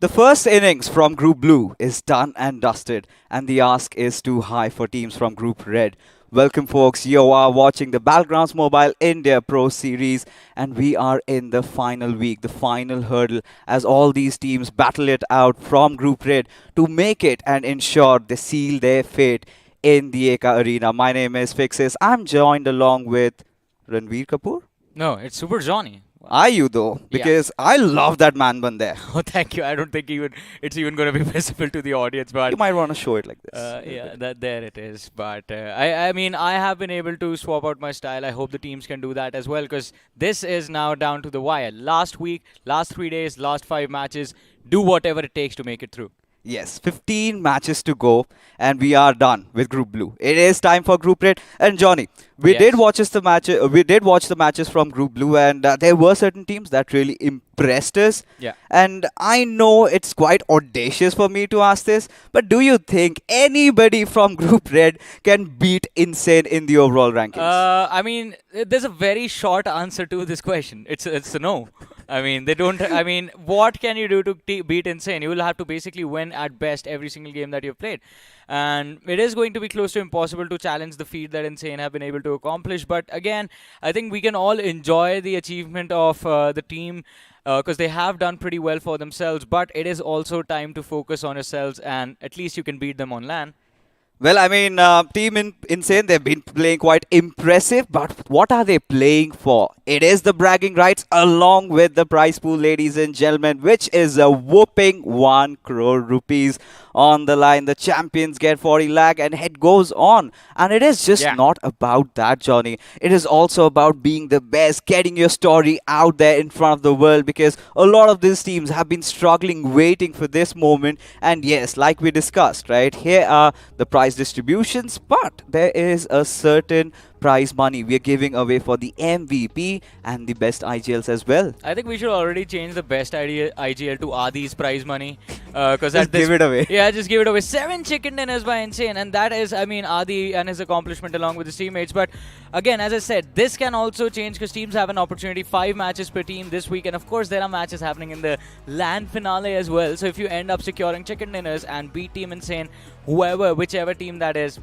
The first innings from Group Blue is done and dusted, and the ask is too high for teams from Group Red. Welcome, folks. You are watching the Battlegrounds Mobile India Pro Series, and we are in the final week, the final hurdle, as all these teams battle it out from Group Red to make it and ensure they seal their fate in the Eka Arena. My name is Fixes. I'm joined along with Ranveer Kapoor. No, it's Super Johnny. Are you though? Yeah. Because I love that man bun there. Oh, thank you. I don't think it's even going to be visible to the audience, but You might want to show it like this. yeah, that there it is. But I mean, I have been able to swap out my style. I hope the teams can do that as well, because this is now down to the wire. Last week, last 3 days, last 5 matches. Do whatever it takes to make it through. Yes, 15 matches to go, and we are done with Group Blue. It is time for Group Red. And Johnny, we Yes. did watch the match. We did watch the matches from Group Blue, and there were certain teams that really impressed us. Yeah. And I know it's quite audacious for me to ask this, but do you think anybody from Group Red can beat Insane in the overall rankings? I mean, there's a very short answer to this question. It's a no. I mean, they don't. I mean, what can you do to beat Insane? You will have to basically win at best every single game that you've played, and it is going to be close to impossible to challenge the feat that Insane have been able to accomplish. But again, I think we can all enjoy the achievement of the team, because they have done pretty well for themselves. But it is also time to focus on yourselves, and at least you can beat them on LAN. Well, I mean, Insane, they've been playing quite impressive, but what are they playing for? It is the bragging rights along with the prize pool, ladies and gentlemen, which is a whooping 1 crore rupees on the line. The champions get 40 lakh and it goes on. And it is just Yeah. not about that, Johnny. It is also about being the best, getting your story out there in front of the world, because a lot of these teams have been struggling, waiting for this moment. And yes, like we discussed, right, here are the prize distributions, but there is a certain prize money we are giving away for the MVP and the best IGLs as well. I think we should already change the best IGL to Adi's prize money, because Just give it away. Yeah, just give it away. 7 chicken dinners by Insane, and that is, I mean, Adi and his accomplishment along with his teammates. But again, as I said, this can also change because teams have an opportunity. 5 matches per team this week, and of course, there are matches happening in the LAN finale as well. So if you end up securing chicken dinners and beat Team Insane, whichever team that is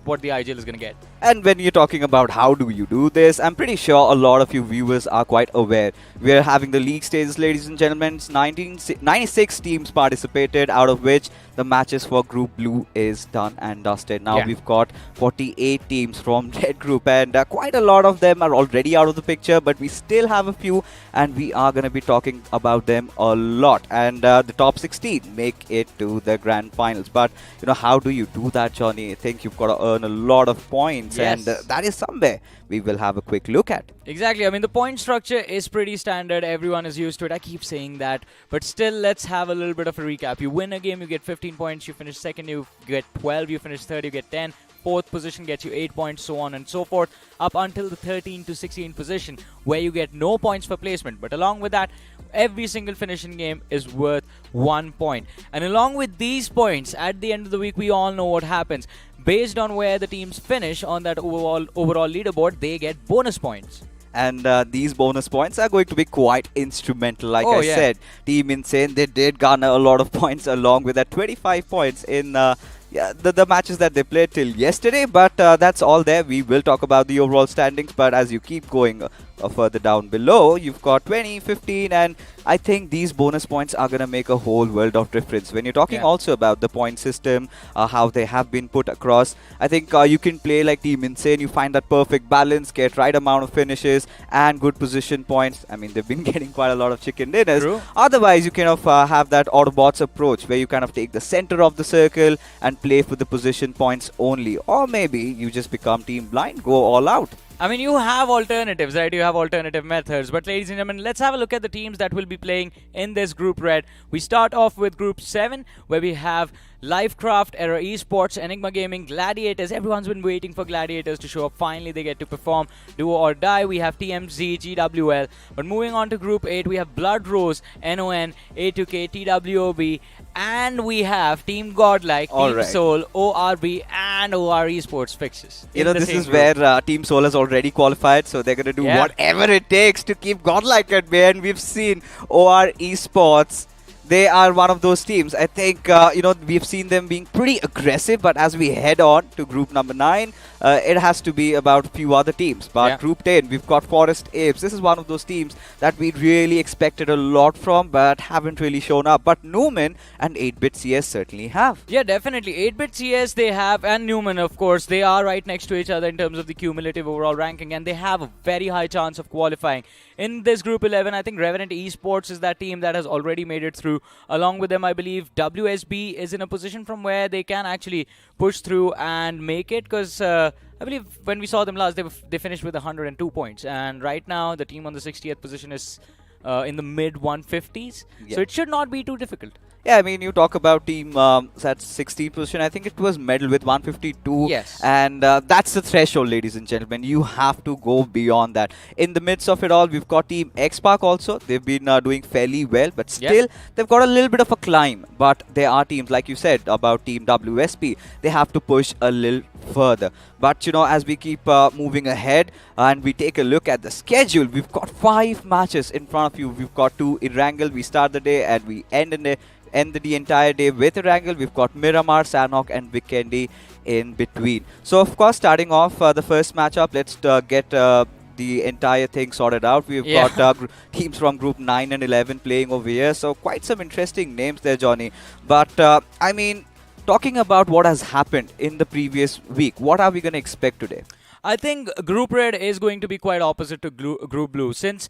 what the IGL is going to get. And when you're talking about how do you do this, I'm pretty sure a lot of you viewers are quite aware. We are having the league stages, ladies and gentlemen. 96 teams participated, out of which the matches for Group Blue is done and dusted. Now Yeah. we've got 48 teams from Red Group, and quite a lot of them are already out of the picture, but we still have a few, and we are going to be talking about them a lot. And the top 16 make it to the grand finals. But how do you do that, Johnny? I think you've got to earn a lot of points, Yes. and that is somewhere we will have a quick look at. Exactly. I mean, the point structure is pretty standard. Everyone is used to it. I keep saying that. But still, let's have a little bit of a recap. You win a game, you get 15 points. You finish second, you get 12. You finish third, you get 10. Fourth position gets you 8 points, so on and so forth, up until the 13 to 16 position, where you get no points for placement. But along with that, every single finishing game is worth 1 point. And along with these points, at the end of the week, we all know what happens. Based on where the teams finish on that overall leaderboard, they get bonus points. And these bonus points are going to be quite instrumental. Like Oh, I yeah. said, Team Insane, they did garner a lot of points along with that 25 points in the matches that they played till yesterday. But that's all there. We will talk about the overall standings. But as you keep going further down below, you've got 20, 15, and I think these bonus points are going to make a whole world of difference. When you're talking Yeah. also about the point system, how they have been put across, I think you can play like Team Insane. You find that perfect balance, get right amount of finishes and good position points. I mean, they've been getting quite a lot of chicken dinners. True. Otherwise, you kind of have that Autobots approach where you kind of take the center of the circle and play for the position points only. Or maybe you just become Team Blind, go all out. I mean, you have alternatives, right? You have alternative methods. But ladies and gentlemen, let's have a look at the teams that will be playing in this Group Red. We start off with Group 7, where we have Livecraft, Era Esports, Enigma Gaming, Gladiators. Everyone's been waiting for Gladiators to show up. Finally, they get to perform. Do or Die, we have TMZ, GWL. But moving on to Group 8, we have Blood Rose, NON, A2K, TWOB, and we have Team Godlike, All Team right. Soul, ORB, and OR Esports fixes. You in know, the this same is group. where Team Soul has already qualified, so they're going to do Yeah. whatever it takes to keep Godlike at bay. And we've seen OR Esports, they are one of those teams. I think, we've seen them being pretty aggressive, but as we head on to group number 9, it has to be about a few other teams. But Yeah. group 10, we've got Forest Apes. This is one of those teams that we really expected a lot from, but haven't really shown up. But Newman and 8-Bit CS certainly have. Yeah, definitely. 8-Bit CS they have, and Newman, of course, they are right next to each other in terms of the cumulative overall ranking, and they have a very high chance of qualifying. In this Group 11, I think Revenant Esports is that team that has already made it through. Along with them, I believe WSB is in a position from where they can actually push through and make it, because I believe when we saw them last, they finished with 102 points, and right now the team on the 60th position is in the mid 150s, Yeah. so it should not be too difficult. Yeah, I mean, you talk about team at 16th position. I think it was medal with 152. Yes. And that's the threshold, ladies and gentlemen. You have to go beyond that. In the midst of it all, we've got team X Park also. They've been doing fairly well, but Yeah. still, they've got a little bit of a climb. But there are teams, like you said, about team WSP. They have to push a little further. But, as we keep moving ahead and we take a look at the schedule, we've got 5 matches in front of you. We've got 2 in Wrangle. We start the day and we end the entire day with a wrangle. We've got Miramar, Sanok, and Vikendi in between. So, of course, starting off the first matchup, let's get the entire thing sorted out. We've Yeah. got teams from Group 9 and 11 playing over here. So, quite some interesting names there, Johnny. But, I mean, talking about what has happened in the previous week, what are we going to expect today? I think Group Red is going to be quite opposite to Group Blue, since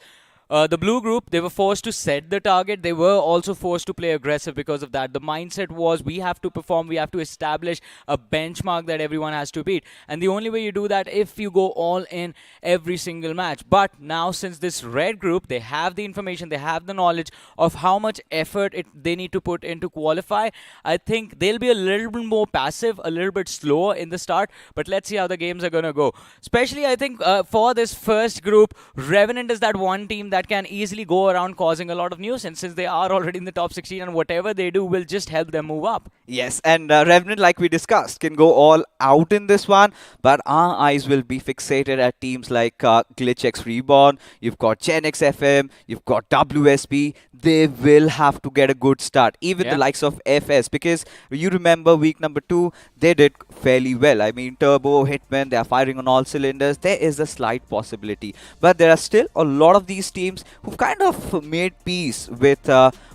the blue group, they were forced to set the target. They were also forced to play aggressive because of that. The mindset was we have to perform, we have to establish a benchmark that everyone has to beat. And the only way you do that if you go all in every single match. But now, since this red group, they have the information, they have the knowledge of how much effort they need to put in to qualify. I think they'll be a little bit more passive, a little bit slower in the start. But let's see how the games are going to go. Especially, I think, for this first group, Revenant is that one team that can easily go around causing a lot of nuisance, since they are already in the top 16, and whatever they do will just help them move up. Yes, and Revenant, like we discussed, can go all out in this one, but our eyes will be fixated at teams like GlitchX Reborn. You've got GenX FM, you've got WSP. They will have to get a good start, even Yeah. the likes of FS, because you remember week number 2, they did fairly well. I mean, Turbo, Hitman, they are firing on all cylinders. There is a slight possibility, but there are still a lot of these teams who've kind of made peace with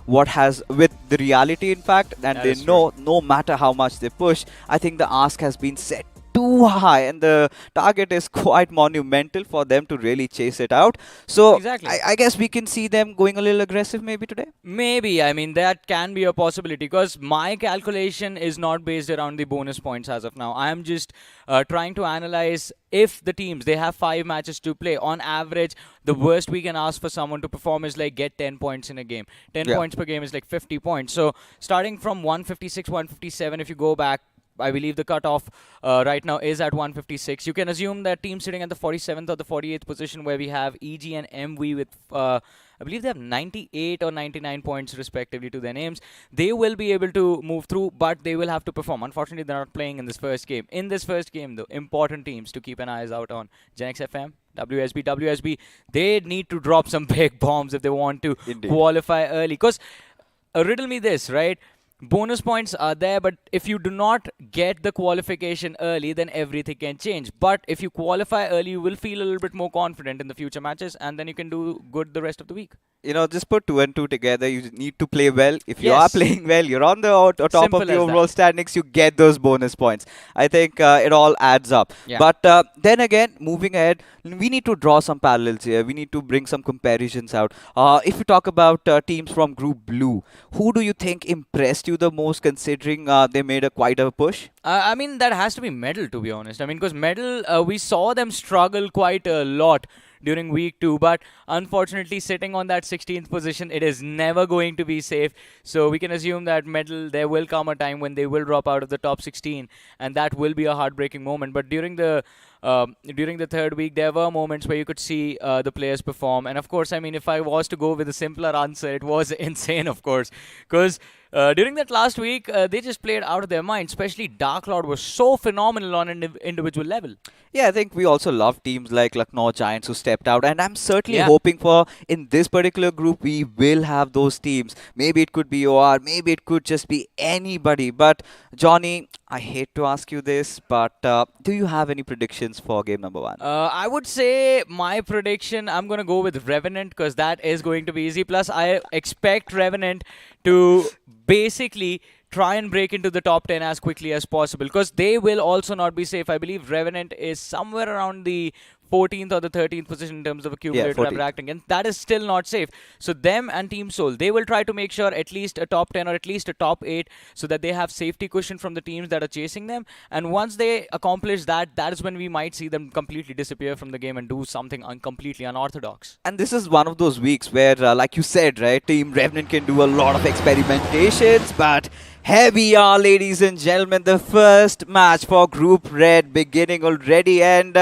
with the reality, in fact, and That they is know no matter how much they push, I think the ask has been set too high and the target is quite monumental for them to really chase it out. So Exactly. I guess we can see them going a little aggressive maybe today. Maybe, I mean, that can be a possibility, because my calculation is not based around the bonus points as of now. I am just trying to analyze if the teams, they have 5 matches to play. On average, the worst we can ask for someone to perform is like get 10 points in a game. 10 Yeah. points per game is like 50 points. So starting from 156, 157, if you go back, I believe the cutoff right now is at 156. You can assume that team sitting at the 47th or the 48th position, where we have EG and MV with, I believe they have 98 or 99 points respectively to their names. They will be able to move through, but they will have to perform. Unfortunately, they're not playing in this first game. In this first game, though, important teams to keep an eye out on: GenX FM, WSB. They need to drop some big bombs if they want to Indeed. qualify early. Because riddle me this, right? Bonus points are there, but if you do not get the qualification early, then everything can change. But if you qualify early, you will feel a little bit more confident in the future matches, and then you can do good the rest of the week. Just put 2 and 2 together. You need to play well. If you are Yes. playing well, you're on the top Simple of the as overall that. standings, you get those bonus points. I think it all adds up. Yeah. But then again, moving ahead, we need to draw some parallels here. We need to bring some comparisons out. If you talk about teams from Group Blue, who do you think impressed you the most, considering they made quite a push? I mean, that has to be Medal, to be honest. I mean, because Medal, we saw them struggle quite a lot during week 2, but unfortunately, sitting on that 16th position, it is never going to be safe. So we can assume that Medal, there will come a time when they will drop out of the top 16, and that will be a heartbreaking moment. But during the third week, there were moments where you could see the players perform. And of course, I mean, if I was to go with a simpler answer, it was insane, of course, because during that last week, they just played out of their mind. Especially Dark Lord was so phenomenal on an individual level. Yeah, I think we also love teams like Lucknow Giants who stepped out. And I'm certainly Yeah. hoping for in this particular group, we will have those teams. Maybe it could be OR, maybe it could just be anybody. But Johnny, I hate to ask you this, but do you have any predictions for game number one? I would say my prediction, I'm going to go with Revenant because that is going to be easy. Plus, I expect Revenant to basically try and break into the top 10 as quickly as possible because they will also not be safe. I believe Revenant is somewhere around the 14th or the 13th position in terms of Yeah, accumulator 14th. ranking, and that is still not safe. So them and Team Soul, they will try to make sure at least a top 10 or at least a top 8 so that they have safety cushion from the teams that are chasing them. And once they accomplish that, that is when we might see them completely disappear from the game and do something completely unorthodox. And this is one of those weeks where, like you said, right, Team Revenant can do a lot of experimentations, but here we are, ladies and gentlemen, the first match for Group Red beginning already, and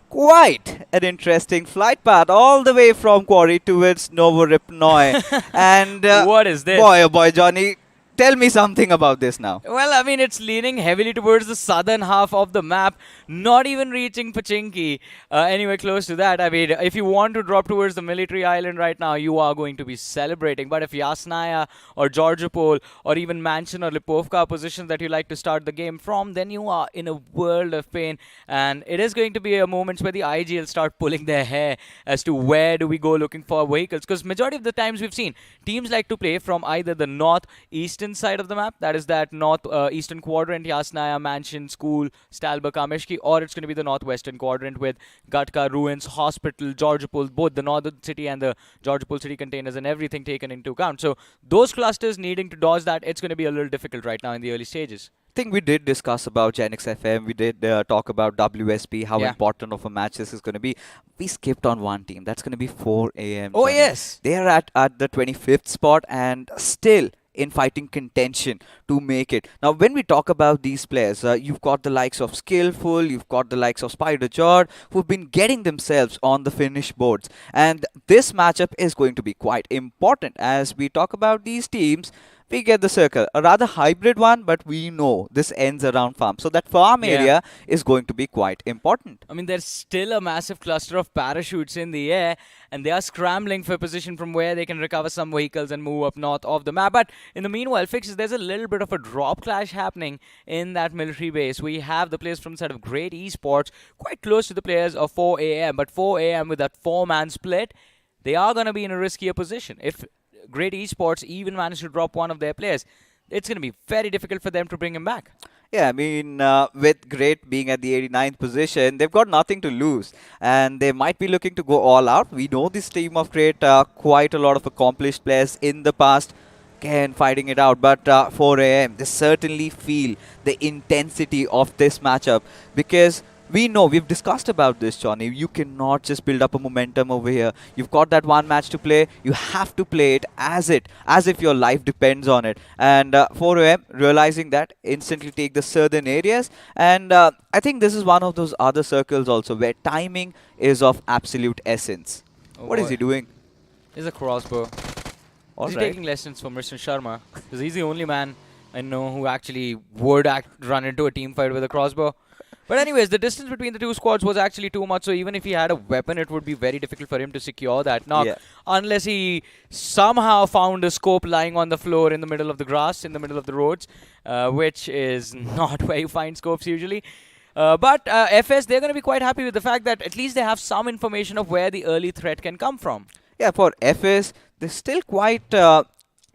quite an interesting flight path all the way from Quarry towards Novoripnoi. And What is this? boy, oh boy, Johnny, tell me something about this now. Well, I mean, it's leaning heavily towards the southern half of the map, not even reaching Pachinki, anywhere close to that. I mean, if you want to drop towards the military island right now, you are going to be celebrating. But if Yasnaya or Georgopol or even Mansion or Lipovka are positions that you like to start the game from, then you are in a world of pain. And it is going to be a moment where the IGL start pulling their hair as to where do we go looking for vehicles. Because majority of the times we've seen teams like to play from either the north, eastern side of the map, that is that north eastern quadrant, Yasnaya, Mansion, School, Stalber, Kameshki, or it's going to be the northwestern quadrant with Gatka, Ruins, Hospital, Georgopol, both the northern city and the Georgopol city containers and everything taken into account. So those clusters needing to dodge that, it's going to be a little difficult right now in the early stages. Think we did discuss about Genix FM. We did talk about WSP, how Yeah. important of a match this is going to be. We skipped on one team. That's going to be 4 a.m. Oh, Johnny. yes. They are at the 25th spot and still in fighting contention to make it. Now, when we talk about these players, you've got the likes of Skillful, you've got the likes of Spider Jord, who've been getting themselves on the finish boards. And this matchup is going to be quite important as we talk about these teams. We get the circle, a rather hybrid one, but we know this ends around farm. So that farm Yeah. area is going to be quite important. I mean, there's still a massive cluster of parachutes in the air, and they are scrambling for position from where they can recover some vehicles and move up north of the map. But in the meanwhile, Fixes, there's a little bit of a drop clash happening in that military base. We have the players from the side of Great Esports quite close to the players of 4 a.m., but 4 a.m. with that four-man split, they are going to be in a riskier position. If Great Esports even manage to drop one of their players, it's going to be very difficult for them to bring him back. Yeah, I mean, with Great being at the 89th position, they've got nothing to lose. And they might be looking to go all out. We know this team of Great, quite a lot of accomplished players in the past, again fighting it out. But 4 a.m., they certainly feel the intensity of this matchup because we know we've discussed about this, Johnny. You cannot just build up a momentum over here. You've got that one match to play. You have to play it as if your life depends on it. And 4 a.m. realizing that instantly take the southern areas. And I think this is one of those other circles also where timing is of absolute essence. Oh What is boy. he doing? Is a crossbow. All He's right. taking lessons from Mr. Sharma because he's the only man I know who actually would run into a team fight with a crossbow. But anyways, the distance between the two squads was actually too much, so even if he had a weapon, it would be very difficult for him to secure that knock. Yeah. Unless he somehow found a scope lying on the floor in the middle of the grass, in the middle of the roads, which is not where you find scopes usually. But FS, they're going to be quite happy with the fact that at least they have some information of where the early threat can come from. Yeah, for FS, they're still quite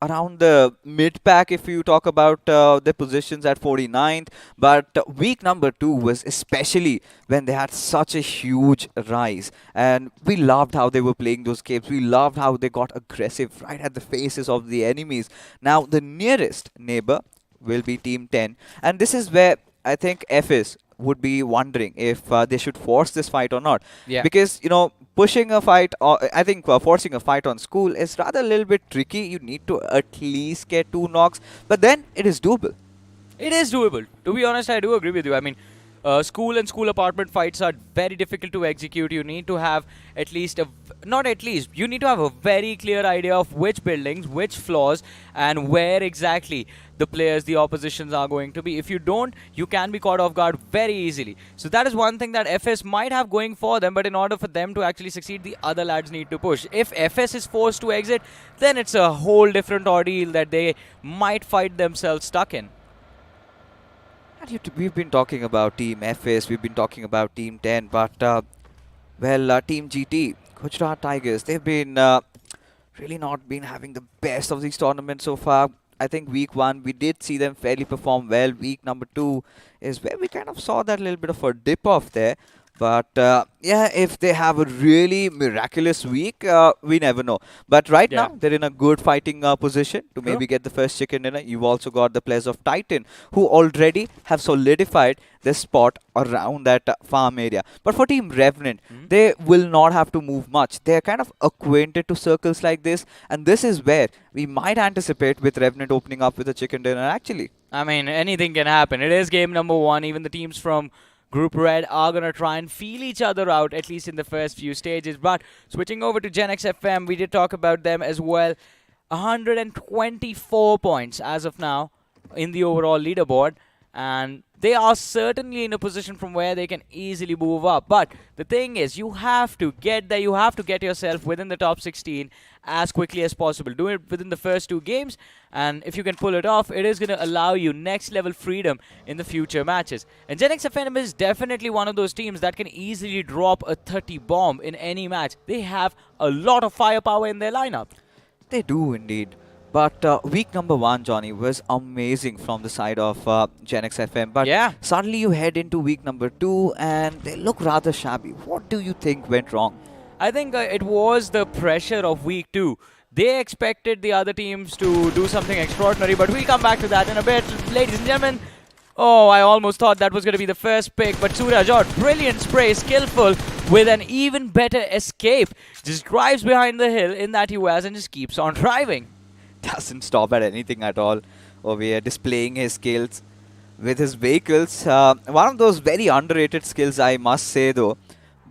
around the mid pack if you talk about their positions at 49th. But week number 2 was especially when they had such a huge rise. And we loved how they were playing those games. We loved how they got aggressive right at the faces of the enemies. Now, the nearest neighbor will be Team 10. And this is where I think FS would be wondering if they should force this fight or not. Yeah. Because, you know, pushing a fight, or I think forcing a fight on School is rather a little bit tricky. You need to at least get 2 knocks, but then it is doable. It is doable. To be honest, I do agree with you. I mean, School and school apartment fights are very difficult to execute. You need to have at least not at least, you need to have a very clear idea of which buildings, which floors, and where exactly the players, the oppositions are going to be. If you don't, you can be caught off guard very easily. So that is one thing that FS might have going for them, but in order for them to actually succeed, the other lads need to push. If FS is forced to exit, then it's a whole different ordeal that they might find themselves stuck in. And we've been talking about Team FS, we've been talking about Team 10, but Team GT, Gujarat Tigers, they've been really not been having the best of these tournaments so far. I think week 1 we did see them fairly perform well. Week number 2 is where we kind of saw that little bit of a dip off there. But yeah, if they have a really miraculous week, we never know. But right Yeah. now, they're in a good fighting position to True. maybe get the first chicken dinner. You've also got the players of Titan, who already have solidified their spot around that farm area. But for Team Revenant, Mhm. they will not have to move much. They're kind of acquainted to circles like this, and this is where we might anticipate with Revenant opening up with a chicken dinner actually. I mean, anything can happen. It is game number 1. Even the teams from Group Red are going to try and feel each other out, at least in the first few stages. But switching over to Gen X FM, we did talk about them as well. 124 points as of now in the overall leaderboard. And they are certainly in a position from where they can easily move up. But the thing is, you have to get there. You have to get yourself within the top 16 as quickly as possible. Do it within the first 2 games. And if you can pull it off, it is going to allow you next level freedom in the future matches. And Gen X FM is definitely one of those teams that can easily drop a 30 bomb in any match. They have a lot of firepower in their lineup. They do indeed. But week number 1, Johnny, was amazing from the side of Gen X FM. But Yeah. suddenly you head into week number 2 and they look rather shabby. What do you think went wrong? I think it was the pressure of week 2. They expected the other teams to do something extraordinary, but we'll come back to that in a bit. Ladies and gentlemen, oh, I almost thought that was going to be the first pick, but Surajot, brilliant spray, skillful, with an even better escape. Just drives behind the hill in that US and just keeps on driving. Doesn't stop at anything at all over here, displaying his skills with his vehicles. One of those very underrated skills, I must say, though.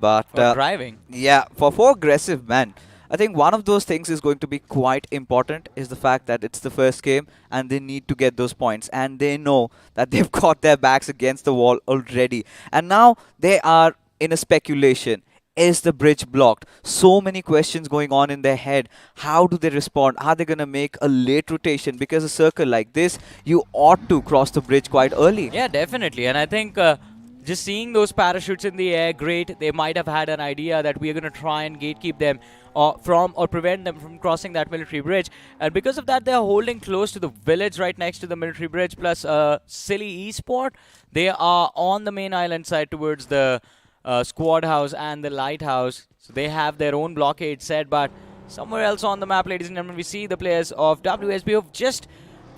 But For driving. yeah, for aggressive man, I think one of those things is going to be quite important is the fact that it's the first game and they need to get those points, and they know that they've got their backs against the wall already, and now they are in a speculation. Is the bridge blocked? So many questions going on in their head. How do they respond? Are they going to make a late rotation? Because a circle like this, you ought to cross the bridge quite early. Yeah, definitely. And I think just seeing those parachutes in the air, great. They might have had an idea that we are going to try and gatekeep them or prevent them from crossing that military bridge. And because of that, they are holding close to the village right next to the military bridge, plus Silly Esport. They are on the main island side towards the squad house and the lighthouse. So they have their own blockade set, but somewhere else on the map, ladies and gentlemen, we see the players of WSB have just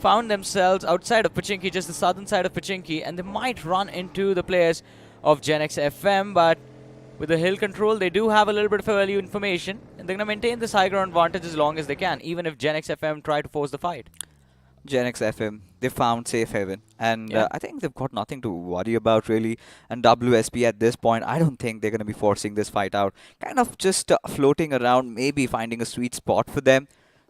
found themselves outside of Pochinki, just the southern side of Pochinki, and they might run into the players of Gen X FM, but with the hill control, they do have a little bit of early information, and they're going to maintain this high ground advantage as long as they can, even if Gen X FM try to force the fight. Gen X FM, they found safe haven, and Yeah. I think they've got nothing to worry about really. And WSP at this point, I don't think they're going to be forcing this fight out. Kind of just floating around, maybe finding a sweet spot for them.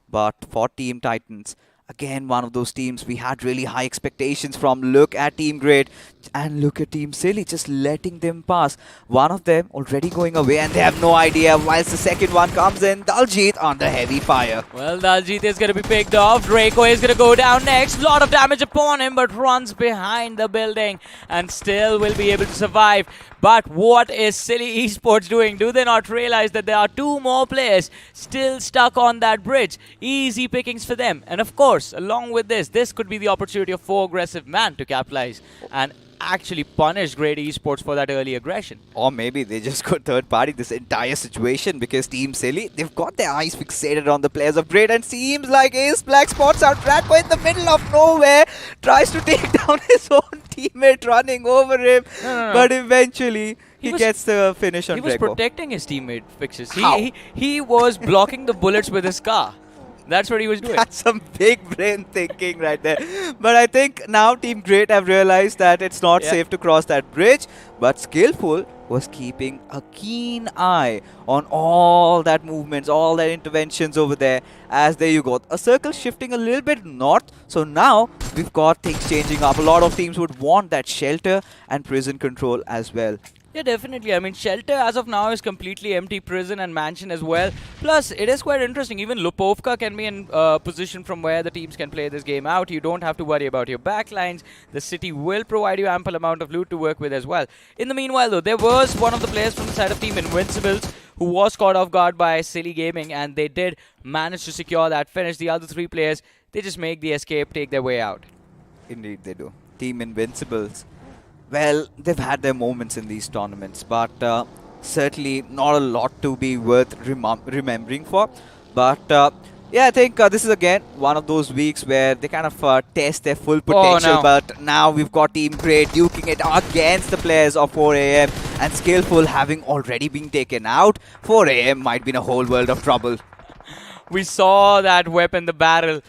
But for Team Titans, again, one of those teams we had really high expectations from. Look at Team Great and look at Team Silly, just letting them pass. One of them already going away and they have no idea, whilst the second one comes in. Daljit under heavy fire. Well, Daljit is going to be picked off. Draco is going to go down next. Lot of damage upon him, but runs behind the building and still will be able to survive. But what is Silly Esports doing? Do they not realize that there are 2 more players still stuck on that bridge? Easy pickings for them. And of course, along with this could be the opportunity of 4 aggressive man to capitalize and actually punish Great Esports for that early aggression. Or maybe they just got third party this entire situation because Team Silly, they've got their eyes fixated on the players of Great, and seems like Ace Black spots out Radko in the middle of nowhere, tries to take down his own teammate running over him, No. but eventually he was- gets the finish on He was Draco. protecting his teammate fixes. How? He was blocking the bullets with his car. That's what he was doing. That's some big brain thinking right there. But I think now Team Great have realized that it's not Yeah. safe to cross that bridge. But Skillful was keeping a keen eye on all that movements, all that interventions over there. As there you go, a circle shifting a little bit north. So now we've got things changing up. A lot of teams would want that shelter and prison control as well. Yeah, definitely. I mean, Shelter as of now is completely empty, prison and mansion as well. Plus, it is quite interesting. Even Lupovka can be in position from where the teams can play this game out. You don't have to worry about your backlines. The city will provide you ample amount of loot to work with as well. In the meanwhile, though, there was one of the players from the side of Team Invincibles who was caught off guard by Silly Gaming, and they did manage to secure that finish. The other three players, they just make the escape, take their way out. Indeed, they do. Team Invincibles. Well, they've had their moments in these tournaments, but certainly not a lot to be worth remembering for. But yeah, I think this is again one of those weeks where they kind of test their full potential. no. But now we've got Team Great duking it against the players of 4 AM, and Skillful having already been taken out. 4 AM might be in a whole world of trouble. We saw that weapon, the barrel,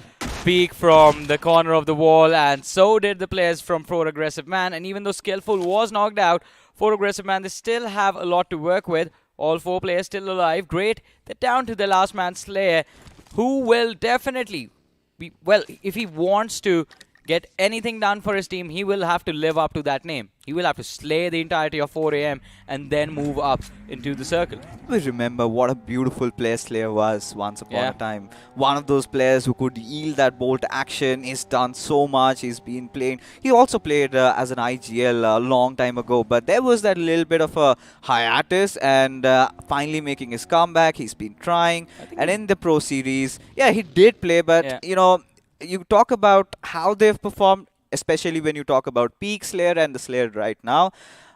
peek from the corner of the wall, and so did the players from 4 Aggressive Man. And even though Skillful was knocked out, 4 Aggressive Man, they still have a lot to work with. All 4 players still alive. Great. They're down to the last man, Slayer, who will definitely be, well, if he wants to get anything done for his team, he will have to live up to that name. He will have to slay the entirety of 4 AM and then move up into the circle. We remember what a beautiful player Slayer was once upon Yeah. a time. One of those players who could yield that bolt action. He's done so much. He's been playing. He also played as an IGL a long time ago, but there was that little bit of a hiatus, and finally making his comeback. He's been trying, and in the Pro Series, yeah, he did play, but Yeah. you know, you talk about how they've performed, especially when you talk about peak Slayer and the Slayer right now.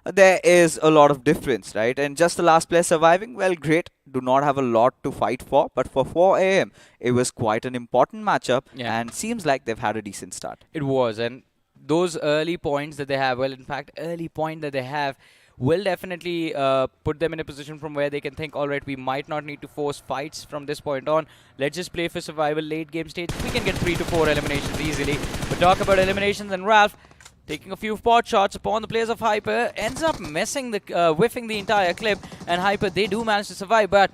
There is a lot of difference, right? And just the last player surviving, well, great. Do not have a lot to fight for, but for 4 AM, it was quite an important matchup, Yeah. and seems like they've had a decent start. It was, and those early points that they have, well, in fact, early point that they have will definitely put them in a position from where they can think, all right, we might not need to force fights from this point on. Let's just play for survival late game stage. We can get 3 to 4 eliminations easily. But talk about eliminations, and Ralph taking a few pot shots upon the players of Hyper ends up messing the whiffing the entire clip, and Hyper, they do manage to survive, but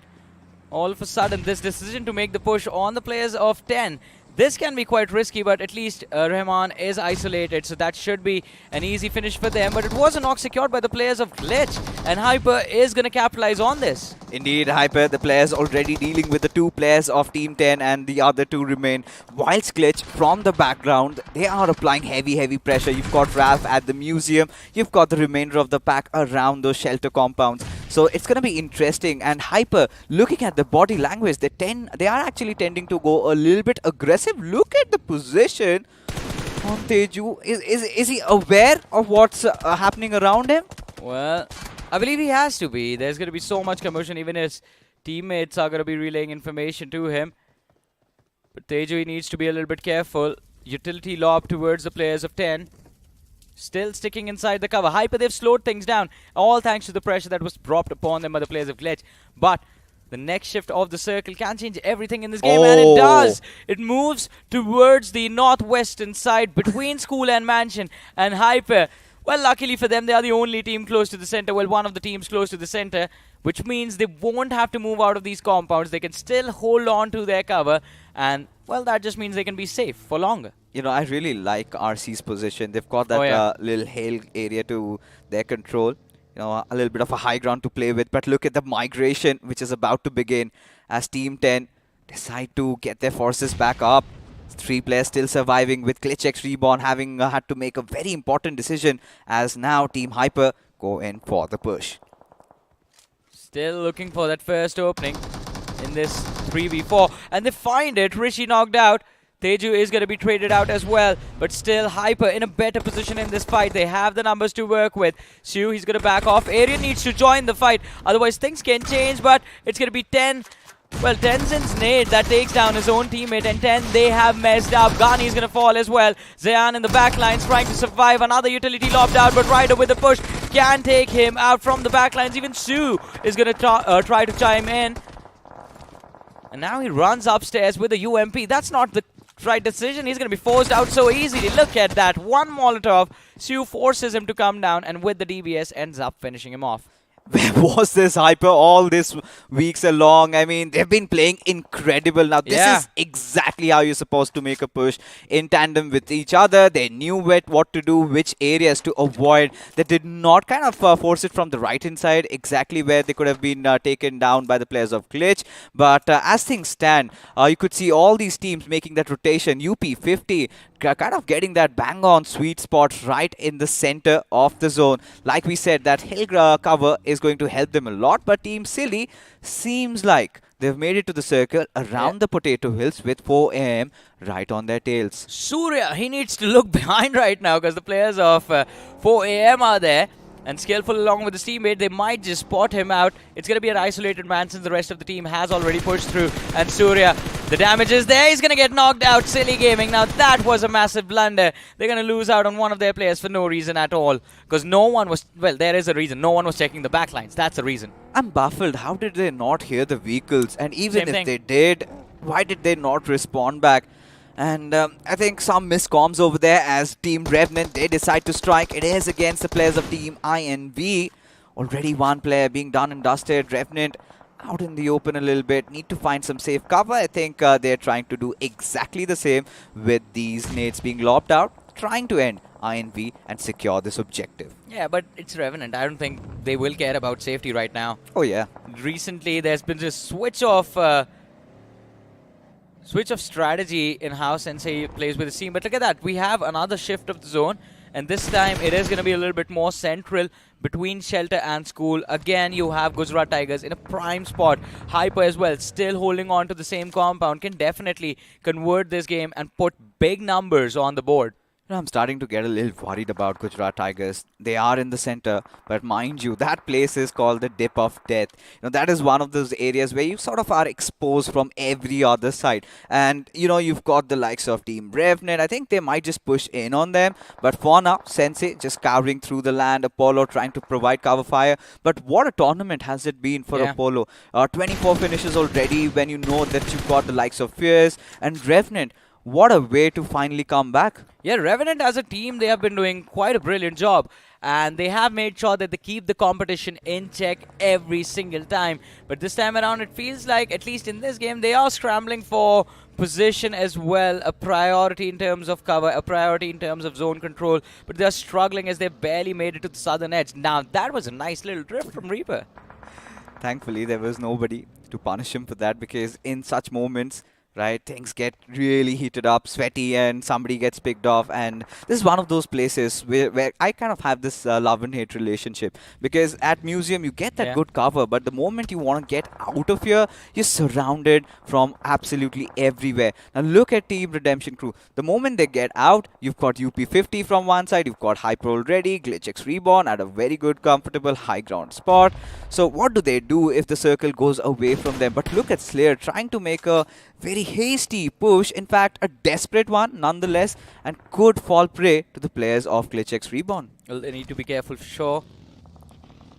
all of a sudden this decision to make the push on the players of 10, this can be quite risky, but at least Rahman is isolated, so that should be an easy finish for them. But it was a knock secured by the players of Glitch, and Hyper is going to capitalize on this. Indeed, Hyper, the players already dealing with the 2 players of Team 10, and the other 2 remain. Whilst Glitch from the background, they are applying heavy pressure. You've got Ralph at the museum. You've got the remainder of the pack around those shelter compounds. So it's going to be interesting. And Hyper, looking at the body language, they are actually tending to go a little bit aggressive. Look at the position on Teju. Is he aware of what's happening around him? Well, I believe he has to be. There's going to be so much commotion. Even his teammates are going to be relaying information to him. But Teju needs to be a little bit careful. Utility lob towards the players of 10. Still sticking inside the cover. Hyper, they've slowed things down. All thanks to the pressure that was dropped upon them by the players of Glitch. But the next shift of the circle can change everything in this game, and it does. It moves towards the northwestern side between School and Mansion, and Hyper, well, luckily for them, they are the only team close to the center. Well, one of the teams close to the center, which means they won't have to move out of these compounds. They can still hold on to their cover, and, well, that just means they can be safe for longer. You know, I really like RC's position. They've got that little hail area to their control. You know, a little bit of a high ground to play with. But look at the migration, which is about to begin as Team 10 decide to get their forces back up. 3 players still surviving, with GlitchX Reborn having had to make a very important decision, as now Team Hyper go in for the push. Still looking for that first opening in this 3v4, and they find it. Rishi knocked out. Teju is going to be traded out as well, but still Hyper in a better position in this fight. They have the numbers to work with. Siu, he's going to back off. Arian needs to join the fight, otherwise things can change, but it's going to be 10. Well, Tenzin's nade that takes down his own teammate, and 10, they have messed up. Ghani is going to fall as well. Zayan in the backlines trying to survive. Another utility lobbed out, but Ryder with the push can take him out from the backlines. Even Siu is going to try to chime in. And now he runs upstairs with a UMP. That's not the right decision. He's going to be forced out so easily. Look at that. One Molotov. Sue forces him to come down, and with the DBS ends up finishing him off. Where was this hyper all this weeks along? I mean, they've been playing incredible. Now, this Yeah. is exactly how you're supposed to make a push in tandem with each other. They knew what to do, which areas to avoid. They did not kind of force it from the right hand side, exactly where they could have been taken down by the players of Glitch. But as things stand, you could see all these teams making that rotation. UP 50 kind of getting that bang on sweet spot right in the center of the zone. Like we said, that hill cover is going to help them a lot, but Team Silly seems like they've made it to the circle around the potato hills with 4 a.m. right on their tails. Surya, he needs to look behind right now because the players of 4 a.m. are there. And Skillful along with his teammate, they might just spot him out. It's going to be an isolated man since the rest of the team has already pushed through. And Surya, the damage is there. He's going to get knocked out. Silly Gaming. Now that was a massive blunder. They're going to lose out on one of their players for no reason at all. Because no one was, well, there is a reason. No one was checking the backlines. That's the reason. I'm baffled. How did they not hear the vehicles? And even Same if thing. they did, why did they not respond back? And I think some miscoms over there as Team Revenant, they decide to strike. It is against the players of Team INV. Already one player being done and dusted. Revenant out in the open a little bit. Need to find some safe cover. I think they're trying to do exactly the same with these nades being lobbed out. Trying to end INV and secure this objective. Yeah, but it's Revenant. I don't think they will care about safety right now. Oh yeah. Recently, there's been this switch of strategy in how Sensei plays with his team. But look at that. We have another shift of the zone. And this time, it is going to be a little bit more central between Shelter and School. Again, you have Gujarat Tigers in a prime spot. Hyper as well, still holding on to the same compound. Can definitely convert this game and put big numbers on the board. I'm starting to get a little worried about Gujarat Tigers. They are in the center, but mind you, that place is called the Dip of Death. That is one of those areas where you sort of are exposed from every other side. And, you've got the likes of Team Revenant. I think they might just push in on them. But for now, Sensei just scouring through the land. Apollo trying to provide cover fire. But what a tournament has it been for Apollo. 24 finishes already when you know that you've got the likes of Fierce and Revenant. What a way to finally come back. Yeah, Revenant as a team, they have been doing quite a brilliant job. And they have made sure that they keep the competition in check every single time. But this time around, it feels like, at least in this game, they are scrambling for position as well. A priority in terms of cover, a priority in terms of zone control. But they're struggling as they barely made it to the southern edge. Now, that was a nice little drift from Reaper. Thankfully, there was nobody to punish him for that, because in such moments, right, things get really heated up, sweaty, and somebody gets picked off. And this is one of those places where I kind of have this love and hate relationship, because at Museum you get that good cover, but the moment you want to get out of here, you're surrounded from absolutely everywhere. Now look at Team Redemption Crew. The moment they get out, you've got UP50 from one side, you've got Hyper already, GlitchX Reborn at a very good, comfortable high ground spot. So what do they do if the circle goes away from them? But look at Slayer trying to make a very hasty push, in fact a desperate one nonetheless, and could fall prey to the players of GlitchX Reborn. Well, they need to be careful for sure.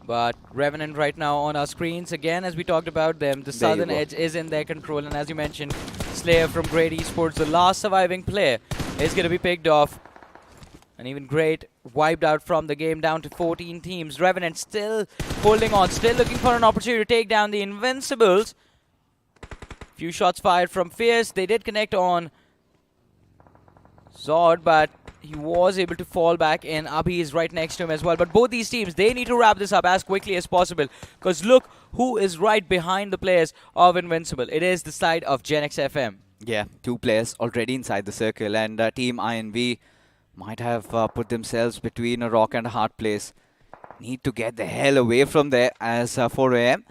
But Revenant right now on our screens again, as we talked about them, the southern edge is in their control, and as you mentioned, Slayer from Great Esports, the last surviving player, is going to be picked off. And even Great wiped out from the game, down to 14 teams. Revenant still holding on, still looking for an opportunity to take down the Invincibles. Few shots fired from Fierce. They did connect on Zod, but he was able to fall back in. Abhi is right next to him as well. But both these teams, they need to wrap this up as quickly as possible, because look who is right behind the players of Invincible. It is the side of Gen X FM. Yeah, two players already inside the circle, and Team INV might have put themselves between a rock and a hard place. Need to get the hell away from there as 4 a.m.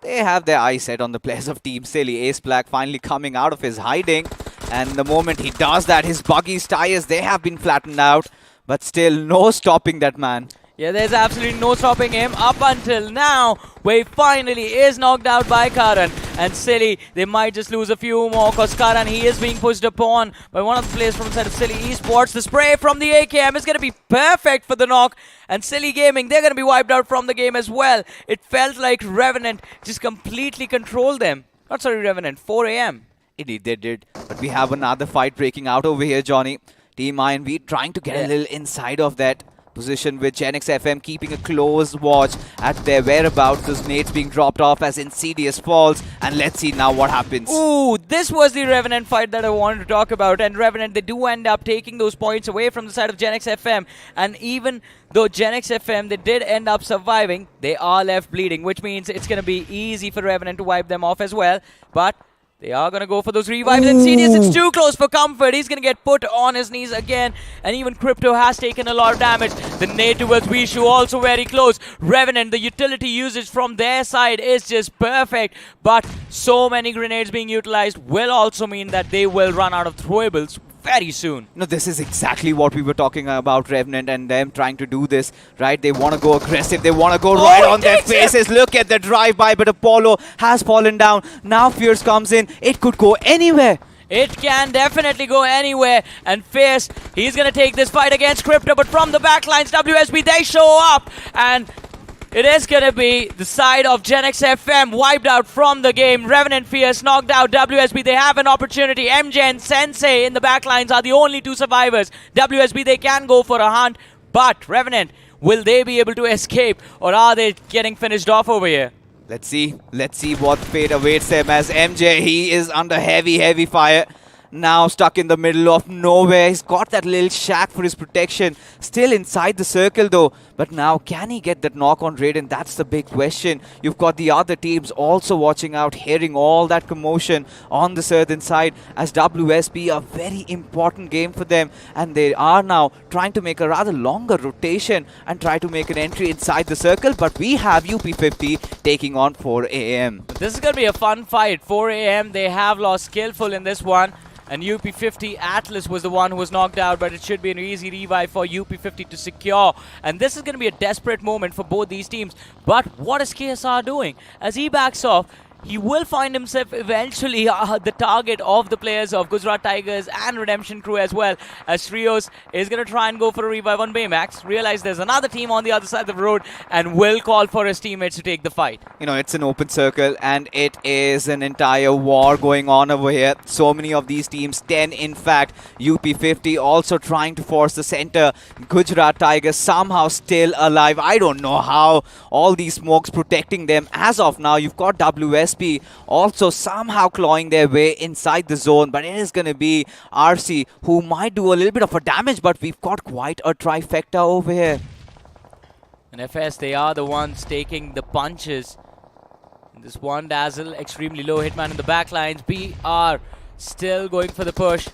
They have their eyes set on the players of Team Silly. Ace Black finally coming out of his hiding. And the moment he does that, his buggy's tires, they have been flattened out. But still, no stopping that man. Yeah, there's absolutely no stopping him up until now, where he finally is knocked out by Karan. And Silly, they might just lose a few more, because Karan, he is being pushed upon by one of the players from inside of Silly Esports. The spray from the AKM is going to be perfect for the knock. And Silly Gaming, they're going to be wiped out from the game as well. It felt like Revenant just completely controlled them. Not sorry, Revenant. 4 a.m. Indeed, they did. But we have another fight breaking out over here, Johnny. Team INV trying to get a little inside of that position with Genix FM keeping a close watch at their whereabouts. Those nades being dropped off as Insidious falls. And let's see now what happens. Ooh, this was the Revenant fight that I wanted to talk about. And Revenant, they do end up taking those points away from the side of Genix FM. And even though Genix FM, they did end up surviving, they are left bleeding, which means it's going to be easy for Revenant to wipe them off as well. But they are going to go for those revives. Insidious, it's too close for comfort. He's going to get put on his knees again. And even Crypto has taken a lot of damage. The nade towards Vishu also very close. Revenant, the utility usage from their side is just perfect. But so many grenades being utilized will also mean that they will run out of throwables very soon. No, this is exactly what we were talking about, Revenant, and them trying to do this, right? They want to go aggressive. They want to go right on their faces. Look at the drive-by, but Apollo has fallen down. Now Fierce comes in. It could go anywhere. It can definitely go anywhere. And Fierce, he's going to take this fight against Crypto, but from the backlines, WSB, they show up. And it is going to be the side of Genix FM wiped out from the game. Revenant Fierce knocked out WSB. They have an opportunity. MJ and Sensei in the backlines are the only two survivors. WSB, they can go for a hunt. But Revenant, will they be able to escape? Or are they getting finished off over here? Let's see. Let's see what fate awaits them as MJ, he is under heavy fire. Now stuck in the middle of nowhere. He's got that little shack for his protection. Still inside the circle though. But now can he get that knock on Raiden? That's the big question. You've got the other teams also watching out, hearing all that commotion on the southern side as WSP, a very important game for them. And they are now trying to make a rather longer rotation and try to make an entry inside the circle. But we have UP50 taking on 4 a.m. This is going to be a fun fight. 4 a.m. They have lost Skillful in this one. And UP50 Atlas was the one who was knocked out, but it should be an easy revive for UP50 to secure. And this is going to be a desperate moment for both these teams. But what is KSR doing? As he backs off, he will find himself eventually the target of the players of Gujarat Tigers and Redemption Crew as well. As Trios is going to try and go for a revive on Baymax. Realize there's another team on the other side of the road and will call for his teammates to take the fight. You know, it's an open circle and it is an entire war going on over here. So many of these teams, 10 in fact. UP50 also trying to force the center. Gujarat Tigers somehow still alive. I don't know how. All these smokes protecting them. As of now, you've got WSP also somehow clawing their way inside the zone, but it is going to be RC who might do a little bit of a damage, but we've got quite a trifecta over here. And FS, they are the ones taking the punches. This one Dazzle, extremely low hitman in the backlines. BR still going for the push.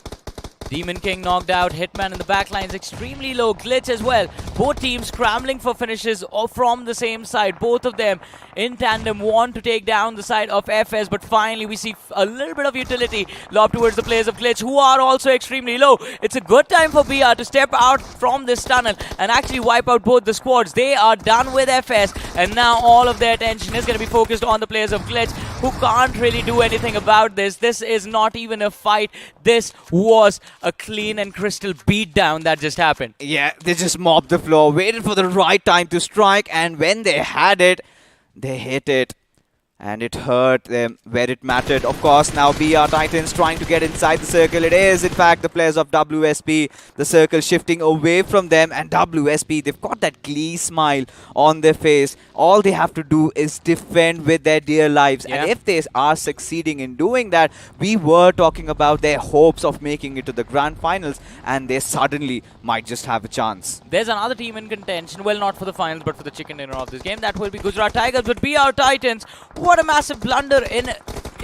Demon King knocked out. Hitman in the backlines, extremely low. Glitch as well. Both teams scrambling for finishes from the same side. Both of them in tandem want to take down the side of FS, but finally we see a little bit of utility lobbed towards the players of Glitch, who are also extremely low. It's a good time for BR to step out from this tunnel and actually wipe out both the squads. They are done with FS, and now all of their attention is going to be focused on the players of Glitch, who can't really do anything about this. This is not even a fight. This was a clean and crystal beatdown that just happened. Yeah, they just mopped the floor, waited for the right time to strike, and when they had it, they hit it. And it hurt them where it mattered. Of course, now BR Titans trying to get inside the circle. It is, in fact, the players of WSP. The circle shifting away from them. And WSP, they've got that glee smile on their face. All they have to do is defend with their dear lives. Yeah. And if they are succeeding in doing that, we were talking about their hopes of making it to the grand finals. And they suddenly might just have a chance. There's another team in contention. Well, not for the finals, but for the chicken dinner of this game. That will be Gujarat Tigers. But BR Titans, what a massive blunder in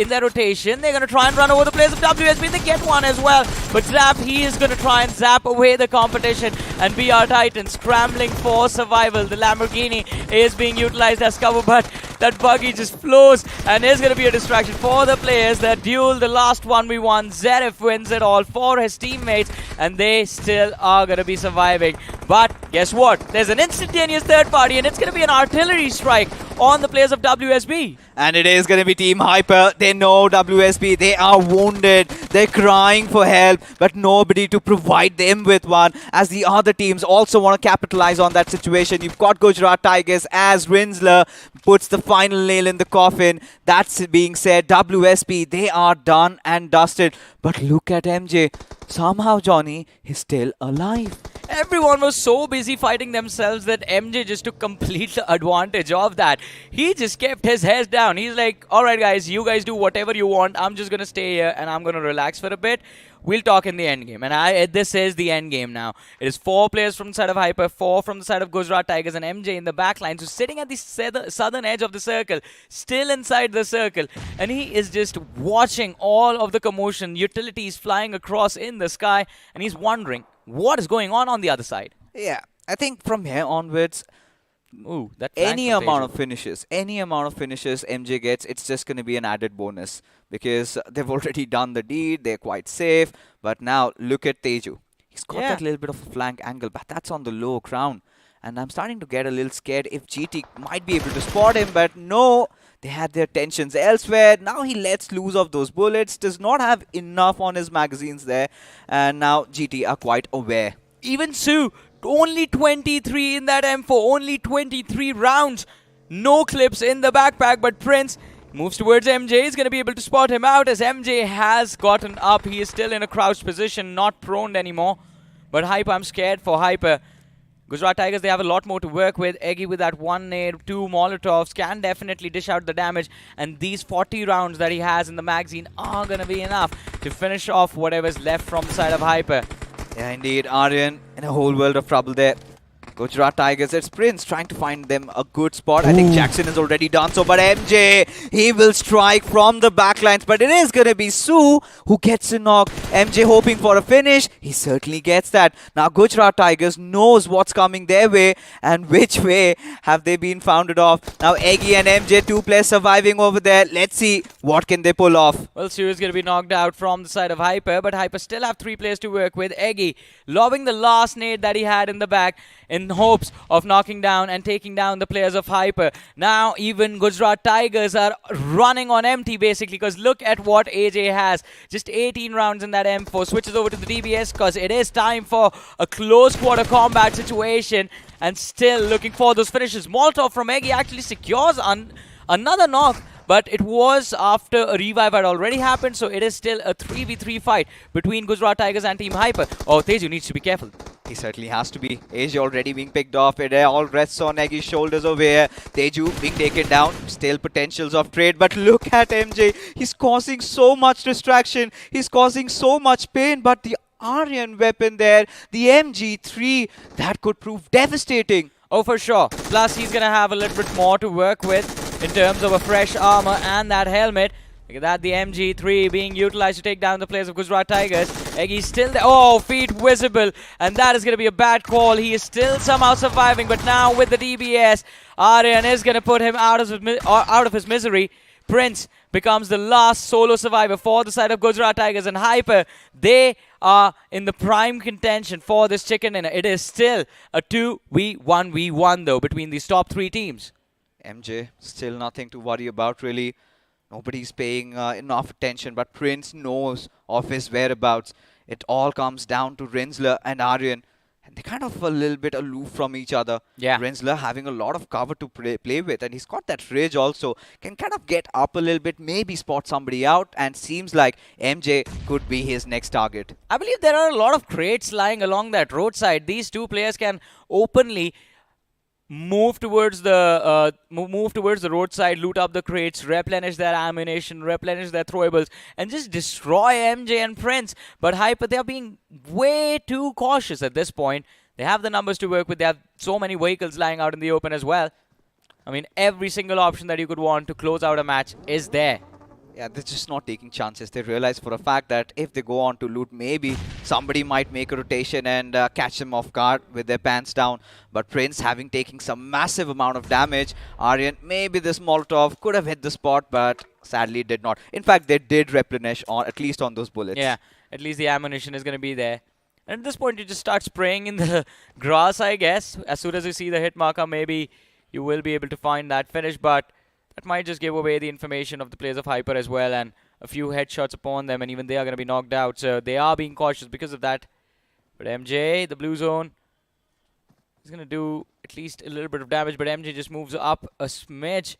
their rotation. They're going to try and run over the players of WSB. They get one as well. But Zap, he is going to try and zap away the competition. And BR Titans scrambling for survival. The Lamborghini is being utilized as cover, but that buggy just flows and is going to be a distraction for the players. That duel, the last 1v1, Zerif wins it all for his teammates, and they still are going to be surviving. But guess what? There's an instantaneous third party, and it's going to be an artillery strike on the players of WSB. And it is going to be Team Hyper. They know WSB. They are wounded. They're crying for help, but nobody to provide them with one. As the other teams also want to capitalize on that situation. You've got Gujarat Tigers as Rinsler puts the final nail in the coffin. That's being said. WSB, they are done and dusted. But look at MJ. Somehow Johnny is still alive. Everyone was so busy fighting themselves that MJ just took complete advantage of that. He just kept his head down. He's like, alright guys, you guys do whatever you want. I'm just going to stay here and I'm going to relax for a bit. We'll talk in the end game. And this is the end game now. It is 4 players from the side of Hyper, 4 from the side of Gujarat Tigers, and MJ in the back line. So sitting at the southern edge of the circle, still inside the circle. And he is just watching all of the commotion, utilities flying across in the sky. And he's wondering what is going on the other side. Yeah, I think from here onwards, Ooh, that flank any from amount Teju. of finishes, MJ gets, it's just going to be an added bonus because they've already done the deed. They're quite safe. But now look at Teju. He's got Yeah. that little bit of a flank angle, but that's on the low ground. And I'm starting to get a little scared if GT might be able to spot him, but no. They had their tensions elsewhere. Now he lets loose of those bullets. Does not have enough on his magazines there. And now GT are quite aware. Even Sue, only 23 in that M4, only 23 rounds. No clips in the backpack, but Prince moves towards MJ. He's going to be able to spot him out as MJ has gotten up. He is still in a crouched position, not prone anymore. But Hyper, I'm scared for Hyper. Gujarat Tigers, they have a lot more to work with. Eggy with that 1 nade, 2 Molotovs can definitely dish out the damage. And these 40 rounds that he has in the magazine are going to be enough to finish off whatever's left from the side of Hyper. Yeah, indeed. Aryan in a whole world of trouble there. Gujarat Tigers, it's Prince trying to find them a good spot. I think Jackson has already done so, but MJ, he will strike from the backlines. But it is going to be Sue who gets a knock. MJ hoping for a finish. He certainly gets that. Now Gujarat Tigers knows what's coming their way and which way have they been founded off. Now Eggy and MJ, 2 players surviving over there. Let's see what can they pull off. Well, Sue is going to be knocked out from the side of Hyper, but Hyper still have 3 players to work with. Eggy lobbing the last nade that he had in the back in hopes of knocking down and taking down the players of Hyper. Now even Gujarat Tigers are running on empty basically, because look at what AJ has. Just 18 rounds in that M4. Switches over to the DBS because it is time for a close quarter combat situation, and still looking for those finishes. Molotov from Eggy actually secures another knock, but it was after a revive had already happened, so it is still a 3v3 fight between Gujarat Tigers and Team Hyper. Oh, Teju needs to be careful. He certainly has to be. AJ already being picked off. It all rests on Eggy's shoulders over here. Teju being taken down. Still potentials of trade. But look at MJ. He's causing so much distraction. He's causing so much pain. But the Aryan weapon there, the MG3, that could prove devastating. Oh, for sure. Plus, he's going to have a little bit more to work with in terms of a fresh armor and that helmet. Look at that, the MG3 being utilized to take down the players of Gujarat Tigers. Eggy's still there. Oh, feet visible. And that is going to be a bad call. He is still somehow surviving. But now with the DBS, Aryan is going to put him out of his misery. Prince becomes the last solo survivor for the side of Gujarat Tigers, and Hyper, they are in the prime contention for this chicken dinner. It is still a 2v1v1 though between these top 3 teams. MJ, still nothing to worry about really. Nobody's paying enough attention, but Prince knows of his whereabouts. It all comes down to Rinsler and Aryan. And they're kind of a little bit aloof from each other. Yeah. Rinsler having a lot of cover to play with, and he's got that ridge also. Can kind of get up a little bit, maybe spot somebody out, and seems like MJ could be his next target. I believe there are a lot of crates lying along that roadside. These 2 players can openly move towards the roadside, loot up the crates, replenish their ammunition, replenish their throwables, and just destroy MJ and Prince. But Hyper, they are being way too cautious at this point. They have the numbers to work with. They have so many vehicles lying out in the open as well. I mean, every single option that you could want to close out a match is there. Yeah, they're just not taking chances. They realize for a fact that if they go on to loot, maybe somebody might make a rotation and catch them off guard with their pants down. But Prince having taken some massive amount of damage, Aryan, maybe this Molotov could have hit the spot, but sadly did not. In fact, they did replenish, on at least on those bullets. Yeah, at least the ammunition is going to be there. And at this point, you just start spraying in the grass, I guess. As soon as you see the hit marker, maybe you will be able to find that finish, but that might just give away the information of the players of Hyper as well, and a few headshots upon them, and even they are going to be knocked out. So they are being cautious because of that. But MJ, the blue zone, is going to do at least a little bit of damage, but MJ just moves up a smidge.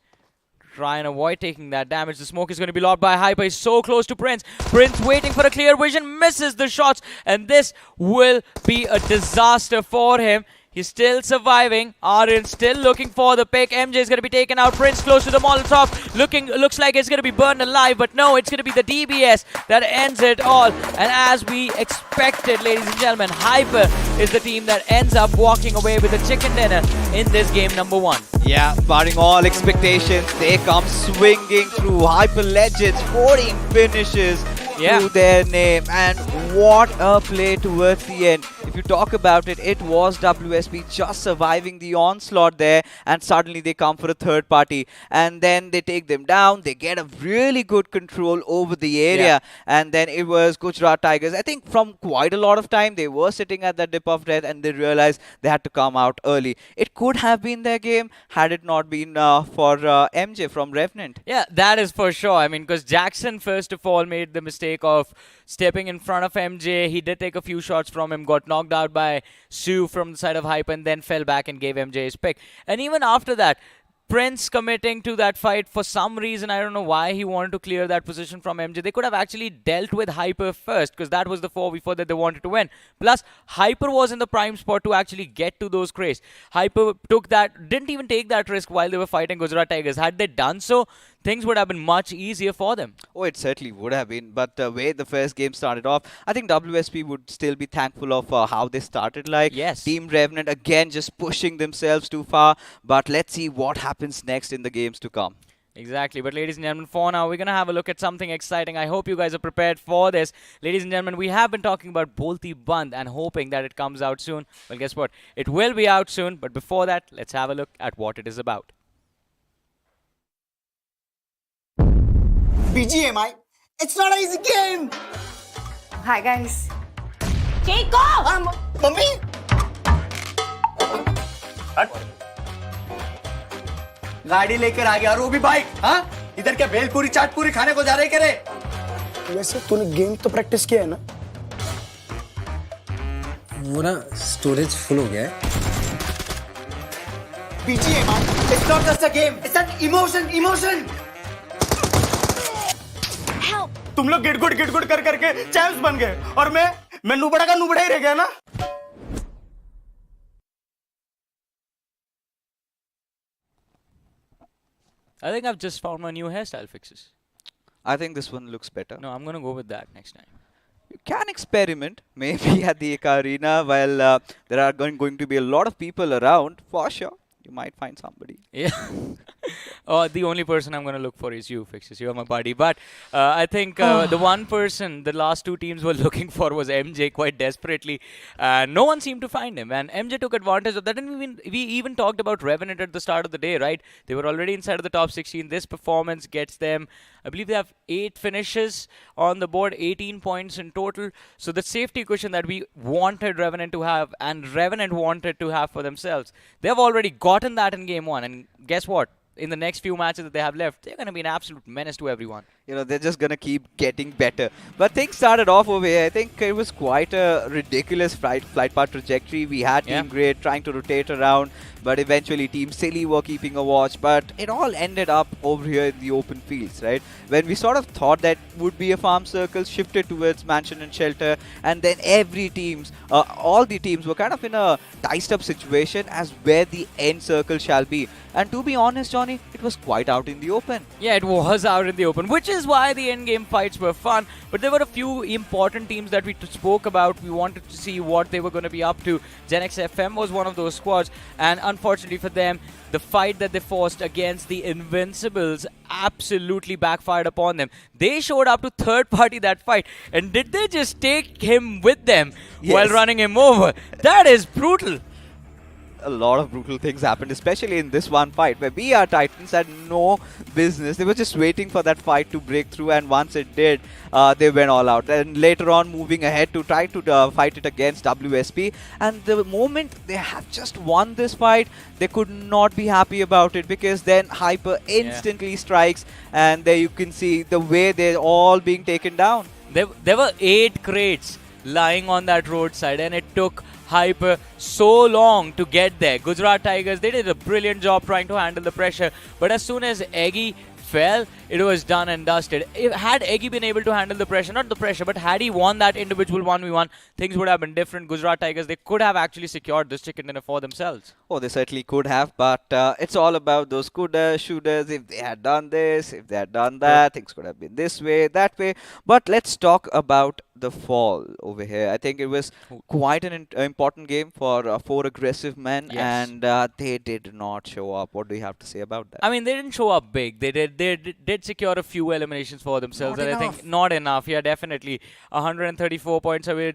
Try and avoid taking that damage. The smoke is going to be lobbed by Hyper. He's so close to Prince. Prince waiting for a clear vision, misses the shots, and this will be a disaster for him. He's still surviving. Aryan still looking for the pick. MJ is going to be taken out. Prince close to the Molotov. Looks like it's going to be burned alive, but no, it's going to be the DBS that ends it all. And as we expected, ladies and gentlemen, Hyper is the team that ends up walking away with a chicken dinner in this game number 1. Yeah, barring all expectations, they come swinging through. Hyper Legends, 14 finishes to their name, and what a play towards the end. If you talk about it, it was WSP just surviving the onslaught there, and suddenly they come for a third party, and then they take them down. They get a really good control over the area, and then it was Gujarat Tigers. I think from quite a lot of time they were sitting at that dip of death, and they realized they had to come out early. It could have been their game had it not been for MJ from Revenant. Yeah, that is for sure. I mean, because Jackson first of all made the mistake of stepping in front of MJ. He did take a few shots from him, got knocked out by Sue from the side of Hype, and then fell back and gave MJ his pick. And even after that, Prince committing to that fight for some reason. I don't know why he wanted to clear that position from MJ. They could have actually dealt with Hyper first, because that was the 4v4 that they wanted to win. Plus, Hyper was in the prime spot to actually get to those crates. Hyper didn't even take that risk while they were fighting Gujarat Tigers. Had they done so, things would have been much easier for them. Oh, it certainly would have been. But the way the first game started off, I think WSP would still be thankful of how they started. Like, yes. Team Revenant again just pushing themselves too far. But let's see what happens next in the games to come. Exactly. But ladies and gentlemen, for now, we're going to have a look at something exciting. I hope you guys are prepared for this. Ladies and gentlemen, we have been talking about Bolti Band and hoping that it comes out soon. Well, guess what? It will be out soon. But before that, let's have a look at what it is about. BGMI, it's not an easy game. Hi guys. Take off. Mummy. गाड़ी लेकर आ गया और वो भी bike. हाँ? इधर क्या भेलपूरी चाट पूरी खाने को जा रहे करे? वैसे तूने गेम तो प्रैक्टिस किया है ना? वो ना स्टोरेज फुल हो गया है. BGMI, it's not just a game. It's an emotion. तुम लोग गिड़गुड़ कर करके चैंप्स बन गए और मैं नुबड़ा का नुबड़ा ही रह गया ना. I think I've just found my new hairstyle fixes. I think this one looks better. No, I'm going to go with that next time. You can experiment, maybe at the Eka Arena, while there are going to be a lot of people around, for sure. You might find somebody. Yeah. The only person I'm going to look for is you, Fixes. You are my buddy. But I think the one person the last two teams were looking for was MJ quite desperately. No one seemed to find him. And MJ took advantage of that. And we even talked about Revenant at the start of the day, right? They were already inside of the top 16. This performance gets them, I believe they have 8 finishes on the board, 18 points in total. So the safety cushion that we wanted Revenant to have and Revenant wanted to have for themselves, they have already gotten that in game 1. And guess what? In the next few matches that they have left, they're going to be an absolute menace to everyone. You know, they're just going to keep getting better. But things started off over here. I think it was quite a ridiculous flight path trajectory. We had Team Great trying to rotate around, but eventually Team Silly were keeping a watch. But it all ended up over here in the open fields, right? When we sort of thought that would be a farm circle, shifted towards mansion and shelter, and then all the teams were kind of in a diced up situation as where the end circle shall be. And to be honest, Johnny, it was quite out in the open. Yeah, it was out in the open, which is why the end-game fights were fun. But there were a few important teams that we spoke about. We wanted to see what they were going to be up to. Gen X FM was one of those squads, and unfortunately for them, the fight that they forced against the Invincibles absolutely backfired upon them. They showed up to third party that fight, and did they just take him with them while running him over? That is brutal. a lot of brutal things happened, especially in this one fight where BR Titans had no business. They were just waiting for that fight to break through, and once it did, they went all out. And later on, moving ahead to try to fight it against WSP. And the moment they have just won this fight, they could not be happy about it, because then Hyper instantly strikes, and there you can see the way they're all being taken down. There were 8 crates lying on that roadside, and it took Hyper so long to get there. Gujarat Tigers, they did a brilliant job trying to handle the pressure, but as soon as Eggy fell, it was done and dusted. Had Eggy been able to handle the pressure, not the pressure, but had he won that individual 1v1, things would have been different. Gujarat Tigers, they could have actually secured this chicken dinner for themselves. Oh, they certainly could have, but it's all about those coulda, shouldas. If they had done this, if they had done that, things could have been this way, that way. But let's talk about the fall over here. I think it was quite an important game for 4 aggressive men, and they did not show up. What do you have to say about that? I mean, they didn't show up big. They did secure a few eliminations for themselves, Not and enough. I think not enough. Yeah, definitely. 134 points away.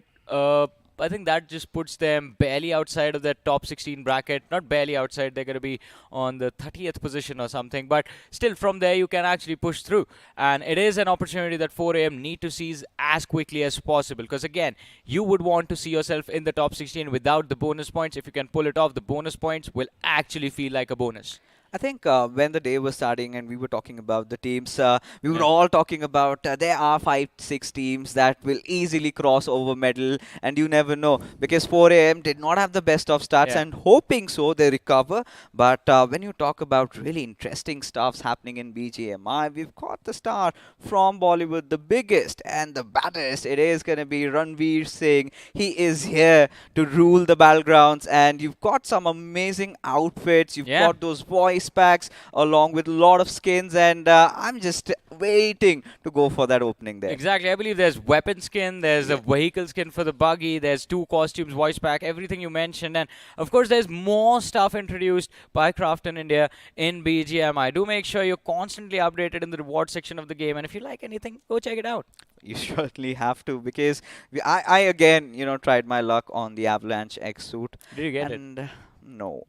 I think that just puts them barely outside of that top 16 bracket. Not barely outside, they're going to be on the 30th position or something. But still, from there, you can actually push through. And it is an opportunity that 4AM need to seize as quickly as possible. Because again, you would want to see yourself in the top 16 without the bonus points. If you can pull it off, the bonus points will actually feel like a bonus. I think when the day was starting and we were talking about the teams, we were all talking about there are 5-6 teams that will easily cross over medal, and you never know, because 4AM did not have the best of starts, and hoping so they recover. But when you talk about really interesting stuffs happening in BGMI, we've got the star from Bollywood, the biggest and the baddest. It is going to be Ranveer Singh. He is here to rule the battlegrounds, and you've got some amazing outfits. You've got those voice packs along with a lot of skins, and I'm just waiting to go for that opening there. Exactly. I believe there's weapon skin, there's a vehicle skin for the buggy, there's 2 costumes, voice pack, everything you mentioned, and of course there's more stuff introduced by Krafton India in BGMI. Do make sure you're constantly updated in the reward section of the game, and if you like anything, go check it out. You certainly have to, because I again, tried my luck on the Avalanche X suit. Did you get and no.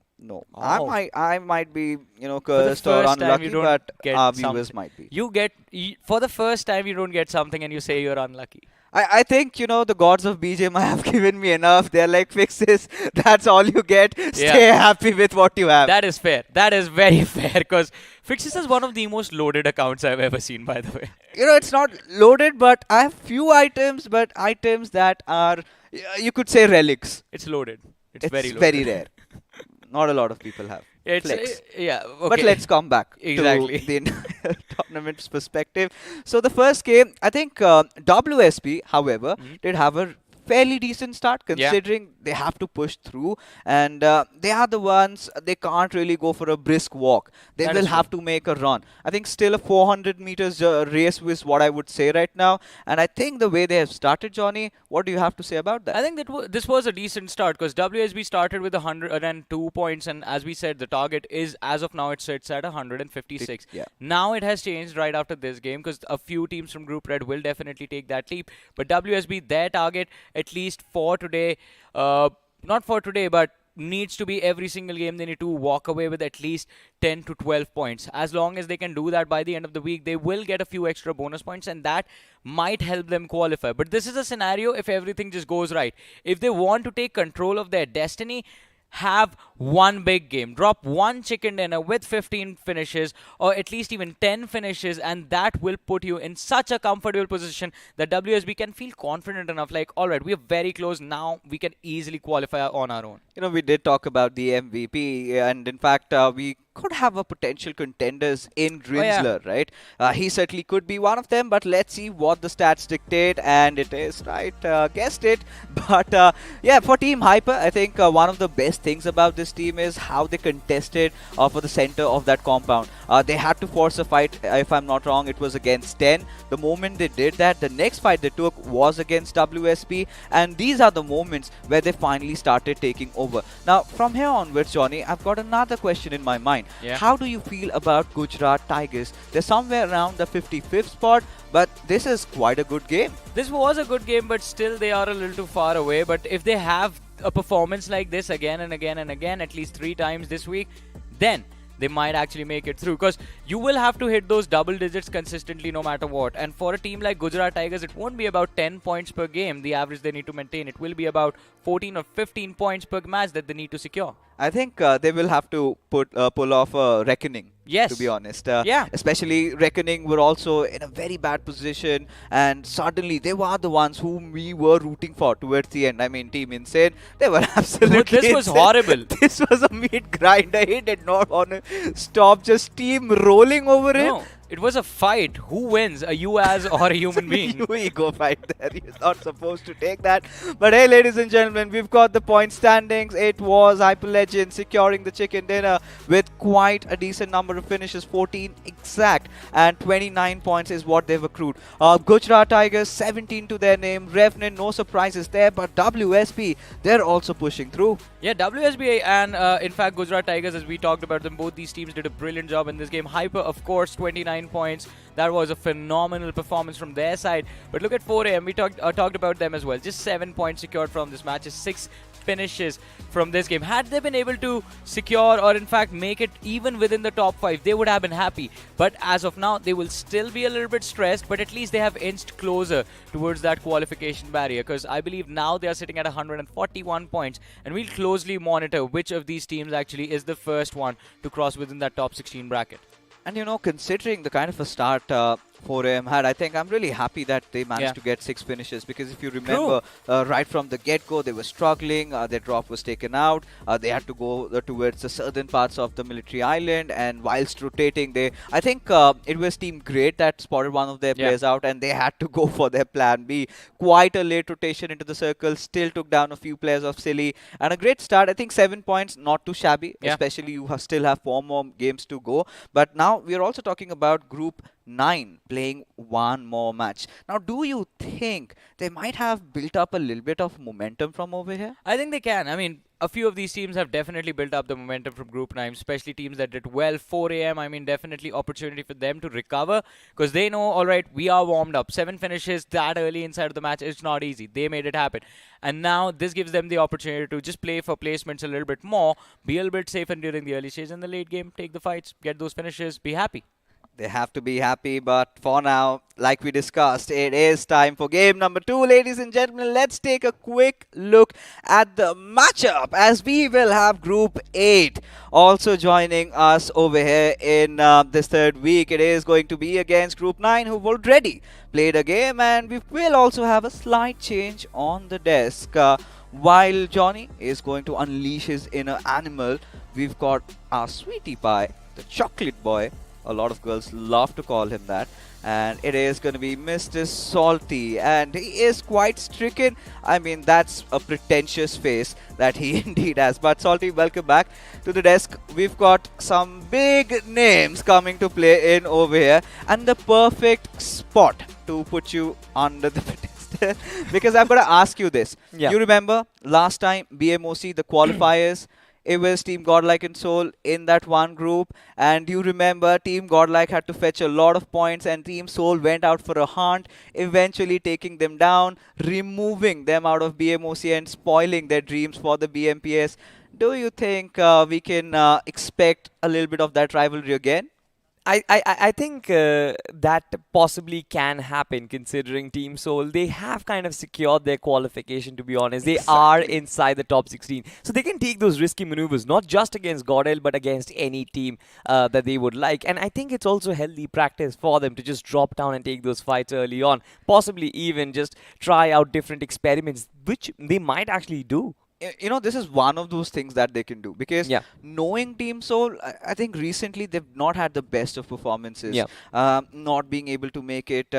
Oh. I might be, For the cursed or first time, unlucky, you don't but get our viewers something. might be. For the first time, you don't get something and you say you're unlucky. I think, the gods of BGMI have given me enough. They're like, fix this. That's all you get. Stay happy with what you have. That is fair. That is very fair, because Fixis is one of the most loaded accounts I've ever seen, by the way. It's not loaded, but I have few items, but items that are, you could say, relics. It's loaded. It's It's very loaded. very rare. Not a lot of people have. It's Flex. okay. But let's come back Exactly. to the entire tournament's perspective. So the first game, I think WSP, however, did have a fairly decent start, considering they have to push through, and they are the ones, they can't really go for a brisk walk. They That will is have to make a run. I think still a 400 meters race is what I would say right now, and I think the way they have started, Johnny, what do you have to say about that? I think that this was a decent start, because WSB started with 102 points, and as we said, the target is, as of now, it sits at 156. Yeah. Now it has changed right after this game, because a few teams from Group Red will definitely take that leap. But WSB, their target, at least for today, not for today, but needs to be every single game they need to walk away with at least 10 to 12 points. As long as they can do that by the end of the week, they will get a few extra bonus points, and that might help them qualify. But this is a scenario if everything just goes right. If they want to take control of their destiny, have one big game, drop one chicken dinner with 15 finishes, or at least even 10 finishes, and that will put you in such a comfortable position that WSB can feel confident enough, like, all right, we are very close now, we can easily qualify on our own. We did talk about the MVP, and in fact, we could have a potential contenders in Grinsler, right? He certainly could be one of them, but let's see what the stats dictate, and it is right, guessed it. But yeah, for Team Hyper, I think one of the best things about this team is how they contested for the center of that compound. They had to force a fight, if I'm not wrong, it was against 10. The moment they did that, the next fight they took was against WSP, and these are the moments where they finally started taking over. Now, from here onwards, Johnny, I've got another question in my mind. How do you feel about Gujarat Tigers? They're somewhere around the 55th spot, but this is quite a good game. This was a good game, but still they are a little too far away. But if they have a performance like this again and again and again, at least 3 times this week, then they might actually make it through, because you will have to hit those double digits consistently no matter what. And for a team like Gujarat Tigers, it won't be about 10 points per game, the average they need to maintain. It will be about 14 or 15 points per match that they need to secure. I think they will have to pull off a reckoning. Yes. To be honest. Yeah. Especially Reckoning were also in a very bad position, and suddenly they were the ones whom we were rooting for towards the end. I mean, Team Insane, they were absolutely This was insane. horrible. This was a meat grinder. He did not want to stop, just team rolling over it. No, it was a fight. Who wins, a UAS or a human being? You ego fight there. You're not supposed to take that. But hey, ladies and gentlemen, we've got the point standings. It was Hyper Legend securing the chicken dinner with quite a decent number of finishes, 14 exact, and 29 points is what they've accrued. Gujarat Tigers, 17 to their name. Revenant, no surprises there, but WSP, they're also pushing through. Yeah, WSBA and in fact Gujarat Tigers, as we talked about them, both these teams did a brilliant job in this game. Hyper, of course, 29 points. That was a phenomenal performance from their side. But look at 4AM, we talked about them as well. Just 7 points secured from this match, just 6 finishes from this game. Had they been able to secure or in fact make it even within the top 5, they would have been happy. But as of now, they will still be a little bit stressed, but at least they have inched closer towards that qualification barrier, because I believe now they are sitting at 141 points, and we'll closely monitor which of these teams actually is the first one to cross within that top 16 bracket. And you know, considering the kind of a start 4AM had, I think I'm really happy that they managed to get 6 finishes, because if you remember, right from the get-go, they were struggling. Their drop was taken out. They had to go towards the southern parts of the military island, and whilst rotating, I think it was Team Great that spotted one of their players out, and they had to go for their plan B. Quite a late rotation into the circle, still took down a few players of Silly, and a great start. I think 7 points, not too shabby, especially you still have 4 more games to go. But now we are also talking about Group 9 playing one more match. Now, do you think they might have built up a little bit of momentum from over here? I think they can. I mean, a few of these teams have definitely built up the momentum from Group 9, especially teams that did well. 4AM, I mean, definitely opportunity for them to recover, because they know, all right, we are warmed up. 7 finishes that early inside of the match, it's not easy. They made it happen. And now this gives them the opportunity to just play for placements a little bit more, be a little bit safer during the early stage. In the late game, take the fights, get those finishes, be happy. They have to be happy, but for now, like we discussed, it is time for game number 2, ladies and gentlemen. Let's take a quick look at the matchup, as we will have Group 8 also joining us over here in this third week. It is going to be against Group 9, who've already played a game, and we will also have a slight change on the desk. While Johnny is going to unleash his inner animal, we've got our sweetie pie, the chocolate boy. A lot of girls love to call him that. And it is going to be Mr. Salty. And he is quite stricken. I mean, that's a pretentious face that he indeed has. But Salty, welcome back to the desk. We've got some big names coming to play in over here. And the perfect spot to put you under the pedestal. Because I'm going to ask you this. Yeah. You remember last time, BMOC, the qualifiers, it was Team Godlike and Soul in that one group, and you remember Team Godlike had to fetch a lot of points, and Team Soul went out for a hunt, eventually taking them down, removing them out of BMOC and spoiling their dreams for the BMPS. Do you think we can expect a little bit of that rivalry again? I think that possibly can happen, considering Team Soul, they have kind of secured their qualification, to be honest. They are inside the top 16. So they can take those risky maneuvers, not just against Godel, but against any team that they would like. And I think it's also healthy practice for them to just drop down and take those fights early on. Possibly even just try out different experiments, which they might actually do. You know, this is one of those things that they can do, because knowing Team Soul, I think recently they've not had the best of performances. Not being able to make it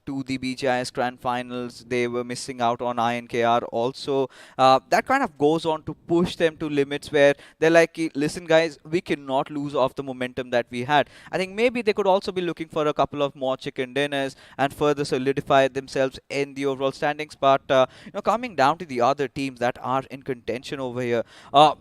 to the BGIS Grand Finals, they were missing out on INKR also. That kind of goes on to push them to limits where they're like, listen guys, we cannot lose off the momentum that we had. I think maybe they could also be looking for a couple of more chicken dinners and further solidify themselves in the overall standings. But you know, coming down to the other teams that are in contention over here,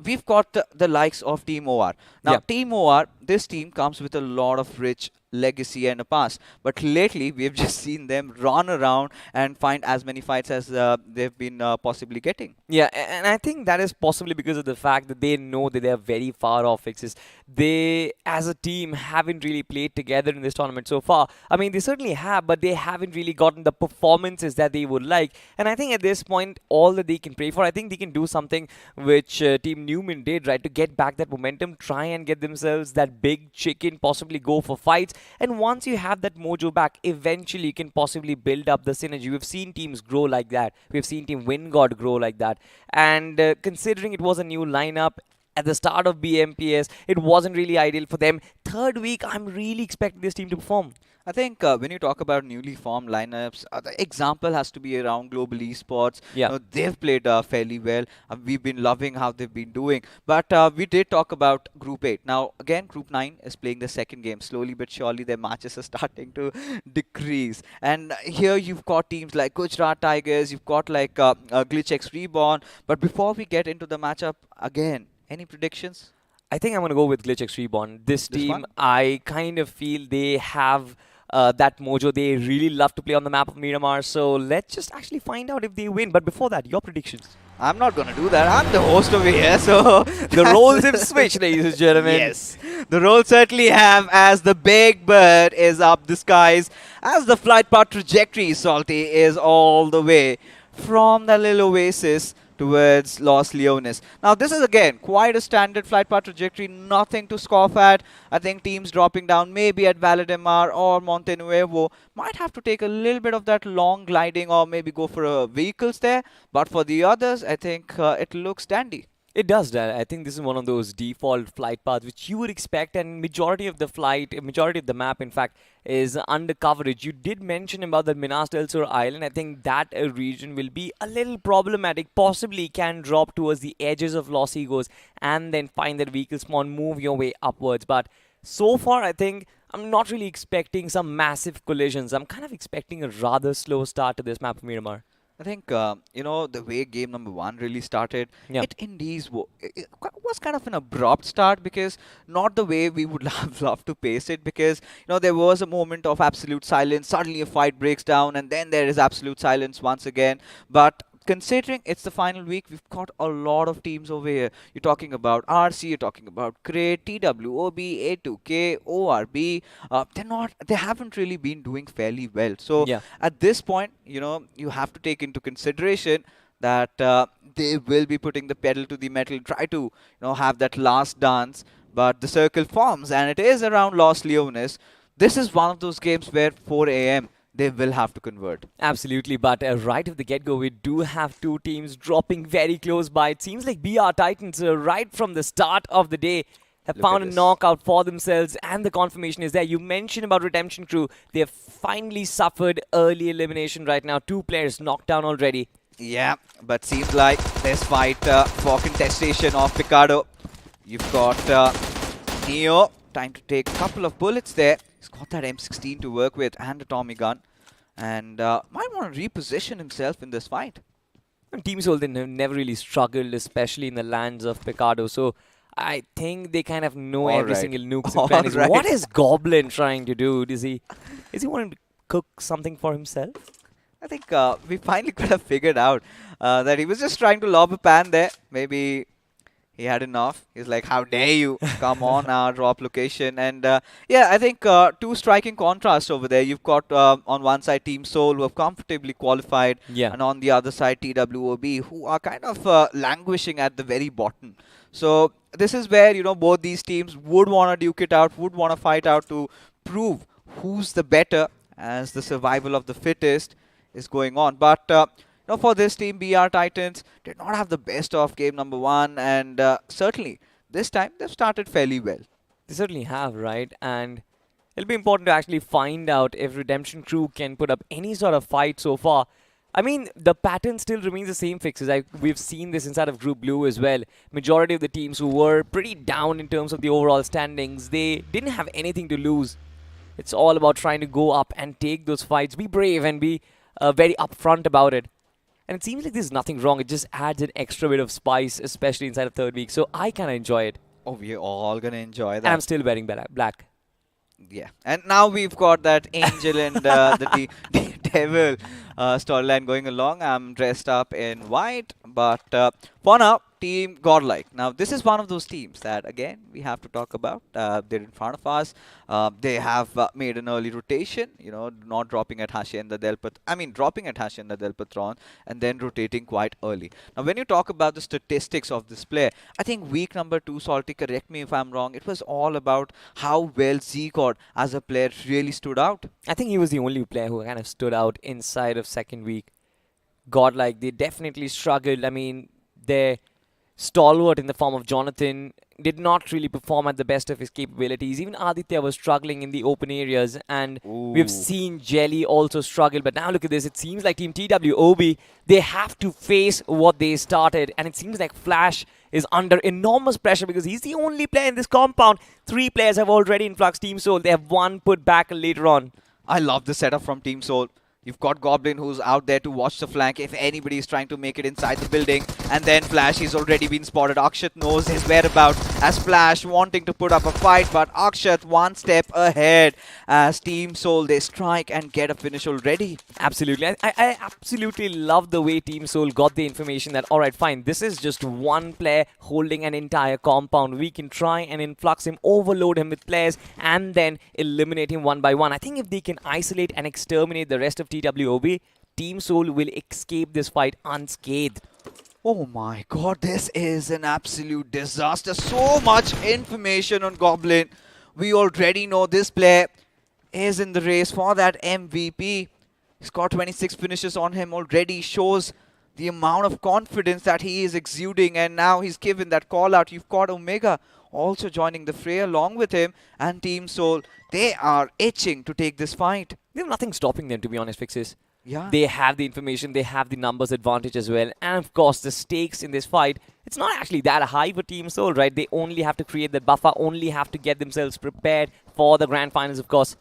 we've got the likes of Team OR. Now, Team OR, this team comes with a lot of rich legacy and a past. But lately, we've just seen them run around and find as many fights as they've been possibly getting. Yeah, and I think that is possibly because of the fact that they know that they are very far off fixes. They, as a team, haven't really played together in this tournament so far. I mean, they certainly have, but they haven't really gotten the performances that they would like. And I think at this point, all that they can pray for, I think they can do something which Team Newman did, right, to get back that momentum, try and get themselves that big chicken, possibly go for fights. And once you have that mojo back, eventually you can possibly build up the synergy. We've seen teams grow like that. We've seen Team Wingod grow like that. And considering it was a new lineup at the start of BMPS, it wasn't really ideal for them. Third week, I'm really expecting this team to perform. I think when you talk about newly formed lineups, the example has to be around global esports. Yeah. They've played fairly well. We've been loving how they've been doing. But we did talk about Group 8. Now, again, Group 9 is playing the second game. Slowly but surely, their matches are starting to decrease. And here you've got teams like Gujarat Tigers, you've got like Glitch X Reborn. But before we get into the matchup, again, any predictions? I think I'm going to go with Glitch X Reborn. This This team, one? I kind of feel they have that mojo. They really love to play on the map of Miramar. So let's just actually find out if they win. But before that, your predictions. I'm not going to do that. I'm the host over here, so The roles have switched, ladies and gentlemen. yes, the roles certainly have, as the big bird is up the skies, as the flight path trajectory, Salty, is all the way from the little oasis towards Los Leones. Now, this is again quite a standard flight path trajectory, nothing to scoff at. I think teams dropping down maybe at Valedemar or Monte Nuevo might have to take a little bit of that long gliding or maybe go for vehicles there. But for the others, I think it looks dandy. It does that. I think this is one of those default flight paths which you would expect, and majority of the map, in fact, is under coverage. You did mention about the Minas del Sur island. I think that region will be a little problematic. Possibly can drop towards the edges of Los Higos and then find that vehicle spawn, move your way upwards. But so far, I think I'm not really expecting some massive collisions. I'm kind of expecting a rather slow start to this map of Miramar. I think, the way game number 1 really started, Yeah. it indeed was kind of an abrupt start, because not the way we would have loved to pace it, because, there was a moment of absolute silence, suddenly a fight breaks down, and then there is absolute silence once again. But considering it's the final week, we've got a lot of teams over here. You're talking about RC, you're talking about Crate, TWOB, A2K, ORB. They haven't really been doing fairly well. So Yeah. at this point, you have to take into consideration that they will be putting the pedal to the metal, try to, have that last dance. But the circle forms, and it is around Los Leones. This is one of those games where 4 a.m. they will have to convert. Absolutely, but right at the get-go, we do have two teams dropping very close by. It seems like BR Titans, right from the start of the day, have Look at found a this. knockout for themselves, and the confirmation is there. You mentioned about Redemption Crew. They have finally suffered early elimination right now. 2 players knocked down already. Yeah, but seems like this fight for contestation of Picardo. You've got Neo trying to take a couple of bullets there. He's got that M16 to work with and a Tommy gun. And might want to reposition himself in this fight. And Team Soul, they never really struggled, especially in the lands of Picardo. So I think they kind of know All every right. single nooks All and crannies. right. What is Goblin trying to do? Is he wanting to cook something for himself? I think we finally could have figured out that he was just trying to lob a pan there. Maybe he had enough. He's like, how dare you come on our drop location. And yeah, I think 2 striking contrasts over there. You've got on one side Team Soul, who have comfortably qualified. Yeah. And on the other side TWOB, who are kind of languishing at the very bottom. So this is where, both these teams would want to duke it out, would want to fight out to prove who's the better, as the survival of the fittest is going on. But for this team, BR Titans did not have the best of game number 1, and certainly this time they've started fairly well. They certainly have, right? And it'll be important to actually find out if Redemption Crew can put up any sort of fight so far. I mean, the pattern still remains the same fixes. We've seen this inside of Group Blue as well. Majority of the teams who were pretty down in terms of the overall standings, they didn't have anything to lose. It's all about trying to go up and take those fights, be brave and be very upfront about it. And it seems like there's nothing wrong. It just adds an extra bit of spice, especially inside of third week. So I kind of enjoy it. Oh, we're all gonna enjoy And I'm that. still wearing black. Yeah, and now we've got that angel and devil storyline going along. I'm dressed up in white, but for now, team godlike. Now, this is one of those teams that again we have to talk about. They're in front of us. They have made an early rotation. Not dropping at Hashi and the dropping at Hashi and the Del Patron, and then rotating quite early. Now, when you talk about the statistics of this player, I think week number 2, Salty, correct me if I'm wrong, it was all about how well Zcod as a player really stood out. I think he was the only player who kind of stood out inside of second week. Godlike, they definitely struggled. I mean, their stalwart in the form of Jonathan did not really perform at the best of his capabilities. Even Aditya was struggling in the open areas, and we've Ooh. seen Jelly also struggle. But now look at this. It seems like Team TWOB, they have to face what they started, and it seems like Flash is under enormous pressure because he's the only player in this compound. 3 players have already influxed Team Soul. They have one put back later on. I love the setup from Team Soul. You've got Goblin who's out there to watch the flank if anybody is trying to make it inside the building. And then Flash, he's already been spotted. Akshat knows his whereabouts as Flash wanting to put up a fight. But Akshat one step ahead as Team Soul, they strike and get a finish already. Absolutely. I absolutely love the way Team Soul got the information that, alright, fine, this is just one player holding an entire compound. We can try and influx him, overload him with players, and then eliminate him one by one. I think if they can isolate and exterminate the rest of TWOB, Team Soul will escape this fight unscathed. Oh my god, this is an absolute disaster. So much information on Goblin. We already know this player is in the race for that MVP. He's got 26 finishes on him already. Shows the amount of confidence that he is exuding, and now he's given that call out. You've got Omega also joining the fray along with him, and Team Soul, they are itching to take this fight. They have nothing stopping them, to be honest, Fixes. Yeah. They have the information, they have the numbers advantage as well. And of course, the stakes in this fight, it's not actually that high for Team Soul, right? They only have to create that buffer, only have to get themselves prepared for the grand finals, of course.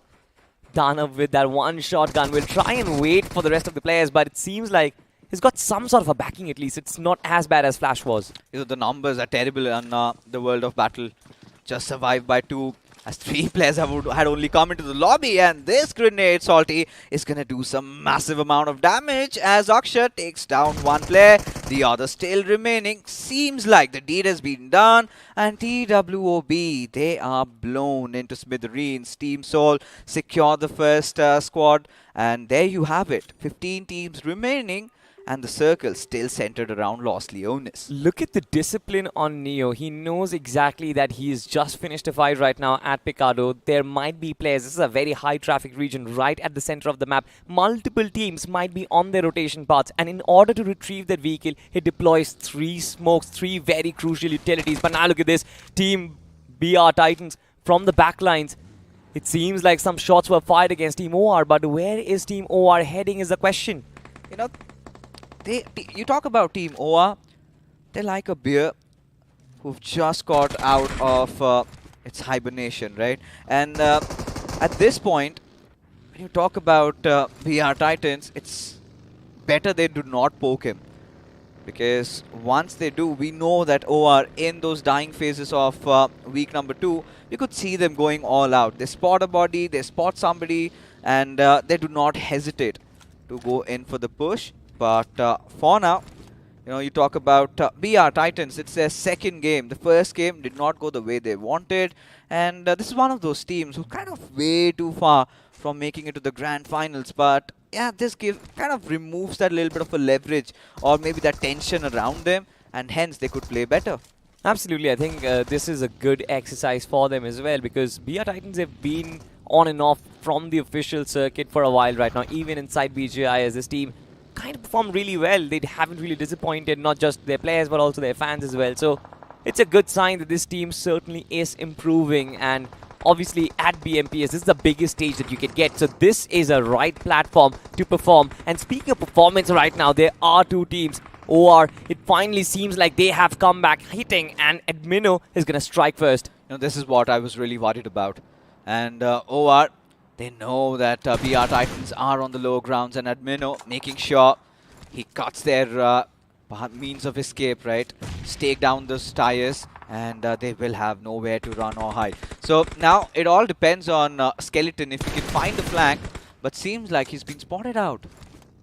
Danav with that one shotgun will try and wait for the rest of the players, but it seems like he's got some sort of a backing at least. It's not as bad as Flash was. The numbers are terrible in the world of battle. Just survived by 2, as 3 players had only come into the lobby, and this grenade, Salty, is going to do some massive amount of damage as Akshat takes down 1 player, the other still remaining. Seems like the deed has been done, and TWOB, they are blown into smithereens. Team Soul secure the first squad, and there you have it. 15 teams remaining, and the circle still centered around Los Leones. Look at the discipline on Neo. He knows exactly that he's just finished a fight right now at Picado. There might be players. This is a very high traffic region right at the center of the map. Multiple teams might be on their rotation paths, and in order to retrieve that vehicle, he deploys 3 smokes, 3 very crucial utilities. But now look at this. Team BR Titans from the backlines. It seems like some shots were fired against Team OR, but where is Team OR heading is the question. You know, you talk about Team OR, they're like a bear who've just got out of its hibernation, right? And at this point, when you talk about BR Titans, it's better they do not poke him. Because once they do, we know that OR in those dying phases of week number 2, we could see them going all out. They spot a body, they spot somebody, and they do not hesitate to go in for the push. But for now, you talk about BR Titans. It's their second game. The first game did not go the way they wanted. And this is one of those teams who kind of way too far from making it to the grand finals. But yeah, this kind of removes that little bit of a leverage or maybe that tension around them. And hence, they could play better. Absolutely. I think this is a good exercise for them as well, because BR Titans have been on and off from the official circuit for a while right now. Even inside BGI, as this team kind of performed really well. They haven't really disappointed not just their players but also their fans as well. So it's a good sign that this team certainly is improving, and obviously at BMPS this is the biggest stage that you can get. So this is a right platform to perform. And speaking of performance right now, there are 2 teams. OR, it finally seems like they have come back hitting, and Admino is going to strike first. This is what I was really worried about. And OR, they know that BR Titans are on the lower grounds, and Admino making sure he cuts their means of escape, right? Stake down those tires, and they will have nowhere to run or hide. So now it all depends on Skeleton if he can find the flank, but seems like he's been spotted out.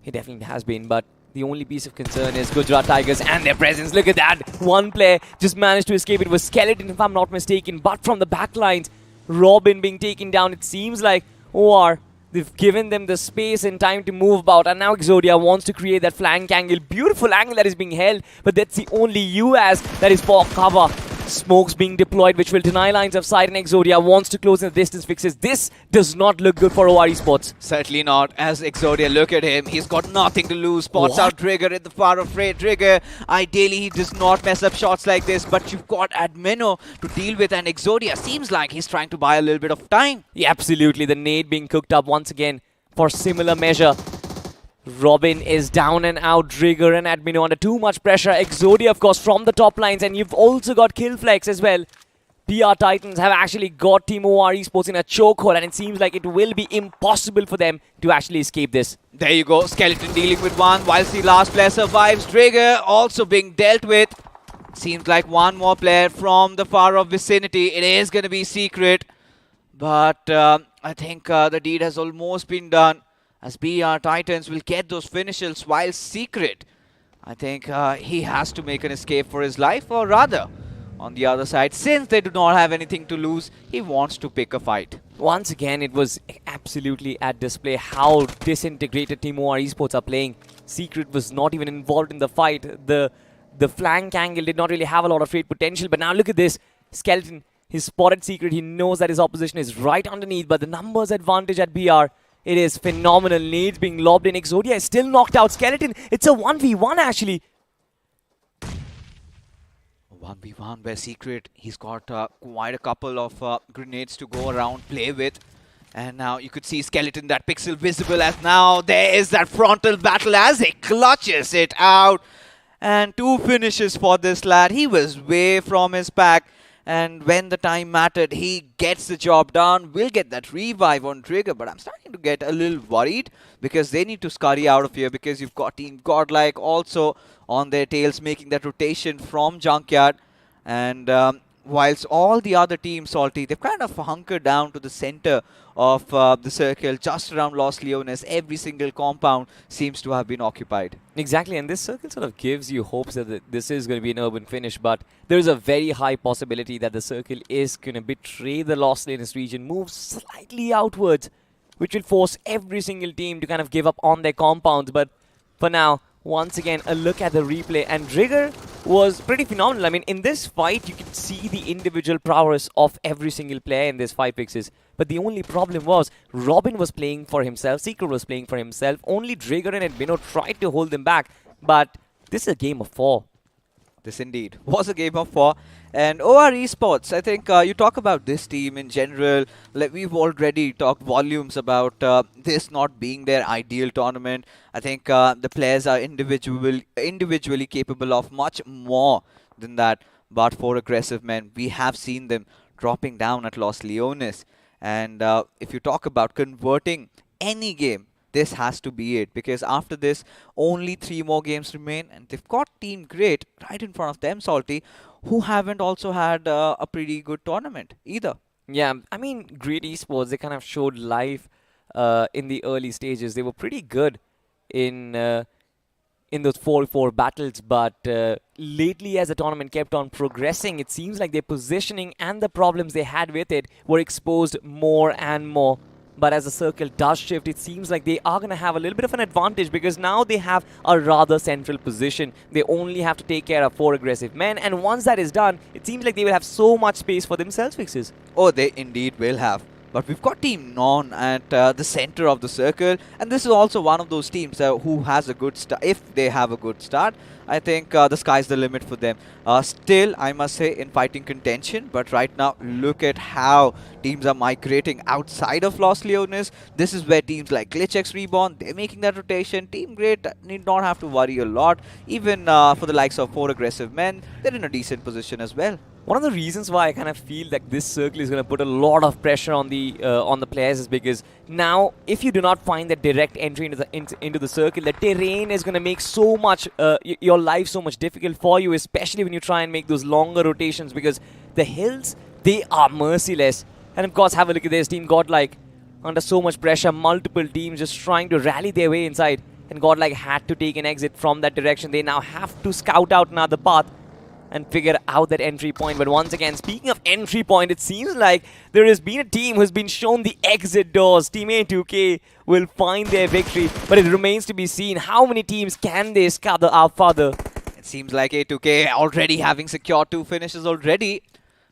He definitely has been, but the only piece of concern is Gujarat Tigers and their presence. Look at that. One player just managed to escape. It was Skeleton, if I'm not mistaken, but from the back lines, Robin being taken down. It seems like OR, they've given them the space and time to move about, and now Exodia wants to create that flank angle. Beautiful angle that is being held, but that's the only UAS that is for cover. Smokes being deployed, which will deny lines of sight, and Exodia wants to close in the distance fixes. This does not look good for OR Esports. Certainly not. As Exodia, look at him. He's got nothing to lose. Spots out Trigger in the far of Ray. Trigger, ideally, he does not mess up shots like this, but you've got Admino to deal with, and Exodia seems like he's trying to buy a little bit of time. Yeah, absolutely. The nade being cooked up once again for similar measure. Robin is down and out. Trigger and Admino under too much pressure. Exodia, of course, from the top lines. And you've also got Killflex as well. PR Titans have actually got Team OR Esports in a chokehold. And it seems like it will be impossible for them to actually escape this. There you go. Skeleton dealing with one whilst the last player survives. Trigger also being dealt with. Seems like one more player from the far off vicinity. It is going to be Secret. But I think the deed has almost been done, as BR Titans will get those finishes, while Secret, I think he has to make an escape for his life, or rather, on the other side, since they do not have anything to lose, he wants to pick a fight. Once again, it was absolutely at display how disintegrated Team OR Esports are playing. Secret was not even involved in the fight. The flank angle did not really have a lot of trade potential, but now look at this. Skeleton, he's spotted Secret. He knows that his opposition is right underneath, but the numbers advantage at BR, it is phenomenal. Nades being lobbed in. Exodia is still knocked out. Skeleton, it's a 1v1 actually. 1v1 where Secret, he's got quite a couple of grenades to go around, play with. And now you could see Skeleton, that pixel visible, as now there is that frontal battle as he clutches it out. And 2 finishes for this lad. He was way from his pack. And when the time mattered, he gets the job done. We'll get that revive on Trigger, but I'm starting to get a little worried because they need to scurry out of here, because you've got Team Godlike also on their tails making that rotation from Junkyard. And whilst all the other teams, Salty, they've kind of hunkered down to the center of the circle, just around Los Leones. Every single compound seems to have been occupied. Exactly, and this circle sort of gives you hopes that this is going to be an urban finish, but there is a very high possibility that the circle is going to betray the Los Leones region, move slightly outwards, which will force every single team to kind of give up on their compounds. But for now, once again, a look at the replay, and Trigger was pretty phenomenal. I mean, in this fight, you can see the individual prowess of every single player in this 5 fixes. But the only problem was, Robin was playing for himself, Secret was playing for himself, only Trigger and Admino tried to hold them back. But this is a game of 4. This indeed was a game of 4. And OR Esports, I think you talk about this team in general. Like, we've already talked volumes about this not being their ideal tournament. I think the players are individually capable of much more than that. But for aggressive men, we have seen them dropping down at Los Leones. And if you talk about converting any game, this has to be it, because after this, only 3 more games remain, and they've got Team Great right in front of them, Salty, who haven't also had a pretty good tournament either. Yeah, I mean, Great Esports, they kind of showed life in the early stages. They were pretty good in those 4-4 battles, but lately as the tournament kept on progressing, it seems like their positioning and the problems they had with it were exposed more and more. But as the circle does shift, it seems like they are going to have a little bit of an advantage, because now they have a rather central position. They only have to take care of 4 aggressive men, and once that is done, it seems like they will have so much space for themselves fixes. Oh, they indeed will have. But we've got Team Non at the center of the circle, and this is also one of those teams who has a good start. If they have a good start, I think the sky's the limit for them. Still, I must say, in fighting contention, but right now, look at how teams are migrating outside of Los Leones. This is where teams like GlitchX Reborn, they're making that rotation. Team Great need not have to worry a lot. Even for the likes of 4 aggressive men, they're in a decent position as well. One of the reasons why I kind of feel that this circle is going to put a lot of pressure on the players is because now, if you do not find the direct entry into the circle, the terrain is going to make so much your life so much difficult for you, especially when you try and make those longer rotations, because the hills, they are merciless. And of course, have a look at this team Godlike under so much pressure, multiple teams just trying to rally their way inside, and Godlike had to take an exit from that direction. They now have to scout out another path and figure out that entry point. But once again, speaking of entry point, it seems like there has been a team who's been shown the exit doors. Team A2K will find their victory, but it remains to be seen how many teams can they scuttle out further. It seems like A2K already having secured 2 finishes already.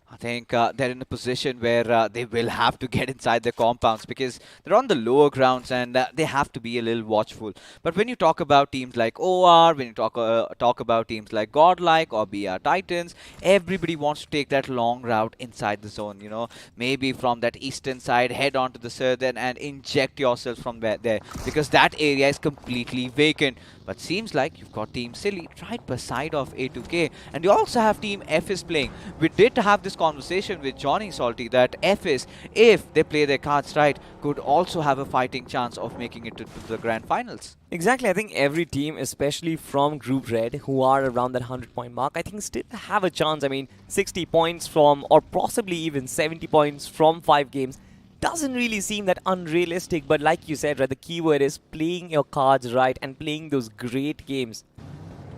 I think they're in a position where they will have to get inside their compounds because they're on the lower grounds and they have to be a little watchful. But when you talk about teams like OR, when you talk about teams like Godlike or BR Titans, everybody wants to take that long route inside the zone, you know. Maybe from that eastern side, head on to the southern and inject yourself from there because that area is completely vacant. But seems like you've got Team Silly right beside of A2K, and you also have Team FS playing. We did have this conversation with Johnny Salty that FS, if they play their cards right, could also have a fighting chance of making it to the grand finals. Exactly, I think every team, especially from Group Red, who are around that 100-point mark, I think still have a chance. I mean, 60 points from, or possibly even 70 points from 5 games, doesn't really seem that unrealistic. But like you said, right, the key word is playing your cards right and playing those great games.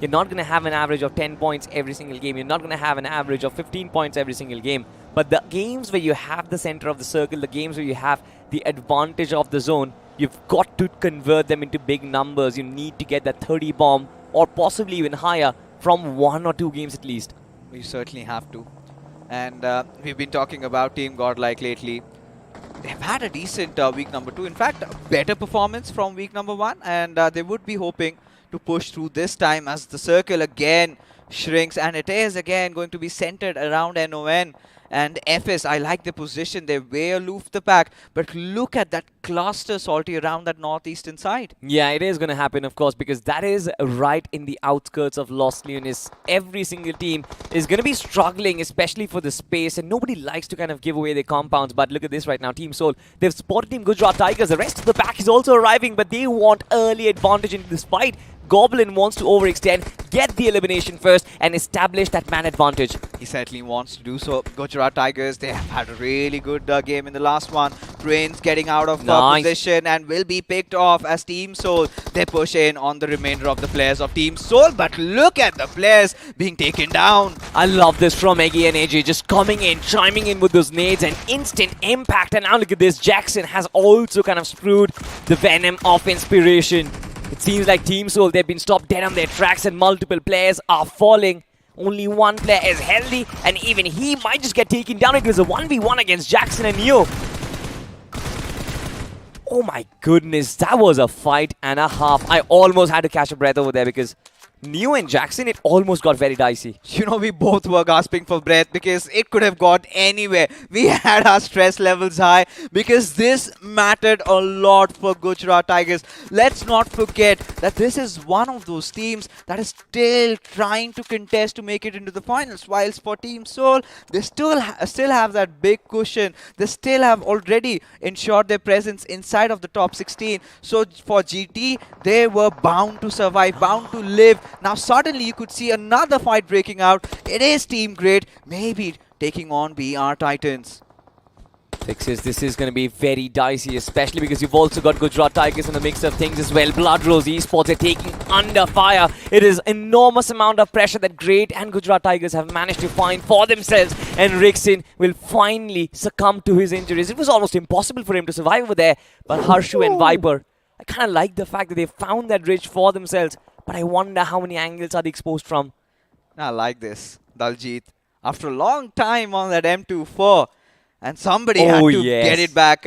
You're not going to have an average of 10 points every single game. You're not going to have an average of 15 points every single game. But the games where you have the center of the circle, the games where you have the advantage of the zone, you've got to convert them into big numbers. You need to get that 30 bomb or possibly even higher from 1 or 2 games at least. We certainly have to. And we've been talking about Team Godlike lately. They've had a decent week number 2. In fact, a better performance from week number 1. And they would be hoping to push through this time as the circle again shrinks. And it is again going to be centered around NON. And FS, I like the position. They're way aloof the pack. But look at that cluster, Salty, around that northeastern side. Yeah, it is going to happen, of course, because that is right in the outskirts of Los Leones. Every single team is going to be struggling, especially for the space. And nobody likes to kind of give away their compounds. But look at this right now. Team Seoul, they've spotted Team Gujarat Tigers. The rest of the pack is also arriving, but they want early advantage into this fight. Goblin wants to overextend, get the elimination first, and establish that man advantage. He certainly wants to do so. Gujarat Tigers, they have had a really good game in the last one. Prince getting out of position and will be picked off as Team Soul. They push in on the remainder of the players of Team Soul, but look at the players being taken down. I love this from Eggy and AJ, just coming in, chiming in with those nades and instant impact. And now look at this, Jackson has also kind of spewed the venom of inspiration. It seems like Team Soul, they've been stopped dead on their tracks and multiple players are falling. Only one player is healthy and even he might just get taken down. It was a 1v1 against Jackson and Neo. Oh my goodness, that was a fight and a half. I almost had to catch a breath over there because Neo and Jackson, it almost got very dicey. You know, we both were gasping for breath because it could have got anywhere. We had our stress levels high because this mattered a lot for Gujarat Tigers. Let's not forget that this is one of those teams that is still trying to contest to make it into the finals. Whilst for Team Seoul, they still have that big cushion. They still have already ensured their presence inside of the top 16. So for GT, they were bound to survive, bound to live. Now suddenly you could see another fight breaking out. It is Team Great, maybe taking on BR Titans. Fixes, this is going to be very dicey, especially because you've also got Gujarat Tigers in the mix of things as well. Blood Rose Esports are taking under fire. It is enormous amount of pressure that Great and Gujarat Tigers have managed to find for themselves. And Rixin will finally succumb to his injuries. It was almost impossible for him to survive over there. But Harshu and Viper, I kind of like the fact that they found that ridge for themselves. But I wonder how many angles are they exposed from. I like this, Daljit. After a long time on that M24, and somebody had to get it back.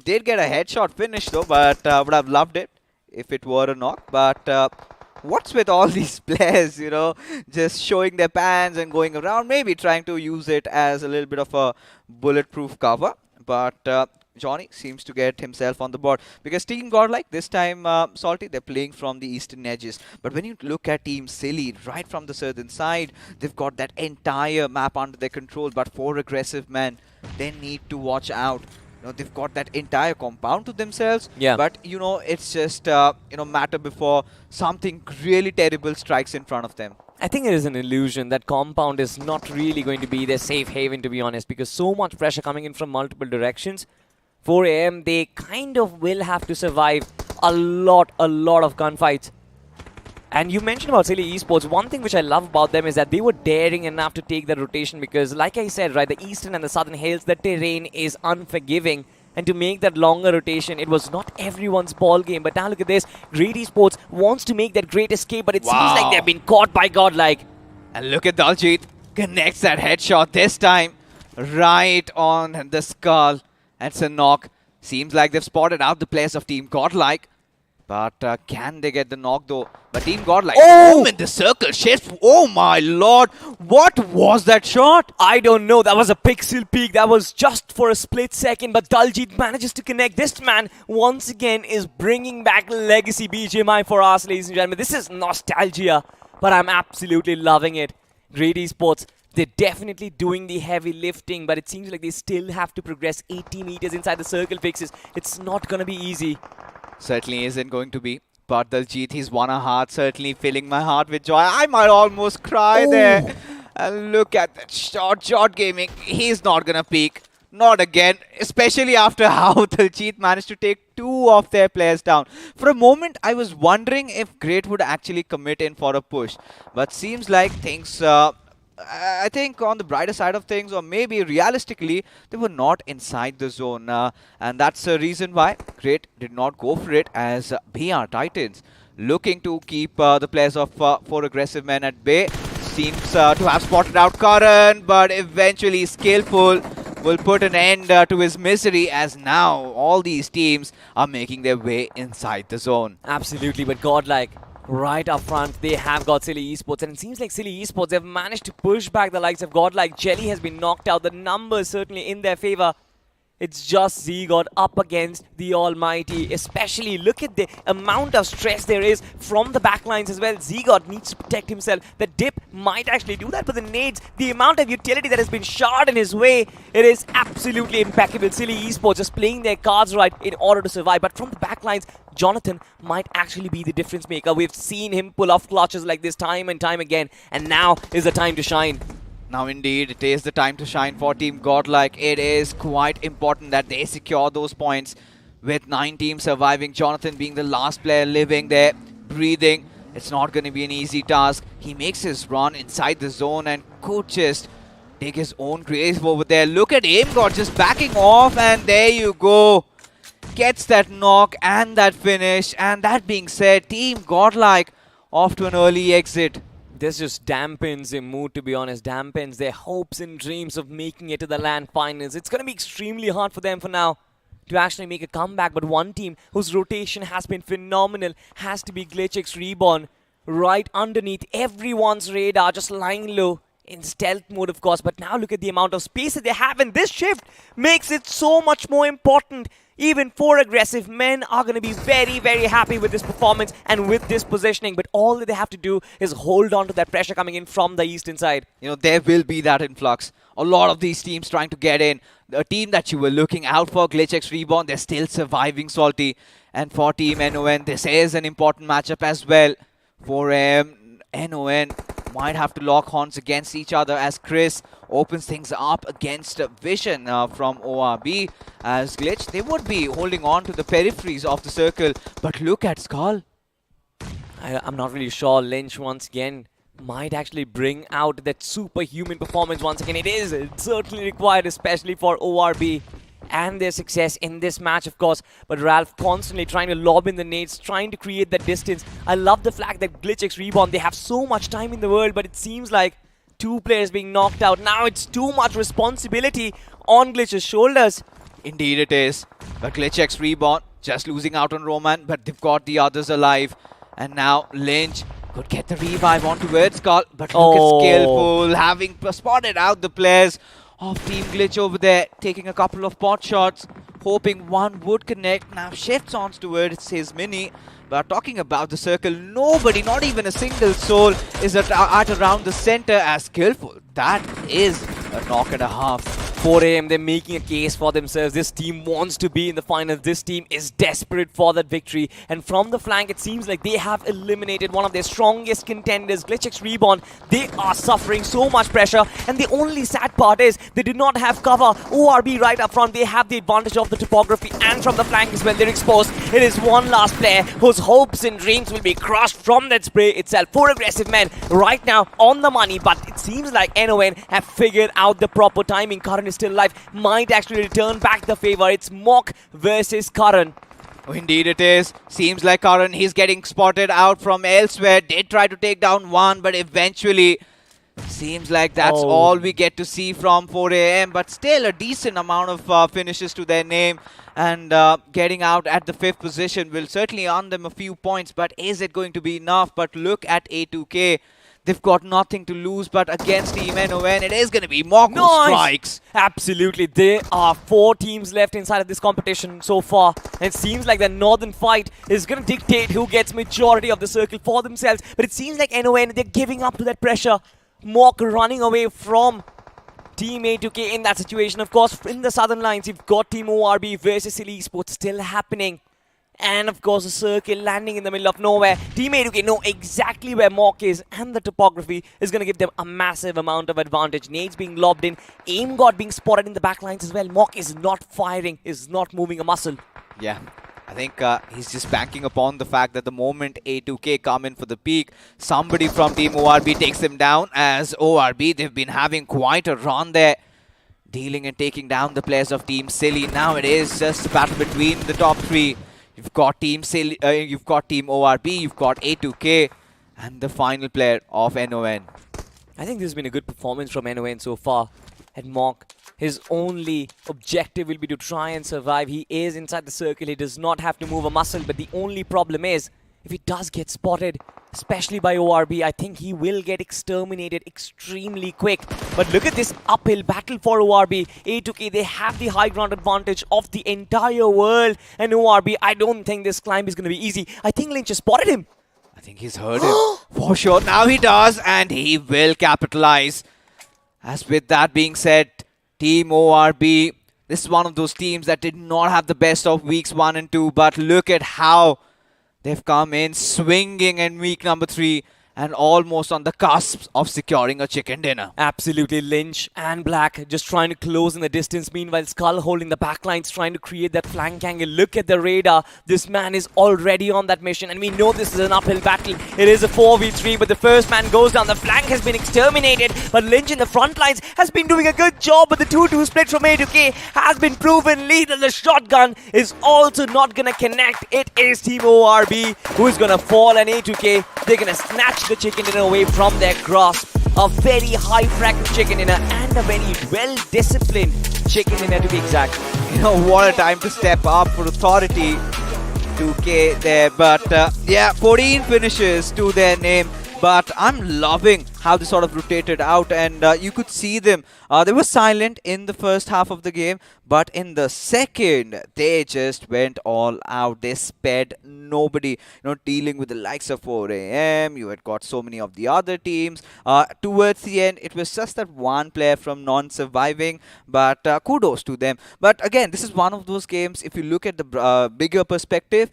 Did get a headshot finish though, but would have loved it if it were a knock. But what's with all these players, you know, just showing their pans and going around, maybe trying to use it as a little bit of a bulletproof cover. But Johnny seems to get himself on the board because Team Godlike this time, Salty, they're playing from the eastern edges. But when you look at Team Silly right from the southern side, they've got that entire map under their control. But for aggressive men, they need to watch out. They've got that entire compound to themselves. Yeah. But it's just matter before something really terrible strikes in front of them. I think it is an illusion that compound is not really going to be their safe haven, to be honest, because so much pressure coming in from multiple directions. 4 AM, they kind of will have to survive a lot of gunfights. And you mentioned about Silly Esports. One thing which I love about them is that they were daring enough to take that rotation because, like I said, right, the eastern and the southern hills, the terrain is unforgiving. And to make that longer rotation, it was not everyone's ball game. But now look at this. Great Esports wants to make that great escape, but it seems like they've been caught by Godlike. And look at Daljit. Connects that headshot this time. Right on the skull. And it's a knock. Seems like they've spotted out the players of Team Godlike. But can they get the knock though? But Team Godlike, oh! In the circle shift. Oh my lord. What was that shot? I don't know. That was a pixel peak. That was just for a split second. But Daljit manages to connect. This man, once again, is bringing back legacy BGMI for us, ladies and gentlemen. This is nostalgia. But I'm absolutely loving it. Great Esports. They're definitely doing the heavy lifting. But it seems like they still have to progress 80 meters inside the circle fixes. It's not going to be easy. Certainly isn't going to be. But Daljit, he's won a heart, certainly filling my heart with joy. I might almost cry there. And look at that shot. Jot Gaming, he's not going to peak. Not again. Especially after how Daljit managed to take 2 of their players down. For a moment, I was wondering if Great would actually commit in for a push. But seems like things... I think on the brighter side of things, or maybe realistically, they were not inside the zone. And that's the reason why Great did not go for it, as BR Titans looking to keep the players of 4 aggressive men at bay. Seems to have spotted out Karan, but eventually Skillful will put an end to his misery, as now all these teams are making their way inside the zone. Absolutely, but Godlike, right up front, they have got Silly Esports, and it seems like Silly Esports have managed to push back the likes of Godlike. Jelly has been knocked out. The numbers certainly in their favor. It's just Z-God up against the Almighty. Especially look at the amount of stress there is from the backlines as well. Z-God needs to protect himself. The dip might actually do that, but the nades, the amount of utility that has been shot in his way, it is absolutely impeccable. Silly Esports just playing their cards right in order to survive. But from the backlines, Jonathan might actually be the difference maker. We've seen him pull off clutches like this time and time again, and now is the time to shine. Now indeed, it is the time to shine for Team Godlike. It is quite important that they secure those points with 9 teams surviving. Jonathan being the last player living there, breathing. It's not going to be an easy task. He makes his run inside the zone and could just dig his own grave over there. Look at AimGod just backing off, and there you go. Gets that knock and that finish. And that being said, Team Godlike off to an early exit. This just dampens their mood, to be honest, dampens their hopes and dreams of making it to the LAN finals. It's going to be extremely hard for them for now to actually make a comeback, but one team whose rotation has been phenomenal has to be GlitchX Reborn, right underneath everyone's radar, just lying low in stealth mode, of course. But now look at the amount of space that they have, and this shift makes it so much more important. Even 4 aggressive men are going to be very, very happy with this performance and with this positioning. But all that they have to do is hold on to that pressure coming in from the eastern side. There will be that influx. A lot of these teams trying to get in. The team that you were looking out for, GlitchX Reborn, they're still surviving, Salty. And for Team NON, this is an important matchup as well. For NON might have to lock horns against each other as Chris opens things up against Vision from ORB. As Glitch, they would be holding on to the peripheries of the circle. But look at Skull. I'm not really sure. Lynch once again might actually bring out that superhuman performance once again. It's certainly required, especially for ORB and their success in this match, of course. But Ralph constantly trying to lob in the nades, trying to create that distance. I love the fact that GlitchX Reborn, they have so much time in the world, but it seems like 2 players being knocked out. Now it's too much responsibility on Glitch's shoulders. Indeed it is. But GlitchX Reborn just losing out on Roman, but they've got the others alive. And now Lynch could get the revive onto Weird Skull, but look at Skillful having spotted out the players of Team Glitch over there, taking a couple of pot shots. hoping one would connect. Now shifts on towards his mini. But talking about the circle, nobody, not even a single soul, is at around the center as skillful. That is a knock and a half. 4 a.m. They're making a case for themselves. This team wants to be in the finals. This team is desperate for that victory. And from the flank, it seems like they have eliminated one of their strongest contenders, Glitchx Reborn. They are suffering so much pressure. And the only sad part is they did not have cover. ORB right up front, they have the advantage of the topography. And from the flank as well, they're exposed. It is one last player whose hopes and dreams will be crushed from that spray itself. 4 aggressive men right now on the money. But it seems like NON have figured out the proper timing. Karan is still alive, might actually return back the favor. It's Mock versus Karan. Oh, indeed it is. Seems like Karan, he's getting spotted out from elsewhere. Did try to take down one, but eventually seems like that's all we get to see from 4 a.m. But still a decent amount of finishes to their name. And getting out at the 5th position will certainly earn them a few points. But is it going to be enough? But look at A2K. They've got nothing to lose, but against Team NON, it is going to be Mock who strikes. Absolutely. There are 4 teams left inside of this competition so far. And it seems like the northern fight is going to dictate who gets majority of the circle for themselves. But it seems like NON, they're giving up to that pressure. Mock running away from Team A2K in that situation. Of course, in the southern lines, you've got Team ORB versus Silly Esports still happening. And of course, a circle landing in the middle of nowhere. Team A2K know exactly where Mock is, and the topography is going to give them a massive amount of advantage. Nades being lobbed in, aim god being spotted in the back lines as well. Mock is not firing, is not moving a muscle. Yeah, I think he's just banking upon the fact that the moment A2K come in for the peak, somebody from Team ORB takes them down. As ORB, they've been having quite a run there, dealing and taking down the players of Team Silly. Now it is just a battle between the top 3. You've got Team Silly, you've got Team ORB, you've got A2K, and the final player of NON. I think this has been a good performance from NON so far. And Mock, his only objective will be to try and survive. He is inside the circle, he does not have to move a muscle, but the only problem is, if he does get spotted, especially by ORB, I think he will get exterminated extremely quick. But look at this uphill battle for ORB. A2K, they have the high ground advantage of the entire world. And ORB, I don't think this climb is going to be easy. I think Lynch has spotted him. I think he's heard him. For sure, now he does, and he will capitalize. As with that being said, Team ORB, this is one of those teams that did not have the best of weeks 1 and 2, but look at how they've come in swinging in week number 3 and almost on the cusp of securing a chicken dinner. Absolutely. Lynch and Black just trying to close in the distance. Meanwhile, Skull holding the backlines, trying to create that flank angle. Look at the radar. This man is already on that mission, and we know this is an uphill battle. It is a 4v3, but the first man goes down. The flank has been exterminated, but Lynch in the front lines has been doing a good job. But the 2-2 split from A2K has been proven lethal. The shotgun is also not going to connect. It is Team ORB who is going to fall, and A2K, they're going to snatch the chicken dinner away from their grasp. A very high fractal chicken dinner and a very well-disciplined chicken dinner to be exact. You know, what a time to step up for authority. 2K there, but yeah, 14 finishes to their name. But I'm loving how they sort of rotated out, and you could see them. They were silent in the first half of the game, but in the second, they just went all out. They spared nobody. You know, dealing with the likes of 4 a.m. You had got so many of the other teams. Towards the end, it was just that one player from non-surviving, but kudos to them. But again, this is one of those games, if you look at the bigger perspective,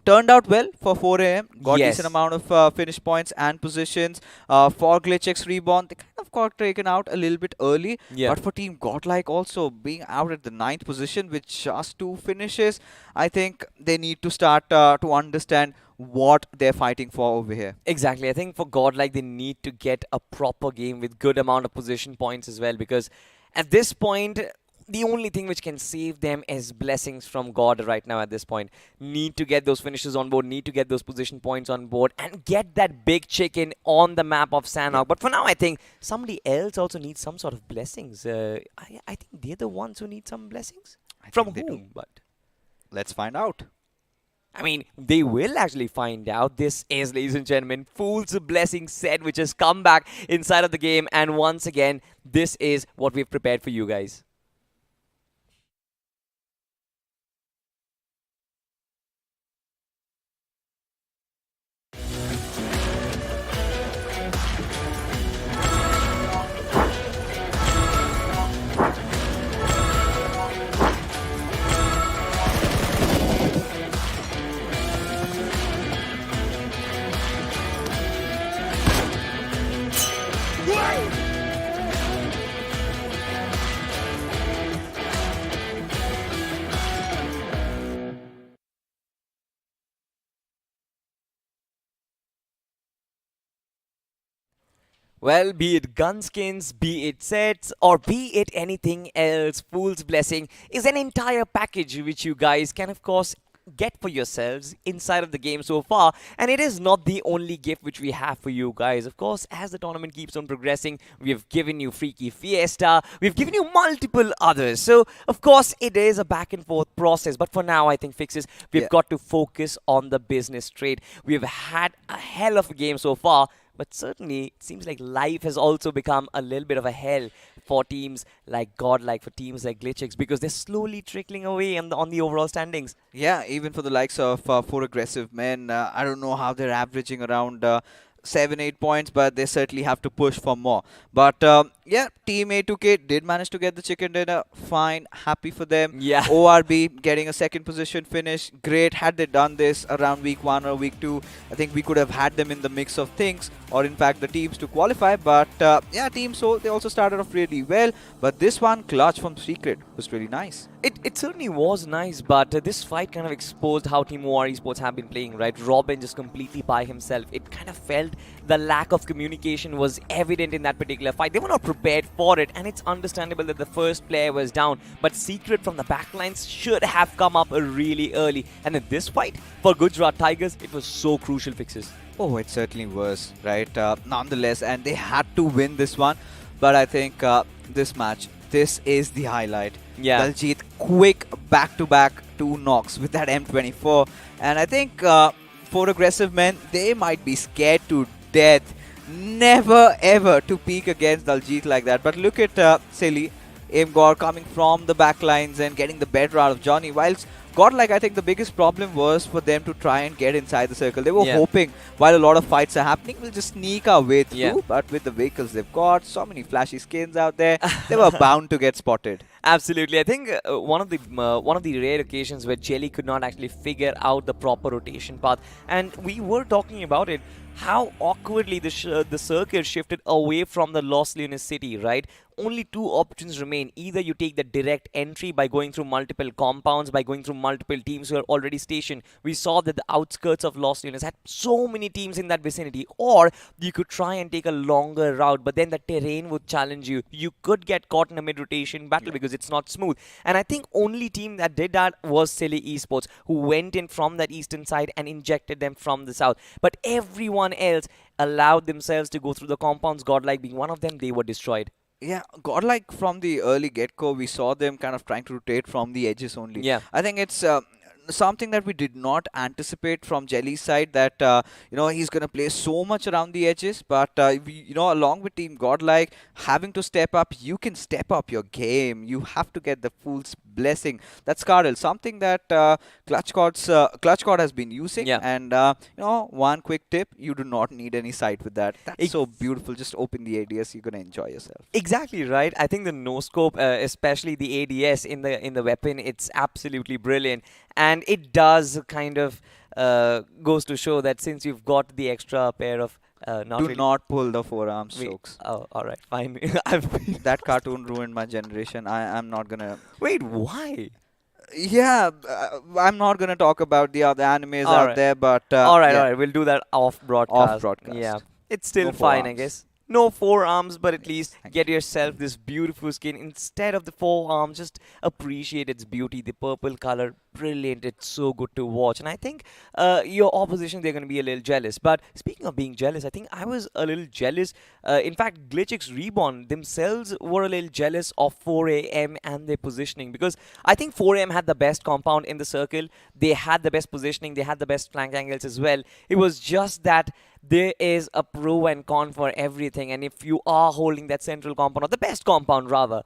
turned out well for 4 a.m. Got decent amount of finish points and positions. For Glitchx Reborn, they kind of got taken out a little bit early. Yeah. But for Team Godlike also being out at the 9th position with just 2 finishes, I think they need to start to understand what they're fighting for over here. Exactly. I think for Godlike, they need to get a proper game with good amount of position points as well, because at this point, the only thing which can save them is blessings from God right now at this point. Need to get those finishes on board, need to get those position points on board, and get that big chicken on the map of Sanhok. But for now, I think somebody else also needs some sort of blessings. I think they're the ones who need some blessings. From whom? But let's find out. I mean, they will actually find out. This is, ladies and gentlemen, Fool's Blessing set, which has come back inside of the game. And once again, this is what we've prepared for you guys. Well, be it gunskins, be it sets, or be it anything else, Fool's Blessing is an entire package which you guys can, of course, get for yourselves inside of the game so far. And it is not the only gift which we have for you guys. Of course, as the tournament keeps on progressing, we have given you Freaky Fiesta, we've given you multiple others. So, of course, it is a back and forth process. But for now, I think Fixes, we've Yeah. got to focus on the business trade. We've had a hell of a game so far. But certainly, it seems like life has also become a little bit of a hell for teams like Godlike, for teams like Glitchix, because they're slowly trickling away on the overall standings. Yeah, even for the likes of four aggressive men, I don't know how they're averaging around 7, 8 points, but they certainly have to push for more. But yeah, Team A2K did manage to get the chicken dinner. Fine, happy for them. Yeah. ORB getting a second position finish. Great. Had they done this around week 1 or week 2, I think we could have had them in the mix of things, or in fact the teams to qualify. But yeah, Team Soul, they also started off really well. But this one, clutch from Secret, was really nice. It certainly was nice, but this fight kind of exposed how Team OR Esports have been playing, right? Robin just completely by himself. It kind of felt the lack of communication was evident in that particular fight. They were not prepared for it, and it's understandable that the first player was down, but Secret from the backlines should have come up really early. And in this fight, for Gujarat Tigers, it was so crucial, Fixes. Oh, it certainly was, right? Nonetheless, and they had to win this one. But I think this match, this is the highlight. Yeah. Daljit quick back-to-back 2 knocks with that M24. And I think for aggressive men, they might be scared to death. Never ever to peek against Daljit like that. But look at Silly, Aimgor coming from the back lines and getting the better out of Johnny. Whilst Godlike, I think the biggest problem was for them to try and get inside the circle. They were hoping, while a lot of fights are happening, we'll just sneak our way through. Yeah. But with the vehicles they've got, so many flashy skins out there, they were bound to get spotted. Absolutely, I think one of the rare occasions where Jelly could not actually figure out the proper rotation path, and we were talking about it, how awkwardly the circuit shifted away from the Los Lunas city, right? Only two options remain. Either you take the direct entry by going through multiple compounds, by going through multiple teams who are already stationed. We saw that the outskirts of Los Lunas had so many teams in that vicinity. Or you could try and take a longer route, but then the terrain would challenge you. You could get caught in a mid-rotation battle because it's not smooth. And I think only team that did that was Silly Esports, who went in from that eastern side and injected them from the south. But everyone else allowed themselves to go through the compounds, Godlike being one of them. They were destroyed. Yeah, Godlike from the early get-go, we saw them kind of trying to rotate from the edges only. Yeah. I think it's something that we did not anticipate from Jelly's side, that he's going to play so much around the edges. But along with Team Godlike having to step up, you can step up your game. You have to get the Fool's Blessing. That's Cardinal, something that Clutch Cord has been using. Yeah. And one quick tip: you do not need any sight with that. That's so beautiful. Just open the ADS. You're going to enjoy yourself. Exactly right. I think the no scope, especially the ADS in the weapon, it's absolutely brilliant, and it does kind of goes to show that since you've got the extra pair of Do not pull the forearm strokes. Oh, all right, fine. That cartoon ruined my generation. I'm not gonna. Wait, why? Yeah, I'm not gonna talk about the other animes All out right. there, but All right, yeah, all right. We'll do that off broadcast. Off broadcast. Yeah, it's still No fine, I forearms. guess. No forearms, but at least Thank get yourself this beautiful skin instead of the forearms. Just appreciate its beauty. The purple color, brilliant. It's so good to watch. And I think your opposition, they're going to be a little jealous. But speaking of being jealous, I think I was a little jealous. In fact, Glitchix Reborn themselves were a little jealous of 4AM and their positioning, because I think 4AM had the best compound in the circle. They had the best positioning. They had the best flank angles as well. It was just that there is a pro and con for everything, and if you are holding that central compound, or the best compound rather,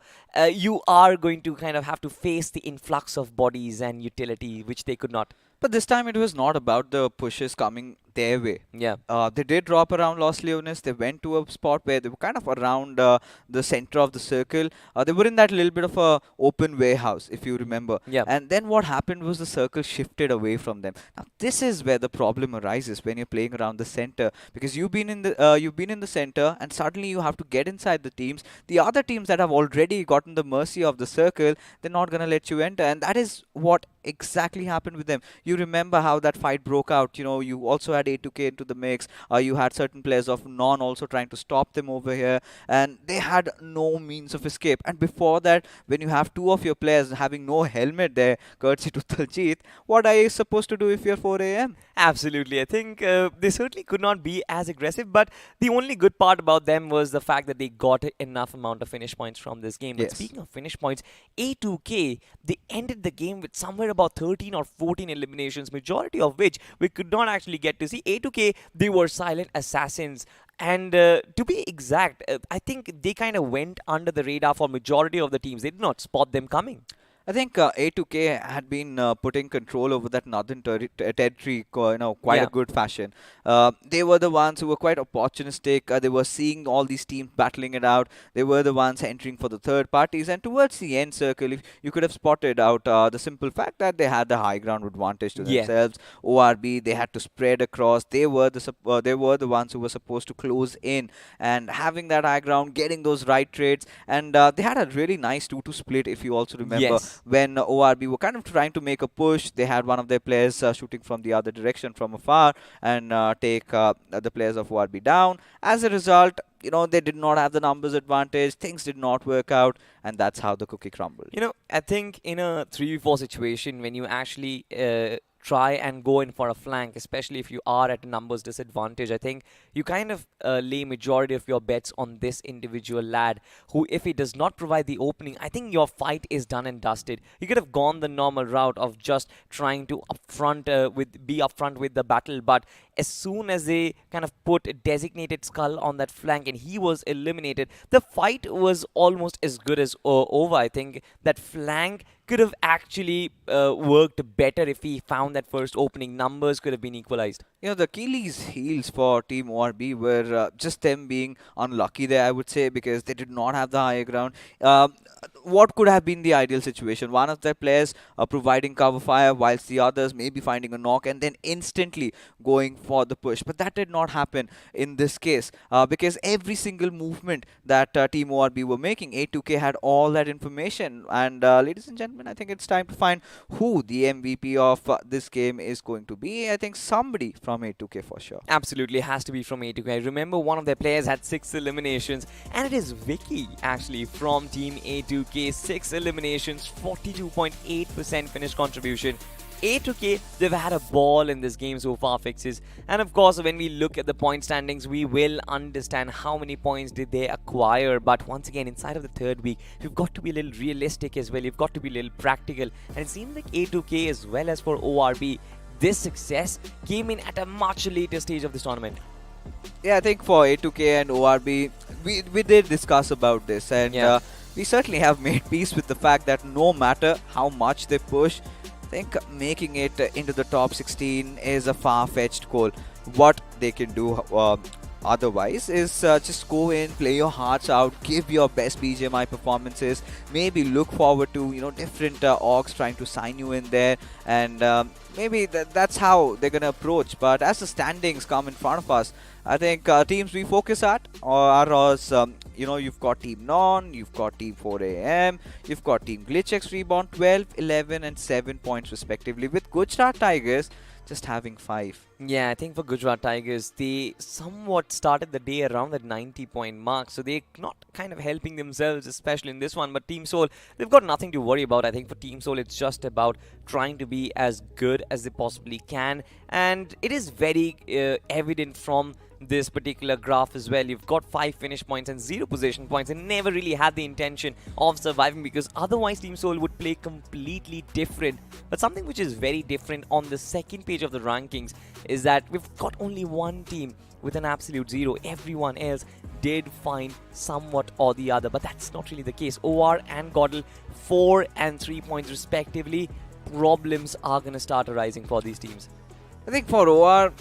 you are going to kind of have to face the influx of bodies and utility, which they could not. but this time it was not about the pushes coming their way. Yeah. They did drop around Los Leones. They went to a spot where they were kind of around the center of the circle. They were in that little bit of a open warehouse, if you remember. Yeah. And then what happened was the circle shifted away from them. Now this is where the problem arises when you're playing around the center, because you've been in the center, and suddenly you have to get inside the teams. The other teams that have already gotten the mercy of the circle, they're not gonna let you enter, and that is what exactly happened with them. You remember how that fight broke out. You also had A2K into the mix. You had certain players of non also trying to stop them over here, and they had no means of escape. And before that, when you have two of your players having no helmet there, courtesy to Daljit, what are you supposed to do if you're 4 a.m.? Absolutely. I think they certainly could not be as aggressive, but the only good part about them was the fact that they got enough amount of finish points from this game. But Yes. speaking of finish points, A2K, they ended the game with somewhere about 13 or 14 eliminations, majority of which we could not actually get to see. A2K, they were silent assassins. And to be exact, I think they kind of went under the radar for majority of the teams. They did not spot them coming. I think A2K had been putting control over that northern territory, quite Yeah. a good fashion. They were the ones who were quite opportunistic. They were seeing all these teams battling it out. They were the ones entering for the third parties. And towards the end circle, if you could have spotted out the simple fact that they had the high ground advantage to Yeah. themselves. ORB, they had to spread across. They were the ones who were supposed to close in and having that high ground, getting those right trades. And they had a really nice 2-2 split, if you also remember Yes. when ORB were kind of trying to make a push. They had one of their players shooting from the other direction from afar and take the players of ORB down. As a result, they did not have the numbers advantage. Things did not work out, and that's how the cookie crumbled. I think in a 3v4 situation, when you actually try and go in for a flank, especially if you are at a numbers disadvantage, I think you kind of lay majority of your bets on this individual lad who, if he does not provide the opening, I think your fight is done and dusted. You could have gone the normal route of just trying to be upfront with the battle, but as soon as they kind of put a designated skull on that flank and he was eliminated, the fight was almost as good as over. I think that flank could have actually worked better if he found that first opening. Numbers could have been equalized. The Achilles heels for Team ORB were just them being unlucky there, I would say, because they did not have the higher ground. What could have been the ideal situation? One of their players providing cover fire, whilst the others maybe finding a knock and then instantly going for the push. But that did not happen in this case because every single movement that Team ORB were making, A2K had all that information. And ladies and gentlemen, I think it's time to find who the MVP of this game is going to be. I think somebody from A2K for sure. Absolutely has to be from A2K. I remember one of their players had 6 eliminations, and it is Vicky actually from Team A2K. 6 eliminations, 42.8% finish contribution. A2K, they've had a ball in this game so far, Fixes. And of course, when we look at the point standings, we will understand how many points did they acquire. But once again, inside of the third week, you've got to be a little realistic as well. You've got to be a little practical. And it seems like A2K, as well as for ORB, this success came in at a much later stage of this tournament. Yeah, I think for A2K and ORB, we did discuss about this, and Yeah. we certainly have made peace with the fact that no matter how much they push, I think making it into the top 16 is a far-fetched goal. What they can do otherwise is just go in, play your hearts out, give your best BGMI performances, maybe look forward to different orgs trying to sign you in there, and maybe that's how they're gonna approach. But as the standings come in front of us, I think teams we focus at are as you've got Team Non, you've got Team 4am, you've got Team GlitchX Reborn 12, 11 and 7 points respectively, with Gujarat Tigers just having 5. Yeah, I think for Gujarat Tigers, they somewhat started the day around that 90-point mark. So they're not kind of helping themselves, especially in this one. But Team Soul, they've got nothing to worry about. I think for Team Soul, it's just about trying to be as good as they possibly can. And it is very evident from this particular graph as well. You've got 5 finish points and 0 possession points, and never really had the intention of surviving, because otherwise Team Soul would play completely different. But something which is very different on the second page of the rankings is that we've got only one team with an absolute 0. Everyone else did find somewhat or the other, but that's not really the case. OR and Goddle, 4 and 3 points respectively. Problems are going to start arising for these teams. I think for OR,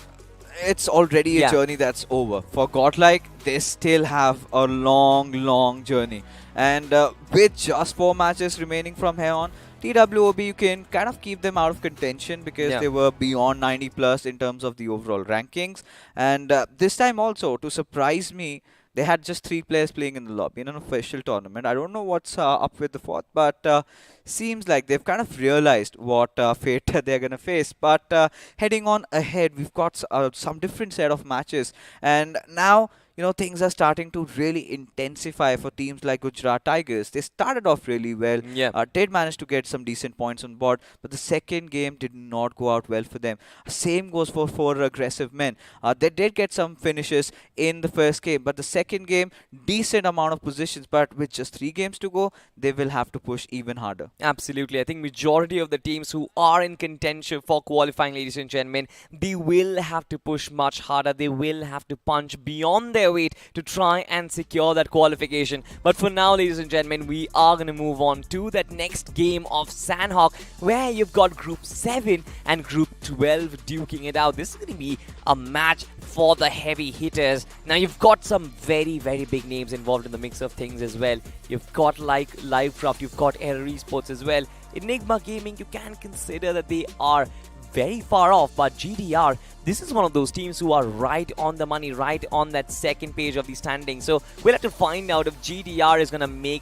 it's already a journey that's over. For Godlike, they still have a long journey. And with just 4 matches remaining from here on, TWOB, you can kind of keep them out of contention because they were beyond 90 plus in terms of the overall rankings. And this time also, to surprise me, They had just 3 players playing in the lobby in an official tournament. I don't know what's up with the fourth, but seems like they've kind of realized what fate they're going to face. But heading on ahead, we've got some different set of matches, and now things are starting to really intensify for teams like Gujarat Tigers. They started off really well, Yeah. did manage to get some decent points on board, but the second game did not go out well for them. Same goes for four aggressive men. They did get some finishes in the first game, but the second game, decent amount of positions, but with just 3 games to go, they will have to push even harder. Absolutely. I think majority of the teams who are in contention for qualifying, ladies and gentlemen, they will have to push much harder. They will have to punch beyond their weight to try and secure that qualification. But for now, ladies and gentlemen, we are going to move on to that next game of Sandhawk, where you've got Group 7 and Group 12 duking it out. This is going to be a match for the heavy hitters. Now, you've got some very, very big names involved in the mix of things as well. You've got like Livecraft, you've got Error Esports as well. Enigma Gaming, you can consider that they are very far off, but GDR, this is one of those teams who are right on the money, right on that second page of the standings. So we'll have to find out if GDR is going to make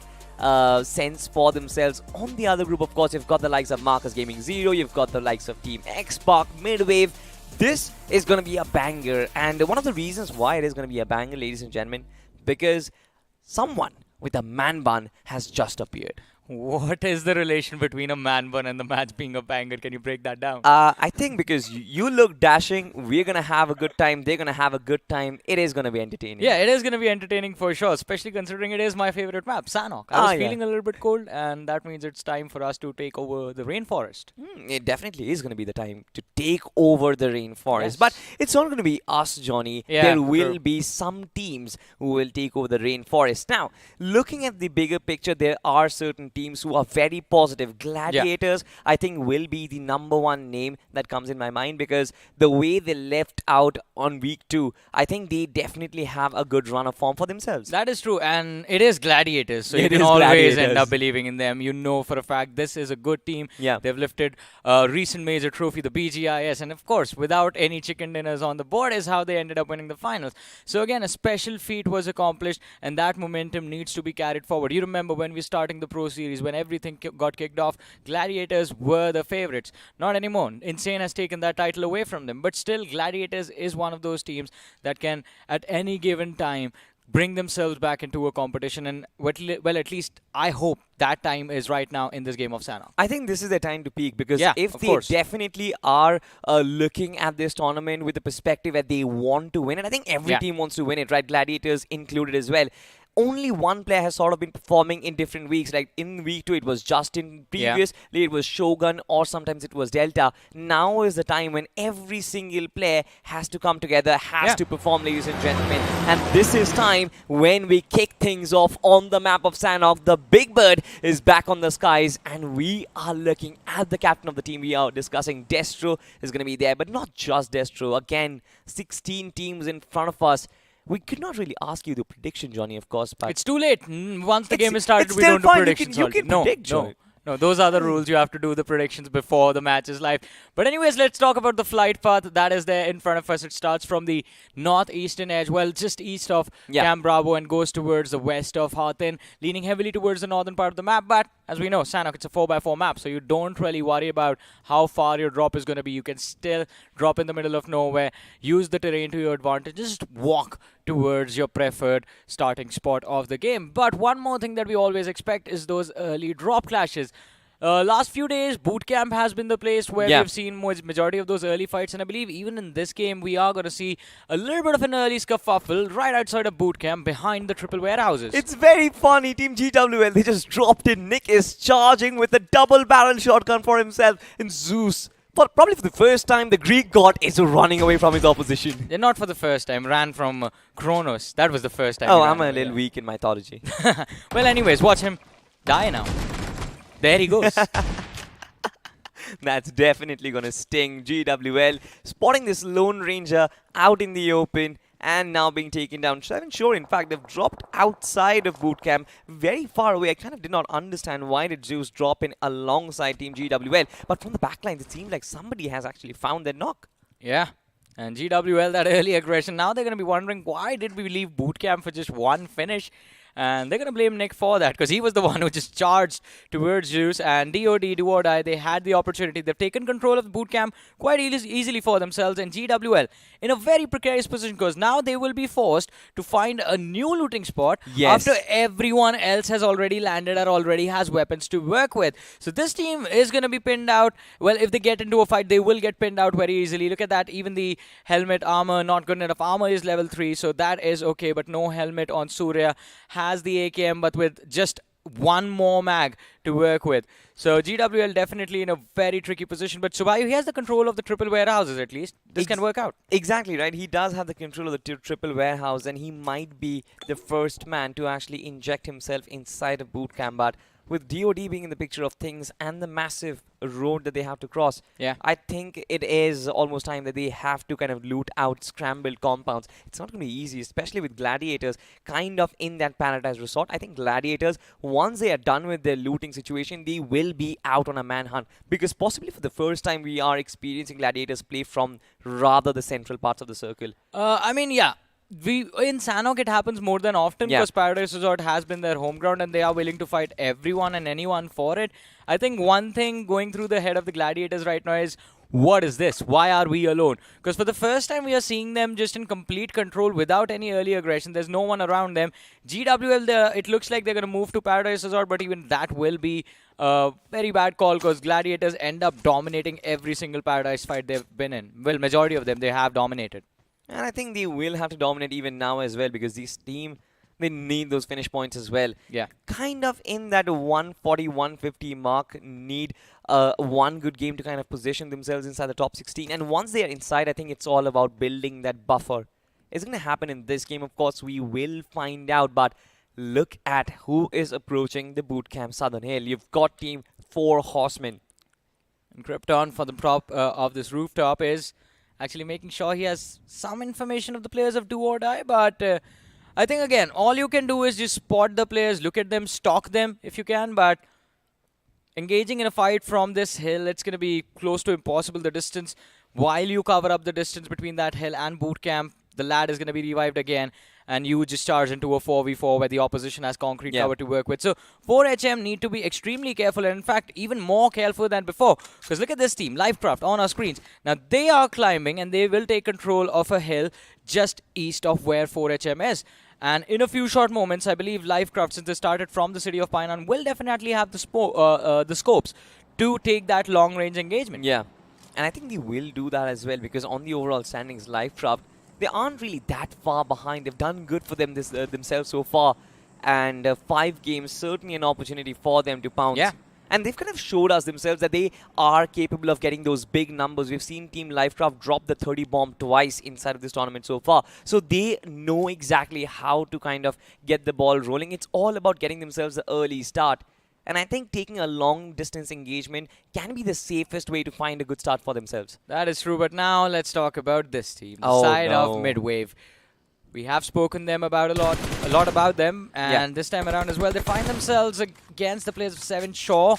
sense for themselves. On the other group, of course, you've got the likes of Marcus Gaming Zero, you've got the likes of Team Xbox, Midwave. This is going to be a banger, and one of the reasons why it is going to be a banger, ladies and gentlemen, because someone with a man bun has just appeared. What is the relation between a man bun and the match being a banger? Can you break that down? I think because you look dashing, we're going to have a good time, they're going to have a good time, it is going to be entertaining. Yeah, it is going to be entertaining for sure, especially considering it is my favorite map, Sanhok. I was Yeah. feeling a little bit cold, and that means it's time for us to take over the rainforest. It definitely is going to be the time to take over the rainforest. Yes. But it's not going to be us, Johnny. Yeah, There will true. be some teams who will take over the rainforest. Now, looking at the bigger picture, there are certain teams who are very positive. Gladiators, I think, will be the number one name that comes in my mind, because the way they left out on week 2, I think they definitely have a good run of form for themselves. That is true, and it is Gladiators, so you It can is always end Gladiators. up believing in them. You know for a fact this is a good team. Yeah. They've lifted a recent major trophy, the BGIS, and of course, without any chicken dinners on the board is how they ended up winning the finals. So again, a special feat was accomplished, and that momentum needs to be carried forward. You remember when we were starting the Pro Series, when everything got kicked off, Gladiators were the favorites. Not anymore. Insane has taken that title away from them, but still, Gladiators is one of those teams that can, at any given time, bring themselves back into a competition, and well, at least I hope that time is right now in this game of Sanhok. I think this is the time to peak, because Yeah, if of they course. definitely are looking at this tournament with the perspective that they want to win, and I think every Yeah. team wants to win it, right? Gladiators included as well. Only one player has sort of been performing in different weeks. Like in week 2, it was Justin. Previously, it was Shogun, or sometimes it was Delta. Now is the time when every single player has to come together, has to perform, ladies and gentlemen. And this is time when we kick things off on the map of Sanhok. The Big Bird is back on the skies, and we are looking at the captain of the team. We are discussing Destro is going to be there, but not just Destro. Again, 16 teams in front of us. We could not really ask you the prediction, Johnny, of course, but It's too late. Once the game is started, it's we still don't do fine. You predictions. can no, predict, no, Joy. no. Those are the rules. You have to do the predictions before the match is live. But anyways, let's talk about the flight path that is there in front of us. It starts from the northeastern edge, well, just east of Camp Bravo, and goes towards the west of Hartin, leaning heavily towards the northern part of the map. But as we know, Sanhok, it's a 4x4 map, so you don't really worry about how far your drop is going to be. You can still drop in the middle of nowhere, use the terrain to your advantage, just walk towards your preferred starting spot of the game. But one more thing that we always expect is those early drop clashes. Last few days, boot camp has been the place where we've seen majority of those early fights, and I believe even in this game we are going to see a little bit of an early scuffle right outside of boot camp behind the triple warehouses. it's very funny. Team GWL, they just dropped in. Nick is charging with a double barrel shotgun for himself, and Zeus, probably for the first time, the Greek god is running away from his opposition. They're not for the first time. Ran from Kronos. That was the first time. Oh, he I'm ran a away. little weak in mythology. Well, anyways, watch him die now. There he goes. That's definitely going to sting. GWL spotting this Lone Ranger out in the open and now being taken down. So I'm sure, in fact, they've dropped outside of boot camp, very far away. I kind of did not understand why did Zeus drop in alongside Team GWL. But from the backlines, it seemed like somebody has actually found their knock. Yeah. And GWL, that early aggression. Now they're going to be wondering, why did we leave boot camp for just one finish? And they're going to blame Nick for that because he was the one who just charged towards Zeus. And DOD, do or die, they had the opportunity. They've taken control of the boot camp quite easily for themselves. And GWL in a very precarious position because now they will be forced to find a new looting spot Yes. after everyone else has already landed or already has weapons to work with. So this team is going to be pinned out. Well, if they get into a fight, they will get pinned out very easily. Look at that. Even the helmet armor, not good enough. Armor is level 3, so that is okay. But no helmet on Surya. Has the AKM, but with just one more mag to work with. So GWL definitely in a very tricky position. But Subayu, he has the control of the triple warehouses at least. This can work out. Exactly, right? He does have the control of the triple warehouse, and he might be the first man to actually inject himself inside a boot camp. But with DOD being in the picture of things and the massive road that they have to cross, Yeah. I think it is almost time that they have to kind of loot out scrambled compounds. It's not going to be easy, especially with gladiators kind of in that paradise resort. I think gladiators, once they are done with their looting situation, they will be out on a manhunt, because possibly for the first time we are experiencing gladiators play from rather the central parts of the circle. I mean, yeah. In Sanok it happens more than often Yeah. because Paradise Resort has been their home ground and they are willing to fight everyone and anyone for it. I think one thing going through the head of the gladiators right now is, what is this? Why are we alone? Because for the first time we are seeing them just in complete control without any early aggression. There's no one around them. GWL, it looks like they're going to move to Paradise Resort, but even that will be a very bad call because gladiators end up dominating every single Paradise fight they've been in. Well, majority of them they have dominated. And I think they will have to dominate even now as well, because this team, they need those finish points as well. Yeah. Kind of in that 140, 150 mark, need one good game to kind of position themselves inside the top 16. And once they are inside, I think it's all about building that buffer. It's going to happen in this game, of course, we will find out. But look at who is approaching the bootcamp Southern Hill. You've got Team 4 Horsemen. And Krypton for the prop of this rooftop is actually making sure he has some information of the players of Do or Die. But I think, again, all you can do is just spot the players, look at them, stalk them if you can. But engaging in a fight from this hill, it's going to be close to impossible. The distance, while you cover up the distance between that hill and boot camp, the lad is going to be revived again. And you just charge into a 4v4 where the opposition has concrete cover to work with. So 4HM need to be extremely careful, and in fact even more careful than before. Because look at this team, Lifecraft on our screens. Now they are climbing and they will take control of a hill just east of where 4HM is. And in a few short moments, I believe Lifecraft, since they started from the city of Painan, will definitely have the scopes to take that long-range engagement. Yeah, and I think they will do that as well, because on the overall standings, Lifecraft, they aren't really that far behind. They've done good for them themselves so far. And 5 games, certainly an opportunity for them to pounce. Yeah. And they've kind of showed us themselves that they are capable of getting those big numbers. We've seen Team Lifecraft drop the 30 bomb twice inside of this tournament so far. So they know exactly how to kind of get the ball rolling. It's all about getting themselves the early start. And I think taking a long-distance engagement can be the safest way to find a good start for themselves. That is true, but now let's talk about this team, the Oh, side no. of Midwave. We have spoken them about a lot about them, and this time around as well, they find themselves against the players of Seven Shaw.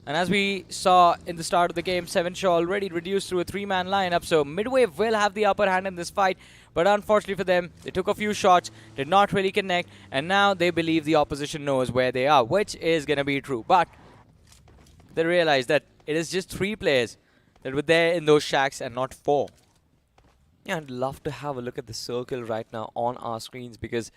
And as we saw in the start of the game, Seven Shaw already reduced through a 3-man lineup, so Midwave will have the upper hand in this fight. But unfortunately for them, they took a few shots, did not really connect, and now they believe the opposition knows where they are, which is going to be true. But they realize that it is just 3 players that were there in those shacks and not 4. Yeah, I'd love to have a look at the circle right now on our screens, because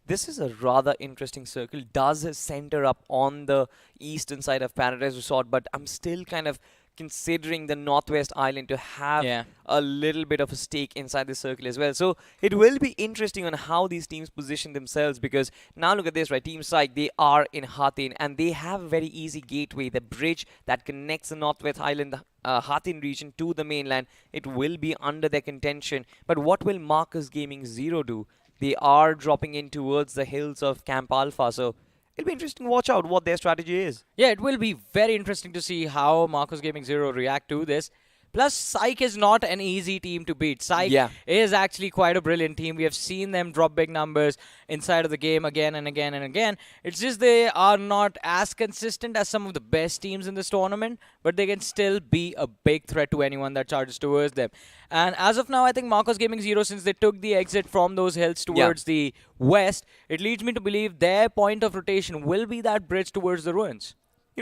this is a rather interesting circle. Does center up on the eastern side of Paradise Resort, but I'm still kind of considering the Northwest Island to have a little bit of a stake inside the circle as well. So it will be interesting on how these teams position themselves, because now look at this, right? Team Psych, they are in Hathin and they have a very easy gateway, the bridge that connects the Northwest Island Hathin region to the mainland. It will be under their contention. But what will Marcus Gaming Zero do? They are dropping in towards the hills of Camp Alpha, so it'll be interesting to watch out what their strategy is. Yeah, it will be very interesting to see how Marcus Gaming Zero react to this. Plus, Psych is not an easy team to beat. Psych Yeah. is actually quite a brilliant team. We have seen them drop big numbers inside of the game again and again and again. It's just they are not as consistent as some of the best teams in this tournament, but they can still be a big threat to anyone that charges towards them. And as of now, I think Marcos Gaming Zero, since they took the exit from those hills towards the west, it leads me to believe their point of rotation will be that bridge towards the ruins.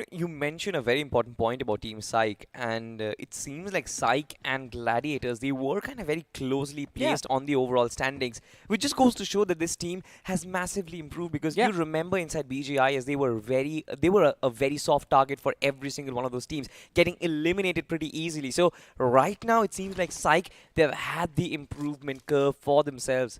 You mentioned a very important point about Team Psych, and it seems like Psych and Gladiators, they were kind of very closely placed on the overall standings, which just goes to show that this team has massively improved, because you remember inside BGI as they were a very soft target for every single one of those teams, getting eliminated pretty easily. So right now it seems like Psych, they've had the improvement curve for themselves.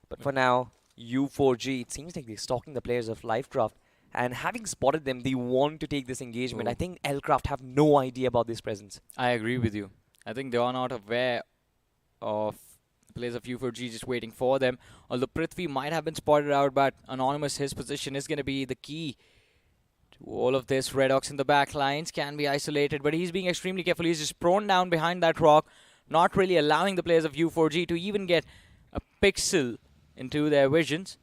But for now, U4G, it seems like they're stalking the players of Lifecraft. And having spotted them, they want to take this engagement. I think Lcraft have no idea about this presence. I agree with you. I think they are not aware of the players of U4G just waiting for them. Although Prithvi might have been spotted out, but Anonymous, his position is going to be the key to all of this. Redox in the back lines can be isolated, but he's being extremely careful. He's just prone down behind that rock, not really allowing the players of U4G to even get a pixel into their visions.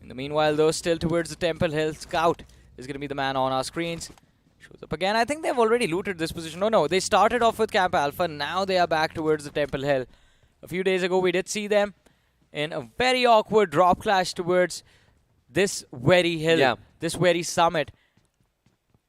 In the meanwhile, though, still towards the Temple Hill, Scout is going to be the man on our screens. Shows up again. I think they've already looted this position. No, they started off with Camp Alpha. Now they are back towards the Temple Hill. A few days ago, we did see them in a very awkward drop clash towards this very hill, this very summit.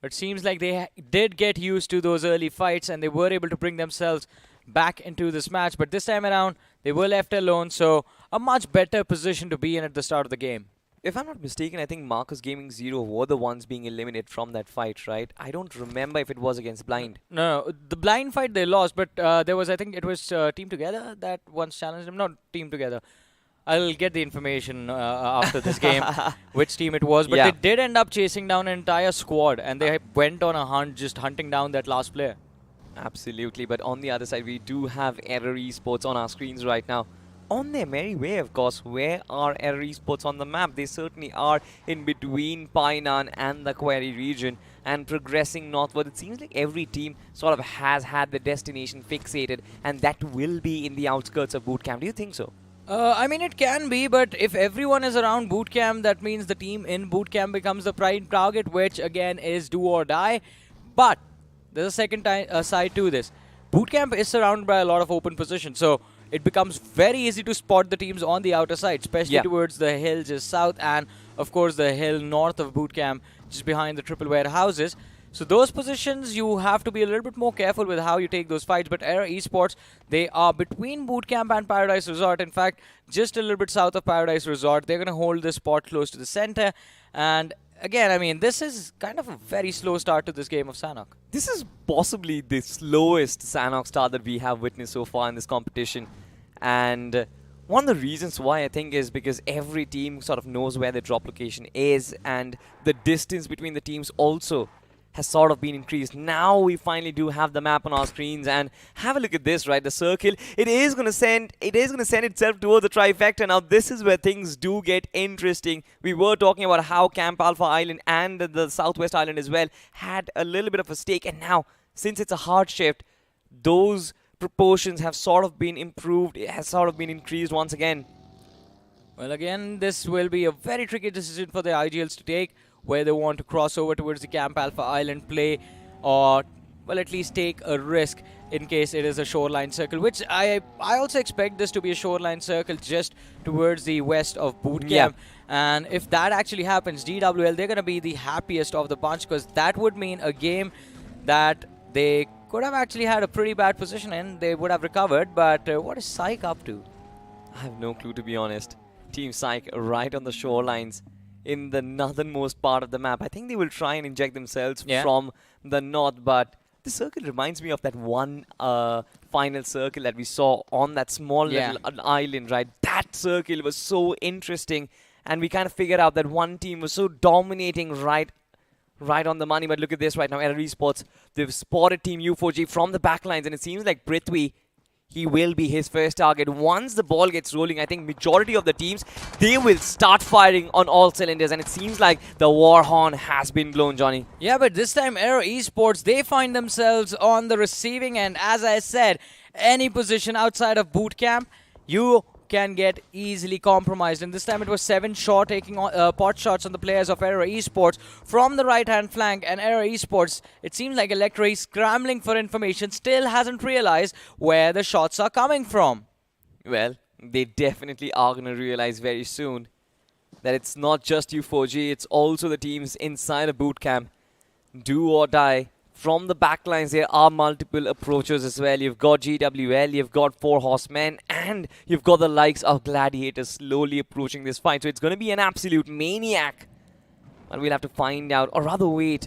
But it seems like they did get used to those early fights and they were able to bring themselves back into this match. But this time around, they were left alone. So a much better position to be in at the start of the game. If I'm not mistaken, I think Marcus Gaming Zero were the ones being eliminated from that fight, right? I don't remember if it was against Blind. No, the Blind fight they lost, but there was, I think it was Team Together that once challenged them. Not Team Together. I'll get the information after this game, which team it was. But they did end up chasing down an entire squad, and they went on a hunt, just hunting down that last player. Absolutely, but on the other side, we do have Error Esports on our screens right now. On their merry way, of course. Where are Error Esports on the map? They certainly are in between Painan and the Quarry region and progressing northward. It seems like every team sort of has had the destination fixated, and that will be in the outskirts of bootcamp. Do you think so? I mean, it can be, but if everyone is around bootcamp, that means the team in bootcamp becomes the prime target, which again is do or die. But there's a second side to this. Bootcamp is surrounded by a lot of open positions, so it becomes very easy to spot the teams on the outer side, especially towards the hill just south and, of course, the hill north of bootcamp, just behind the triple warehouses. So those positions, you have to be a little bit more careful with how you take those fights. But Error Esports, they are between bootcamp and Paradise Resort. In fact, just a little bit south of Paradise Resort. They're going to hold this spot close to the center. And again, I mean, this is kind of a very slow start to this game of Sanhok. This is possibly the slowest Sanhok start that we have witnessed so far in this competition. And one of the reasons why I think is because every team sort of knows where their drop location is, and the distance between the teams also has sort of been increased. Now we finally do have the map on our screens, and have a look at this, right? The circle, it is going to send itself towards the trifecta. Now this is where things do get interesting. We were talking about how Camp Alpha Island and the Southwest Island as well had a little bit of a stake, and now since it's a hard shift, those proportions have sort of been improved. It has sort of been increased once again. Well, again, this will be a very tricky decision for the IGLs to take, where they want to cross over towards the Camp Alpha Island play, or, well, at least take a risk in case it is a shoreline circle, which I also expect this to be a shoreline circle just towards the west of bootcamp. And if that actually happens, DWL, they're going to be the happiest of the bunch, because that would mean a game that they could have actually had a pretty bad position in. They would have recovered, but what is Psych up to? I have no clue, to be honest. Team Psych right on the shorelines in the northernmost part of the map. I think they will try and inject themselves from the north, but the circle reminds me of that one final circle that we saw on that small little island, right? That circle was so interesting, and we kind of figured out that one team was so dominating right on the money. But look at this right now, Error Esports, they've spotted Team U4G from the backlines, and it seems like Prithvi, he will be his first target. Once the ball gets rolling, I think majority of the teams, they will start firing on all cylinders, and it seems like the war horn has been blown, Johnny. Yeah, but this time Aero Esports, they find themselves on the receiving end. As I said, any position outside of boot camp, you can get easily compromised. And this time it was 7 Shaw taking pot shots on the players of Aero Esports from the right-hand flank. And Aero Esports, it seems like Electra is scrambling for information, still hasn't realized where the shots are coming from. Well, they definitely are going to realize very soon that it's not just U4G, it's also the teams inside a boot camp. Do or die. From the backlines, there are multiple approaches as well. You've got GWL, you've got 4 Horsemen, and you've got the likes of Gladiators slowly approaching this fight. So it's going to be an absolute maniac. And we'll have to find out, or rather wait,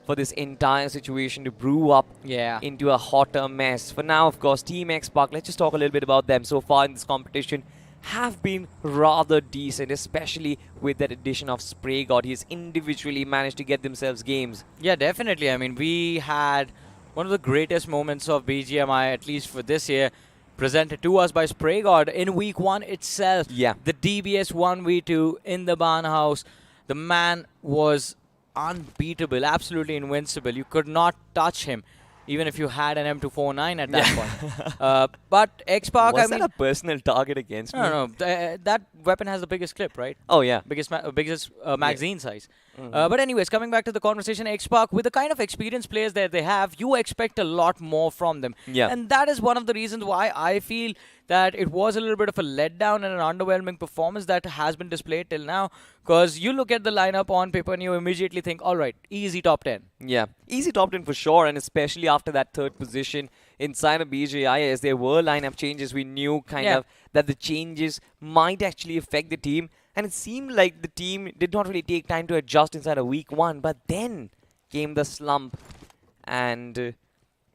for this entire situation to brew up into a hotter mess. For now, of course, Team X Park, let's just talk a little bit about them so far in this competition. Have been rather decent, especially with that addition of Spray God. He's individually managed to get themselves games. Yeah, definitely. I mean, we had one of the greatest moments of BGMI, at least for this year, presented to us by Spray God in week 1 itself. Yeah. The DBS 1v2 in the Barn House. The man was unbeatable, absolutely invincible. You could not touch him, even if you had an M249 at that point. But X-Park, Was I mean... that a personal target against me? No. That weapon has the biggest clip, right? Oh, yeah. Biggest magazine size. But anyways, coming back to the conversation, X-Park, with the kind of experienced players that they have, you expect a lot more from them. Yeah. And that is one of the reasons why I feel that it was a little bit of a letdown and an underwhelming performance that has been displayed till now. Because you look at the lineup on paper and you immediately think, all right, easy top 10. Yeah, easy top 10 for sure, and especially after that third position inside of BJI, as there were lineup changes, we knew kind of that the changes might actually affect the team. And it seemed like the team did not really take time to adjust inside of week 1, but then came the slump, and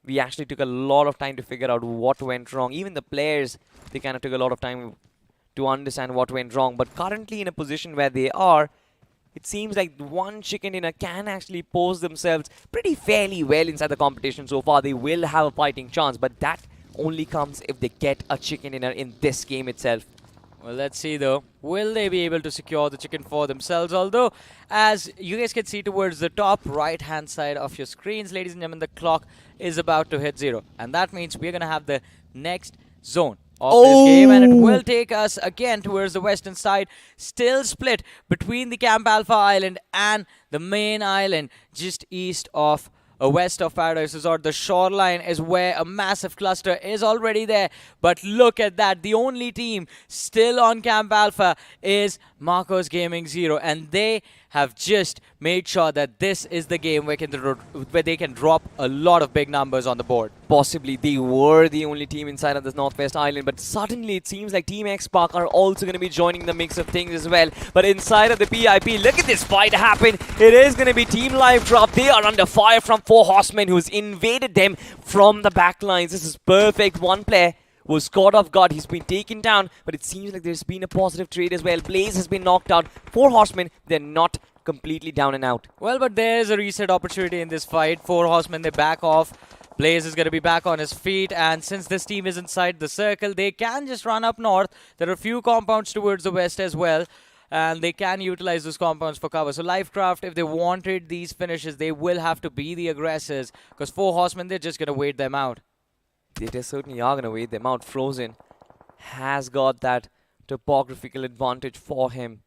we actually took a lot of time to figure out what went wrong. Even the players, they kind of took a lot of time to understand what went wrong. But currently in a position where they are, it seems like one chicken dinner can actually pose themselves pretty fairly well inside the competition so far. They will have a fighting chance, but that only comes if they get a chicken dinner in this game itself. Well, let's see though. Will they be able to secure the chicken for themselves? Although, as you guys can see towards the top right-hand side of your screens, ladies and gentlemen, the clock is about to hit 0. And that means we're going to have the next zone of this game. And it will take us again towards the western side. Still split between the Camp Alpha Island and the main island just east of west of Paradise Resort. The shoreline is where a massive cluster is already there. But look at that. The only team still on Camp Alpha is Marcos Gaming 0. And they have just made sure that this is the game where they can drop a lot of big numbers on the board. Possibly they were the only team inside of this Northwest Island, but suddenly it seems like Team X Park are also going to be joining the mix of things as well. But inside of the PIP, look at this fight happen. It is going to be Team Live Drop. They are under fire from 4 Horsemen who's invaded them from the backlines. This is perfect. One player was caught off guard. He's been taken down, but it seems like there's been a positive trade as well. Blaze has been knocked out. 4 Horsemen, they're not completely down and out. Well, but there's a reset opportunity in this fight. 4 Horsemen, they back off. Blaze is going to be back on his feet, and since this team is inside the circle, they can just run up north. There are a few compounds towards the west as well, and they can utilize those compounds for cover. So Lifecraft, if they wanted these finishes, they will have to be the aggressors, because 4 Horsemen, they're just going to wait them out. They certainly are going to wait them out. Frozen has got that topographical advantage for him.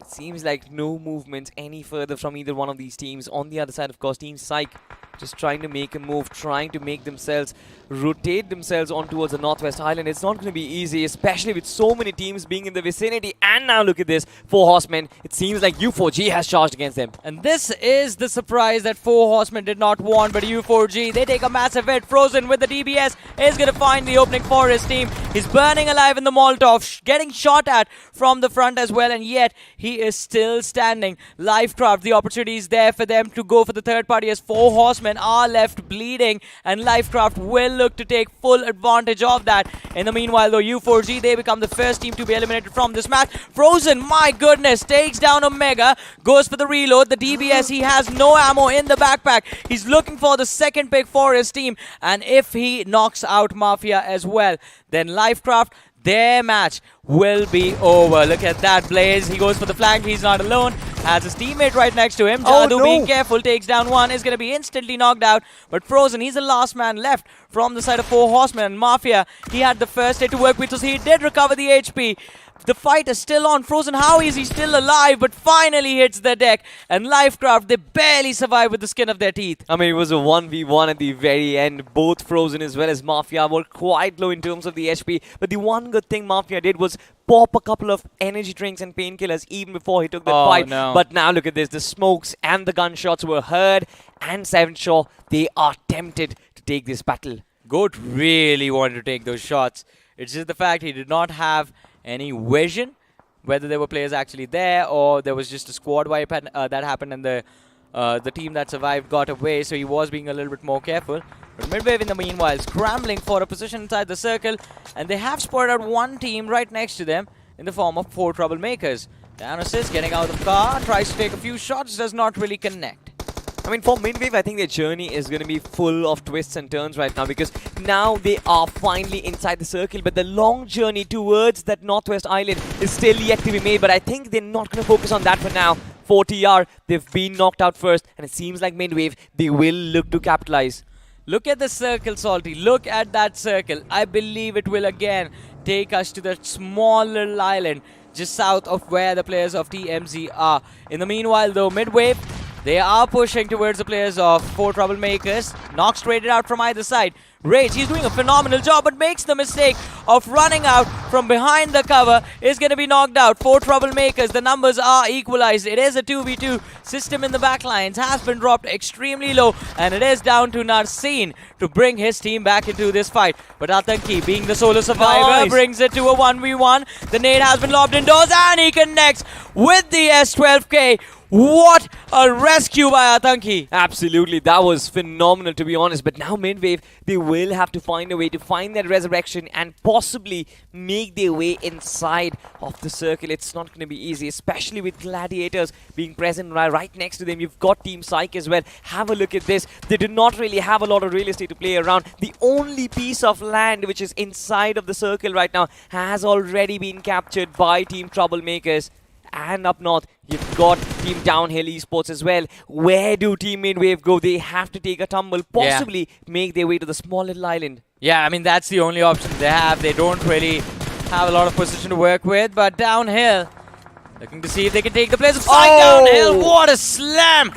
It seems like no movement any further from either one of these teams. On the other side, of course, Team Psych just trying to make a move, trying to make themselves rotate themselves on towards the Northwest Island. It's not going to be easy, especially with so many teams being in the vicinity. And now look at this, 4 Horsemen. It seems like U4G has charged against them. And this is the surprise that 4 Horsemen did not want, but U4G, they take a massive hit. Frozen with the DBS is going to find the opening for his team. He's burning alive in the Molotov, getting shot at from the front as well, and yet he is still standing. Lifecraft, the opportunity is there for them to go for the third party as 4 horsemen are left bleeding, and Lifecraft will look to take full advantage of that. In the meanwhile, though, U4G, they become the first team to be eliminated from this match. Frozen, my goodness, takes down Omega, goes for the reload. The DBS, he has no ammo in the backpack. He's looking for the second pick for his team, and if he knocks out Mafia as well, then Lifecraft, their match will be over. Look at that, Blaze. He goes for the flank. He's not alone. Has his teammate right next to him. Jadu, being careful, takes down one. Is going to be instantly knocked out. But Frozen, he's the last man left from the side of 4 horsemen. And Mafia, he had the first hit to work with, so he did recover the HP. The fight is still on. Frozen, how is he still alive? But finally hits the deck. And Lifecraft, they barely survive with the skin of their teeth. I mean, it was a 1v1 at the very end. Both Frozen as well as Mafia were quite low in terms of the HP. But the one good thing Mafia did was pop a couple of energy drinks and painkillers even before he took the fight. No. But now look at this. The smokes and the gunshots were heard. And Seven Shaw, they are tempted to take this battle. Goat really wanted to take those shots. It's just the fact he did not have any vision, whether there were players actually there or there was just a squad wipe that happened and the team that survived got away, so he was being a little bit more careful. But Midwave in the meanwhile scrambling for a position inside the circle, and they have spotted out one team right next to them in the form of 4 troublemakers. Down assist, getting out of the car, tries to take a few shots, does not really connect. I mean, for Midwave, I think their journey is going to be full of twists and turns right now, because now they are finally inside the circle, but the long journey towards that Northwest Island is still yet to be made. But I think they're not going to focus on that for now. For TR, they've been knocked out first, and it seems like Midwave, they will look to capitalize. Look at the circle, Salty. Look at that circle. I believe it will again take us to that small little island just south of where the players of TMZ are. In the meanwhile, though, Midwave, they are pushing towards the players of 4 troublemakers. Nox traded out from either side. Rage, he's doing a phenomenal job, but makes the mistake of running out from behind the cover. Is going to be knocked out. 4 troublemakers, the numbers are equalized. It is a 2v2 system in the backlines. Has been dropped extremely low, and it is down to Narseen to bring his team back into this fight. But Atanki, being the solo survivor, brings it to a 1v1. The nade has been lobbed indoors, and he connects with the S12K. What a rescue by Atanki. Absolutely, that was phenomenal, to be honest. But now Midwave, they will have to find a way to find that resurrection and possibly make their way inside of the circle. It's not going to be easy, especially with Gladiators being present right next to them. You've got Team Psych as well. Have a look at this. They do not really have a lot of real estate to play around. The only piece of land which is inside of the circle right now has already been captured by Team Troublemakers. And up north, you've got Team Downhill Esports as well. Where do Team Midwave go? They have to take a tumble, possibly make their way to the small little island. Yeah, I mean, that's the only option they have. They don't really have a lot of position to work with, but Downhill, looking to see if they can take the place of Psych. Downhill, what a slam!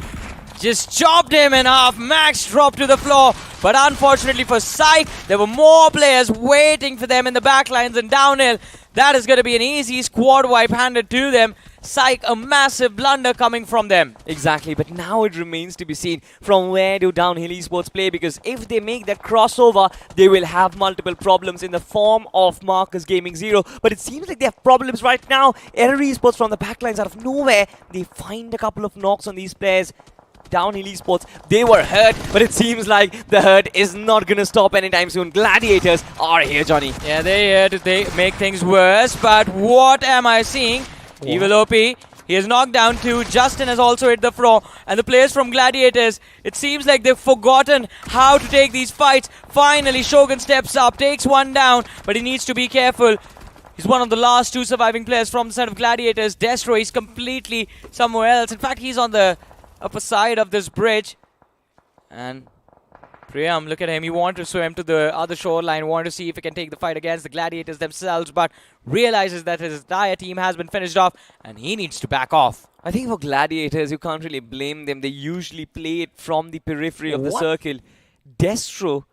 Just chopped him in half. Max dropped to the floor. But unfortunately for Psych, there were more players waiting for them in the backlines, and Downhill, that is going to be an easy squad wipe handed to them. Psych, a massive blunder coming from them. Exactly, but now it remains to be seen from where do Downhill Esports play, because if they make that crossover, they will have multiple problems in the form of Marcus Gaming Zero. But it seems like they have problems right now. Error Esports from the backlines out of nowhere, they find a couple of knocks on these players. Downhill Esports, they were hurt, but it seems like the hurt is not going to stop anytime soon. Gladiators are here, Johnny. Yeah, they're here to make things worse, but what am I seeing? What? Evil OP, he is knocked down too. Justin has also hit the floor, and the players from Gladiators, it seems like they've forgotten how to take these fights. Finally, Shogun steps up, takes one down, but he needs to be careful. He's one of the last 2 surviving players from the side of Gladiators. Destro is completely somewhere else. In fact, he's on the upper side of this bridge, and Priyam, look at him. He wanted to swim to the other shoreline, wanted to see if he can take the fight against the Gladiators themselves, but realizes that his entire team has been finished off and he needs to back off. I think for Gladiators, you can't really blame them. They usually play it from the periphery of the circle. Destro,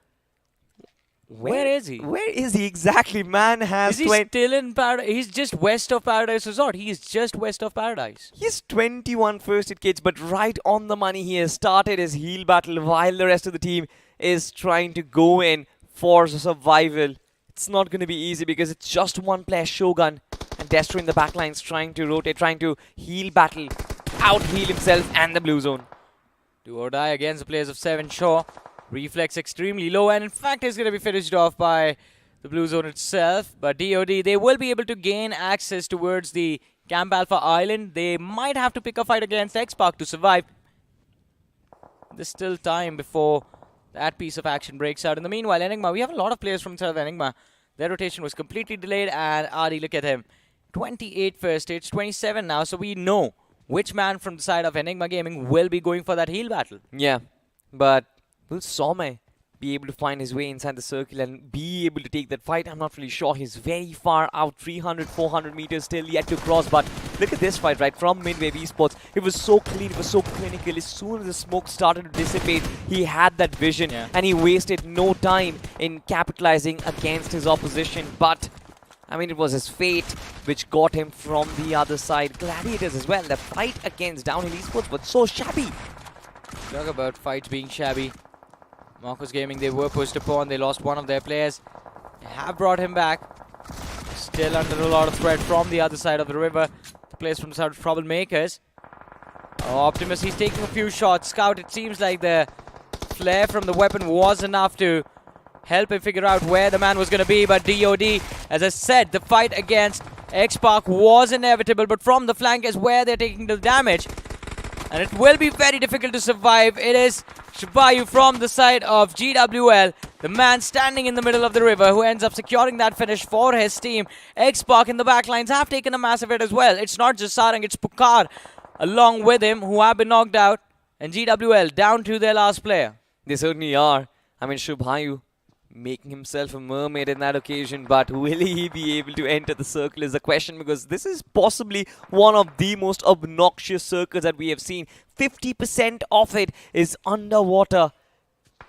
where is he? Where is he exactly? Man has... Is he still in Paradise? He's just west of Paradise Resort. He is just west of Paradise. He's 21 first hit kids, but right on the money. He has started his heal battle while the rest of the team is trying to go in for survival. it's not going to be easy because it's just one player, Shogun, and Destro in the backlines trying to rotate, trying to heal battle, out-heal himself and the blue zone. Do or die against the players of 7 Shaw. Reflex extremely low, and in fact is going to be finished off by the blue zone itself. But DOD, they will be able to gain access towards the Camp Alpha Island. They might have to pick a fight against X-Park to survive. There's still time before that piece of action breaks out. In the meanwhile, Enigma, we have a lot of players from South Enigma. Their rotation was completely delayed, and Adi, look at him. 28 first stage, 27 now, so we know which man from the side of Enigma Gaming will be going for that heal battle. Yeah, but will Some be able to find his way inside the circle and be able to take that fight? I'm not really sure. He's very far out, 300, 400 meters still yet to cross. But look at this fight, right? From Midwave Esports, it was so clean, it was so clinical. As soon as the smoke started to dissipate, he had that vision, and he wasted no time in capitalizing against his opposition. But I mean, it was his fate which got him from the other side. Gladiators as well. The fight against Downhill Esports was so shabby. Talk about fights being shabby. Marcos Gaming, they were pushed upon. They lost one of their players. They have brought him back. Still under a lot of threat from the other side of the river. The players from the side of Troublemakers. Optimus, he's taking a few shots. Scout, it seems like the flare from the weapon was enough to help him figure out where the man was going to be. But DOD, as I said, the fight against X-Park was inevitable. But from the flank is where they're taking the damage. And it will be very difficult to survive. It is Shibayu from the side of GWL, the man standing in the middle of the river, who ends up securing that finish for his team. X-Park in the backlines have taken a massive hit as well. It's not just Sarang, it's Pukar along with him who have been knocked out. And GWL down to their last player. They certainly are. I mean, Shubhayu making himself a mermaid in that occasion, but will he be able to enter the circle is the question, because this is possibly one of the most obnoxious circles that we have seen. 50% of it is underwater,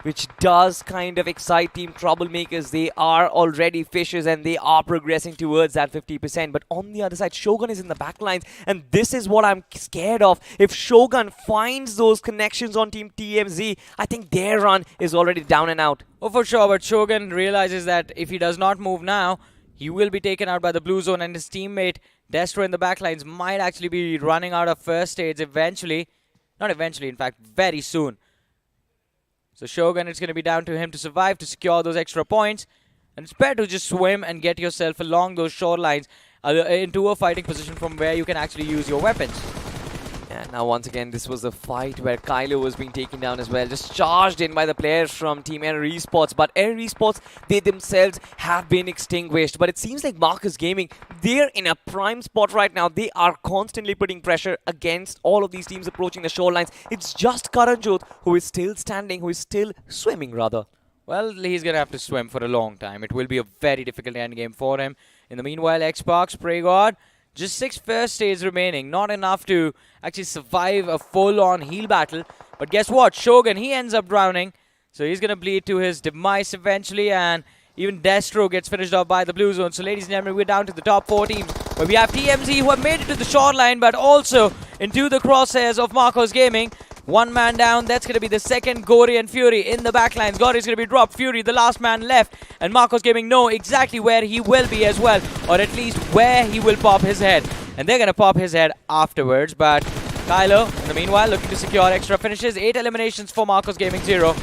which does kind of excite Team Troublemakers. They are already fishes and they are progressing towards that 50%. But on the other side, Shogun is in the backlines, and this is what I'm scared of. If Shogun finds those connections on Team TMZ, I think their run is already down and out. Oh, for sure, but Shogun realizes that if he does not move now, he will be taken out by the blue zone, and his teammate Destro in the backlines might actually be running out of first aids eventually. Not eventually, in fact, very soon. So Shogun, it's going to be down to him to survive, to secure those extra points. And it's better to just swim and get yourself along those shorelines into a fighting position from where you can actually use your weapons. And now once again, this was a fight where Kylo was being taken down as well. Just charged in by the players from Team Air Esports. But Air Esports, they themselves have been extinguished. But it seems like Marcus Gaming, they're in a prime spot right now. They are constantly putting pressure against all of these teams approaching the shorelines. It's just Karanjot who is still standing, who is still swimming rather. Well, he's going to have to swim for a long time. It will be a very difficult endgame for him. In the meanwhile, X-Park, Spray God, just 6 first stages remaining. Not enough to actually survive a full-on heal battle. But guess what? Shogun, he ends up drowning. So he's going to bleed to his demise eventually. And even Destro gets finished off by the blue zone. So ladies and gentlemen, we're down to the top 4 teams. But we have TMZ who have made it to the shoreline, but also into the crosshairs of Marcos Gaming. One man down. That's going to be the second Gory and Fury in the backlines. Gory's going to be dropped. Fury, the last man left. And Marcos Gaming know exactly where he will be as well. Or at least where he will pop his head. And they're going to pop his head afterwards. But Kylo, in the meanwhile, looking to secure extra finishes. 8 eliminations for Marcos Gaming, 0.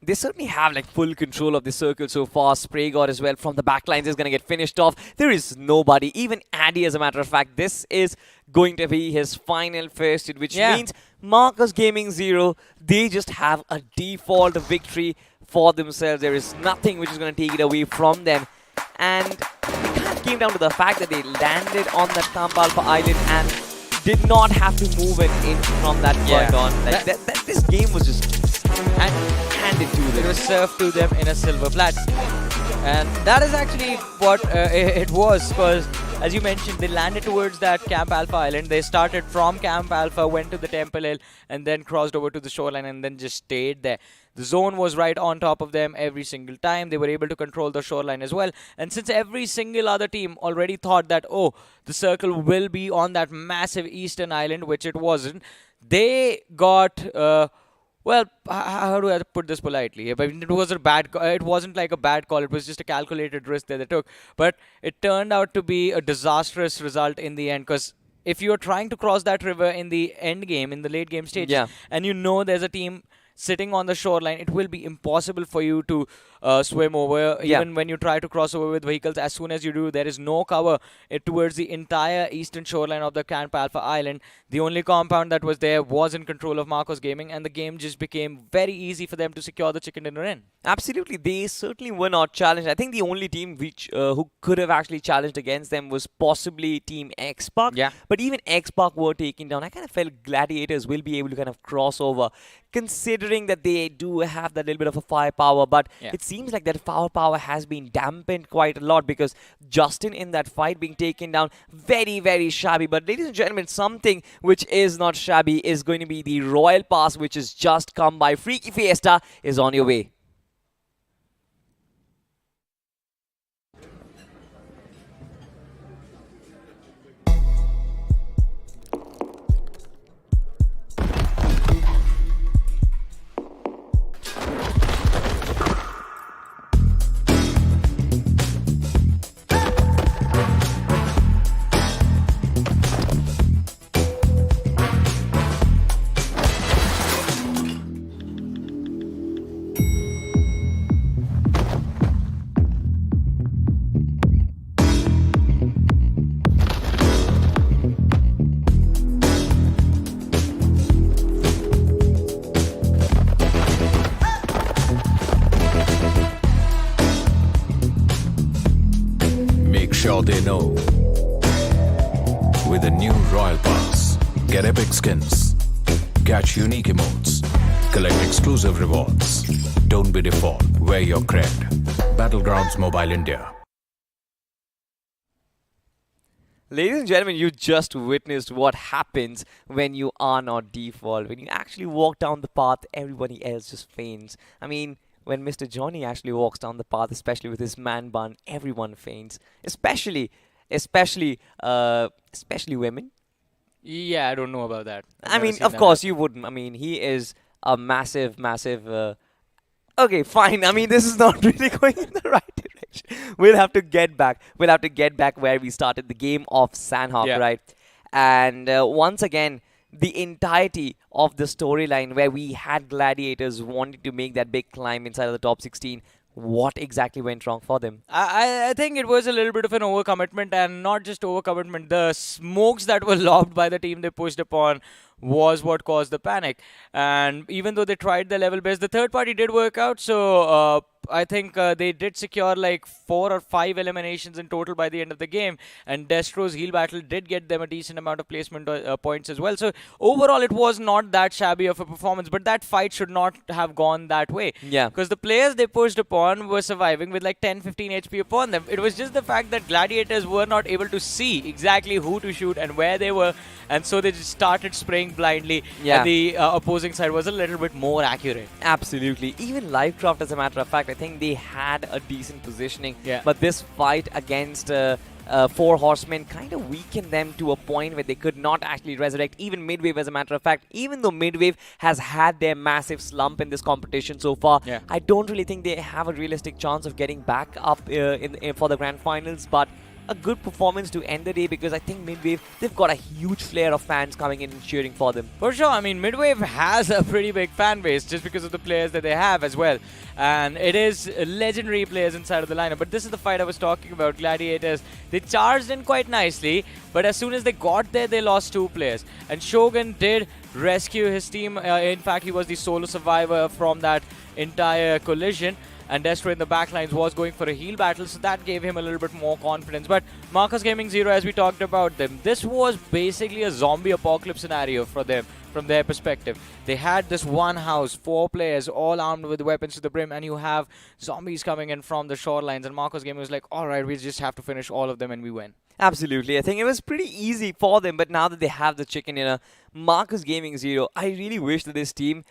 They certainly have like full control of the circle so far. Spray God as well from the backlines is going to get finished off. There is nobody, even Addy as a matter of fact. This is going to be his final first hit, which means Marcus Gaming 0, they just have a default victory for themselves. There is nothing which is going to take it away from them. And it kind of came down to the fact that they landed on that Camp Alpha Island and did not have to move an inch from that point on. Like this game was just handed to them. It was served to them in a silver platter. And that is actually what it was, because as you mentioned, they landed towards that Camp Alpha Island. They started from Camp Alpha, went to the Temple Hill, and then crossed over to the shoreline and then just stayed there. The zone was right on top of them every single time. They were able to control the shoreline as well. And since every single other team already thought that, oh, the circle will be on that massive eastern island, which it wasn't, they got Well, how do I put this politely? But it was a bad. It wasn't like a bad call. It was just a calculated risk that they took. But it turned out to be a disastrous result in the end. Because if you're trying to cross that river in the end game, in the late game stages, Yeah. and you know there's a team sitting on the shoreline, it will be impossible for you to swim over. Yeah. Even when you try to cross over with vehicles, as soon as you do, there is no cover towards the entire eastern shoreline of the Camp Alpha Island. The only compound that was there was in control of Marcos Gaming, and the game just became very easy for them to secure the chicken dinner in. Absolutely, they certainly were not challenged. I think the only team which who could have actually challenged against them was possibly Team X-Pac. Yeah. But even X-Pac were taken down. I kind of felt Gladiators will be able to kind of cross over, considering that they do have that little bit of a firepower. But Yeah. it seems like that firepower has been dampened quite a lot because Justin in that fight being taken down, very, very shabby. But ladies and gentlemen, something which is not shabby is going to be the Royal Pass, which has just come by. Freaky Fiesta is on your way. Make sure they know. With a new Royal Pass, get epic skins, catch unique emotes, collect exclusive rewards. Don't be default, wear your cred. Battlegrounds Mobile India. Ladies and gentlemen, you just witnessed what happens when you are not default. When you actually walk down the path, everybody else just faints. I mean, when Mr. Johnny actually walks down the path, especially with his man bun, everyone faints. Especially women. Yeah, I don't know about that. I've I never mean, seen of that course happen. you wouldn't. I mean, he is a massive. Okay, fine. I mean, this is not really going in the right direction. We'll have to get back. We'll have to get back where we started the game of Sandhawk, Yeah. right? And once again, the entirety of the storyline where we had Gladiators wanting to make that big climb inside of the top 16. What exactly went wrong for them? I think it was a little bit of an overcommitment, and not just overcommitment. The smokes that were lobbed by the team they pushed upon was what caused the panic. And even though they tried the level best, the third party did work out. So I think they did secure like 4 or 5 eliminations in total by the end of the game. And Destro's heal battle did get them a decent amount of placement points as well. So overall, it was not that shabby of a performance. But that fight should not have gone that way. Yeah. Because the players they pushed upon were surviving with like 10-15 HP upon them. It was just the fact that Gladiators were not able to see exactly who to shoot and where they were. And so they just started spraying blindly. Yeah. And the opposing side was a little bit more accurate. Absolutely. Even Livecraft, as a matter of fact, I think they had a decent positioning. Yeah. But this fight against Four Horsemen kind of weakened them to a point where they could not actually resurrect even Midwave, as a matter of fact. Even though Midwave has had their massive slump in this competition so far, Yeah. I don't really think they have a realistic chance of getting back up for the grand finals. But a good performance to end the day, because I think Midwave, they've got a huge flare of fans coming in and cheering for them. For sure. I mean, Midwave has a pretty big fan base just because of the players that they have as well. And it is legendary players inside of the lineup. But this is the fight I was talking about. Gladiators, they charged in quite nicely, but as soon as they got there, they lost 2 players. And Shogun did rescue his team. In fact, he was the solo survivor from that entire collision. And Destro in the backlines was going for a heal battle, so that gave him a little bit more confidence. But Marcus Gaming Zero, as we talked about them, this was basically a zombie apocalypse scenario for them from their perspective. They had this one house, 4 players, all armed with weapons to the brim, and you have zombies coming in from the shorelines. And Marcus Gaming was like, all right, we just have to finish all of them, and we win. Absolutely. I think it was pretty easy for them, but now that they have the chicken dinner, Marcus Gaming Zero, I really wish that this team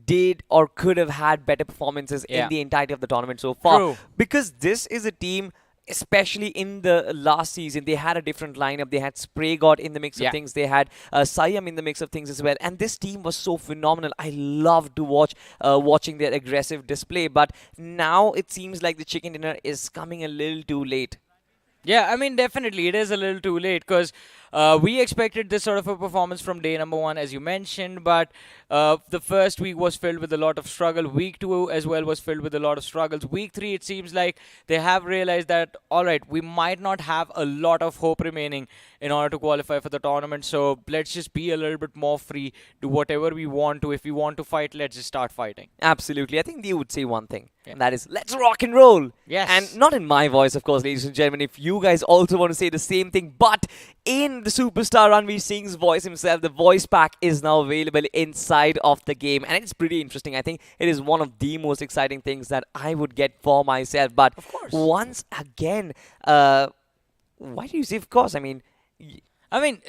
did or could have had better performances Yeah. in the entirety of the tournament so far. True. Because this is a team, especially in the last season, they had a different lineup. They had Spray God in the mix of Yeah. things. They had Siam in the mix of things as well. And this team was so phenomenal. I loved to watching their aggressive display. But now it seems like the chicken dinner is coming a little too late. Yeah, I mean, definitely, it is a little too late because we expected this sort of a performance from day number one, as you mentioned, but the first week was filled with a lot of struggle. Week two as well was filled with a lot of struggles. Week three, it seems like they have realized that, all right, we might not have a lot of hope remaining in order to qualify for the tournament, so let's just be a little bit more free, do whatever we want to. If we want to fight, let's just start fighting. Absolutely. I think they would say one thing, Yeah. and that is, let's rock and roll. Yes. And not in my voice, of course, ladies and gentlemen, if you guys also want to say the same thing, but in the superstar Ranveer Singh's voice himself, the voice pack is now available inside of the game, and it's pretty interesting. I think it is one of the most exciting things that I would get for myself. But Of course. once again, why do you say of course? I mean, I mean,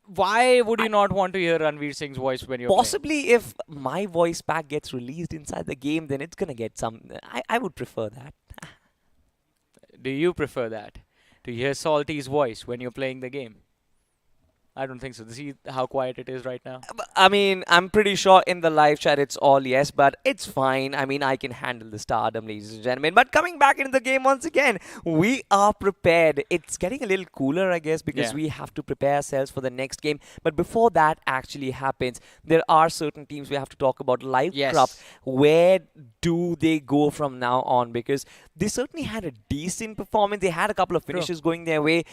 why would you not want to hear Ranveer Singh's voice when you're playing? possibly if my voice pack gets released inside the game, then it's gonna get some. I would prefer that. Do you prefer that? To hear Salty's voice when you're playing the game? I don't think so. See how quiet it is right now? I mean, I'm pretty sure in the live chat it's all yes, but it's fine. I mean, I can handle the stardom, ladies and gentlemen. But coming back into the game once again, we are prepared. It's getting a little cooler, I guess, because Yeah. we have to prepare ourselves for the next game. But before that actually happens, there are certain teams we have to talk about. Live Yes. Craft, where do they go from now on? Because they certainly had a decent performance. They had a couple of finishes going their way.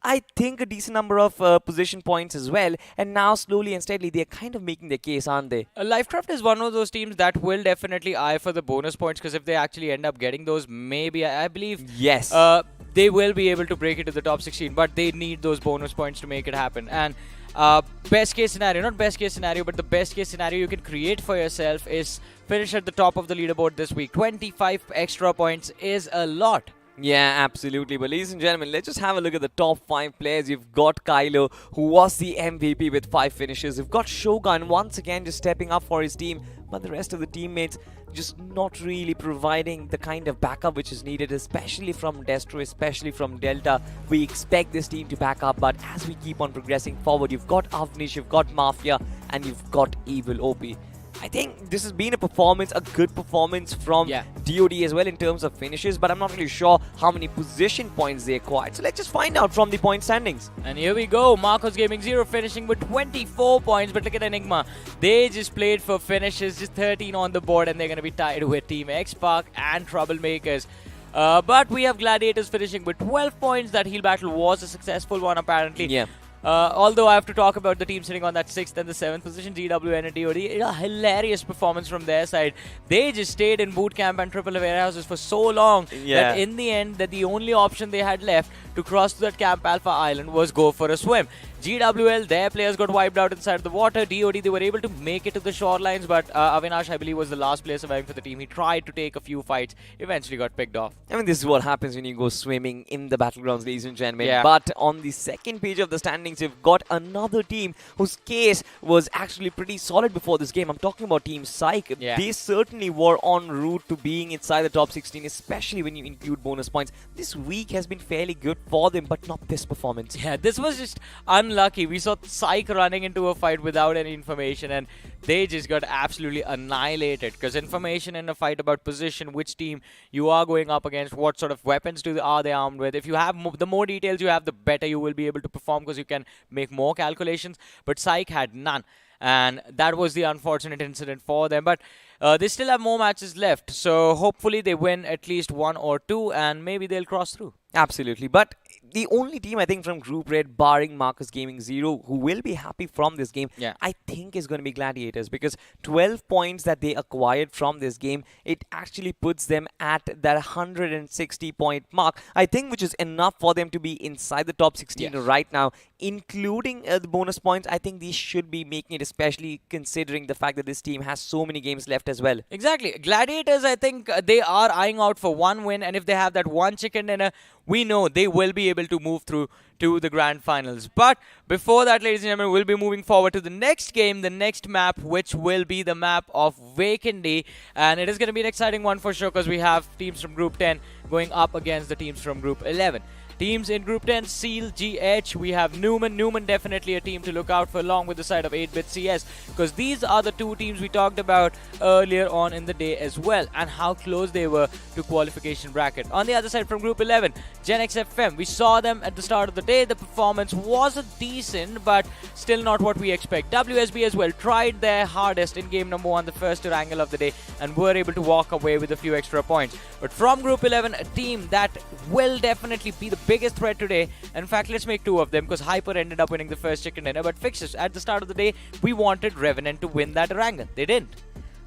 I think a decent number of position points as well. And now slowly and steadily, they're kind of making their case, aren't they? Lifecraft is one of those teams that will definitely eye for the bonus points because if they actually end up getting those, maybe I believe Yes. they will be able to break it to the top 16, but they need those bonus points to make it happen. And best case scenario, not best case scenario, but the best case scenario you can create for yourself is finish at the top of the leaderboard this week. 25 extra points is a lot. Yeah, absolutely. But ladies and gentlemen, let's just have a look at the top 5 players. You've got Kylo, who was the MVP with 5 finishes. You've got Shogun once again just stepping up for his team. But the rest of the teammates just not really providing the kind of backup which is needed, especially from Destro, especially from Delta. We expect this team to back up, but as we keep on progressing forward, you've got Avnish, you've got Mafia, and you've got Evil OP. I think this has been a performance, a good performance from DOD as well in terms of finishes, but I'm not really sure how many position points they acquired. So let's just find out from the point standings. And here we go, Marcos Gaming 0 finishing with 24 points, but look at Enigma. They just played for finishes, just 13 on the board, and they're going to be tied with Team X-Park and Troublemakers. But we have Gladiators finishing with 12 points. That heal battle was a successful one, apparently. Yeah. Although I have to talk about the team sitting on that 6th and the 7th position, GWN and DOD. A hilarious performance from their side. They just stayed in boot camp and triple warehouses for so long that in the end, that the only option they had left to cross to that Camp Alpha Island was go for a swim. GWL, their players got wiped out inside the water. DOD, they were able to make it to the shorelines, but Avinash, I believe, was the last player surviving for the team. He tried to take a few fights, eventually got picked off. I mean, this is what happens when you go swimming in the battlegrounds, ladies and gentlemen. Yeah. But on the second page of the standings, you've got another team whose case was actually pretty solid before this game. I'm talking about Team Psych. Yeah. They certainly were en route to being inside the top 16, especially when you include bonus points. This week has been fairly good for them, but not this performance. Yeah, this was just unlucky. We saw Psych running into a fight without any information, and they just got absolutely annihilated. Because information in a fight about position, which team you are going up against, what sort of weapons are they armed with. If you have the more details you have, the better you will be able to perform because you can make more calculations. But Psych had none. And that was the unfortunate incident for them. But they still have more matches left. So hopefully they win at least 1 or 2 and maybe they'll cross through. Absolutely. But the only team I think from Group Red, barring Marcus Gaming 0, who will be happy from this game, I think is going to be Gladiators, because 12 points that they acquired from this game, it actually puts them at that 160 point mark, I think, which is enough for them to be inside the top 16 right now including the bonus points, I think they should be making it, especially considering the fact that this team has so many games left as well. Exactly. Gladiators, I think they are eyeing out for one win, and if they have that one chicken dinner, we know they will be able to move through to the grand finals. But before that, ladies and gentlemen, we'll be moving forward to the next game, the next map, which will be the map of Vacandy. And it is going to be an exciting one for sure because we have teams from Group 10 going up against the teams from Group 11. Teams in Group 10, Seal, GH, we have Newman. Newman definitely a team to look out for along with the side of 8-Bit CS because these are the two teams we talked about earlier on in the day as well and how close they were to qualification bracket. On the other side from Group 11, Gen X FM, we saw them at the start of the day. The performance was decent but still not what we expect. WSB as well tried their hardest in game number 1, the first wrangle of the day, and were able to walk away with a few extra points. But from Group 11, a team that will definitely be the biggest threat today. In fact, let's make two of them because Hyper ended up winning the first chicken dinner. But Fixes, at the start of the day, we wanted Revenant to win that wrangle. They didn't.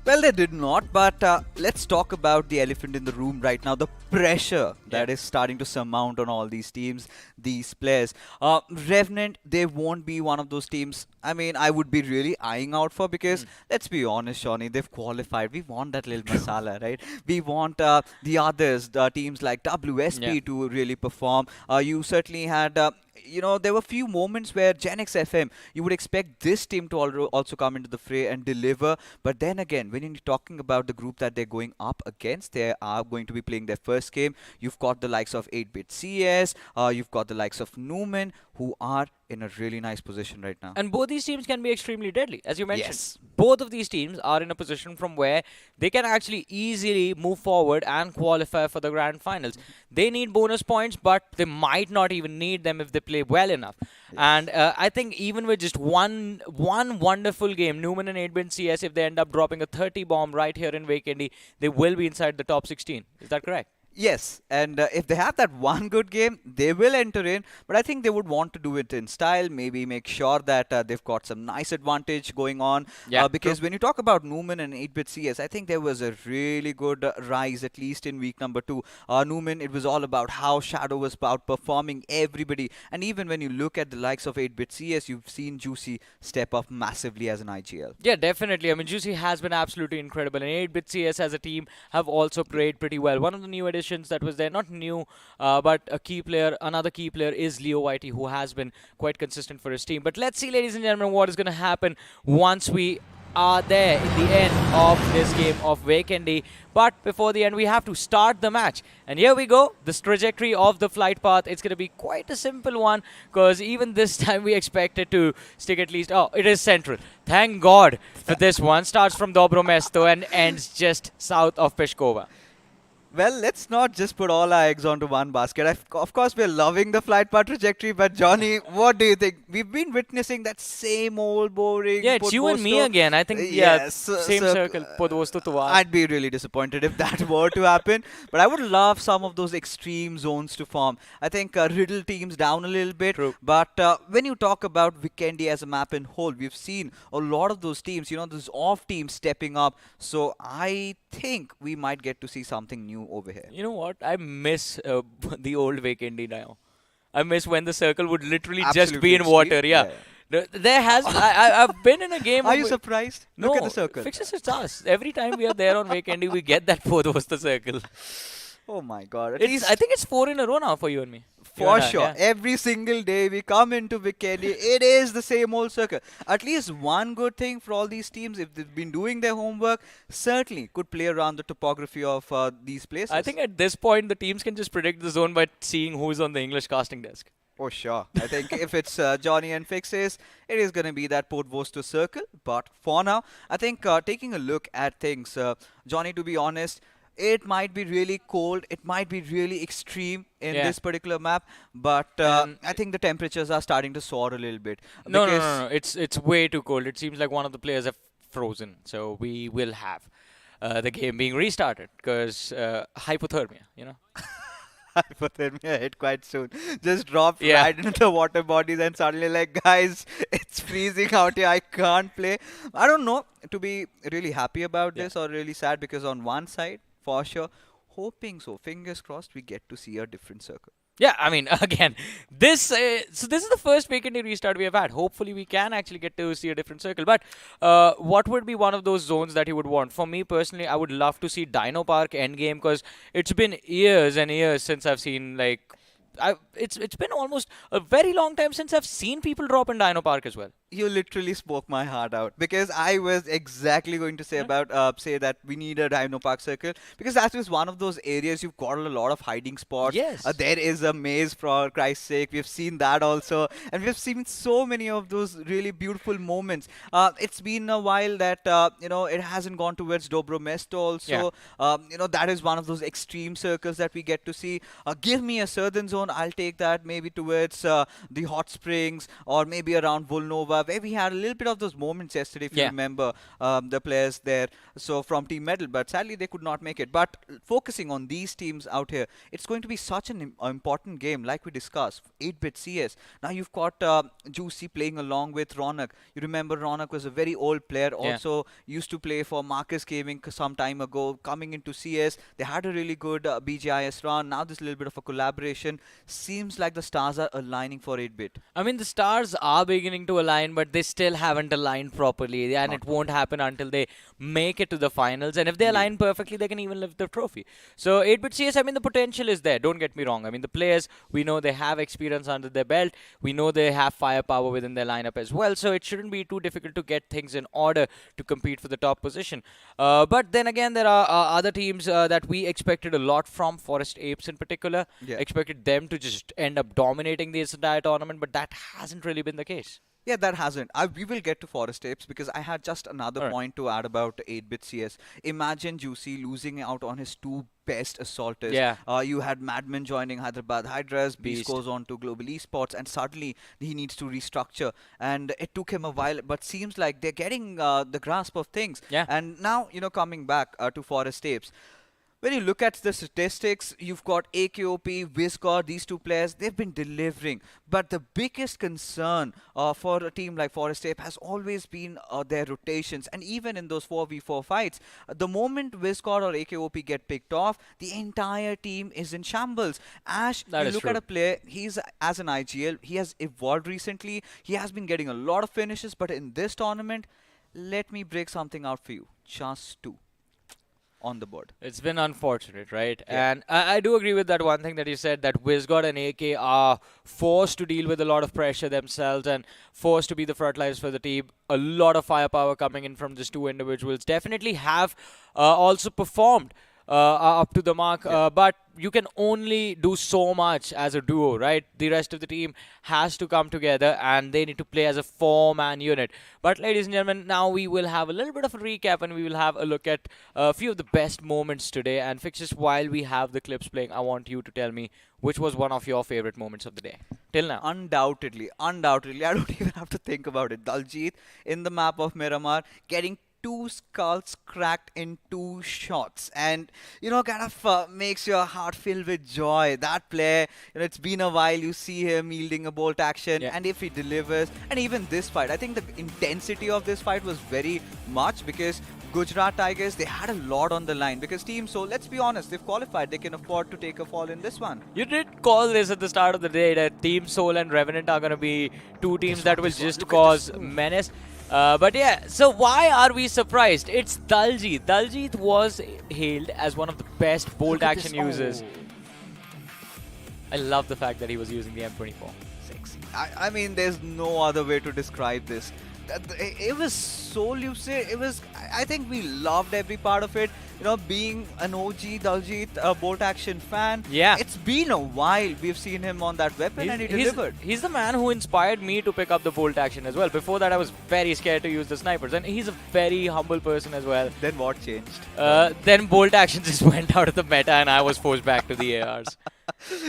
Well, they did not, but let's talk about the elephant in the room right now, the pressure that is starting to surmount on all these teams, these players. Revenant, they won't be one of those teams, I mean, I would be really eyeing out for because, let's be honest, Shawnee, they've qualified. We want that little masala, right? We want the others, the teams like WSP to really perform. You certainly had... there were few moments where Gen X FM, you would expect this team to also come into the fray and deliver. But then again, when you're talking about the group that they're going up against, they are going to be playing their first game. You've got the likes of 8-Bit CS, you've got the likes of Newman, who are in a really nice position right now. And both these teams can be extremely deadly. As you mentioned, Yes. both of these teams are in a position from where they can actually easily move forward and qualify for the grand finals. They need bonus points, but they might not even need them if they play well enough. And I think even with just one wonderful game, Newman and 8-Bit CS, if they end up dropping a 30 bomb right here in Vacandy, they will be inside the top 16. Is that correct? Yes, and if they have that one good game, they will enter in. But I think they would want to do it in style, maybe make sure that they've got some nice advantage going on. Because when you talk about Newman and 8-Bit CS, I think there was a really good rise, at least in week number 2. Newman, it was all about how Shadow was outperforming everybody. And even when you look at the likes of 8-Bit CS, you've seen Juicy step up massively as an IGL. Yeah, definitely. I mean, Juicy has been absolutely incredible. And 8-Bit CS as a team have also played pretty well. One of the new additions that was there, not new, but a key player, another key player is Leo Whitey, who has been quite consistent for his team. But let's see, ladies and gentlemen, what is going to happen once we are there in the end of this game of Vacandy. But before the end, we have to start the match. And here we go. This trajectory of the flight path, it's going to be quite a simple one because even this time we expected to stick at least... Oh, it is central. Thank God for this one. Starts from Dobro Mesto and ends just south of Peshkova. Well, let's not just put all our eggs onto one basket. Of course, we're loving the flight path trajectory, but Johnny, what do you think? We've been witnessing that same old boring... Yeah, it's you and me again. I think, same circle. I'd be really disappointed if that were to happen. But I would love some of those extreme zones to form. I think riddle teams down a little bit. True. But when you talk about Vikendi as a map in whole, we've seen a lot of those teams, those off teams stepping up. So I think we might get to see something new over here. You know what? I miss the old Vacandy now. I miss when the circle would literally just be in water. Yeah. There has... I've been in a game... Are you surprised? No, Look at the circle. Fixes, it's us. Every time we are there on Vacandy, we get that Podhosta circle. Oh my God. I think it's 4 in a row now for you and me. For sure. Every single day we come into Vikendi, it is the same old circle. At least one good thing for all these teams, if they've been doing their homework, certainly could play around the topography of these places. I think at this point, the teams can just predict the zone by seeing who's on the English casting desk. Oh, sure. I think if it's Johnny and Fixes, it is going to be that Port Vosto circle. But for now, I think taking a look at things, Johnny, to be honest, it might be really cold. It might be really extreme in this particular map. But I think the temperatures are starting to soar a little bit. No. It's way too cold. It seems like one of the players have frozen. So we will have the game being restarted because hypothermia, Hypothermia hit quite soon. Just dropped right into the water bodies and suddenly like, guys, it's freezing out here. I can't play. I don't know to be really happy about this or really sad because on one side, for sure, hoping so, fingers crossed, we get to see a different circle. Yeah, I mean, again, so this is the first vacant restart we have had. Hopefully, we can actually get to see a different circle. But what would be one of those zones that you would want? For me personally, I would love to see Dino Park Endgame because it's been years and years since I've seen like. It's been almost a very long time since I've seen people drop in Dino Park as well. You literally spoke my heart out because I was exactly going to say about say that we need a Dino Park circle because that is one of those areas you've got a lot of hiding spots. Yes. There is a maze for Christ's sake. We've seen that also, and we've seen so many of those really beautiful moments. It's been a while that it hasn't gone towards Dobro Mesto Yeah. also. That is one of those extreme circles that we get to see. Give me a southern zone, I'll take that maybe towards the hot springs or maybe around Volnova, where we had a little bit of those moments yesterday, if you Yeah. remember the players there. So from Team Medal, but sadly they could not make it. But focusing on these teams out here, it's going to be such an important game, like we discussed. 8-bit CS. Now you've got Juicy playing along with Ronak. You remember Ronak was a very old player, Yeah. also used to play for Marcus Gaming some time ago. Coming into CS, they had a really good BGIS run. Now there's a little bit of a collaboration. Seems like the stars are aligning for 8-bit. I mean, the stars are beginning to align, but they still haven't aligned properly, and Not it won't happen until they make it to the finals. And if they align perfectly, they can even lift the trophy. So, 8-bit CS, I mean, the potential is there. Don't get me wrong. I mean, the players, we know they have experience under their belt. We know they have firepower within their lineup as well. So, it shouldn't be too difficult to get things in order to compete for the top position. But then again, there are other teams that we expected a lot from, Forest Apes in particular. Yeah. Expected them to just end up dominating this entire tournament, but that hasn't really been the case. Yeah, that hasn't. We will get to Forest Apes because I had just another Alright. point to add about 8-bit CS. Imagine Juicy losing out on his two best assaulters. Yeah. You had Madman joining Hyderabad Hydras, Beast Beast. goes on to Global Esports, and suddenly he needs to restructure. And it took him a while, but seems like they're getting the grasp of things. Yeah. And now, coming back to Forest Apes. When you look at the statistics, you've got AKOP, Viscor, these two players, they've been delivering. But the biggest concern for a team like Forest Ape has always been their rotations. And even in those 4v4 fights, the moment Viscor or AKOP get picked off, the entire team is in shambles. Ash, That you is look at true. a player, he's as an IGL, he has evolved recently. He has been getting a lot of finishes, but in this tournament, let me break something out for you. Just two on the board. It's been unfortunate, right? Yeah. And I do agree with that one thing that you said, that Wizgod and AK are forced to deal with a lot of pressure themselves and forced to be the front lines for the team. A lot of firepower coming in from these two individuals. Definitely have also performed up to the mark, but you can only do so much as a duo, right? The rest of the team has to come together and they need to play as a four-man unit. But ladies and gentlemen, now we will have a little bit of a recap and we will have a look at a few of the best moments today. And Fixes, while we have the clips playing, I want you to tell me which was one of your favorite moments of the day till now. Undoubtedly. I don't even have to think about it. Daljit in the map of Miramar getting two skulls cracked in two shots, and kind of makes your heart fill with joy. That player, it's been a while. You see him yielding a bolt action, Yeah. and if he delivers, and even this fight, I think the intensity of this fight was very much because Gujarat Tigers, they had a lot on the line because Team Soul, let's be honest, they've qualified. They can afford to take a fall in this one. You did call this at the start of the day that Team Soul and Revenant are going to be two teams that will just cause menace. But yeah, so why are we surprised? It's Daljit. Daljit was hailed as one of the best bolt action users. I love the fact that he was using the M24. Sexy. I mean, there's no other way to describe this. It was so lucid. I think we loved every part of it. Being an OG Daljit bolt action fan. Yeah. It's been a while. We've seen him on that weapon and he delivered. He's the man who inspired me to pick up the bolt action as well. Before that, I was very scared to use the snipers. And he's a very humble person as well. Then what changed? Then bolt action just went out of the meta and I was forced back to the ARs.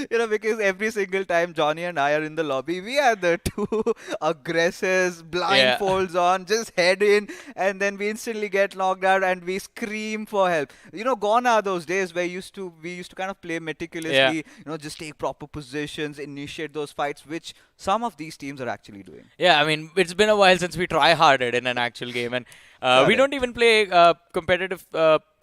Because every single time Johnny and I are in the lobby, we are the two aggressors, blindfolds on, just head in, and then we instantly get knocked out and we scream for help. Gone are those days where we used to kind of play meticulously, just take proper positions, initiate those fights, which some of these teams are actually doing. Yeah, I mean, it's been a while since we try-harded in an actual game, and we Correct. don't even play competitive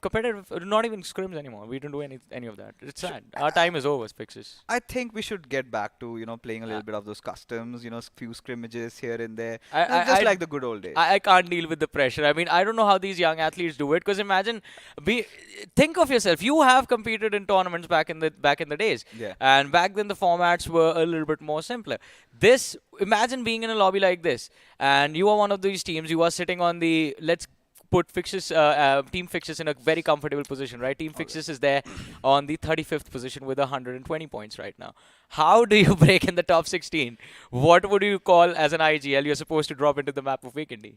competitive, not even scrims anymore. We don't do any of that. It's sad. Our time is over, fixes. I think we should get back to, playing a Uh, little bit of those customs, few scrimmages here and there. I, I, Just I, like the good old days. I can't deal with the pressure. I mean, I don't know how these young athletes do it. Because imagine, think of yourself. You have competed in tournaments back in the days, Yeah. and back then the formats were a little bit more simpler. Imagine being in a lobby like this, and you are one of these teams. You are sitting on the let's put fixes, team fixes in a very comfortable position, right? Team fixes is there on the 35th position with 120 points right now. How do you break in the top 16? What would you call as an IGL? You're supposed to drop into the map of Weekendy.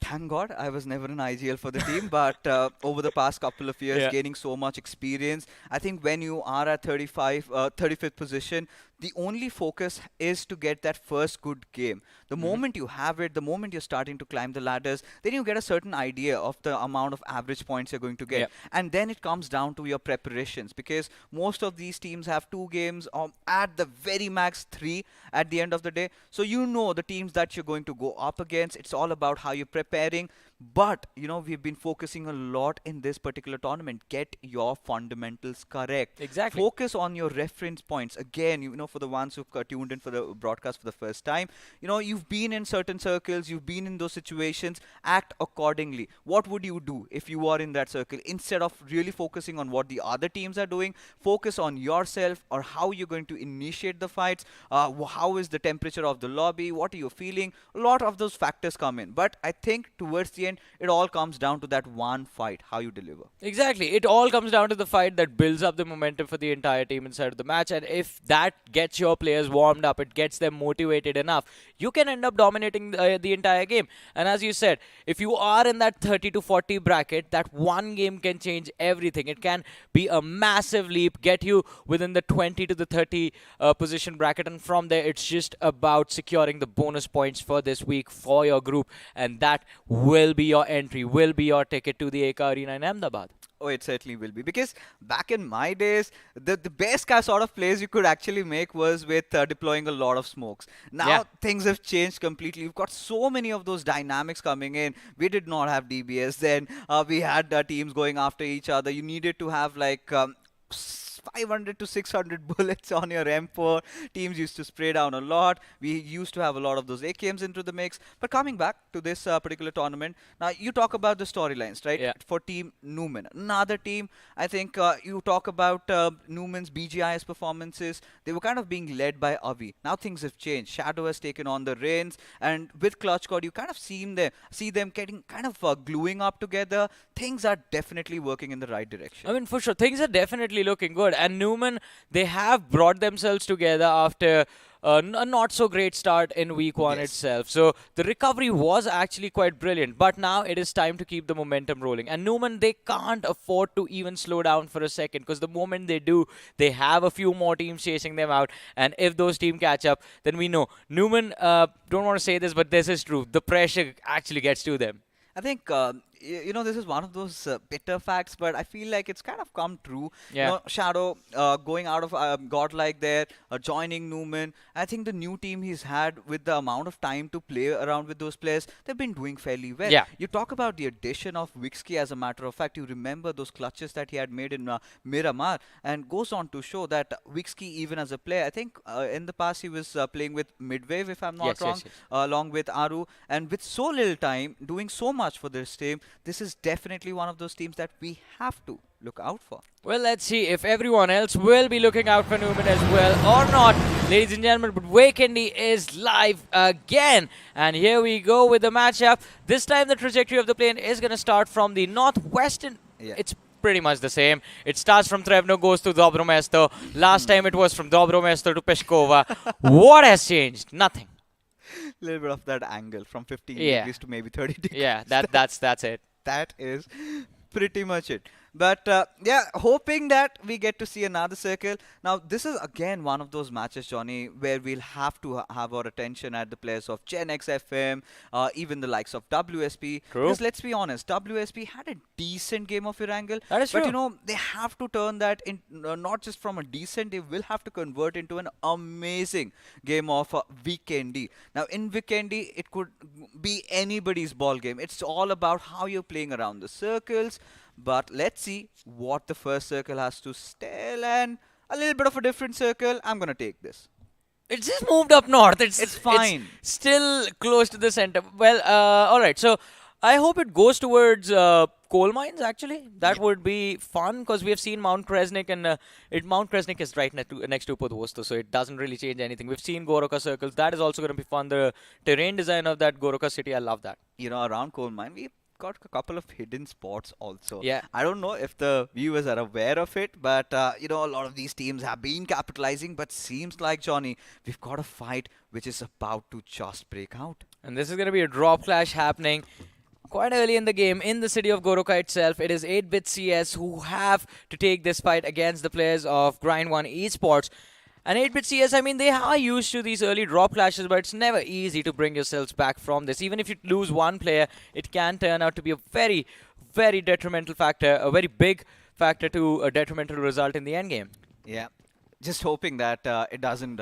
Thank God I was never an IGL for the team, but over the past couple of years, Yeah. gaining so much experience, I think when you are at 35th position, the only focus is to get that first good game. The moment you have it, the moment you're starting to climb the ladders, then you get a certain idea of the amount of average points you're going to get. Yep. And then it comes down to your preparations, because most of these teams have 2 games, or at the very max 3 at the end of the day. So you know the teams that you're going to go up against. It's all about how you're preparing. But, we've been focusing a lot in this particular tournament. Get your fundamentals correct. Exactly. Focus on your reference points. Again, for the ones who've tuned in for the broadcast for the first time, you've been in certain circles, you've been in those situations. Act accordingly. What would you do if you are in that circle? Instead of really focusing on what the other teams are doing, focus on yourself, or how you're going to initiate the fights. How is the temperature of the lobby? What are you feeling? A lot of those factors come in. But I think towards the end, it all comes down to that one fight, how you deliver. Exactly. It all comes down to the fight that builds up the momentum for the entire team inside of the match. And if that gets your players warmed up, it gets them motivated enough, you can end up dominating the entire game. And as you said, if you are in that 30 to 40 bracket, that one game can change everything. It can be a massive leap, get you within the 20 to the 30 position bracket. And from there, it's just about securing the bonus points for this week for your group. And that will be your entry, will be your ticket to the Eka Arena in Ahmedabad. Oh, it certainly will be. Because back in my days, the best kind sort of plays you could actually make was with deploying a lot of smokes. Now, Yeah. things have changed completely. We've got so many of those dynamics coming in. We did not have DBS then. We had teams going after each other. You needed to have like 500 to 600 bullets on your M4. Teams used to spray down a lot. We used to have a lot of those AKMs into the mix. But coming back to this particular tournament, now you talk about the storylines, right? Yeah. For Team Newman. Another team, I think you talk about Newman's BGIS performances. They were kind of being led by Avi. Now things have changed. Shadow has taken on the reins. And with Clutch Code, you kind of see them getting kind of gluing up together. Things are definitely working in the right direction. I mean, for sure, things are definitely looking good. And Newman, they have brought themselves together after a not so great start in week 1 Yes. itself. So the recovery was actually quite brilliant. But now it is time to keep the momentum rolling. And Newman, they can't afford to even slow down for a second, because the moment they do, they have a few more teams chasing them out. And if those teams catch up, then we know. Newman, don't want to say this, but this is true. The pressure actually gets to them. I think this is one of those bitter facts, but I feel like it's kind of come true. Yeah. Shadow going out of Godlike there, joining Newman. I think the new team he's had, with the amount of time to play around with those players, they've been doing fairly well. Yeah. You talk about the addition of Wixky. As a matter of fact, you remember those clutches that he had made in Miramar, and goes on to show that Wixky, even as a player, I think in the past he was playing with Midwave, if I'm not Yes, yes, wrong, yes. along with Aru, and with so little time, doing so much for this team. This is definitely one of those teams that we have to look out for. Well, let's see if everyone else will be looking out for Newman as well or not, ladies and gentlemen. But Weekendy is live again. And here we go with the matchup. This time the trajectory of the plane is going to start from the northwestern. Yeah. It's pretty much the same. It starts from Trevno, goes to Dobro Mesto. Last time it was from Dobro Mesto to Peshkova. What has changed? Nothing. Little bit of that angle from 15 Yeah. degrees to maybe 30 degrees. Yeah, that's it. That is pretty much it. But yeah, hoping that we get to see another circle. Now, this is again one of those matches, Johnny, where we'll have to have our attention at the players of Gen X FM, even the likes of WSP. True. Because let's be honest, WSP had a decent game of Erangel. That is but true. they have to turn that in, not just from a decent, they will have to convert into an amazing game of Weekendy. Now, in Weekendy, it could be anybody's ball game. It's all about how you're playing around the circles. But let's see what the first circle has to tell, and a little bit of a different circle. I'm gonna take this. It's just moved up north. It's fine. It's still close to the center. Well, all right. So I hope it goes towards coal mines. Actually, that would be fun because we have seen Mount Kresnik, and Mount Kresnik is right next to Podvosto, so it doesn't really change anything. We've seen Goroka circles. That is also going to be fun. The terrain design of that Goroka city, I love that. You know, around coal mine, we've got a couple of hidden spots also. Yeah. I don't know if the viewers are aware of it, but you know, a lot of these teams have been capitalizing. But seems like, Johnny, we've got a fight which is about to just break out. And this is going to be a drop clash happening quite early in the game in the city of Goroka itself. It is 8-bit CS who have to take this fight against the players of Grind 1 Esports. And 8-bit CS, I mean, they are used to these early drop clashes, but it's never easy to bring yourselves back from this. Even if you lose one player, it can turn out to be a very, very detrimental factor, a very big factor to a detrimental result in the end game. Yeah, just hoping that it doesn't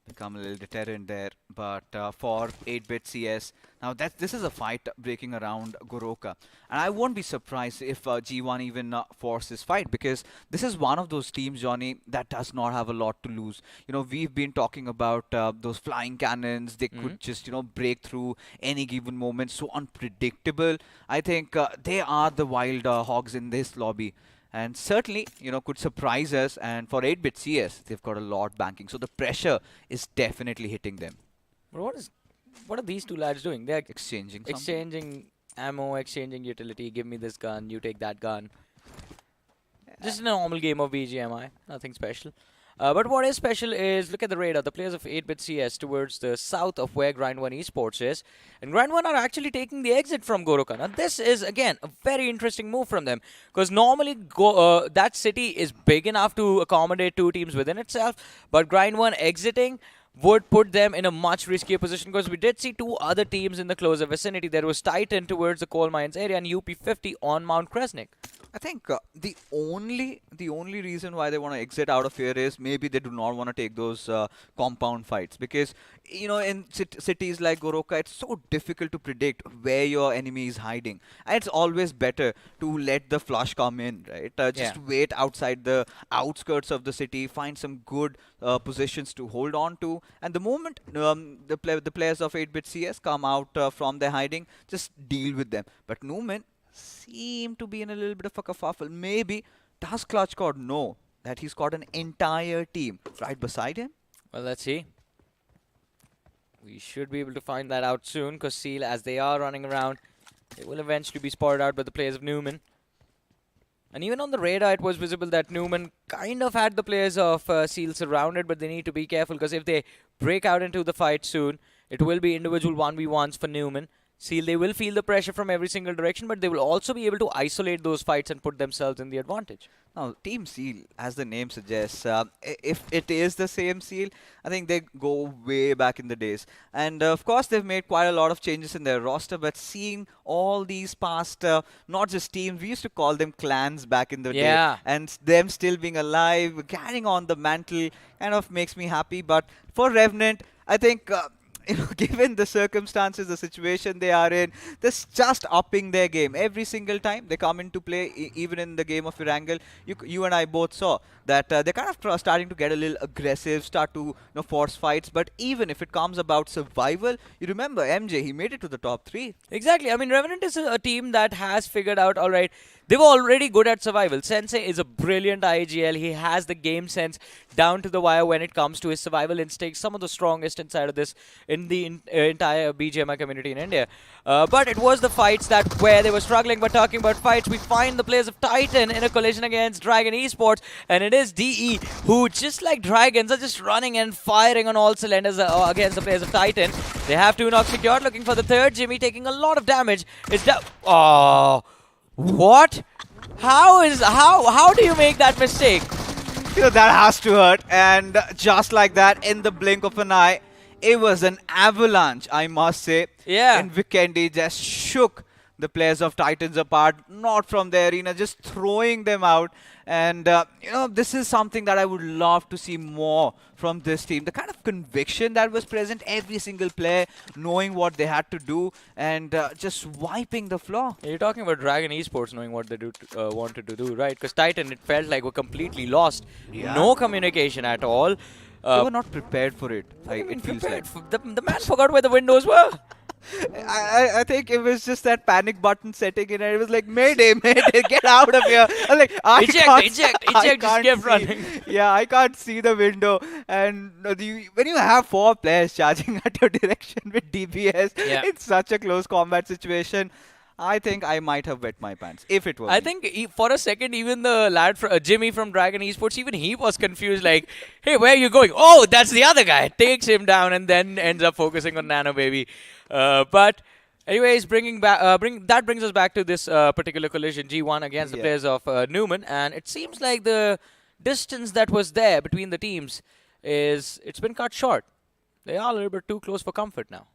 become a little deterrent there. But for 8-bit CS, now this is a fight breaking around Goroka, and I won't be surprised if G1 even force this fight, because this is one of those teams, Johnny, that does not have a lot to lose. You know, we've been talking about those flying cannons. They could just, you know, break through any given moment. So unpredictable. I think they are the wild hogs in this lobby. And certainly, you know, could surprise us. And for 8-bit CS, they've got a lot banking. So the pressure is definitely hitting them. But what are these two lads doing? They're Exchanging something. exchanging ammo, exchanging utility. Give me this gun, you take that gun. Just a normal game of BGMI, nothing special. But what is special is, look at the radar. The players of 8-bit CS towards the south of where Grind 1 Esports is. And Grind 1 are actually taking the exit from Goroka. Now this is, again, a very interesting move from them. Because normally that city is big enough to accommodate two teams within itself. But Grind 1 exiting would put them in a much riskier position, because we did see two other teams in the closer vicinity. There was Titan towards the coal mines area and UP50 on Mount Kresnik. I think the only reason why they want to exit out of here is maybe they do not want to take those compound fights, because you know, in cities like Goroka, it's so difficult to predict where your enemy is hiding, and it's always better to let the flush come in, right? Just wait outside the outskirts of the city, find some good positions to hold on to, and the moment the players of 8-bit CS come out from their hiding, just deal with them. But Numan seem to be in a little bit of a kerfuffle. Maybe does Clutchcord know that he's got an entire team right beside him? Well, let's see. We should be able to find that out soon, because Seal, as they are running around, they will eventually be spotted out by the players of Newman. And even on the radar, it was visible that Newman kind of had the players of Seal surrounded, but they need to be careful, because if they break out into the fight soon, it will be individual 1v1s for Newman. Seal, they will feel the pressure from every single direction, but they will also be able to isolate those fights and put themselves in the advantage. Now, Team Seal, as the name suggests, if it is the same Seal, I think they go way back in the days. And of course, they've made quite a lot of changes in their roster, but seeing all these past, not just teams, we used to call them clans back in the day, and them still being alive, carrying on the mantle, kind of makes me happy. But for Revenant, I think you know, given the circumstances, the situation they are in, they're just upping their game every single time they come into play. Even in the game of Erangel, you and I both saw that they're kind of starting to get a little aggressive, start to, you know, force fights. But even if it comes about survival, you remember MJ, he made it to the top 3. Exactly. I mean, Revenant is a team that has figured out, all right, they were already good at survival. Sensei is a brilliant IGL. He has the game sense down to the wire when it comes to his survival instincts, some of the strongest inside of this in the entire BGMI community in India. But it was the fights that where they were struggling. But talking about fights, we find the players of Titan in a collision against Dragon Esports, and it is DE who, just like Dragons, are just running and firing on all cylinders against the players of Titan. They have 2 knocks secured, looking for the third. Jimmy taking a lot of damage. It's what? How do you make that mistake? You know, that has to hurt. And just like that, in the blink of an eye, it was an avalanche, I must say. Yeah. And Vikendi just shook the players of Titans apart, not from the arena, just throwing them out. And, this is something that I would love to see more from this team. The kind of conviction that was present, every single player knowing what they had to do and just wiping the floor. You're talking about Dragon Esports knowing what they wanted to do, right? Because Titan, it felt like we're completely lost. Yeah. No communication at all. They were not prepared for it. It feels like. The man forgot where the windows were. I think it was just that panic button setting in, and it was like, Mayday, Mayday, get out of here. I was like, Eject, I just can't kept see. running. Yeah, I can't see the window. And when you have 4 players charging at your direction with DBS, Yeah. it's such a close combat situation. I think I might have wet my pants if it was. I me. think for a second, even the lad, Jimmy from Dragon Esports, even he was confused. Like, hey, where are you going? Oh, that's the other guy. Takes him down and then ends up focusing on Nano Baby. But anyways, that brings us back to this particular collision, G1 against the Yeah. players of Newman, and it seems like the distance that was there between the teams it's been cut short. They are a little bit too close for comfort now.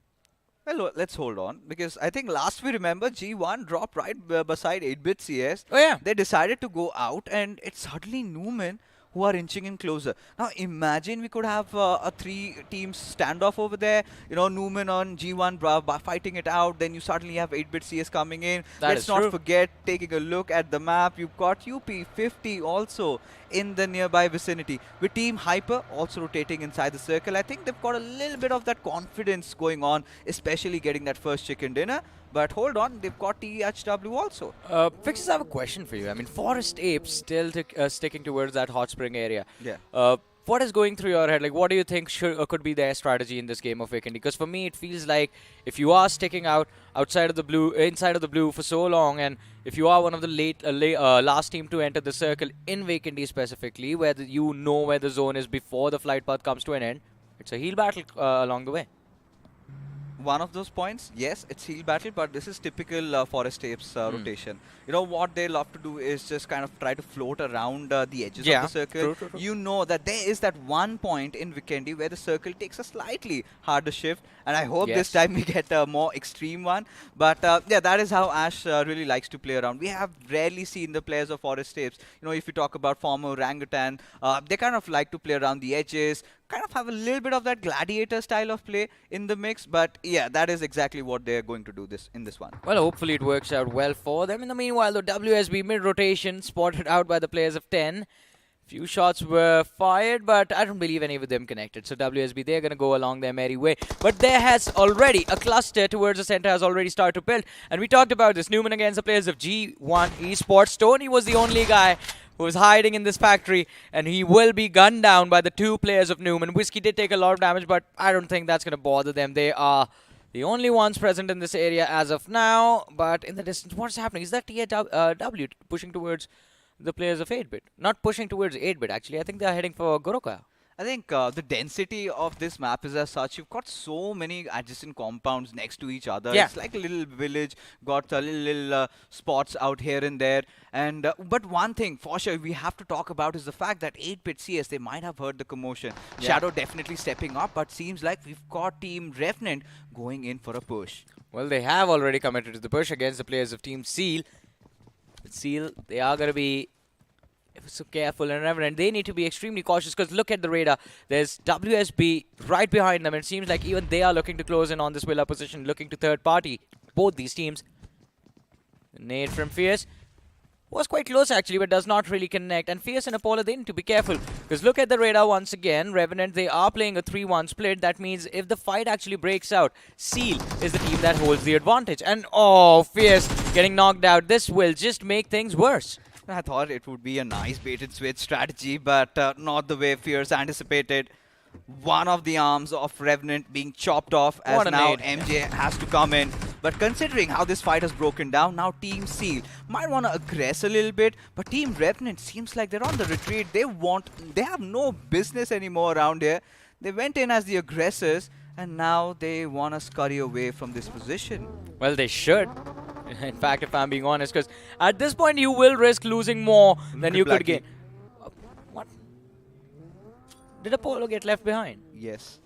Well, let's hold on, because I think last we remember G1 dropped right beside 8-bit CS. Oh yeah. They decided to go out, and it's suddenly Newman who are inching in closer. Now imagine we could have a 3-team standoff over there. Newman on G1 fighting it out. Then you suddenly have 8-bit CS coming in. That Let's is not true. forget, taking a look at the map, you've got UP50 also in the nearby vicinity, with Team Hyper also rotating inside the circle. I think they've got a little bit of that confidence going on, especially getting that first chicken dinner. But hold on, they've got THW also. Fixes, I have a question for you. I mean, Forest Apes still sticking towards that hot spring area. Yeah. What is going through your head? Like, what do you think could be their strategy in this game of Vikendi? Because for me, it feels like if you are sticking out inside of the blue for so long, and if you are one of the last team to enter the circle in Vikendi specifically, where you know where the zone is before the flight path comes to an end, it's a heal battle along the way. One of those points, yes, it's heal battle, but this is typical Forest Apes rotation. What they love to do is just kind of try to float around the edges of the circle. True. You know that there is that one point in Vikendi where the circle takes a slightly harder shift, and I hope this time we get a more extreme one. But yeah, that is how Ash really likes to play around. We have rarely seen the players of Forest Apes. If you talk about former Orangutan, they kind of like to play around the edges, kind of have a little bit of that gladiator style of play in the mix. But yeah, that is exactly what they're going to do in this one. Well, hopefully it works out well for them. In the meanwhile, the WSB mid-rotation spotted out by the players of 10. Few shots were fired, but I don't believe any of them connected. So WSB, they're going to go along their merry way. But there has already a cluster towards the center has already started to build. And we talked about this. Newman against the players of G1 Esports. Tony was the only guy who was hiding in this factory, and he will be gunned down by the 2 players of Newman. Whiskey did take a lot of damage, but I don't think that's going to bother them. They are the only ones present in this area as of now. But in the distance, what's happening? Is that TAW pushing towards the players of 8-bit? Not pushing towards 8-bit, actually. I think they're heading for Goroka. I think the density of this map is as such. You've got so many adjacent compounds next to each other. Yeah. It's like a little village, got little spots out here and there. And but one thing for sure we have to talk about is the fact that 8-bit CS, they might have heard the commotion. Yeah. Shadow definitely stepping up, but seems like we've got Team Revenant going in for a push. Well, they have already committed to the push against the players of Team Seal. But Seal, they are going to be so careful, and Revenant, they need to be extremely cautious, because look at the radar. There's WSB right behind them, and it seems like even they are looking to close in on this Villa position, looking to third party. Both these teams. The nade from Fierce was quite close actually, but does not really connect. And Fierce and Apollo, they need to be careful, because look at the radar once again. Revenant, they are playing a 3-1 split. That means if the fight actually breaks out, Seal is the team that holds the advantage. And oh, Fierce getting knocked out. This will just make things worse. I thought it would be a nice bait and switch strategy, but not the way Fierce anticipated. One of the arms of Revenant being chopped off, as now nade. MJ has to come in. But considering how this fight has broken down, now Team Seal might want to aggress a little bit, but Team Revenant seems like they're on the retreat. They have no business anymore around here. They went in as the aggressors, and now they want to scurry away from this position. Well, they should. In fact, if I'm being honest, because at this point you will risk losing more than you could gain. What? Did Apollo get left behind? Yes.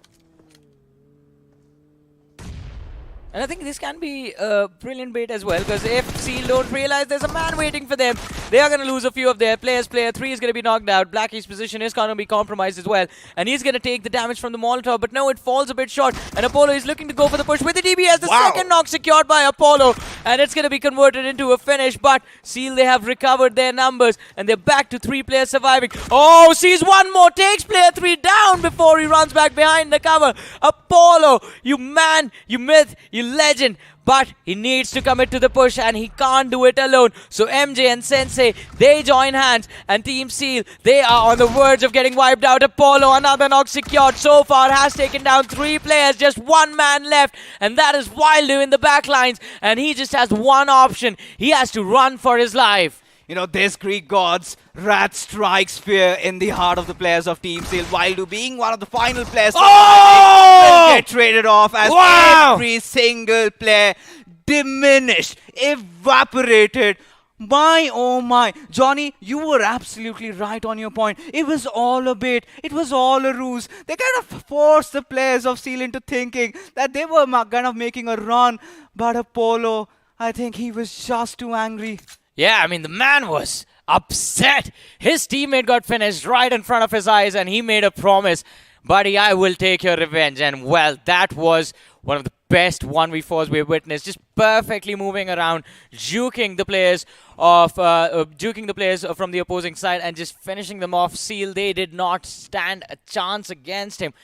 And I think this can be a brilliant bait as well, because if Seal don't realize there's a man waiting for them, they are going to lose a few of their players. Player 3 is going to be knocked out. Blackie's position is going to be compromised as well, and he's going to take the damage from the Molotov, but no, it falls a bit short, and Apollo is looking to go for the push with the DBS. The second knock secured by Apollo, and it's going to be converted into a finish, but Seal, they have recovered their numbers, and they're back to 3 players surviving. Oh, sees one more, takes player 3 down before he runs back behind the cover. Apollo, you man, you myth, you legend, but he needs to commit to the push and he can't do it alone. So MJ and Sensei, they join hands, and Team Seal, they are on the verge of getting wiped out. Apollo, another knock secured so far, has taken down 3 players, just 1 man left, and that is Wilder in the backlines, and he just has one option. He has to run for his life. You know, this Greek gods, Wrath strikes fear in the heart of the players of Team Seal. Wildu being one of the final players will get traded off as every single player diminished, evaporated. My, oh my. Johnny, you were absolutely right on your point. It was all a bait. It was all a ruse. They kind of forced the players of Seal into thinking that they were kind of making a run. But Apollo, I think he was just too angry. Yeah, I mean, the man was upset. His teammate got finished right in front of his eyes, and he made a promise. Buddy, I will take your revenge. And, well, that was one of the best 1v4s we've witnessed. Just perfectly moving around, juking the players from the opposing side and just finishing them off. Seal, they did not stand a chance against him.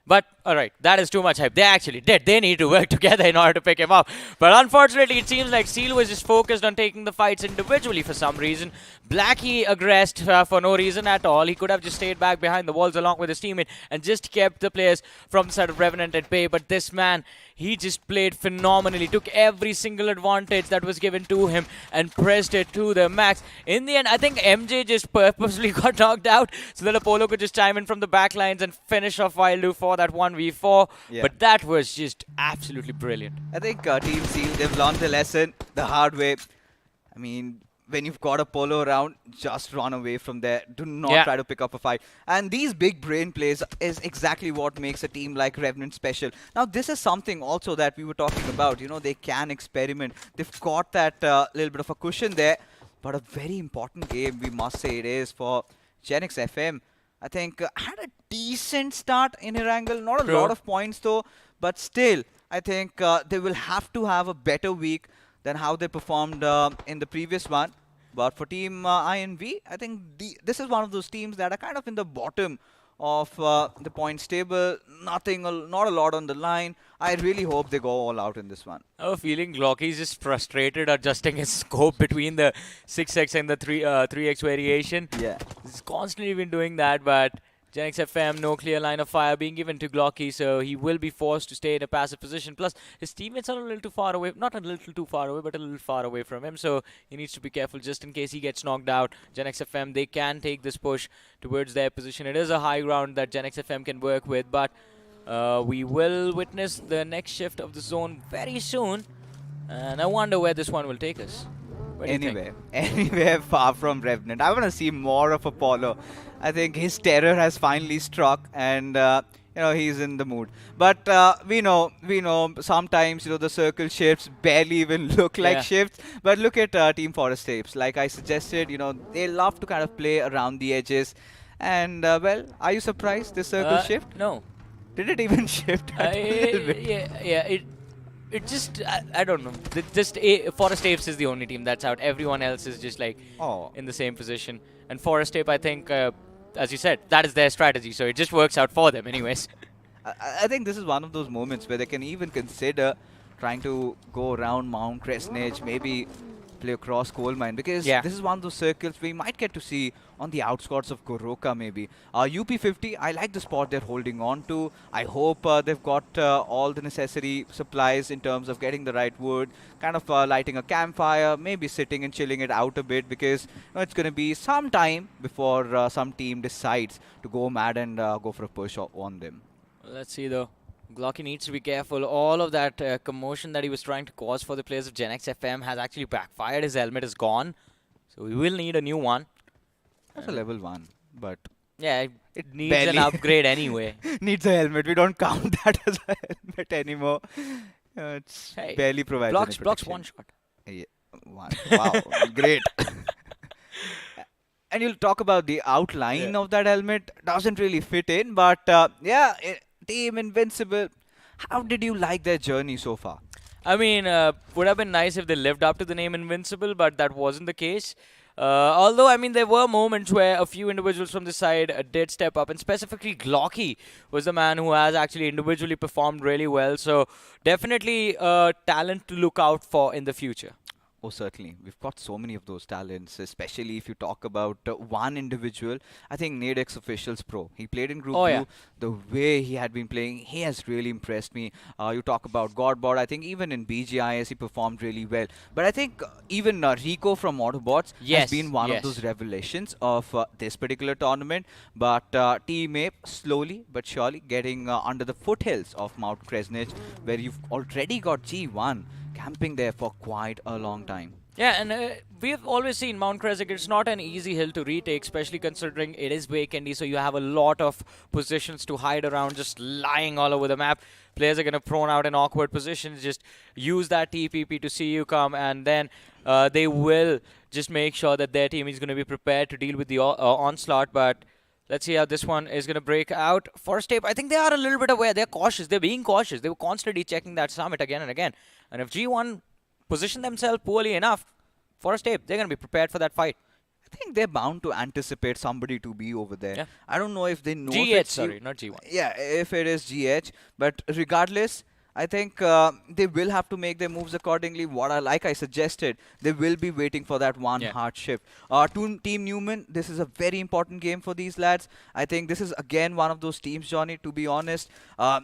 But, alright, that is too much hype. They actually did. They need to work together in order to pick him up. But unfortunately, it seems like Seal was just focused on taking the fights individually for some reason. Blackie aggressed for no reason at all. He could have just stayed back behind the walls along with his teammate and just kept the players from the side of Revenant at bay. But this man, he just played phenomenally. Took every single advantage that was given to him and pressed it to the max. In the end, I think MJ just purposely got knocked out so that Apollo could just chime in from the back lines and finish off Wildu for that 1v4. Yeah. But that was just absolutely brilliant. I think Team Seal, they've learned the lesson the hard way. I mean, when you've got Apollo around, just run away from there. Do not try to pick up a fight. And these big brain plays is exactly what makes a team like Revenant special. Now, this is something also that we were talking about. You know, they can experiment. They've got that little bit of a cushion there. But a very important game, we must say it is, for Genix FM. I think had a decent start in Erangel. Not a lot of points, though. But still, I think they will have to have a better week than how they performed in the previous one. But for Team INV, I think this is one of those teams that are kind of in the bottom of the points table. Not a lot on the line. I really hope they go all out in this one. I have a feeling Glocky's just frustrated adjusting his scope between the 6x and the 3x variation. Yeah. He's constantly been doing that, but Genix FM, no clear line of fire being given to Glocky, so he will be forced to stay in a passive position. Plus, his teammates are a little too far away. Not a little too far away, but a little far away from him. So he needs to be careful just in case he gets knocked out. Genix FM, they can take this push towards their position. It is a high ground that Genix FM can work with, but we will witness the next shift of the zone very soon. And I wonder where this one will take us. Anywhere far from Revenant. I want to see more of Apollo. I think his terror has finally struck, and he's in the mood. But we know sometimes the circle shifts barely even look like shifts. But look at Team Forest Apes. Like I suggested, they love to kind of play around the edges. And well, are you surprised this circle shift? No. Did it even shift a little bit? It just, I don't know. Forest Apes is the only team that's out. Everyone else is just like in the same position. And Forest Ape, I think, as you said, that is their strategy. So it just works out for them anyways. I think this is one of those moments where they can even consider trying to go around Mount Crescent Edge, maybe play across Coal Mine, because this is one of those circles we might get to see on the outskirts of Goroka maybe. UP50, I like the spot they're holding on to. I hope they've got all the necessary supplies in terms of getting the right wood, kind of lighting a campfire, maybe sitting and chilling it out a bit, because it's going to be some time before some team decides to go mad and go for a push on them. Let's see though. Glocky needs to be careful. All of that commotion that he was trying to cause for the players of Genix FM has actually backfired. His helmet is gone. So we will need a new one. That's a level 1, but yeah, it needs an upgrade anyway. Needs a helmet. We don't count that as a helmet anymore. It's Hey, barely provides blocks any blocks protection. one shot. Yeah. Wow, great. And you'll talk about the outline of that helmet. Doesn't really fit in, but Team Invincible. How did you like their journey so far? I mean, would have been nice if they lived up to the name Invincible, but that wasn't the case. Although, I mean, there were moments where a few individuals from the side did step up, and specifically Glocky was the man who has actually individually performed really well. So, definitely talent to look out for in the future. Oh, certainly. We've got so many of those talents, especially if you talk about one individual. I think Nadex Officials Pro. He played in Group Oh, Blue. yeah. The way he had been playing, he has really impressed me. You talk about Godbot. I think even in BGIS, he performed really well. But I think even Rico from Autobots Yes, has been one of yes. those revelations of this particular tournament. But Team Ape slowly but surely getting under the foothills of Mount Kresnich, where you've already got G1 camping there for quite a long time. Yeah, and we've always seen Mount Kresik. It's not an easy hill to retake, especially considering it is vacanty. So you have a lot of positions to hide around, just lying all over the map. Players are going to prone out in awkward positions. Just use that TPP to see you come, and then they will just make sure that their team is going to be prepared to deal with the onslaught. But let's see how this one is going to break out. Forest Tape, I think they are a little bit aware. They're cautious. They're being cautious. They were constantly checking that summit again and again. And if G1 position themselves poorly enough, Forest Tape, they're going to be prepared for that fight. I think they're bound to anticipate somebody to be over there. Yeah. I don't know if they know if GH, it's sorry, not G1. Yeah, if it is GH, but regardless, I think they will have to make their moves accordingly. Like I suggested, they will be waiting for that one hard shift. To Team Newman, this is a very important game for these lads. I think this is again one of those teams, Johnny, to be honest.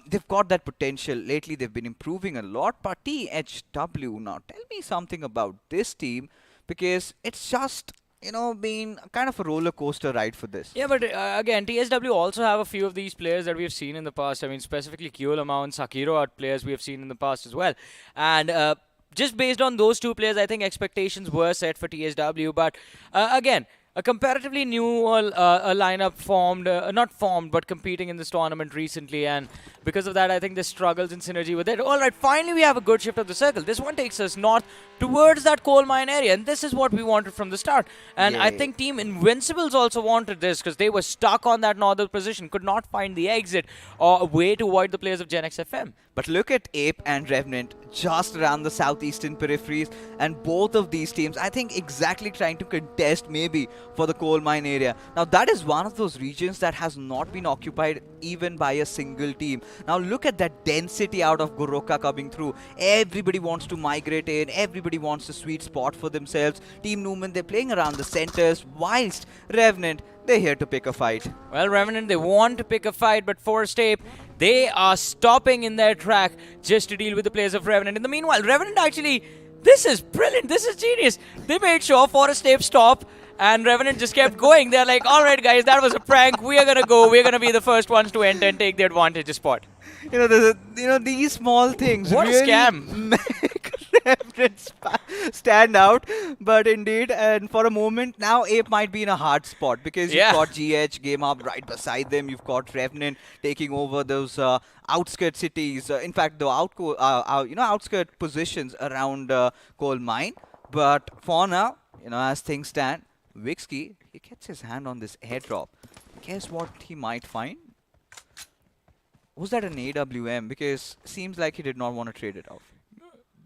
They've got that potential. Lately, they've been improving a lot. But THW, now tell me something about this team, because it's just been kind of a roller coaster ride for this. Yeah, but again, TSW also have a few of these players that we've seen in the past. I mean, specifically Kyolamau and Sakiro are players we have seen in the past as well. And just based on those two players, I think expectations were set for TSW. But again, a comparatively new lineup formed, not formed, but competing in this tournament recently. And because of that, I think the struggles in synergy with it. All right, finally we have a good shift of the circle. This one takes us north towards that coal mine area. And this is what we wanted from the start. And I think Team Invincibles also wanted this because they were stuck on that northern position, could not find the exit or a way to avoid the players of Gen XFM. But look at Ape and Revenant just around the southeastern peripheries, and both of these teams, I think, exactly trying to contest maybe for the coal mine area. Now, that is one of those regions that has not been occupied even by a single team. Now, look at that density out of Goroka coming through. Everybody wants to migrate in. Everybody wants a sweet spot for themselves. Team Newman, they're playing around the centers, whilst Revenant, they're here to pick a fight. Well, Revenant, they want to pick a fight, but Forest Ape, they are stopping in their track just to deal with the players of Revenant. In the meanwhile, Revenant actually, this is brilliant, this is genius. They made sure Forest Ape stop, and Revenant just kept going. They're like, all right, guys, that was a prank. We are going to go. We're going to be the first ones to enter and take the advantage spot. These small things What a really scam. make Revenant stand out. But indeed, and for a moment, now Ape might be in a hard spot because you've got GH, Game Up right beside them. You've got Revenant taking over those outskirt cities. In fact, the outskirt positions around Coal Mine. But for now, as things stand, Wixky, he gets his hand on this airdrop. Guess what he might find? Was that an AWM? Because seems like he did not want to trade it off.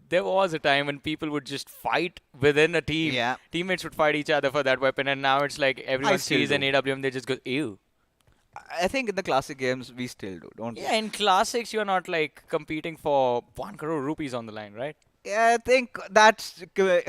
There was a time when people would just fight within a team. Yeah. Teammates would fight each other for that weapon, and now it's like everyone still sees an do. AWM, they just go, ew. I think in the classic games, we still do, don't we? Yeah, in classics, you're not like competing for 1 crore rupees on the line, right? Yeah, I think that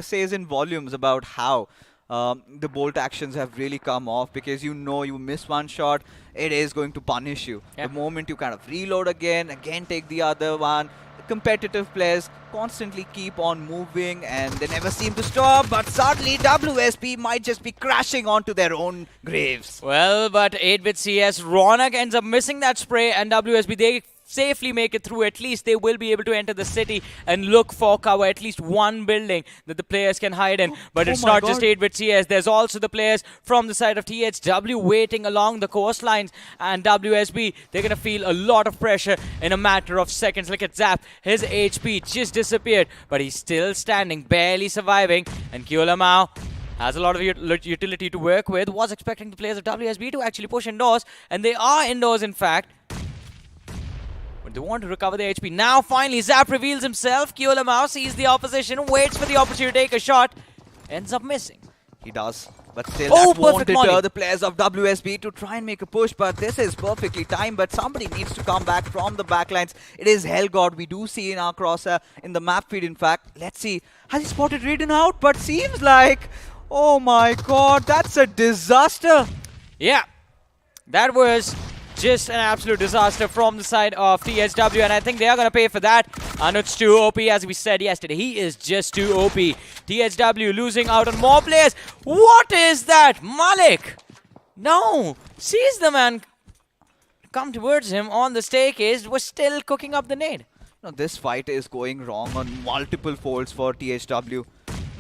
says in volumes about how the bolt actions have really come off, because you miss one shot, it is going to punish you. Yeah. The moment you kind of reload again take the other one. Competitive players constantly keep on moving and they never seem to stop, but suddenly WSP might just be crashing onto their own graves. Well, but 8-bit CS, Ronak ends up missing that spray, and WSB, they safely make it through, at least they will be able to enter the city and look for cover, at least one building that the players can hide in. But it's not just 8-bit CS. There's also the players from the side of THW waiting along the coastlines, and WSB, they're going to feel a lot of pressure in a matter of seconds. Look at Zap. His HP just disappeared, but he's still standing, barely surviving. And Kyola Mao has a lot of utility to work with. Was expecting the players of WSB to actually push indoors, and they are indoors, in fact. But they want to recover their HP. Now, finally, Zap reveals himself. Kyola Mao sees the opposition, waits for the opportunity to take a shot, ends up missing. He does. But still, Oh, that won't perfect deter molly. the players of WSB to try and make a push. But this is perfectly timed. But somebody needs to come back from the backlines. It is Hellgod. We do see in our crosshair, in the map feed, in fact. Let's see. Has he spotted Raiden out? But seems like... Oh my god, that's a disaster. Yeah, that was just an absolute disaster from the side of THW, and I think they are going to pay for that. Anut's too OP, as we said yesterday. He is just too OP. THW losing out on more players. What is that? Malik! No! Sees the man come towards him on the staircase, was still cooking up the nade. No, this fight is going wrong on multiple folds for THW.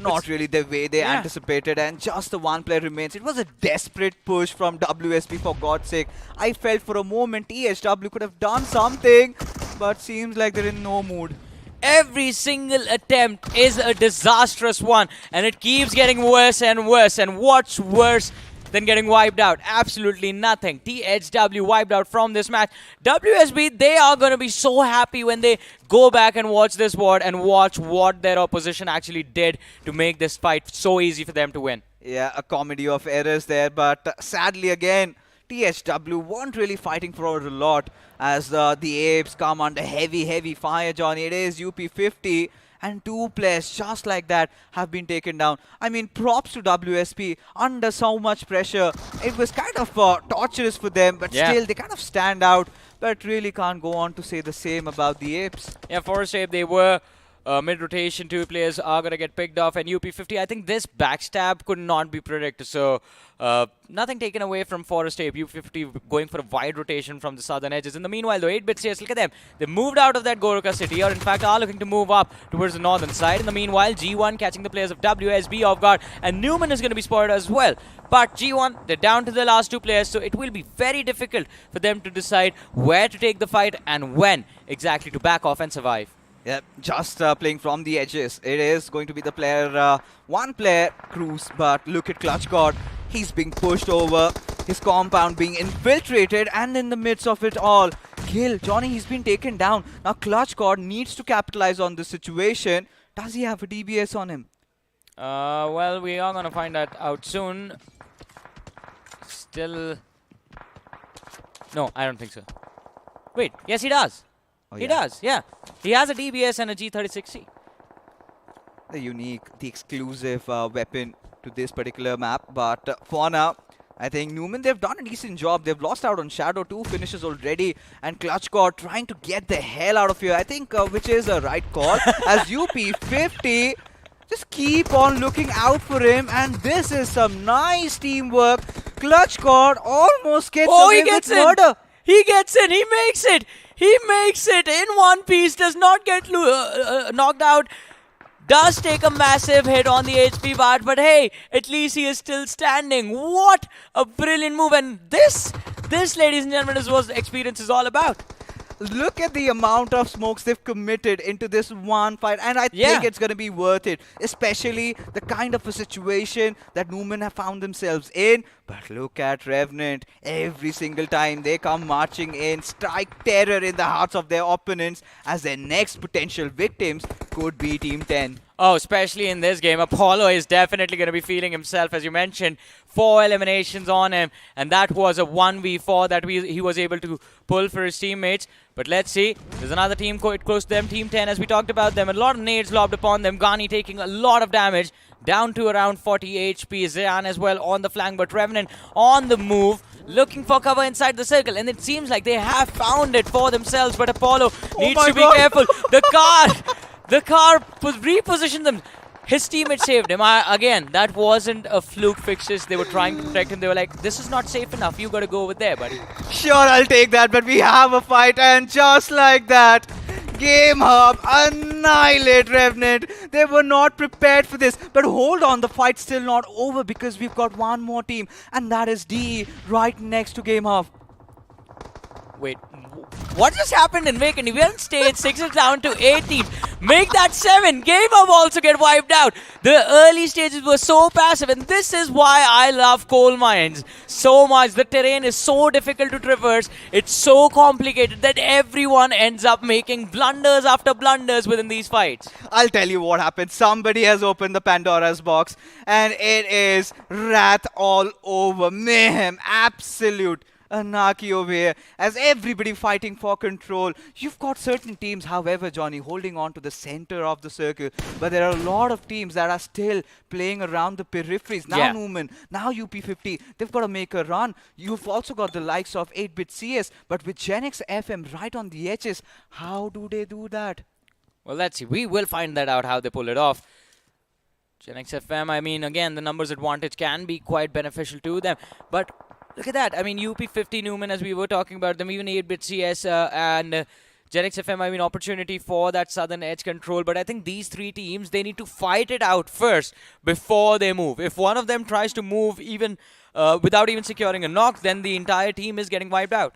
Not really the way they anticipated, and just the one player remains. It was a desperate push from WSP, for God's sake. I felt for a moment THW could have done something, but seems like they're in no mood. Every single attempt is a disastrous one, and it keeps getting worse and worse. And what's worse than getting wiped out? Absolutely nothing. THW wiped out from this match. WSB, they are going to be so happy when they go back and watch this VOD and watch what their opposition actually did to make this fight so easy for them to win. Yeah, a comedy of errors there, but sadly again, THW weren't really fighting for a lot as the Apes come under heavy fire, Johnny. It is UP50. And two players just like that have been taken down. I mean, props to WSP under so much pressure. It was kind of torturous for them, but still they kind of stand out. But really can't go on to say the same about the Apes. Yeah, Forest Ape, they were mid-rotation. Two players are going to get picked off. And UP50, I think this backstab could not be predicted. So nothing taken away from Forest Ape. UP50 going for a wide rotation from the southern edges. In the meanwhile, though, 8-bit CS, look at them. They moved out of that Goroka city, or in fact are looking to move up towards the northern side. In the meanwhile, G1 catching the players of WSB off guard. And Newman is going to be spotted as well. But G1, they're down to the last two players, so it will be very difficult for them to decide where to take the fight and when exactly to back off and survive. Yep, just playing from the edges. It is going to be the player, one player, Cruz, but look at Clutch God. He's being pushed over, his compound being infiltrated, and in the midst of it all, kill. Johnny, he's been taken down. Now Clutch God needs to capitalize on this situation. Does he have a DBS on him? Well, we are going to find that out soon. Still... No, I don't think so. Wait, yes he does. Oh, he does, yeah. He has a DBS and a G36C. The unique, the exclusive weapon to this particular map. But for now, I think Newman, they've done a decent job. They've lost out on Shadow, 2 finishes already. And Clutch God trying to get the hell out of here. I think which is a right call. As UP50 just keep on looking out for him. And this is some nice teamwork. Clutch God almost gets away with murder. He gets in. He makes it. He makes it in one piece. Does not get knocked out. Does take a massive hit on the HP bar. But hey, at least he is still standing. What a brilliant move. And this, ladies and gentlemen, is what the experience is all about. Look at the amount of smokes they've committed into this one fight, and I think it's going to be worth it, especially the kind of a situation that Newman have found themselves in. But look at Revenant. Every single time they come marching in, strike terror in the hearts of their opponents, as their next potential victims could be Team 10. Oh, especially in this game. Apollo is definitely going to be feeling himself, as you mentioned. 4 eliminations on him, and that was a 1v4 that he was able to pull for his teammates. But let's see. There's another team quite close to them, Team 10, as we talked about them. A lot of nades lobbed upon them. Ghani taking a lot of damage, down to around 40 HP. Zayan as well on the flank, but Revenant on the move, looking for cover inside the circle. And it seems like they have found it for themselves, but Apollo needs to be careful. The car repositioned them. His teammate saved him. Again, that wasn't a fluke fixes. They were trying to protect him. They were like, this is not safe enough. You got to go over there, buddy. Sure, I'll take that, but we have a fight, and just like that, Game Hub annihilate Revenant. They were not prepared for this. But hold on, the fight's still not over because we've got one more team, and that is DE right next to Game Hub. Wait, what just happened in Vacant? We haven't stayed 6 is down to 18. Make that 7. Game Up also get wiped out. The early stages were so passive, and this is why I love coal mines so much. The terrain is so difficult to traverse. It's so complicated that everyone ends up making blunders after blunders within these fights. I'll tell you what happened. Somebody has opened the Pandora's box, and it is wrath all over. Mayhem, absolute anarchy over here, as everybody fighting for control. You've got certain teams, however, Johnny, holding on to the center of the circle, but there are a lot of teams that are still playing around the peripheries. Now Newman, now UP50, they've got to make a run. You've also got the likes of 8-bit CS, but with Genx FM right on the edges, how do they do that? Well, let's see. We will find that out, how they pull it off. Genx FM, I mean, again, the numbers advantage can be quite beneficial to them, but look at that. I mean, UP50 Newman, as we were talking about them, even 8-bit CS and Genx FM, I mean, opportunity for that southern edge control. But I think these three teams, they need to fight it out first before they move. If one of them tries to move even without even securing a knock, then the entire team is getting wiped out.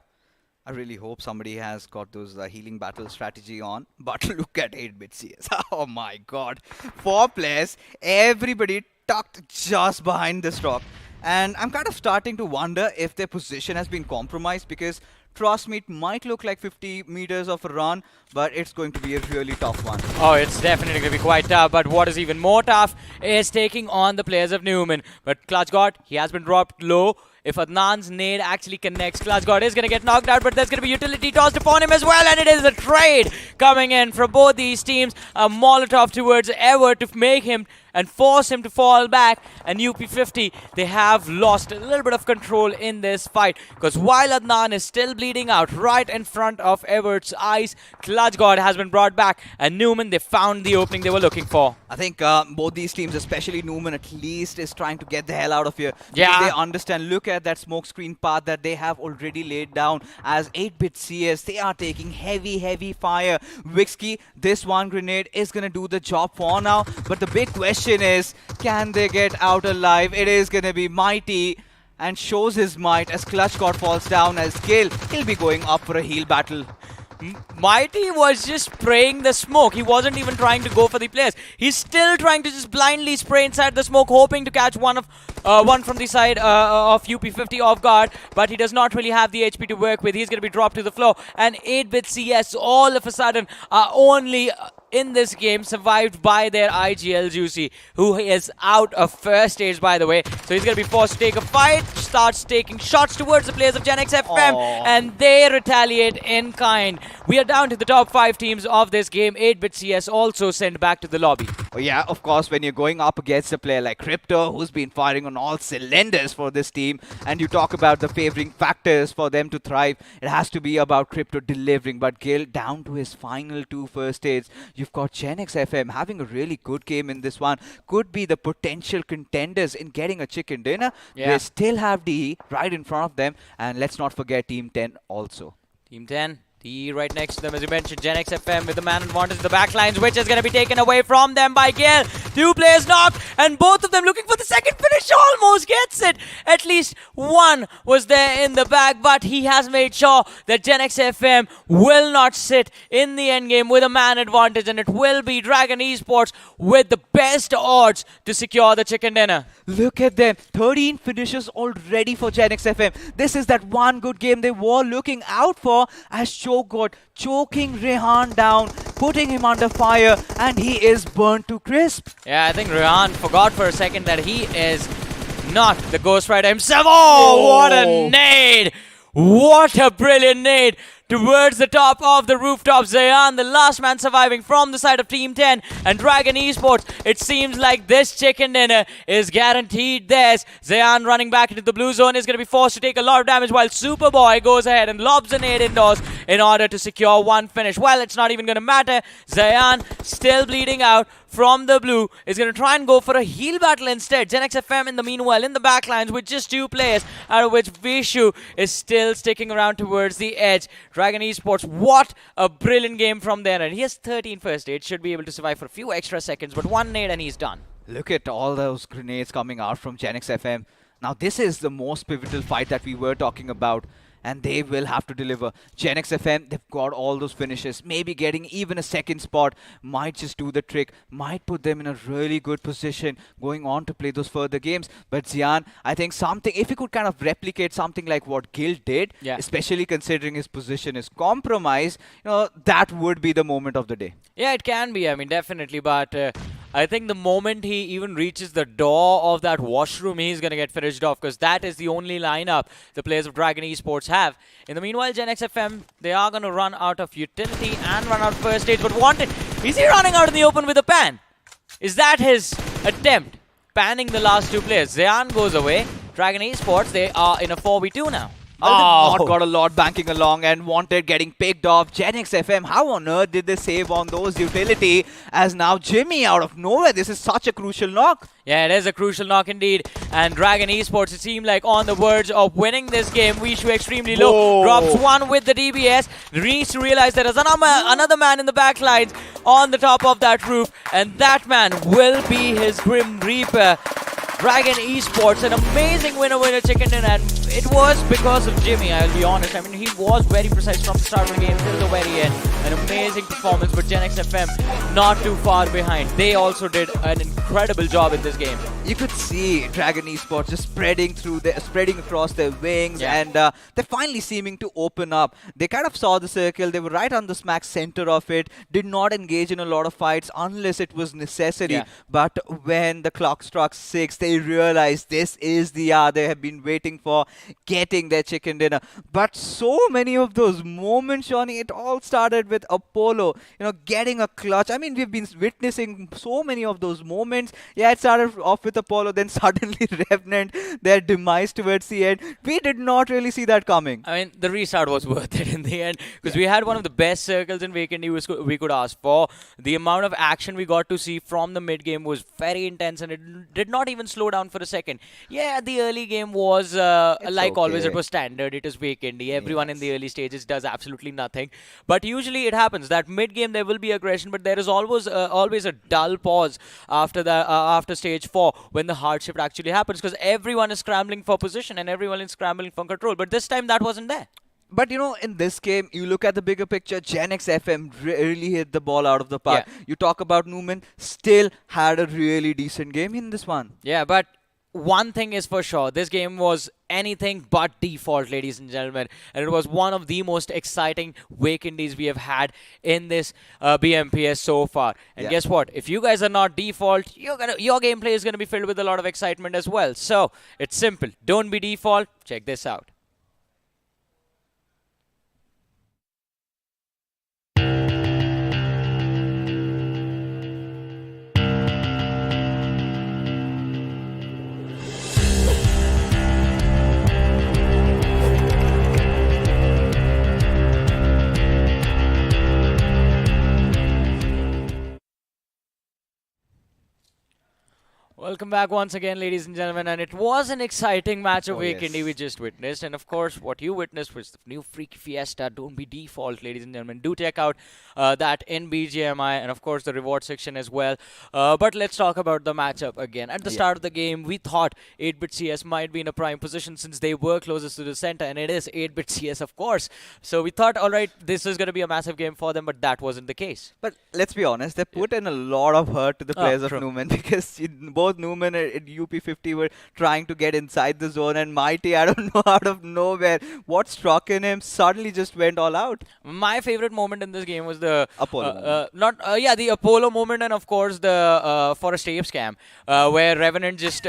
I really hope somebody has got those healing battle strategy on. But look at 8-bit CS. Oh my god. 4 players, everybody tucked just behind this rock. And I'm kind of starting to wonder if their position has been compromised, because trust me, it might look like 50 meters of a run, but it's going to be a really tough one. Oh, it's definitely going to be quite tough, but what is even more tough is taking on the players of Newman. But KlutchGod, he has been dropped low. If Adnan's nade actually connects, KlutchGod is going to get knocked out, but there's going to be utility tossed upon him as well, and it is a trade coming in from both these teams. A Molotov towards Ever to make him and force him to fall back, and UP50, they have lost a little bit of control in this fight, because while Adnan is still bleeding out right in front of Evert's eyes, KlutchGod has been brought back, and Newman, they found the opening they were looking for. I think both these teams, especially Newman at least, is trying to get the hell out of here. Yeah. They understand. Look at that smoke screen path that they have already laid down. As 8-bit CS, they are taking heavy fire. Wixky, this one grenade is going to do the job for now, but the big question is, can they get out alive? It is going to be Mighty, and shows his might as KlutchGod falls down. As Gil, he'll be going up for a heal battle. Mighty was just spraying the smoke. He wasn't even trying to go for the players. He's still trying to just blindly spray inside the smoke, hoping to catch one from the side of UP50 off guard, but he does not really have the HP to work with. He's going to be dropped to the floor, and 8-bit CS all of a sudden are only in this game survived by their IGL Juicy, who is out of first stage, by the way. So he's going to be forced to take a fight, starts taking shots towards the players of Genx FM, and they retaliate in kind. We are down to the top 5 teams of this game. 8-bit CS also sent back to the lobby. Oh yeah, of course, when you're going up against a player like Crypto, who's been firing on all cylinders for this team, and you talk about the favoring factors for them to thrive, it has to be about Crypto delivering. But Gil, down to his final 2 first stages, you've got Genx FM having a really good game in this one. Could be the potential contenders in getting a chicken dinner. Yeah. They still have DE right in front of them, and let's not forget Team 10 also. Team 10. DE right next to them, as you mentioned. Genx FM with the man advantage in the backlines, which is going to be taken away from them by Gale. 2 players knocked, and both of them looking for the second finish. Almost gets it. At least one was there in the back, but he has made sure that Genx FM will not sit in the endgame with a man advantage, and it will be Dragon Esports with the best odds to secure the chicken dinner. Look at them. 13 finishes already for Genx FM. This is that one good game they were looking out for, as Chokegod choking Rehan down, putting him under fire, and he is burnt to crisp. Yeah, I think Rehan forgot for a second that he is not the Ghost Rider himself. Oh, what a nade! What a brilliant nade towards the top of the rooftop. Zayan, the last man surviving from the side of Team 10, and Dragon Esports. It seems like this chicken dinner is guaranteed theirs. Zayan running back into the blue zone is going to be forced to take a lot of damage, while Superboy goes ahead and lobs a nade indoors in order to secure one finish. Well, it's not even going to matter. Zayan, still bleeding out from the blue, is going to try and go for a heal battle instead. Gen X FM in the meanwhile in the backlines with just 2 players, out of which Vishu is still sticking around towards the edge. Dragon Esports, what a brilliant game from there. And he has 13 first aid, should be able to survive for a few extra seconds, but 1 nade and he's done. Look at all those grenades coming out from Gen X FM. Now this is the most pivotal fight that we were talking about, and they will have to deliver. Gen X FM, they've got all those finishes. Maybe getting even a second spot might just do the trick, might put them in a really good position going on to play those further games. But Zian, I think something, if he could kind of replicate something like what Gil did, especially considering his position is compromised, that would be the moment of the day. Yeah, it can be, I mean, definitely, but I think the moment he even reaches the door of that washroom, he's going to get finished off, because that is the only lineup the players of Dragon Esports have. In the meanwhile, Gen X FM, they are going to run out of utility and run out of first stage. But Wanted, is he running out in the open with a pan? Is that his attempt? Panning the last 2 players. Zayan goes away. Dragon Esports, they are in a 4v2 now. Not got a lot banking along, and Wanted getting picked off. Gen X FM, how on earth did they save on those utility? As now Jimmy out of nowhere, this is such a crucial knock. Yeah, it is a crucial knock indeed. And Dragon Esports, it seemed like on the verge of winning this game. Vishu extremely low. Drops 1 with the DBS. Needs to realize there is another man in the back lines on the top of that roof. And that man will be his Grim Reaper. Dragon Esports, an amazing winner chicken dinner, and it was because of Jimmy, I'll be honest. I mean, he was very precise from the start of the game till the very end. An amazing performance, but Gen X FM not too far behind. They also did an incredible job in this game. You could see Dragon Esports just spreading across their wings, and they're finally seeming to open up. They kind of saw the circle. They were right on the smack center of it. Did not engage in a lot of fights unless it was necessary. But when the clock struck 6, they realized this is the hour they have been waiting for, getting their chicken dinner. But so many of those moments, Shawnee, it all started with Apollo, getting a clutch. I mean, we've been witnessing so many of those moments. Yeah, it started off with Apollo, then suddenly Revenant, their demise towards the end. We did not really see that coming. I mean, the restart was worth it in the end, because we had one of the best circles in Vacant we could ask for. The amount of action we got to see from the mid game was very intense, and it did not even slow down for a second. Yeah, the early game was like always, it was standard. It is Vacant. Everyone in the early stages does absolutely nothing. But usually it happens that mid game there will be aggression, but there is always a dull pause after stage 4 when the hard shift actually happens, because everyone is scrambling for position and everyone is scrambling for control. But this time that wasn't there. But in this game, you look at the bigger picture, Gen X FM really hit the ball out of the park. You talk about Newman, still had a really decent game in this one. Yeah, but one thing is for sure, this game was anything but default, ladies and gentlemen, and it was one of the most exciting Vacancies we have had in this BMPS so far. And guess what? If you guys are not default, your gameplay is going to be filled with a lot of excitement as well. So it's simple. Don't be default. Check this out. Welcome back once again, ladies and gentlemen, and it was an exciting match of Vacancy we just witnessed, and of course what you witnessed was the new Freaky Fiesta. Don't be default, ladies and gentlemen. Do check out that in BGMI, and of course the reward section as well. But let's talk about the matchup again. At the start of the game, we thought 8-Bit CS might be in a prime position since they were closest to the center, and it is 8-Bit CS, of course. So we thought, alright, this is going to be a massive game for them, but that wasn't the case. But let's be honest, they put in a lot of hurt to the players of Newman, because both Newman and UP50 were trying to get inside the zone, and Mighty, I don't know, out of nowhere, what struck in him suddenly just went all out. My favorite moment in this game was the Apollo the Apollo moment, and of course the Forest Ape scam, where Revenant just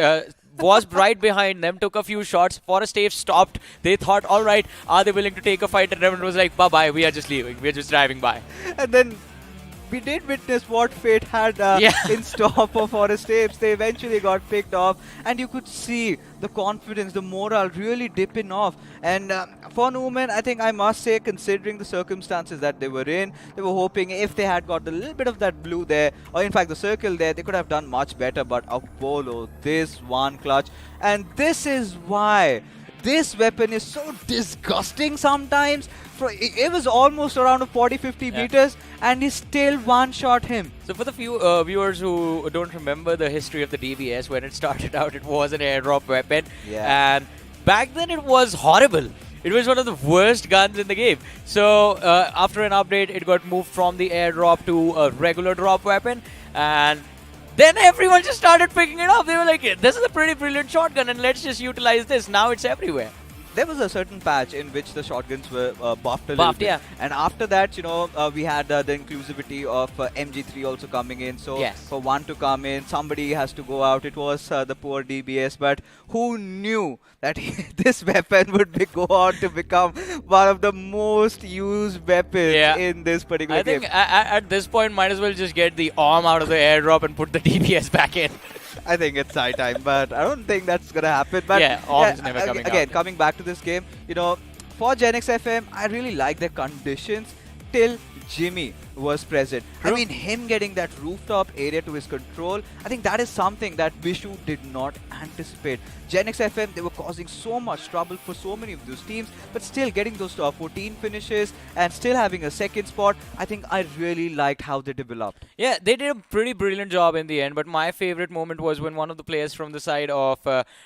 was right behind them, took a few shots. Forest Ape stopped. They thought, all right, are they willing to take a fight? And Revenant was like, bye-bye, we are just leaving. We are just driving by. And then we did witness what fate had Yeah. in store for Forest Apes. They eventually got picked off, and you could see the confidence, the morale really dipping off. And for Newman, I think I must say, considering the circumstances that they were in, they were hoping if they had got a little bit of that blue there, or in fact the circle there, they could have done much better. But Apollo, this one clutch, and this is why this weapon is so disgusting sometimes. It was almost around 40-50 meters, and he still one-shot him. So for the few viewers who don't remember the history of the DBS, when it started out, it was an airdrop weapon. Yeah. And back then it was horrible. It was one of the worst guns in the game. So after an update, it got moved from the airdrop to a regular drop weapon. And then everyone just started picking it up. They were like, this is a pretty brilliant shotgun, and let's just utilize this. Now it's everywhere. There was a certain patch in which the shotguns were buffed a little Buffed, bit. yeah. And after that, we had the inclusivity of MG3 also coming in. So Yes. for one to come in, somebody has to go out. It was the poor DBS. But who knew that this weapon would go on to become one of the most used weapons in this particular I game? think at this point, might as well just get the arm out of the airdrop and put the DBS back in. I think it's high time, but I don't think that's gonna happen. But Yeah, arms never coming again, out. coming back to this game, for Gen X FM, I really like the conditions till Jimmy was present. I mean, him getting that rooftop area to his control, I think that is something that Vishu did not anticipate. Gen X FM, they were causing so much trouble for so many of those teams, but still getting those 14 finishes and still having a second spot, I think I really liked how they developed. Yeah, they did a pretty brilliant job in the end, but my favorite moment was when one of the players from the side of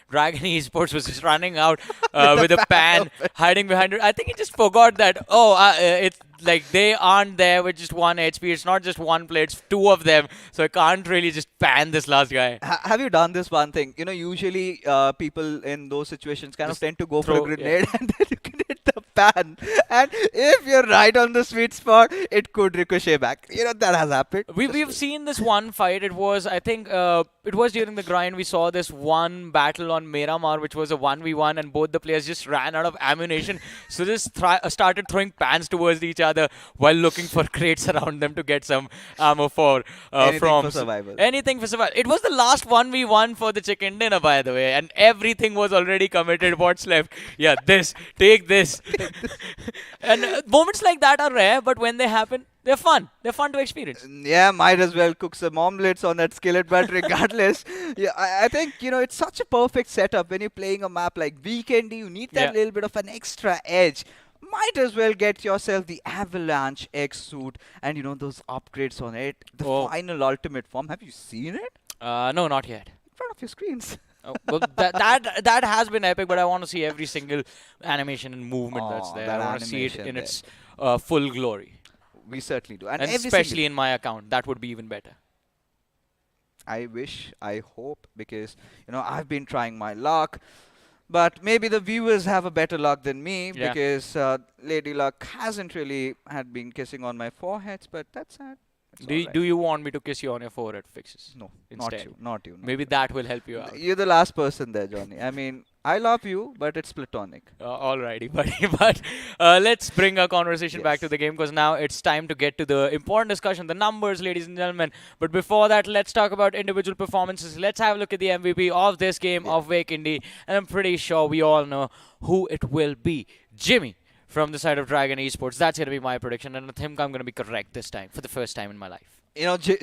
Dragon Esports was just running out with a pan, hiding behind it. I think he just forgot that, it's like they aren't there with just 1 HP. It's not just one player, it's 2 of them. So I can't really just pan this last guy. Have you done this one thing? Usually people in those situations kind of Just tend to go for throw- a grenade and then you can hit the pan. And if you're right on the sweet spot, it could ricochet back. That has happened. We've seen this one fight. It was, I think, it was during the grind. We saw this one battle on Miramar, which was a 1v1, and both the players just ran out of ammunition. So just started throwing pans towards each other while looking for crates around them to get some ammo for Anything for survival. Anything for survival. It was the last 1v1 for the chicken dinner, by the way, and everything was already committed. What's left? Yeah, this. Take this. And moments like that are rare, but when they happen, they're fun. They're fun to experience. Yeah, might as well cook some omelets on that skillet, but regardless, I think, it's such a perfect setup when you're playing a map like Weekendy. You need that little bit of an extra edge. Might as well get yourself the Avalanche X suit and, those upgrades on it. The final ultimate form. Have you seen it? No, not yet. In front of your screens. Well, that has been epic, but I want to see every single animation and movement that's there. that I want to see it animation in there. its full glory. We certainly do. And And every especially single- in my account. That would be even better. I wish, I hope, because, I've been trying my luck. But maybe the viewers have a better luck than me, Yeah. because Lady Luck hasn't really had been kissing on my foreheads, but that's sad. It's Do alright. you want me to kiss you on your forehead, Fixes? No, Instead. not you. Maybe that will help you out. You're the last person there, Johnny. I mean, I love you, but it's platonic. Alrighty, buddy. But let's bring our conversation back to the game, because now it's time to get to the important discussion, the numbers, ladies and gentlemen. But before that, let's talk about individual performances. Let's have a look at the MVP of this game of Weekendy. And I'm pretty sure we all know who it will be. Jimmy from the side of Dragon Esports. That's going to be my prediction. And I think I'm going to be correct this time, for the first time in my life.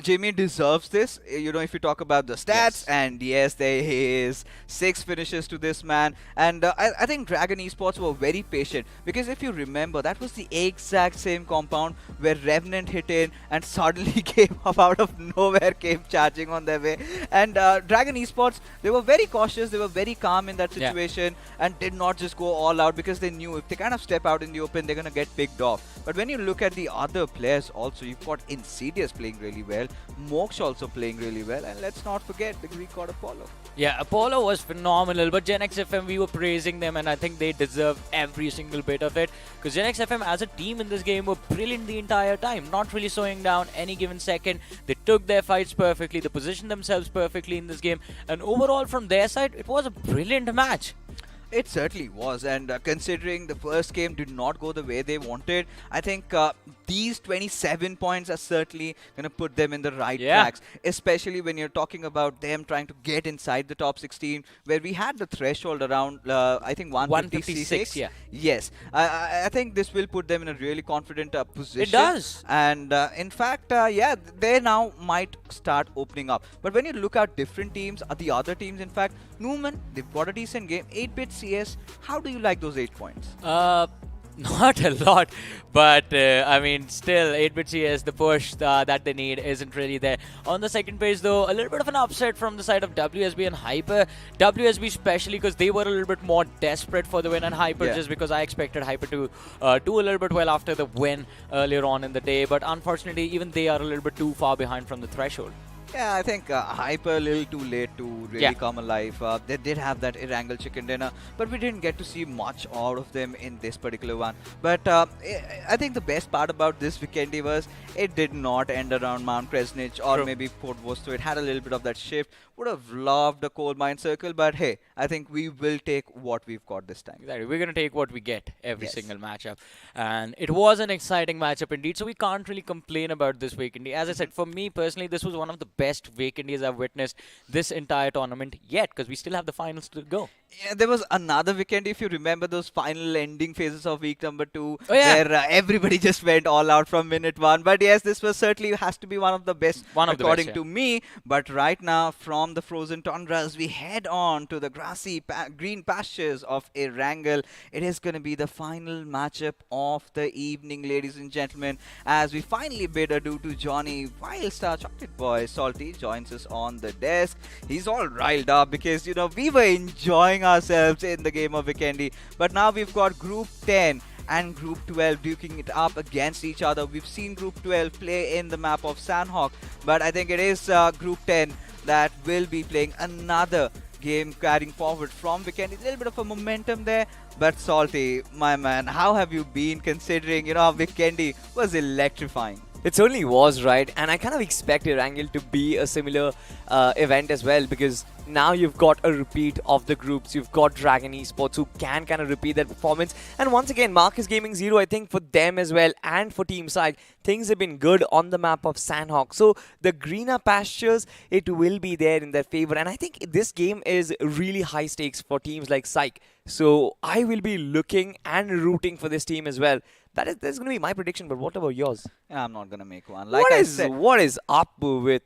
Jimmy deserves this. If you talk about the stats, and yes, there is 6 finishes to this man. And I think Dragon Esports were very patient, because if you remember, that was the exact same compound where Revenant hit in and suddenly came up out of nowhere, came charging on their way. And Dragon Esports, they were very cautious, they were very calm in that situation, and did not just go all out, because they knew if they kind of step out in the open, they're going to get picked off. But when you look at the other players also, you've got Insidious playing really well, Mox also playing really well, and let's not forget the Greek god Apollo. Yeah, Apollo was phenomenal, but Gen X FM, we were praising them, and I think they deserve every single bit of it, because Gen X FM as a team in this game were brilliant the entire time, not really slowing down any given second. They took their fights perfectly, they positioned themselves perfectly in this game, and overall from their side, it was a brilliant match. It certainly was, and considering the first game did not go the way they wanted, I think these 27 points are certainly going to put them in the right tracks, especially when you're talking about them trying to get inside the top 16, where we had the threshold around, I think, 156. Yeah. Yes, I think this will put them in a really confident position. It does. And in fact, yeah, they now might start opening up. But when you look at different teams, the other teams, in fact, Newman, they've got a decent game. 8-bit CS, how do you like those 8 points? Not a lot, but I mean, still, 8-bit CS, the push that they need isn't really there. On the second page, though, a little bit of an upset from the side of WSB and Hyper. WSB especially because they were a little bit more desperate for the win, and Hyper just because I expected Hyper to do a little bit well after the win earlier on in the day. But unfortunately, even they are a little bit too far behind from the threshold. Yeah, I think Hyper a little too late to really come alive. They did have that Irangle chicken dinner, but we didn't get to see much out of them in this particular one. But I think the best part about this weekendy was it did not end around Mount Kresnich or maybe Port Vosto. It had a little bit of that shift. Would have loved a coal mine circle, but hey, I think we will take what we've got this time. Exactly. We're going to take what we get every single matchup. And it was an exciting matchup indeed, so we can't really complain about this weekendy. As I said, for me personally, this was one of the best weekendies I've witnessed this entire tournament yet, because we still have the finals to go. Yeah, there was another weekend, if you remember those final ending phases of week number 2, where everybody just went all out from minute 1. But yes, this was certainly has to be one of the best, according to me. But right now, from the frozen tundras, we head on to the grassy green pastures of Erangel. It is going to be the final matchup of the evening, ladies and gentlemen, as we finally bid adieu to Johnny, while Star Chocolate Boy Salty joins us on the desk. He's all riled up because, you know, we were enjoying ourselves in the game of weekendy, but now we've got Group 10 and Group 12 duking it up against each other. We've seen Group 12 play in the map of Sandhawk, but I think it is Group 10 that will be playing another game carrying forward from weekendy. A little bit of a momentum there, but Salty, my man, how have you been, considering, you know, weekendy was electrifying? It certainly was, right? And I kind of expected Erangel to be a similar event as well, because now you've got a repeat of the groups. You've got Dragon Esports who can kind of repeat their performance. And once again, Marcus Gaming Zero, I think for them as well and for Team Side, things have been good on the map of Sandhawk. So the greener pastures, it will be there in their favor. And I think this game is really high stakes for teams like Psych. So I will be looking and rooting for this team as well. That's going to be my prediction, but what about yours? I'm not going to make one. Like what is up with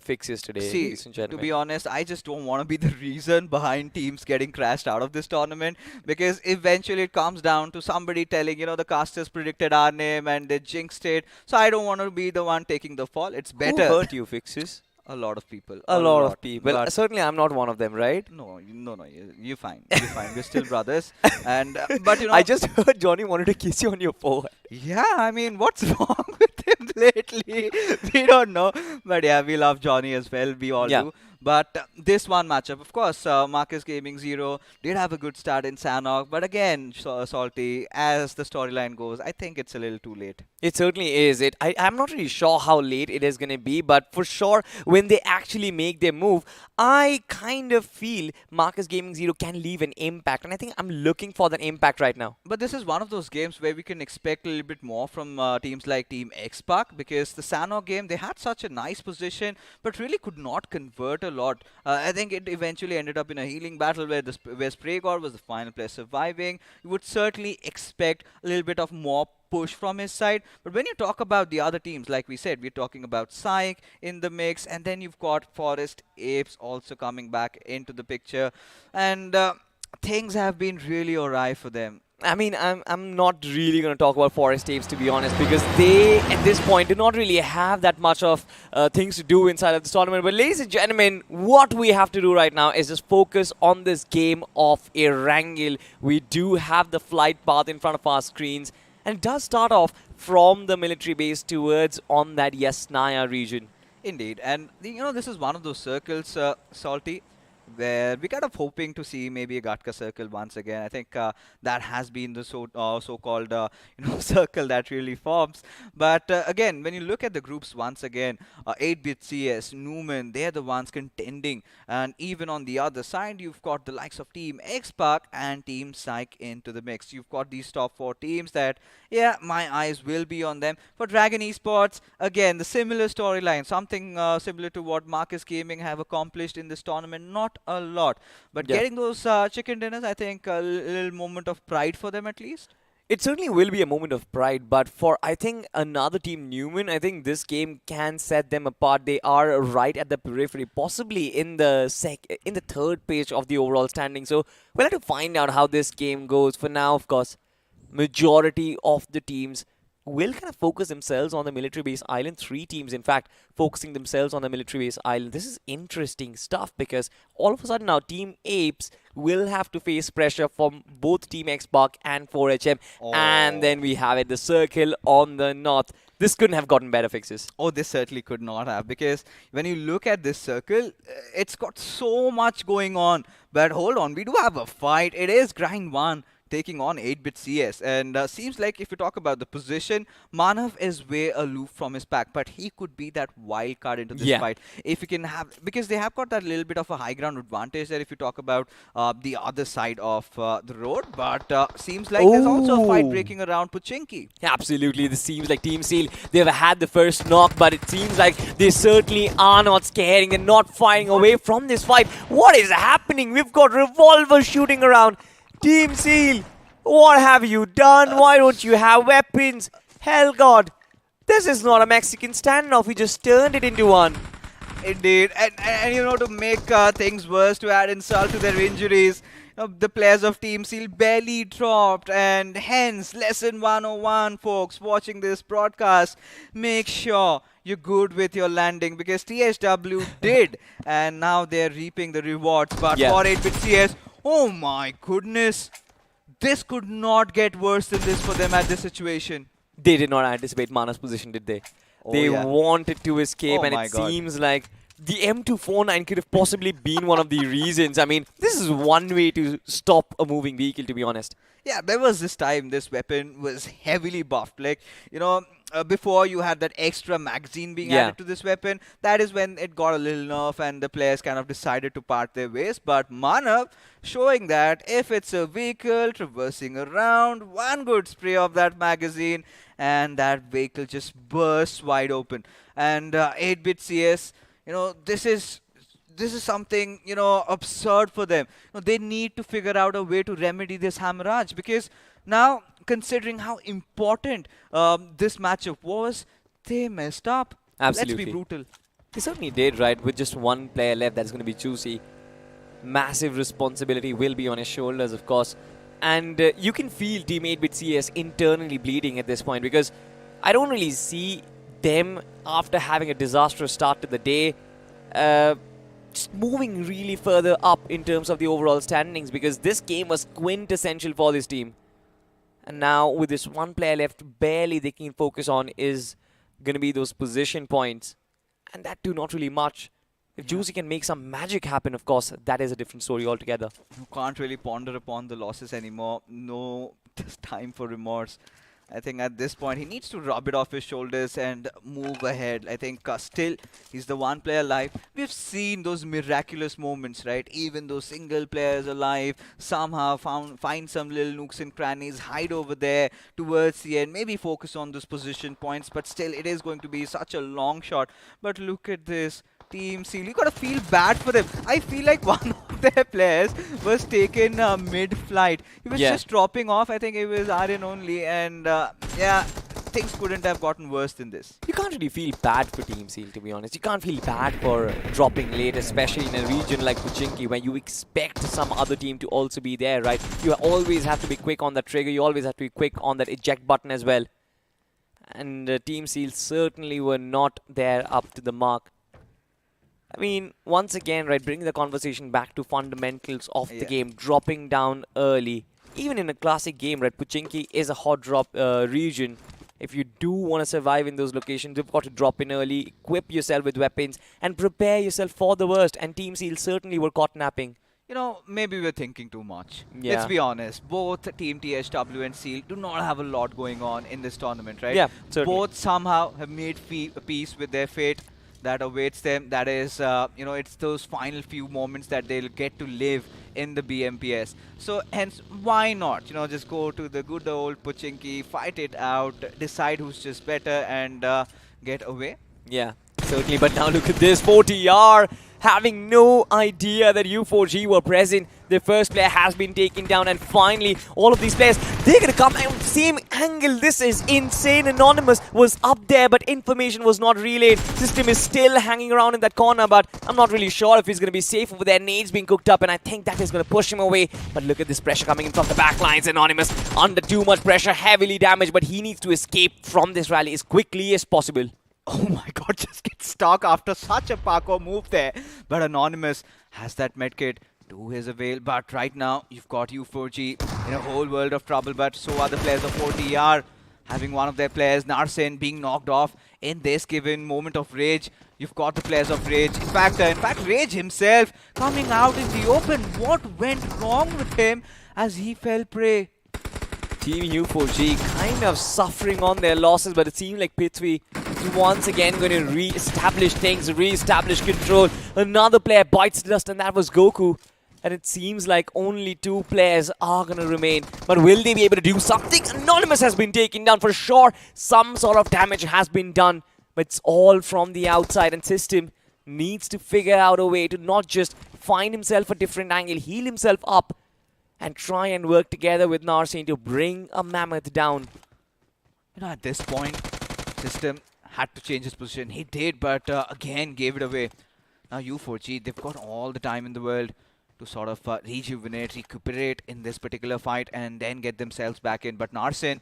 fixes today, ladies and gentlemen? To be honest, I just don't want to be the reason behind teams getting crashed out of this tournament, because eventually it comes down to somebody telling, you know, the casters predicted our name and they jinxed it. So I don't want to be the one taking the fall. It's better. Who hurt you, fixes? A lot of people. A lot of people. But certainly I'm not one of them, right? No, you're fine. You're fine. We're still brothers. And but you know, I just heard Johnny wanted to kiss you on your forehead. Yeah, I mean, what's wrong with him lately? We don't know. But yeah, we love Johnny as well. We all do. But this one matchup, of course, Marcus Gaming Zero did have a good start in Sanok. But again, Salty, as the storyline goes, I think it's a little too late. It certainly is. I'm not really sure how late it is going to be, but for sure, when they actually make their move, I kind of feel Marcus Gaming Zero can leave an impact. And I think I'm looking for that impact right now. But this is one of those games where we can expect a little bit more from teams like Team X-Pac, because the Sanok game, they had such a nice position, but really could not convert a lot. I think it eventually ended up in a healing battle where Spray God was the final player surviving. You would certainly expect a little bit of more push from his side. But when you talk about the other teams, like we said, we're talking about Psych in the mix, and then you've got Forest Apes also coming back into the picture, and things have been really awry for them. I mean, I'm not really going to talk about Forest Apes, to be honest, because they, at this point, do not really have that much of things to do inside of this tournament. But ladies and gentlemen, what we have to do right now is just focus on this game of Erangel. We do have the flight path in front of our screens, and it does start off from the military base towards on that Yasnaya region. Indeed. And, you know, this is one of those circles, Salty, where we kind of hoping to see maybe a Gatka circle once again. I think that has been the so-called circle that really forms. But again, when you look at the groups once again, 8-bit CS, Newman, they're the ones contending, and even on the other side, you've got the likes of Team Xpark and Team Psych into the mix. You've got these top four teams that, yeah, my eyes will be on them. For Dragon Esports, again, the similar storyline, something similar to what Marcus Gaming have accomplished in this tournament. Not a lot, but Yeah. getting those chicken dinners, I think a little moment of pride for them at least. It certainly will be a moment of pride, but for I think another team, Newman, I think this game can set them apart. They are right at the periphery, possibly in the third page of the overall standing. So we'll have to find out how this game goes. For now, of course, majority of the teams will kind of focus themselves on the military base island. 3 teams, in fact, focusing themselves on the military base island. This is interesting stuff because all of a sudden now Team Apes will have to face pressure from both Team Xbox and 4HM. And then we have it, the circle on the north. This couldn't have gotten better fixes. Oh, this certainly could not have, because when you look at this circle, it's got so much going on. But hold on, we do have a fight. It is Grind 1 taking on 8-bit CS, and seems like if you talk about the position, Manav is way aloof from his pack, but he could be that wild card into this Yeah. fight if you can have, because they have got that little bit of a high ground advantage there if you talk about the other side of the road. But seems like there's also a fight Oh. breaking around Puchinki. Absolutely, this seems like Team Seal, they've had the first knock, but it seems like they certainly are not scaring and not firing away from this fight. What is happening? We've got revolvers shooting around. Team Seal, what have you done? Why don't you have weapons? Hell God, this is not a Mexican standoff. We just turned it into one. Indeed, and to make things worse, to add insult to their injuries, the players of Team Seal barely dropped, and hence, lesson 101, folks, watching this broadcast, make sure you're good with your landing, because THW did, and now they're reaping the rewards. But Yeah. for 8-bit CS, oh my goodness, this could not get worse than this for them at this situation. They did not anticipate Mana's position, did they? Oh, They yeah. wanted to escape, Oh and my it God. seems like the M249 could have possibly been one of the reasons. I mean, this is one way to stop a moving vehicle, to be honest. Yeah, there was this time this weapon was heavily buffed. Like, before you had that extra magazine being Yeah. added to this weapon, that is when it got a little nerf and the players kind of decided to part their ways. But Manav showing that if it's a vehicle traversing around, one good spray of that magazine and that vehicle just bursts wide open. And 8-bit CS, this is something absurd for them. They need to figure out a way to remedy this hemorrhage, because now, considering how important this matchup was, they messed up. Let's Absolutely. be brutal. They certainly did, right? With just one player left, that's going to be Juicy. Massive responsibility will be on his shoulders, of course. And you can feel Team 8-bit CS internally bleeding at this point, because I don't really see them, after having a disastrous start to the day, just moving really further up in terms of the overall standings, because this game was quintessential for this team. And now with this one player left, barely they can focus on is going to be those position points. And that too, not really much. If Juicy can make some magic happen, of course, that is a different story altogether. You can't really ponder upon the losses anymore. No time for remorse. I think at this point he needs to rub it off his shoulders and move ahead. I think still he's the one player alive. We've seen those miraculous moments, right? Even those single players alive somehow find some little nooks and crannies, hide over there towards the end, maybe focus on those position points, but still it is going to be such a long shot. But look at this. Team Seal, you gotta feel bad for them. I feel like one of their players was taken mid-flight. He was just dropping off. I think it was Aryan only, and yeah, things couldn't have gotten worse than this. You can't really feel bad for Team Seal, to be honest. You can't feel bad for dropping late, especially in a region like Puchinki, where you expect some other team to also be there, right? You always have to be quick on that trigger. You always have to be quick on that eject button as well. And Team Seal certainly were not there up to the mark. I mean, once again, right, bringing the conversation back to fundamentals of the game, dropping down early. Even in a classic game, right, Puchinki is a hot drop region. If you do want to survive in those locations, you've got to drop in early, equip yourself with weapons, and prepare yourself for the worst. And Team Seal certainly were caught napping. You know, maybe we're thinking too much. Yeah. Let's be honest. Both Team THW and Seal do not have a lot going on in this tournament, right? Yeah, certainly. Both somehow have made peace with their fate that awaits them. That is, it's those final few moments that they'll get to live in the BMPS. So, hence, why not? Just go to the good old Pochinki, fight it out, decide who's just better, and get away. Yeah, certainly. But now look at this. 40R having no idea that U4G were present. The first player has been taken down, and finally, all of these players, they're going to come at the same angle. This is insane. Anonymous was up there, but information was not relayed. System is still hanging around in that corner, but I'm not really sure if he's going to be safe over there. Nades being cooked up, and I think that is going to push him away. But look at this pressure coming in from the back lines. Anonymous under too much pressure, heavily damaged, but he needs to escape from this rally as quickly as possible. Oh my god, just get stuck after such a parkour move there. But Anonymous has that medkit to his avail. But right now, you've got U4G in a whole world of trouble. But so are the players of 40R. Having one of their players, Narsen, being knocked off in this given moment of rage. You've got the players of Rage. In fact, Rage himself coming out in the open. What went wrong with him as he fell prey? Team U4G kind of suffering on their losses, but it seems like Prithvi is once again going to re-establish things, re-establish control. Another player bites the dust, and that was Goku. And it seems like only 2 players are going to remain. But will they be able to do something? Anonymous has been taken down for sure. Some sort of damage has been done, but it's all from the outside, and System needs to figure out a way to not just find himself a different angle, heal himself up, and try and work together with Narsen to bring a Mammoth down. At this point, System had to change his position. He did, but again gave it away. Now U4G, they've got all the time in the world to sort of rejuvenate, recuperate in this particular fight and then get themselves back in. But Narsen,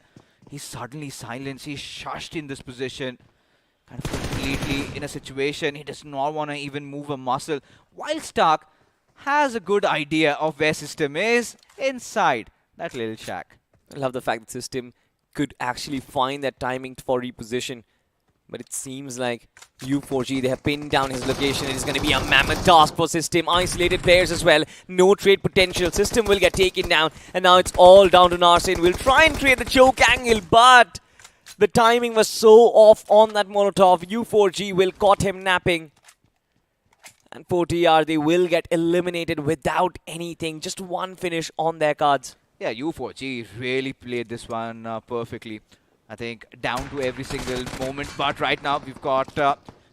he's suddenly silenced. He's shushed in this position. Kind of completely in a situation. He does not want to even move a muscle. While Stark has a good idea of where System is inside that little shack. I love the fact that System could actually find that timing for reposition. But it seems like U4G, they have pinned down his location. It is going to be a mammoth task for System. Isolated players as well. No trade potential. System will get taken down. And now it's all down to Narsen. We'll try and create the choke angle, but the timing was so off on that Molotov. U4G will caught him napping. And 40R, they will get eliminated without anything. Just one finish on their cards. Yeah, U4G really played this one perfectly. I think down to every single moment. But right now, we've got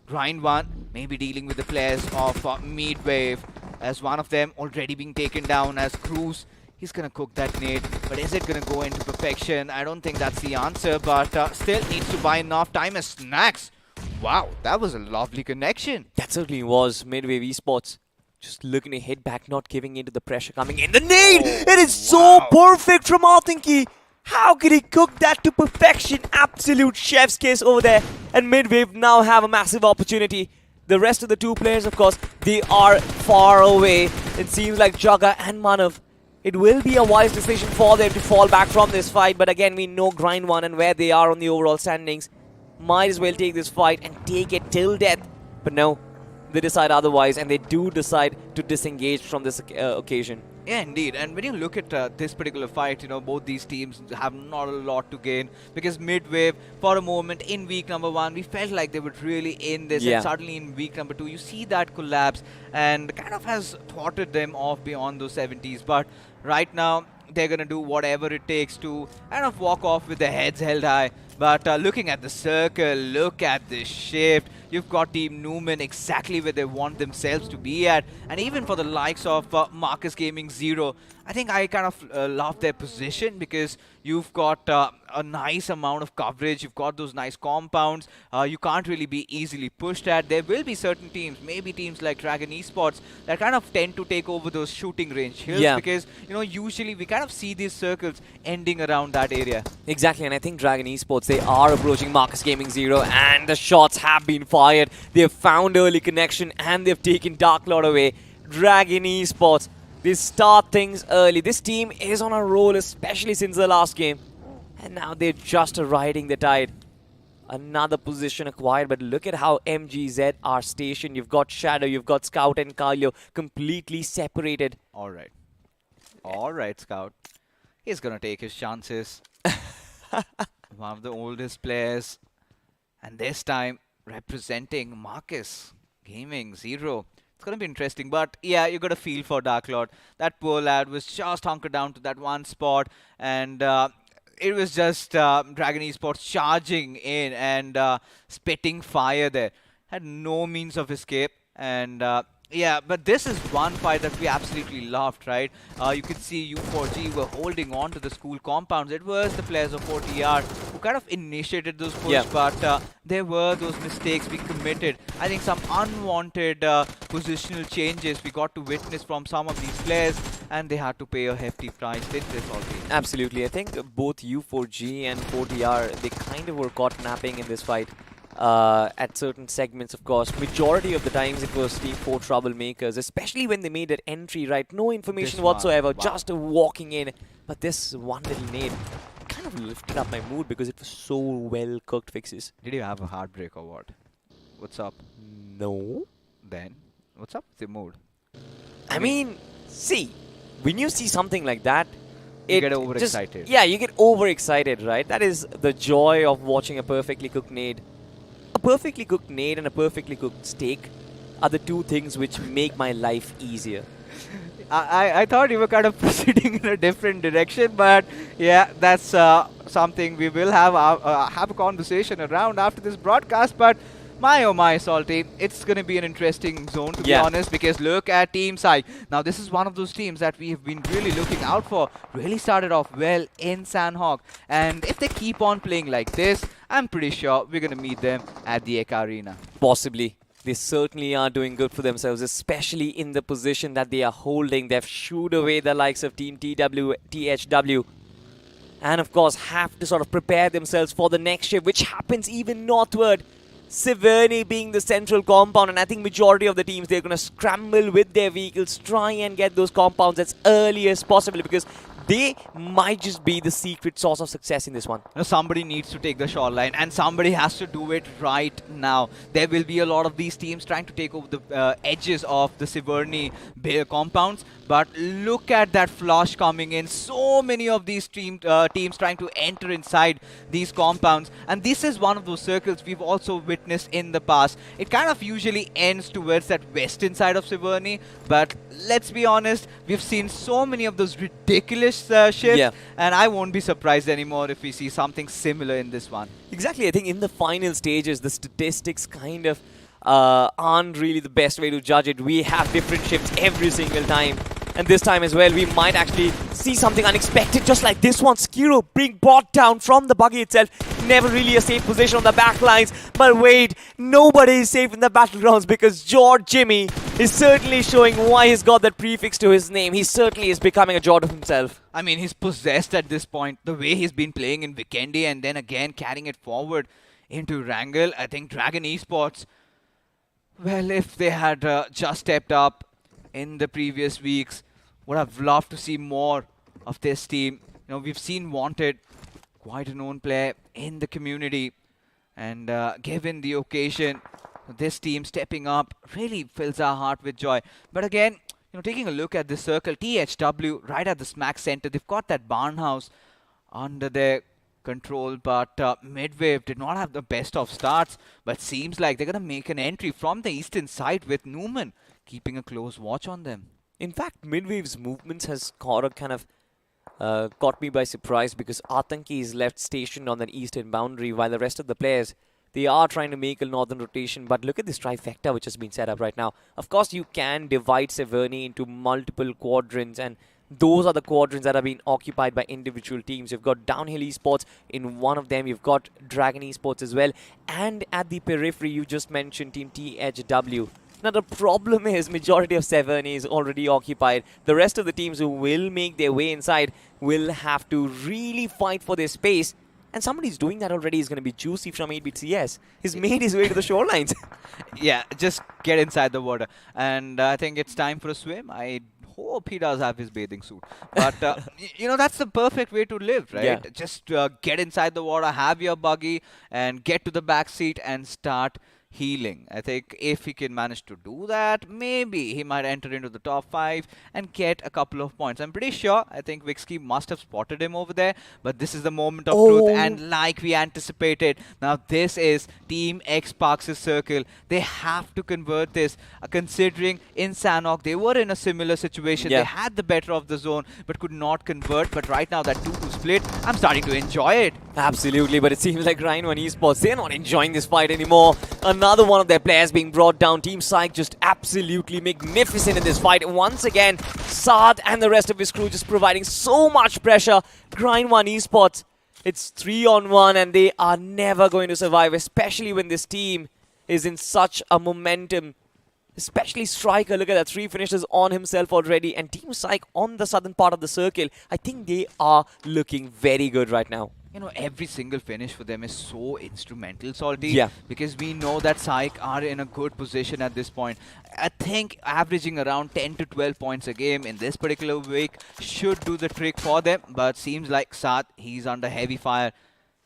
Grind 1 maybe dealing with the players of Midwave. As one of them already being taken down as Cruz. He's going to cook that nade. But is it going to go into perfection? I don't think that's the answer. But still needs to buy enough time as Snacks. Wow, that was a lovely connection. That certainly was. Midwave Esports just looking to hit back, not giving in to the pressure coming in. The nade! It is so perfect from Arthinki. How could he cook that to perfection? Absolute chef's kiss over there. And Midwave now have a massive opportunity. The rest of the 2 players, of course, they are far away. It seems like Jagga and Manav. It will be a wise decision for them to fall back from this fight. But again, we know Grind 1 and where they are on the overall standings. Might as well take this fight and take it till death. But no, they decide otherwise, and they do decide to disengage from this occasion. Yeah, indeed. And when you look at this particular fight, both these teams have not a lot to gain. Because Midwave, for a moment, in week number 1, we felt like they were really in this. Yeah. And suddenly in week number 2, you see that collapse. And kind of has thwarted them off beyond those 70s. But right now, they're going to do whatever it takes to kind of walk off with their heads held high. But looking at the circle, look at the shift. You've got Team Newman exactly where they want themselves to be at. And even for the likes of Marcus Gaming Zero, I think I kind of love their position because you've got a nice amount of coverage. You've got those nice compounds. You can't really be easily pushed at. There will be certain teams, maybe teams like Dragon Esports, that kind of tend to take over those shooting range hills. Yeah. Because, usually we kind of see these circles ending around that area. Exactly, and I think Dragon Esports, they are approaching Marcus Gaming Zero, and the shots have been fired. They've found early connection, and they've taken Dark Lord away. Dragon Esports, they start things early. This team is on a roll, especially since the last game. And now they're just riding the tide. Another position acquired, but look at how MGZ are stationed. You've got Shadow, you've got Scout and Kalyo completely separated. All right. All right, Scout. He's going to take his chances. One of the oldest players. And this time representing Marcus Gaming Zero. It's going to be interesting. But yeah, you got a feel for Dark Lord. That poor lad was just hunkered down to that one spot. And it was just Dragon Esports charging in and spitting fire there. Had no means of escape. And yeah, but this is one fight that we absolutely loved, right? You could see U4G were holding on to the school compounds. It was the players of 40R who kind of initiated those pushes, but there were those mistakes we committed. I think some unwanted positional changes we got to witness from some of these players, and they had to pay a hefty price, didn't they, Salty? Absolutely. I think both U4G and 40R, they kind of were caught napping in this fight. At certain segments, of course. Majority of the times it was Team 4 troublemakers, especially when they made that entry, right? No information This one, whatsoever, wow. just walking in. But this one little nade kind of lifted up my mood because it was so well cooked fixes. Did you have a heartbreak or what? What's up? No. Then, what's up with the mood? I mean, see, when you see something like that, You it get just- overexcited. Yeah, you get overexcited, right? That is the joy of watching a perfectly cooked nade. A perfectly cooked nade and a perfectly cooked steak are the two things which make my life easier. I thought you were kind of proceeding in a different direction, but yeah, that's something we will have a conversation around after this broadcast. But my oh my, Salty, it's going to be an interesting zone, to be honest, because look at Team Sai. Now, this is one of those teams that we have been really looking out for. Really started off well in Sandhawk, and if they keep on playing like this, I'm pretty sure we're going to meet them at the Eka Arena. Possibly. They certainly are doing good for themselves, especially in the position that they are holding. They've shooed away the likes of Team THW. And of course, have to sort of prepare themselves for the next shift, which happens even northward. Severny being the central compound, and I think majority of the teams, they're going to scramble with their vehicles, try and get those compounds as early as possible, because they might just be the secret source of success in this one. Now, somebody needs to take the shoreline, and somebody has to do it right now. There will be a lot of these teams trying to take over the edges of the Severny compounds, but look at that flush coming in. So many of these teams trying to enter inside these compounds, and this is one of those circles we've also witnessed in the past. It kind of usually ends towards that western side of Severny, but let's be honest, we've seen so many of those ridiculous shifts, and I won't be surprised anymore if we see something similar in this one. Exactly. I think in the final stages, the statistics kind of aren't really the best way to judge it. We have different shifts every single time. And this time as well, we might actually see something unexpected, just like this one. Skiro being brought down from the buggy itself. Never really a safe position on the back lines. But wait, nobody is safe in the battlegrounds, because George Jimmy is certainly showing why he's got that prefix to his name. He certainly is becoming a George of himself. I mean, he's possessed at this point. The way he's been playing in Vikendi and then again carrying it forward into Wrangle. I think Dragon Esports, well, if they had just stepped up in the previous weeks, would have loved to see more of this team. You know, we've seen Wanted, quite a known player in the community, and given the occasion, this team stepping up really fills our heart with joy. But again, you know, taking a look at this circle, THW right at the smack center, they've got that barn house under their control, but Midwave did not have the best of starts, but seems like they're going to make an entry from the eastern side with Newman keeping a close watch on them. In fact, Midwave's movements has kind of caught me by surprise, because Atanki is left stationed on the eastern boundary, while the rest of the players, they are trying to make a northern rotation. But look at this trifecta which has been set up right now. Of course, you can divide Severny into multiple quadrants, and those are the quadrants that are being occupied by individual teams. You've got Downhill Esports in one of them. You've got Dragon Esports as well. And at the periphery, you just mentioned Team THW. Now, the problem is majority of Severny is already occupied. The rest of the teams who will make their way inside will have to really fight for their space. And somebody's doing that already is going to be Juicy from 8-bit CS. He's made his way to the shorelines. Yeah, just get inside the water. And I think it's time for a swim. I hope he does have his bathing suit. But, that's the perfect way to live, right? Yeah. Just get inside the water, have your buggy, and get to the back seat and start healing. I think if he can manage to do that, maybe he might enter into the top 5 and get a couple of points. I'm pretty sure, I think Vixky must have spotted him over there, but this is the moment of truth, and like we anticipated, now this is Team X Parks' circle. They have to convert this, considering in Sanok, they were in a similar situation. Yeah. They had the better of the zone, but could not convert. But right now, that 2-2 split, I'm starting to enjoy it. Absolutely, but it seems like Ryan One Esports, they're not enjoying this fight anymore. Another one of their players being brought down. Team Psych just absolutely magnificent in this fight. Once again, Saad and the rest of his crew just providing so much pressure. Grind One Esports, it's 3-on-1 and they are never going to survive, especially when this team is in such a momentum. Especially Striker, look at that, 3 finishes on himself already. And Team Psych on the southern part of the circle, I think they are looking very good right now. Every single finish for them is so instrumental, Salty. Yeah. Because we know that Psych are in a good position at this point. I think averaging around 10 to 12 points a game in this particular week should do the trick for them. But seems like Saad, he's under heavy fire.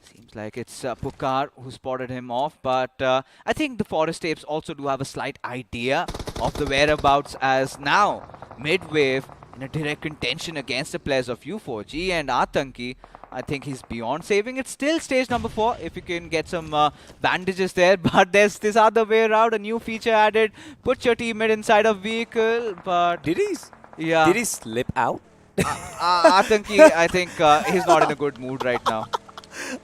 Seems like it's Pukar who spotted him off. But I think the Forest Apes also do have a slight idea of the whereabouts, as now Midwave in a direct contention against the players of U4G and Atanki. I think he's beyond saving. It's still stage number 4 if you can get some bandages there. But there's this other way around, a new feature added. Put your teammate inside a vehicle. But Did he slip out? Atanki, I think he's not in a good mood right now.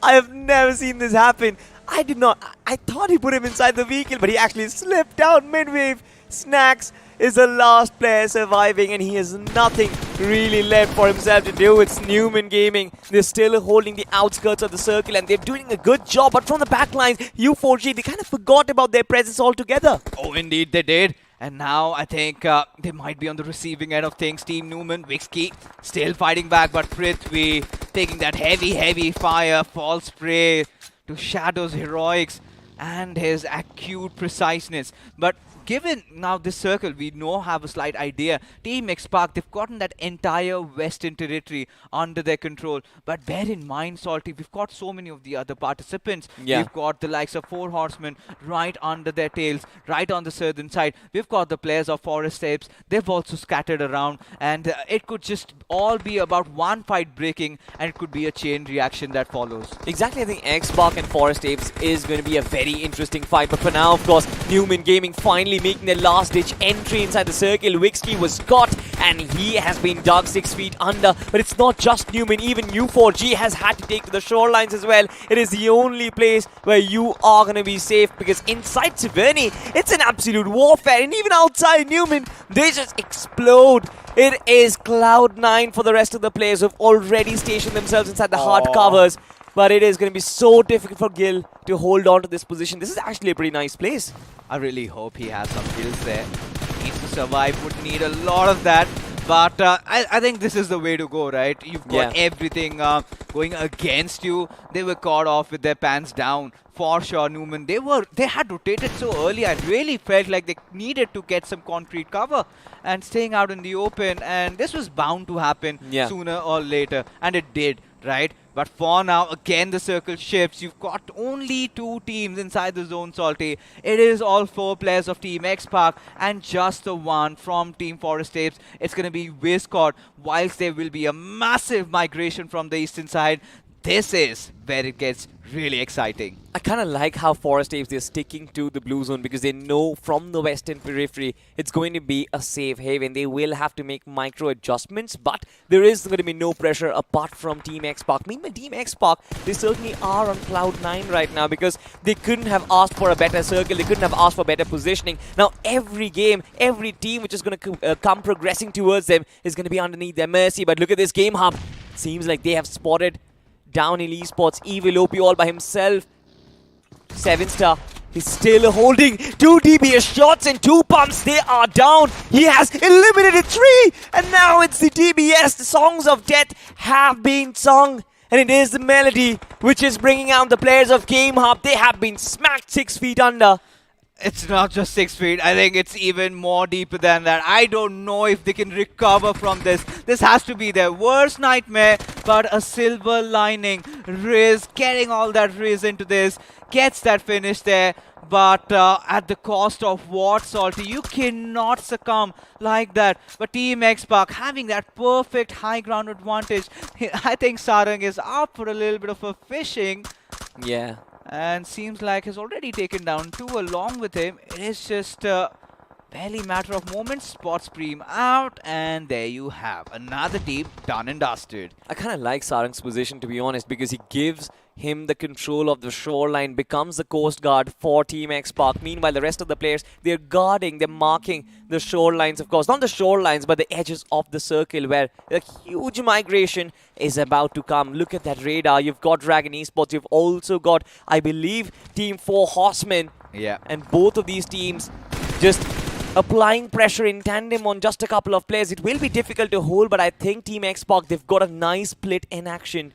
I have never seen this happen. I did not. I thought he put him inside the vehicle, but he actually slipped out midway. Snacks is the last player surviving, and he has nothing really left for himself to do. It's Newman Gaming. They're still holding the outskirts of the circle, and they're doing a good job. But from the back lines, U4G, they kind of forgot about their presence altogether. Oh, indeed they did. And now I think they might be on the receiving end of things. Team Newman, Vixky still fighting back, but Prithvi taking that heavy fire, false spray to Shadow's heroics and his acute preciseness. But given now this circle, we know have a slight idea. Team X-Park, they've gotten that entire Western territory under their control. But bear in mind, Salty, we've got so many of the other participants. Yeah. We've got the likes of 4 Horsemen right under their tails, right on the southern side. We've got the players of Forest Apes. They've also scattered around. And it could just all be about one fight breaking, and it could be a chain reaction that follows. Exactly, I think X-Park and Forest Apes is going to be a very interesting fight. But for now, of course, Newman Gaming finally making their last-ditch entry inside the circle. Wixky was caught, and he has been dug 6 feet under. But it's not just Newman. Even U4G has had to take to the shorelines as well. It is the only place where you are going to be safe, because inside Severny, it's an absolute warfare. And even outside Newman, they just explode. It is Cloud9 for the rest of the players who have already stationed themselves inside the hard covers. But it is going to be so difficult for Gil to hold on to this position. This is actually a pretty nice place. I really hope he has some kills there. Needs to survive, would need a lot of that. But I think this is the way to go, right? You've got everything going against you. They were caught off with their pants down. For sure, Newman, they had rotated so early. I really felt like they needed to get some concrete cover and staying out in the open. And this was bound to happen sooner or later. And it did, right? But for now, again, the circle shifts. You've got only 2 teams inside the zone, Salty. It is all 4 players of Team X-Park and just the 1 from Team Forest Apes. It's going to be Viscott. Whilst there will be a massive migration from the eastern side, this is where it gets really exciting. I kind of like how Forest Apes, they're sticking to the blue zone, because they know from the western periphery it's going to be a safe haven. They will have to make micro adjustments, but there is going to be no pressure apart from Team X-Park. Meanwhile, Team X-Park, they certainly are on Cloud9 right now, because they couldn't have asked for a better circle. They couldn't have asked for better positioning. Now, every game, every team which is going to come progressing towards them is going to be underneath their mercy. But look at this game hub. Seems like they have spotted Downhill Esports, Evil OP all by himself. 7-star, he's still holding 2 DBS shots and 2 pumps. They are down. He has eliminated 3. And now it's the DBS. The songs of death have been sung. And it is the melody which is bringing out the players of Game Hub. They have been smacked 6 feet under. It's not just 6 feet. I think it's even more deeper than that. I don't know if they can recover from this. This has to be their worst nightmare, but a silver lining. Riz getting all that Riz into this, gets that finish there. But at the cost of what, Salty? You cannot succumb like that. But Team X-Pac having that perfect high ground advantage. I think Sarang is up for a little bit of a fishing. Yeah. And seems like has already taken down 2 along with him. It is just barely matter of moments. Spot Supreme out, and there you have another team done and dusted. I kind of like Sarang's position, to be honest, because he gives him the control of the shoreline, becomes the coast guard for Team X-Pac. Meanwhile, the rest of the players, they're guarding, they're marking the shorelines, of course. Not the shorelines, but the edges of the circle where a huge migration is about to come. Look at that radar. You've got Dragon Esports. You've also got, I believe, Team 4 Horsemen. Yeah. And both of these teams just applying pressure in tandem on just a couple of players. It will be difficult to hold, but I think Team X-Pac, they've got a nice split in action.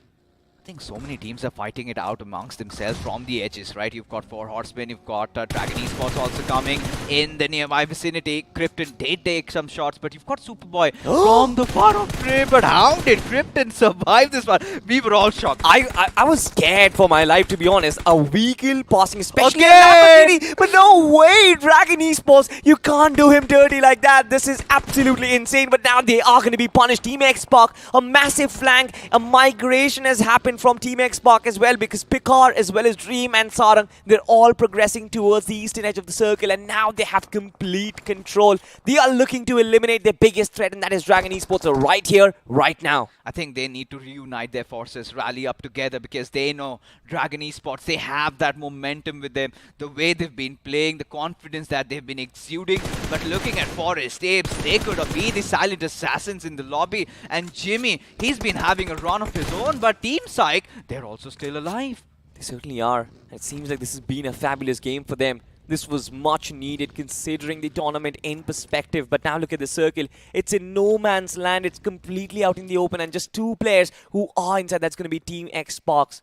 I think so many teams are fighting it out amongst themselves from the edges, right? You've got 4 Horsemen, you've got Dragon Esports also coming in the nearby vicinity. Krypton did take some shots, but you've got Superboy from the far off frame. But how did Krypton survive this one? We were all shocked. I was scared for my life, to be honest. A vehicle passing, especially Okay. in Lamborghini. But no way, Dragon Esports, you can't do him dirty like that. This is absolutely insane. But now they are going to be punished. Team X-Pac, a massive flank, a migration has happened from Team X-Pac as well, because Picard as well as Dream and Sarang, they're all progressing towards the eastern edge of the circle, and now they have complete control. They are looking to eliminate their biggest threat, and that is Dragon Esports. So right here, right now. I think they need to reunite their forces, rally up together, because they know Dragon Esports, they have that momentum with them, the way they've been playing, the confidence that they've been exuding. But looking at Forest Apes, they could be the silent assassins in the lobby. And Jimmy, he's been having a run of his own, but Team Psych, they're also still alive. They certainly are. It seems like this has been a fabulous game for them. This was much needed considering the tournament in perspective. But now look at the circle. It's in no man's land. It's completely out in the open. And just 2 players who are inside. That's going to be Team X-Pac.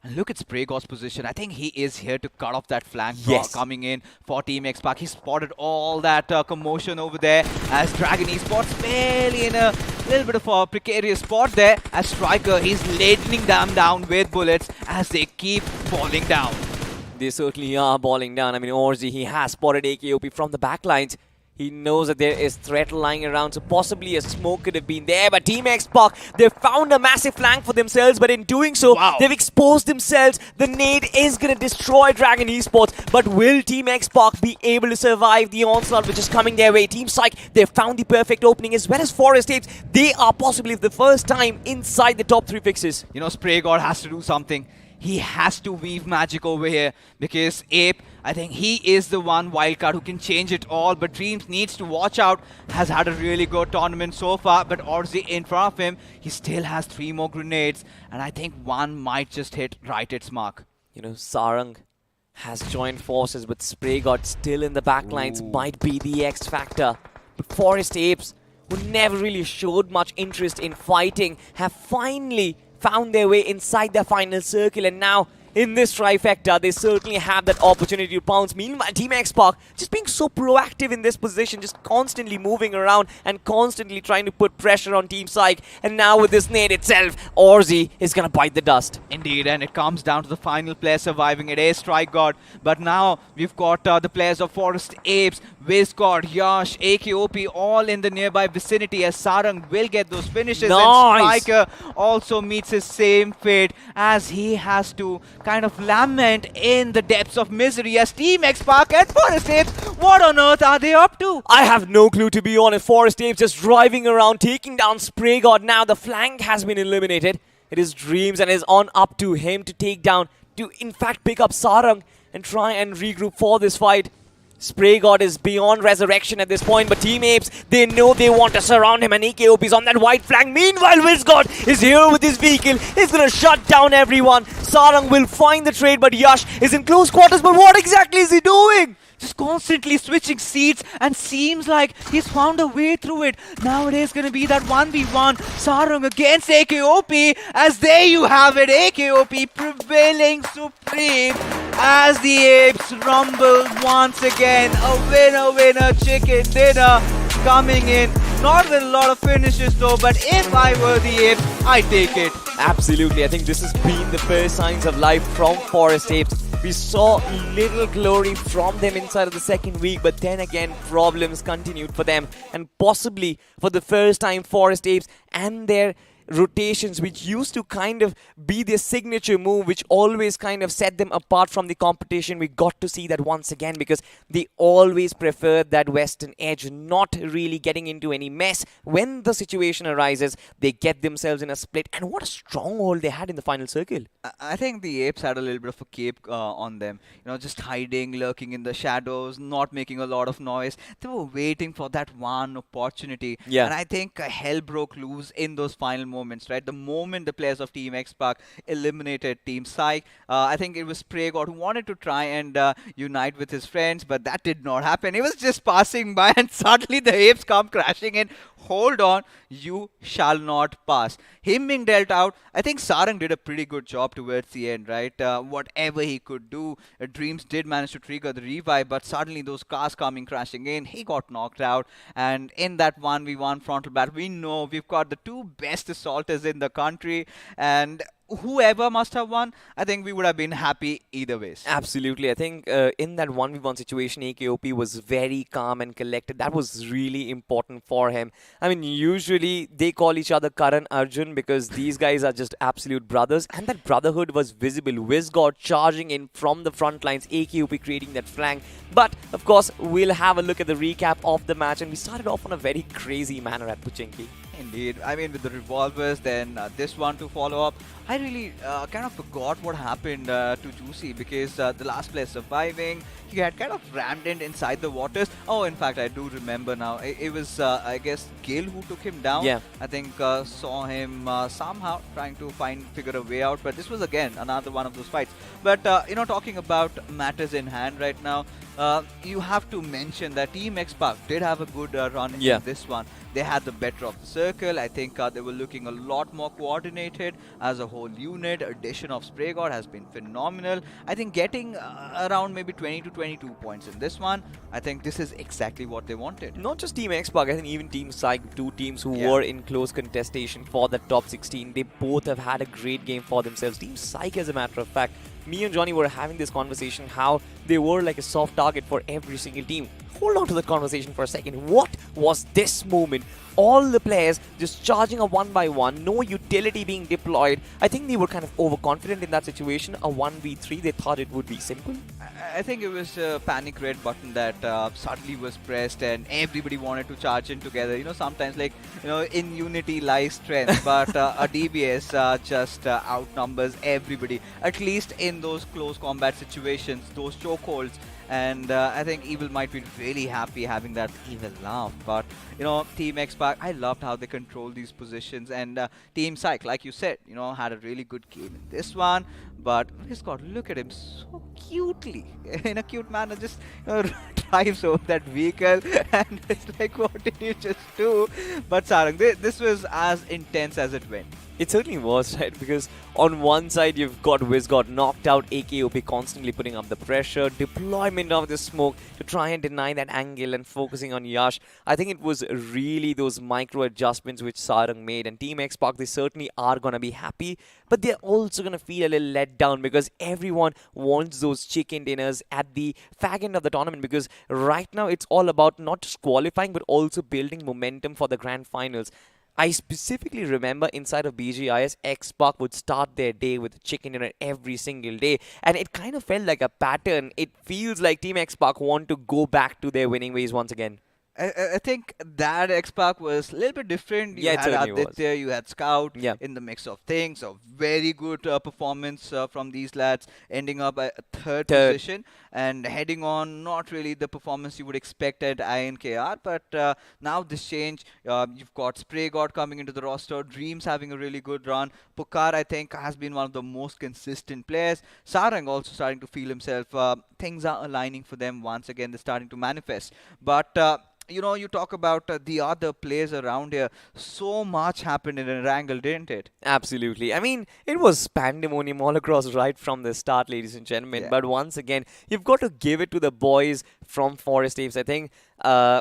And look at Spraygod's position. I think he is here to cut off that flank coming in for Team X-Pac. He spotted all that commotion over there as Dragon Esports barely in a little bit of a precarious spot there. As Striker, he's ladling them down with bullets as they keep falling down. They certainly are balling down. I mean, Orzi, he has spotted AKOP from the backlines. He knows that there is threat lying around, so possibly a smoke could have been there. But Team X-Pac, they've found a massive flank for themselves, but in doing so, they've exposed themselves. The nade is going to destroy Dragon Esports, but will Team X-Pac be able to survive the onslaught which is coming their way? Team Psych, they've found the perfect opening, as well as Forest Apes. They are possibly for the first time inside the top 3 fixes. You know, Spraygod has to do something. He has to weave magic over here, because Ape, I think he is the one wildcard who can change it all. But Dreams needs to watch out. Has had a really good tournament so far, but Orzi in front of him, he still has 3 more grenades, and I think one might just hit right its mark. You know, Sarang has joined forces, but Spraygod still in the backlines might be the X factor. But Forest Apes, who never really showed much interest in fighting, have finally found their way inside the final circle, and now in this trifecta, they certainly have that opportunity to pounce. Meanwhile, Team X-Pac just being so proactive in this position, just constantly moving around and constantly trying to put pressure on Team Psych. And now with this nade itself, Orzi is going to bite the dust. Indeed, and it comes down to the final player surviving. It is Strike God, but now we've got the players of Forest Apes, Wizgod, Yash, AKOP, all in the nearby vicinity, as Sarang will get those finishes. Nice. And Striker also meets his same fate, as he has to kind of lament in the depths of misery, as Team X-Pac and Forest Apes, what on earth are they up to? I have no clue, to be honest. Forest Apes just driving around, taking down Spraygod. Now the flank has been eliminated. It is Dreams, and it is on up to him to take down, to in fact pick up Sarang and try and regroup for this fight. Spraygod is beyond resurrection at this point, but Team Apes, they know they want to surround him, and AKOP is on that white flank. Meanwhile, Wizgod is here with his vehicle. He's going to shut down everyone. Sarang will find the trade, but Yash is in close quarters. But what exactly is he doing? Just constantly switching seats, and seems like he's found a way through it. Now it is going to be that 1v1. Sarang against AKOP, as there you have it. AKOP prevailing supreme. as the apes rumble once again. A winner chicken dinner coming in. Not with a lot of finishes though, but if I were the apes, I'd take it. Absolutely. I think this has been the first signs of life from Forest Apes. We saw little glory from them inside of the second week, but then again, problems continued for them. And possibly for the first time, Forest Apes and their rotations, which used to kind of be their signature move, which always kind of set them apart from the competition, we got to see that once again, because they always preferred that western edge, not really getting into any mess. When the situation arises, they get themselves in a split, and what a stronghold they had in the final circle. I think the apes had a little bit of a cape on them. Just hiding, lurking in the shadows, not making a lot of noise. They were waiting for that one opportunity. Yeah. And I think hell broke loose in those final moments, right? The moment the players of Team X Park eliminated Team Psych, I think it was Praygod who wanted to try and unite with his friends, but that did not happen. He was just passing by, and suddenly the apes come crashing in. Hold on, you shall not pass. Him being dealt out, I think Sarang did a pretty good job towards the end, right? Whatever he could do, Dreams did manage to trigger the revive, but suddenly those cars coming crashing in, he got knocked out. And in that 1v1 frontal battle, we know we've got the two best assaulters in the country, and whoever must have won, I think we would have been happy either ways. Absolutely. I think in that 1v1 situation, AKOP was very calm and collected. That was really important for him. I mean, usually they call each other Karan Arjun because these guys are just absolute brothers, and that brotherhood was visible. Wizgod charging in from the front lines, AKOP creating that flank. But, of course, we'll have a look at the recap of the match, and we started off on a very crazy manner at Puchinki. Indeed. I mean, with the revolvers, then this one to follow up. I really kind of forgot what happened to Juicy, because the last player surviving, he had kind of rammed in inside the waters. Oh, in fact, I do remember now. It was, I guess, Gil who took him down. Yeah. I think saw him somehow trying to figure a way out. But this was, again, another one of those fights. But, talking about matters in hand right now, you have to mention that Team X Park did have a good run in this one. They had the better of the circle. I think they were looking a lot more coordinated as a whole unit. Addition of Spray God has been phenomenal. I think getting around maybe 20 to 22 points in this one, I think this is exactly what they wanted. Not just Team X Park, I think even Team Psych, two teams who were in close contestation for the top 16. They both have had a great game for themselves. Team Psych, as a matter of fact, me and Johnny were having this conversation how they were like a soft target for every single team. Hold on to that conversation for a second. What was this moment? All the players just charging a 1-by-1, no utility being deployed. I think they were kind of overconfident in that situation. A 1v3, they thought it would be simple. I think it was a panic red button that suddenly was pressed and everybody wanted to charge in together. Sometimes in unity lies strength, but a DBS just outnumbers everybody, at least in those close combat situations, those chokeholds. And I think Evil might be really happy having that evil laugh. But, Team X Park, I loved how they control these positions. And Team Psych, like you said, had a really good game in this one. But Scott, look at him so cutely, in a cute manner, just drives over that vehicle. And it's like, what did you just do? But Sarang, this was as intense as it went. It certainly was, right? Because on one side, you've got Wizgod knocked out, AKOP constantly putting up the pressure, deployment of the smoke to try and deny that angle and focusing on Yash. I think it was really those micro adjustments which Sarang made, and Team X Park, they certainly are going to be happy, but they're also going to feel a little let down because everyone wants those chicken dinners at the fag end of the tournament, because right now it's all about not just qualifying but also building momentum for the grand finals. I specifically remember inside of BGIS, X Park would start their day with a chicken dinner every single day. And it kind of felt like a pattern. It feels like Team X Park want to go back to their winning ways once again. I think that X Park was a little bit different. You had Aditya, you had Scout in the mix of things. A very good performance from these lads, ending up at third position and heading on. Not really the performance you would expect at INKR, but now this change. You've got Spray God coming into the roster, Dreams having a really good run. Pukar, I think, has been one of the most consistent players. Sarang also starting to feel himself. Things are aligning for them once again. They're starting to manifest. But you talk about the other players around here. So much happened in an angle, didn't it? Absolutely. I mean, it was pandemonium all across right from the start, ladies and gentlemen. Yeah. But once again, you've got to give it to the boys from Forest Apes. I think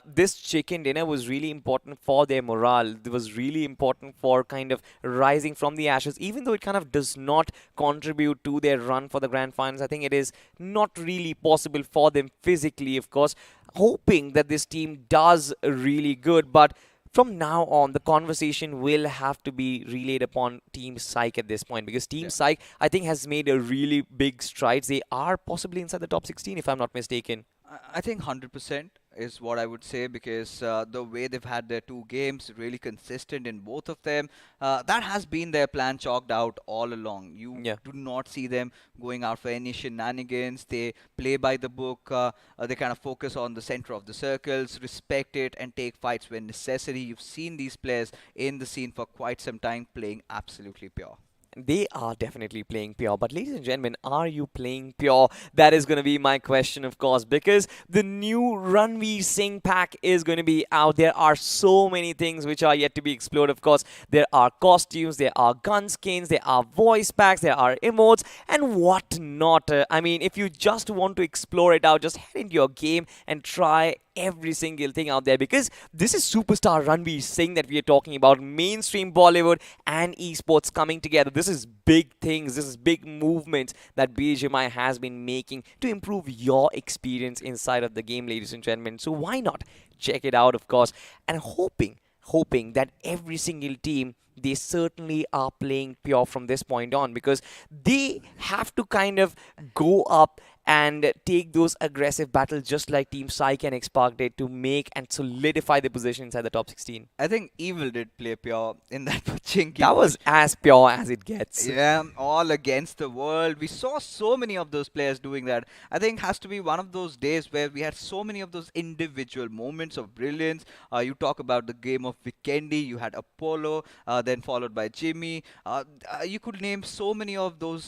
this chicken dinner was really important for their morale. It was really important for kind of rising from the ashes, even though it kind of does not contribute to their run for the grand finals. I think it is not really possible for them physically, of course. Hoping that this team does really good, but from now on, the conversation will have to be relayed upon Team Psych at this point because Team Yeah. Psych, I think, has made a really big strides. They are possibly inside the top 16, if I'm not mistaken. I think 100% is what I would say because the way they've had their two games, really consistent in both of them, that has been their plan chalked out all along. You Yeah. do not see them going out for any shenanigans. They play by the book. They kind of focus on the center of the circles, respect it, and take fights when necessary. You've seen these players in the scene for quite some time playing absolutely pure. They are definitely playing pure. But, ladies and gentlemen, are you playing pure? That is going to be my question, of course, because the new Ranveer Singh pack is going to be out. There are so many things which are yet to be explored, of course. There are costumes, there are gun skins, there are voice packs, there are emotes, and what not. I mean, if you just want to explore it out, just head into your game and try every single thing out there because this is superstar Ranveer Singh that we are talking about. Mainstream Bollywood and esports coming together. This is big things. This is big movements that BHMI has been making to improve your experience inside of the game, ladies and gentlemen. So why not check it out, of course, and hoping that every single team they certainly are playing pure from this point on because they have to kind of go up and take those aggressive battles just like Team Psyche and X-Park did to make and solidify the position inside the top 16. I think Evil did play pure in that Pachinki. That was as pure as it gets. Yeah, all against the world. We saw so many of those players doing that. I think has to be one of those days where we had so many of those individual moments of brilliance. You talk about the game of Vikendi, you had Apollo, then followed by Jimmy. You could name so many of those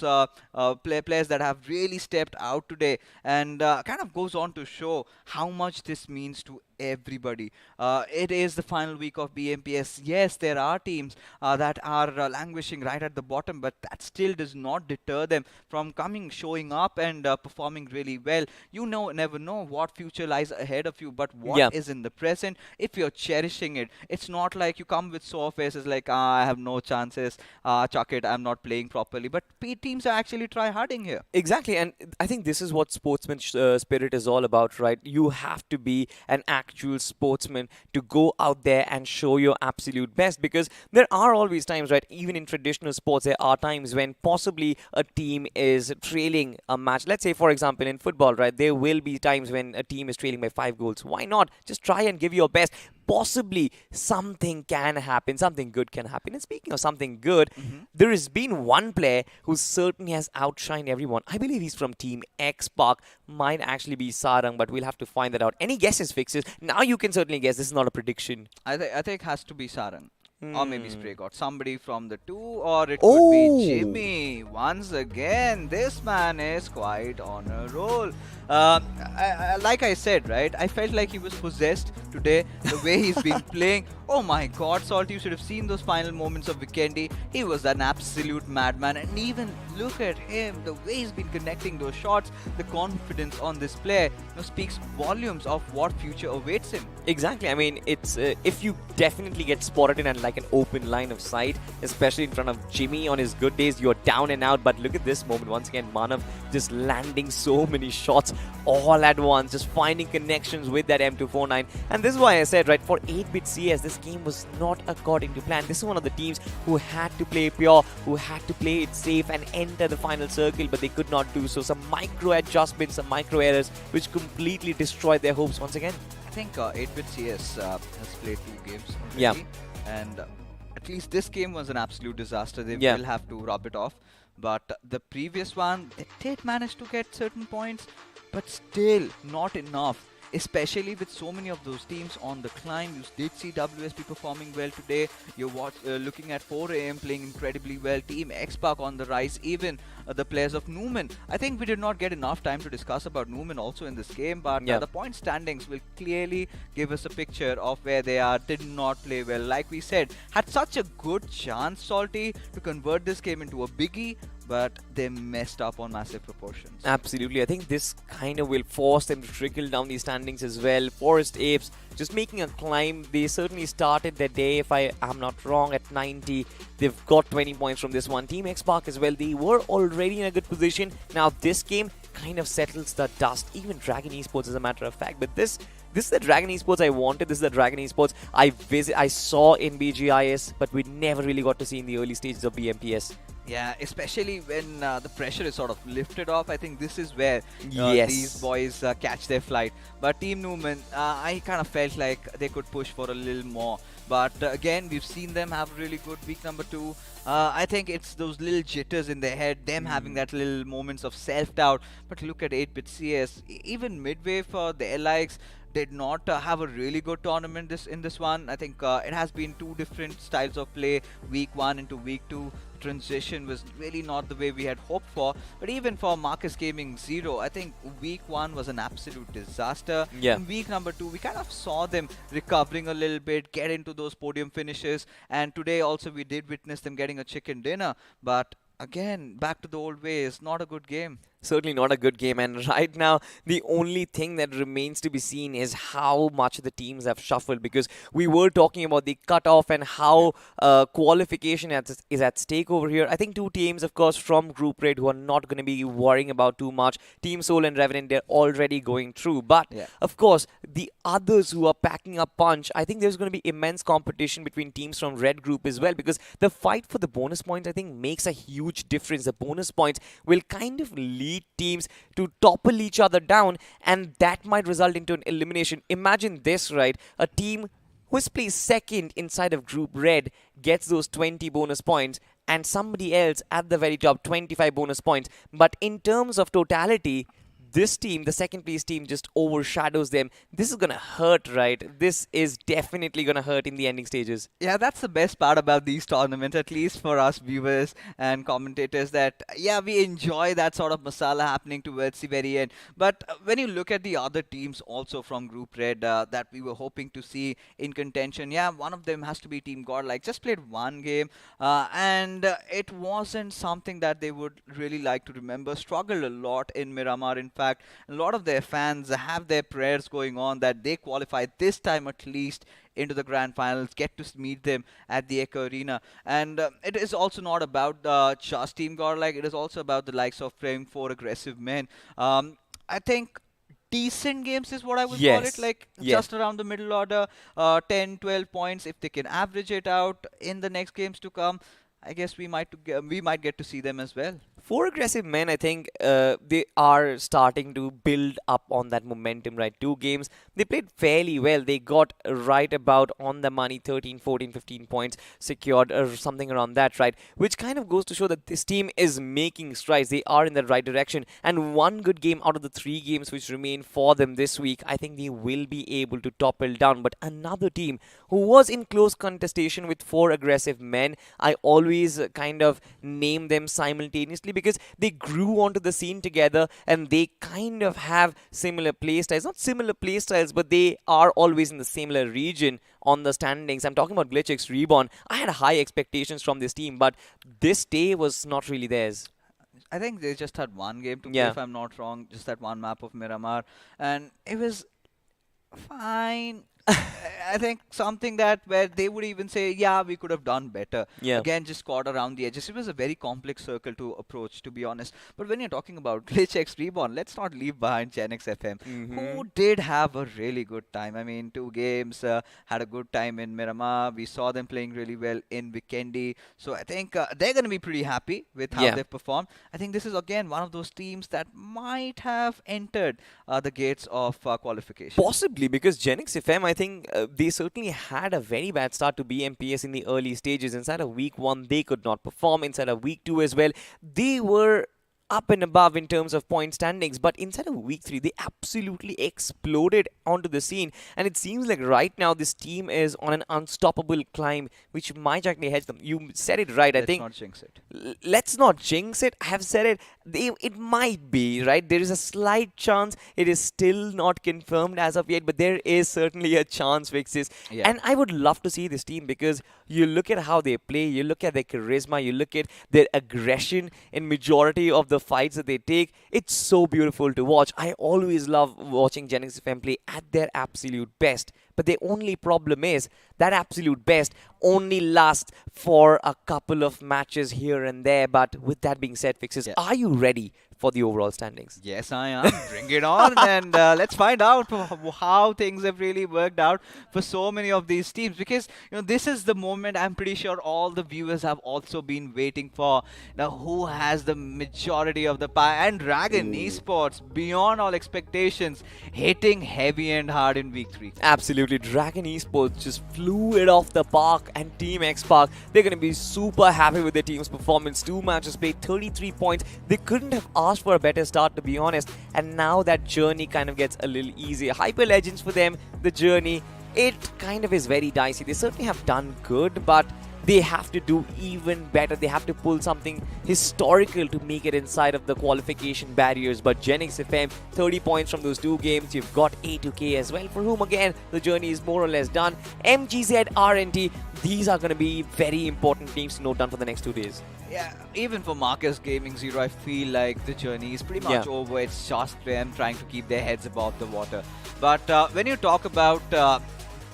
players that have really stepped out today and kind of goes on to show how much this means to everybody. It is the final week of BMPS. Yes, there are teams that are languishing right at the bottom, but that still does not deter them from showing up and performing really well. You never know what future lies ahead of you, but what is in the present, if you're cherishing it, it's not like you come with sore faces like, I have no chances, chuck it, I'm not playing properly. But teams are actually try-harding here. Exactly, and I think this is what sportsman spirit is all about, right? You have to be an actual sportsman to go out there and show your absolute best because there are always times, right? Even in traditional sports, there are times when possibly a team is trailing a match. Let's say, for example, in football, right? There will be times when a team is trailing by 5 goals. Why not? Just try and give your best. Possibly something can happen, something good can happen. And speaking of something good, there has been one player who certainly has outshined everyone. I believe he's from Team X Park. Might actually be Sarang, but we'll have to find that out. Any guesses, Fixes? Now you can certainly guess. This is not a prediction. I think it has to be Sarang. Or maybe Spray God. Somebody from the two, or it could Oh. be Jimmy. Once again, this man is quite on a roll. Like I said, right? I felt like he was possessed today. The way he's been playing. Oh my God, Salt! You should have seen those final moments of Vikendi. He was an absolute madman. And even look at him, the way he's been connecting those shots, the confidence on this player, speaks volumes of what future awaits him. Exactly. I mean, it's if you definitely get spotted in like an open line of sight, especially in front of Jimmy on his good days, you're down and out. But look at this moment once again, Manav just landing so many shots all at once, just finding connections with that M249. And this is why I said, right, for 8-bit CS, this game was not according to plan. This is one of the teams who had to play pure, who had to play it safe and enter the final circle, but they could not do so. Some micro adjustments, some micro errors, which completely destroyed their hopes once again. I think 8-bit CS has played 2 games already. Yeah. And at least this game was an absolute disaster. They Yeah. will have to rub it off. But the previous one, it did manage to get certain points, but still not enough. especially with so many of those teams on the climb. You did see WSP performing well today. Looking at 4AM playing incredibly well. Team X-Pac on the rise. Even the players of Newman. I think we did not get enough time to discuss about Newman also in this game, but Yeah. the point standings will clearly give us a picture of where they are. Did not play well. Like we said, had such a good chance, Salty, to convert this game into a biggie, but they messed up on massive proportions. Absolutely. I think this kind of will force them to trickle down the standings as well. Forest Apes just making a climb. They certainly started their day, if I am not wrong, at 90. They've got 20 points from this one. Team X-Pac as well. They were already in a good position. Now this game kind of settles the dust. Even Dragon Esports, as a matter of fact. But this is the Dragon Esports I wanted. This is the Dragon Esports I saw in BGIS, but we never really got to see in the early stages of BMPS. Yeah, especially when the pressure is sort of lifted off. I think this is where Yes. these boys catch their flight. But Team Newman, I kind of felt like they could push for a little more. But again, we've seen them have a really good week number 2. I think it's those little jitters in their head, them having that little moments of self-doubt. But look at 8-bit CS, even midway for their likes, did not have a really good tournament in this one. I think it has been two different styles of play, week 1 into week 2. Transition was really not the way we had hoped for. But even for Marcus Gaming 0, I think week 1 was an absolute disaster. Yeah. In week number 2, we kind of saw them recovering a little bit, get into those podium finishes, and today also we did witness them getting a chicken dinner. But again, back to the old ways, not a good game. Certainly not a good game, and right now the only thing that remains to be seen is how much the teams have shuffled, because we were talking about the cutoff and how qualification is at stake over here. I think two teams, of course, from Group Red who are not going to be worrying about too much. Team Soul and Revenant, they're already going through, but of course the others who are packing up punch, I think there's going to be immense competition between teams from Red Group as well, because the fight for the bonus points, I think, makes a huge difference. The bonus points will kind of lead teams to topple each other down, and that might result into an elimination. Imagine this, right? A team who is placed second inside of Group Red gets those 20 bonus points, and somebody else at the very top 25 bonus points. But in terms of totality, this team, the second place team, just overshadows them. This is going to hurt, right? This is definitely going to hurt in the ending stages. Yeah, that's the best part about these tournaments, at least for us viewers and commentators, that, yeah, we enjoy that sort of masala happening towards the very end. But when you look at the other teams also from Group Red that we were hoping to see in contention, yeah, one of them has to be Team Godlike. Just played one game, and it wasn't something that they would really like to remember. Struggled a lot in Miramar, in fact. A lot of their fans have their prayers going on that they qualify this time at least into the grand finals, get to meet them at the Echo Arena. And it is also not about just Team Godlike, it is also about the likes of playing 4 aggressive men. I think decent games is what I would call it, like just around the middle order, 10, 12 points. If they can average it out in the next games to come, I guess we might get to see them as well. 4 aggressive men, I think they are starting to build up on that momentum, right? 2 games, they played fairly well. They got right about on the money, 13, 14, 15 points secured, or something around that, right? Which kind of goes to show that this team is making strides. They are in the right direction. And one good game out of the 3 games which remain for them this week, I think they will be able to topple down. But another team who was in close contestation with 4 aggressive men, I always kind of name them simultaneously, because they grew onto the scene together and they kind of have similar playstyles. Not similar playstyles, but they are always in the similar region on the standings. I'm talking about GlitchX Reborn. I had high expectations from this team, but this day was not really theirs. I think they just had one game to play, if I'm not wrong, just that one map of Miramar, and it was fine. I think something that where they would even say, yeah, we could have done better. Yeah. Again, just caught around the edges. It was a very complex circle to approach, to be honest. But when you're talking about GlitchX Reborn, let's not leave behind Genix FM, who did have a really good time. I mean, 2 games, had a good time in Miramar. We saw them playing really well in Vikendi. So I think they're going to be pretty happy with how they've performed. I think this is, again, one of those teams that might have entered the gates of qualification. Possibly, because Genix FM, I think they certainly had a very bad start to BMPS in the early stages. Inside of week 1, they could not perform. Inside of week 2 as well, they were up and above in terms of point standings, but inside of week 3, they absolutely exploded onto the scene. And it seems like right now this team is on an unstoppable climb, which might actually hedge them. You said it right. I Let's think not jinx it. let's not jinx it. I have said it. It might be, right? There is a slight chance. It is still not confirmed as of yet, but there is certainly a chance, Vixis. Yeah. And I would love to see this team, because you look at how they play, you look at their charisma, you look at their aggression in majority of the fights that they take. It's so beautiful to watch. I always love watching Genesis FM play at their absolute best. But the only problem is that absolute best only lasts for a couple of matches here and there. But with that being said, Fixes, Yeah. are you ready for the overall standings? Yes, I am. Bring it on, and let's find out how things have really worked out for so many of these teams. Because this is the moment I'm pretty sure all the viewers have also been waiting for. Now, who has the majority of the pie? And Dragon Esports, beyond all expectations, hitting heavy and hard in week 3. Absolutely. Dragon Esports just flew it off the park, and Team X Park, they're going to be super happy with their team's performance. 2 matches played, 33 points. They couldn't have asked for a better start, to be honest. And now that journey kind of gets a little easier. Hyper Legends for them, the journey, it kind of is very dicey. They certainly have done good, but they have to do even better. They have to pull something historical to make it inside of the qualification barriers. But Genix FM, 30 points from those 2 games. You've got A2K as well, for whom again the journey is more or less done. MGZ, RNT, these are going to be very important teams to note down for the next 2 days. Yeah, even for Marcus Gaming Zero, I feel like the journey is pretty much over. It's just them trying to keep their heads above the water. But when you talk about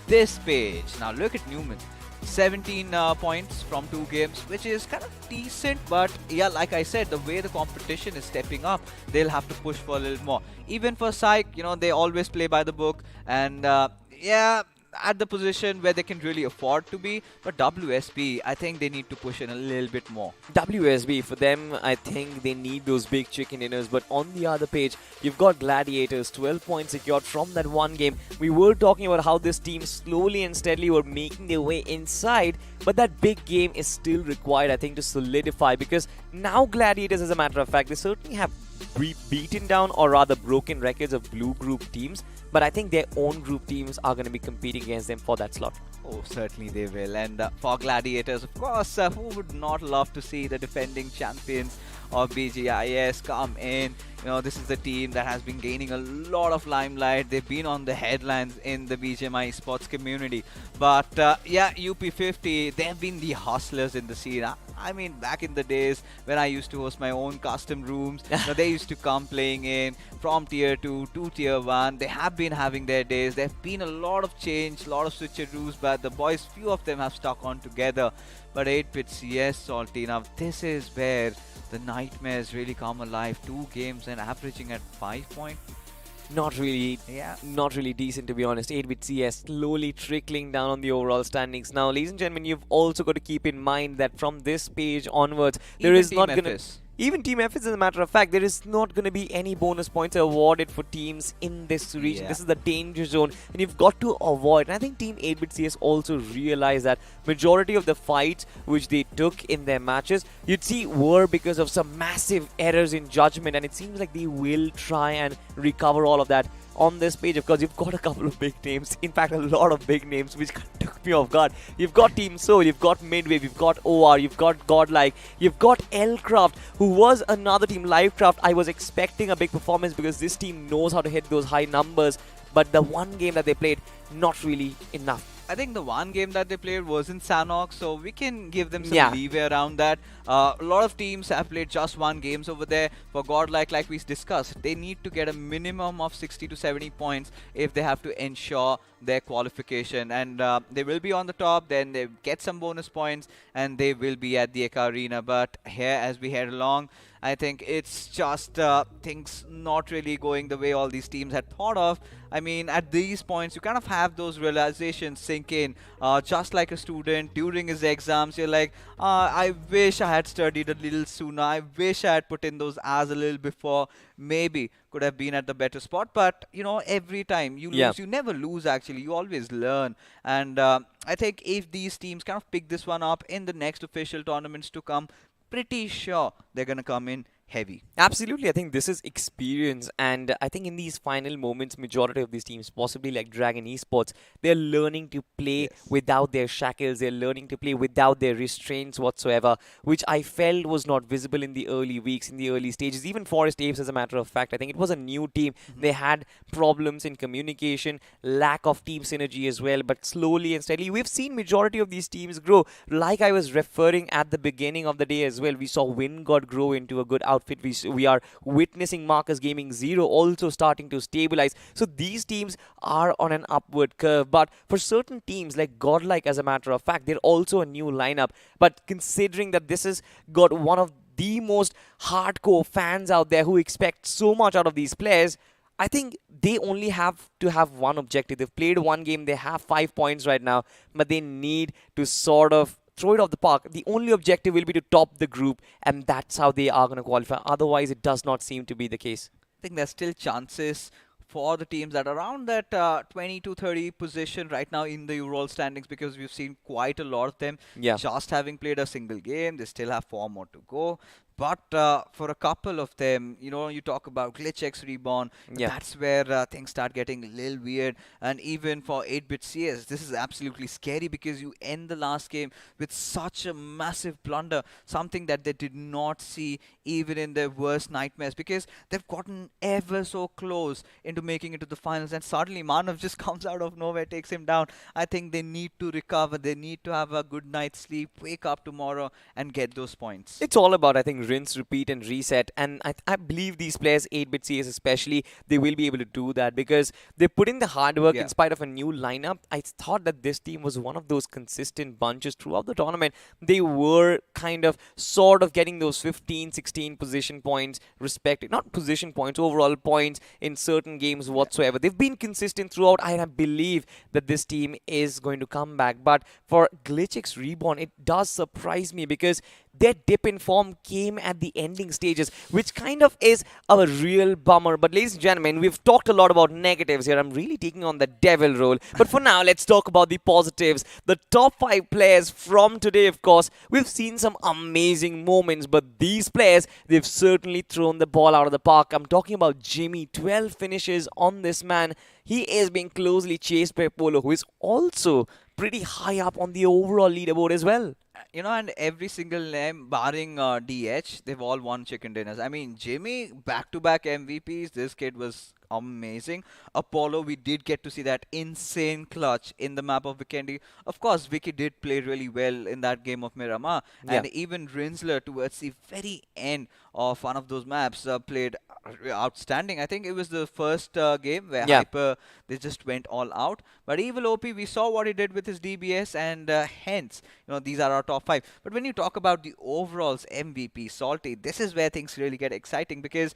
this page, now look at Newman. 17 points from 2 games, which is kind of decent, but yeah, like I said, the way the competition is stepping up, they'll have to push for a little more. Even for Psych, they always play by the book, and yeah, at the position where they can really afford to be. But WSP, I think they need to push in a little bit more. WSB, for them, I think they need those big chicken dinners. But on the other page, you've got Gladiators, 12 points secured from that one game. We were talking about how this team slowly and steadily were making their way inside, but that big game is still required, I think, to solidify, because now Gladiators, as a matter of fact, they certainly have beaten down, or rather broken, records of blue group teams, but I think their own group teams are going to be competing against them for that slot. Oh, certainly they will. And for Gladiators, of course, who would not love to see the defending champions of BGIS come in? This is the team that has been gaining a lot of limelight. They've been on the headlines in the BGMI sports community. But yeah, UP50, they've been the hustlers in the scene. I mean, back in the days when I used to host my own custom rooms, they used to come playing in from tier 2 to tier 1. They have been having their days. There have been a lot of change, a lot of switcheroos, but the boys, few of them have stuck on together. But 8-bit CS, Salty, now this is where the nightmares really come alive. 2 games and averaging at 5 points. Not really decent, to be honest. 8-bit CS slowly trickling down on the overall standings. Now, ladies and gentlemen, you've also got to keep in mind that from this page onwards, there is not going to... Even Team FS, as a matter of fact, there is not going to be any bonus points awarded for teams in this region. Yeah. This is the danger zone, and you've got to avoid. And I think Team 8-bit CS also realized that majority of the fights which they took in their matches, you'd see, were because of some massive errors in judgment, and it seems like they will try and recover all of that on this page. Of course, you've got a couple of big names, in fact a lot of big names, which took me off guard. You've got Team Soul, you've got Midwave, you've got OR, you've got Godlike, you've got Lcraft, who was another team. Livecraft, I was expecting a big performance because this team knows how to hit those high numbers, but the one game that they played, not really enough. I think the one game that they played was in Sanox, so we can give them some leeway around that. A lot of teams have played just 1 games over there. For Godlike, like we discussed, they need to get a minimum of 60 to 70 points if they have to ensure their qualification. And they will be on the top, then they get some bonus points, and they will be at the Eka Arena. But here, as we head along, I think it's just things not really going the way all these teams had thought of. I mean, at these points, you kind of have those realizations sink in. Just like a student during his exams, you're like, I wish I had studied a little sooner. I wish I had put in those hours a little before. Maybe could have been at the better spot. But, every time you lose, you never lose, actually. You always learn. And I think if these teams kind of pick this one up in the next official tournaments to come, pretty sure they're going to come in heavy. Absolutely, I think this is experience, and I think in these final moments, majority of these teams, possibly like Dragon Esports, they're learning to play Yes. without their shackles. They're learning to play without their restraints whatsoever, which I felt was not visible in the early weeks, in the early stages. Even Forest Apes, as a matter of fact, I think it was a new team. They had problems in communication, lack of team synergy as well. But slowly and steadily, we've seen majority of these teams grow. Like I was referring at the beginning of the day as well, we saw WinGod grow into a good outfit. We are witnessing Marcus Gaming Zero also starting to stabilize. So these teams are on an upward curve. But for certain teams like Godlike, as a matter of fact, they're also a new lineup. But considering that this has got one of the most hardcore fans out there who expect so much out of these players, I think they only have to have one objective. They've played one game, they have 5 points right now, but they need to sort of throw it off the park. The only objective will be to top the group, and that's how they are going to qualify. Otherwise, it does not seem to be the case. I think there's still chances for the teams that are around that 20 to 30 position right now in the Ural standings, because we've seen quite a lot of them Yeah. just having played a single game. They still have 4 more to go. But for a couple of them, you talk about Glitch X Reborn, Yeah. that's where things start getting a little weird. And even for 8-bit CS, this is absolutely scary because you end the last game with such a massive blunder, something that they did not see even in their worst nightmares, because they've gotten ever so close into making it to the finals, and suddenly Manav just comes out of nowhere, takes him down. I think they need to recover. They need to have a good night's sleep, wake up tomorrow, and get those points. It's all about, I think, rinse, repeat, and reset. And I believe these players, 8-bit CS especially, they will be able to do that because they put in the hard work Yeah. in spite of a new lineup. I thought that this team was one of those consistent bunches throughout the tournament. They were kind of sort of getting those 15, 16 position points, respected, not position points, overall points in certain games whatsoever. They've been consistent throughout. I believe that this team is going to come back. But for Glitchix Reborn, it does surprise me because their dip in form came at the ending stages, which kind of is a real bummer. But ladies and gentlemen, we've talked a lot about negatives here. I'm really taking on the devil role. But for now, let's talk about the positives. The top 5 players from today, of course, we've seen some amazing moments, but these players, they've certainly thrown the ball out of the park. I'm talking about Jimmy. 12 finishes on this man. He is being closely chased by Polo, who is also pretty high up on the overall leaderboard as well. And every single name, barring DH, they've all won chicken dinners. I mean, Jimmy, back-to-back MVPs. This kid was amazing. Apollo, we did get to see that insane clutch in the map of Vikendi. Of course, Vicky did play really well in that game of Miramar. Yeah. And even Rinsler, towards the very end of one of those maps, played outstanding. I think it was the first game where Yeah. Hyper, they just went all out. But Evil OP, we saw what he did with his DBS, and hence, these are our top 5. But when you talk about the overalls, MVP, Salty, this is where things really get exciting because,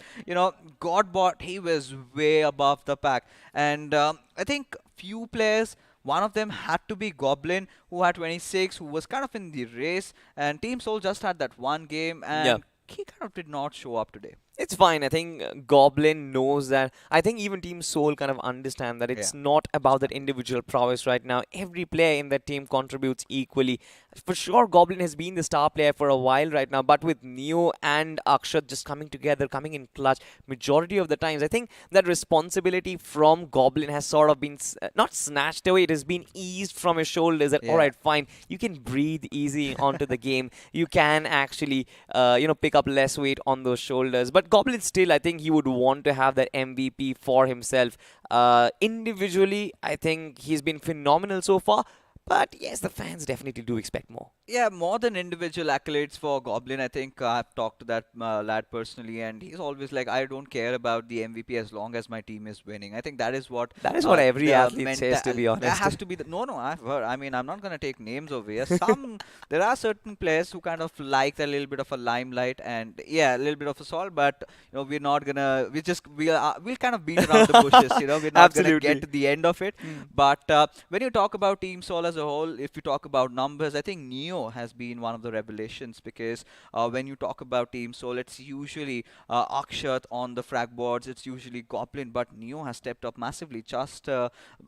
Godbot, he was way above the pack. And I think few players, one of them had to be Goblin, who had 26, who was kind of in the race. And Team Soul just had that one game, and Yeah. he kind of did not show up today. It's fine. I think Goblin knows that. I think even Team Soul kind of understand that it's not about that individual prowess right now. Every player in that team contributes equally. For sure, Goblin has been the star player for a while right now, but with Neo and Akshat just coming together, coming in clutch, majority of the times, I think that responsibility from Goblin has sort of been not snatched away. It has been eased from his shoulders. That all right, fine, you can breathe easy onto the game. You can actually, pick up less weight on those shoulders. But Goblin still, I think he would want to have that MVP for himself. Individually, I think he's been phenomenal so far. But yes, the fans definitely do expect more. Yeah, more than individual accolades for Goblin. I think I've talked to that lad personally, and he's always like, I don't care about the MVP as long as my team is winning. I think that is what Every the athlete says, to be honest. That has to be no. I've heard. I mean, I'm not gonna take names over here. There are certain players who kind of like a little bit of a limelight and a little bit of a salt, but we're not gonna. We'll kind of beat around the bushes. We're not gonna get to the end of it. But when you talk about Team Soul as a whole, if you talk about numbers, I think Neo Neo has been one of the revelations because when you talk about Team Soul, it's usually Akshat on the frag boards, it's usually Goblin, but Neo has stepped up massively. Just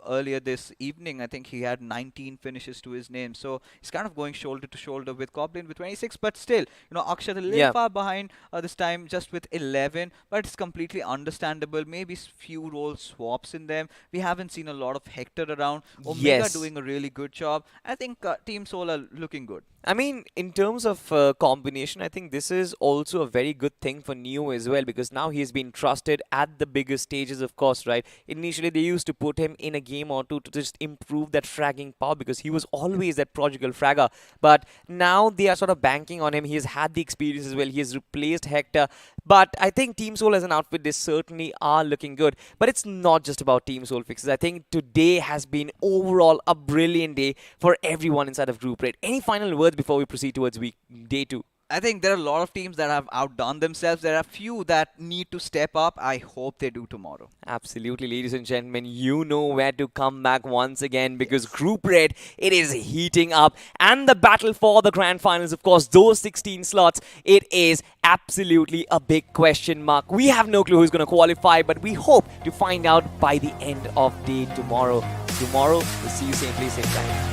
earlier this evening, I think he had 19 finishes to his name, so he's kind of going shoulder to shoulder with Goblin with 26, but still, Akshat a little Yeah. far behind this time, just with 11, but it's completely understandable. Maybe few role swaps in them. We haven't seen a lot of Hector around. Omega Yes. doing a really good job. I think Team Soul are looking good. I mean, in terms of combination, I think this is also a very good thing for Neo as well, because now he's been trusted at the bigger stages, of course, right? Initially, they used to put him in a game or two to just improve that fragging power because he was always that prodigal fragger. But now they are sort of banking on him. He has had the experience as well. He has replaced Hector. But I think Team Soul as an outfit, they certainly are looking good. But it's not just about Team Soul fixes. I think today has been overall a brilliant day for everyone inside of Group Red. Any final words before we proceed towards week day 2? I think there are a lot of teams that have outdone themselves. There are a few that need to step up. I hope they do tomorrow. Absolutely, ladies and gentlemen, you know where to come back once again because Group Red, it is heating up. And the battle for the grand finals, of course, those 16 slots, it is absolutely a big question mark. We have no clue who's going to qualify, but we hope to find out by the end of day tomorrow. Tomorrow, we'll see you same place, same time.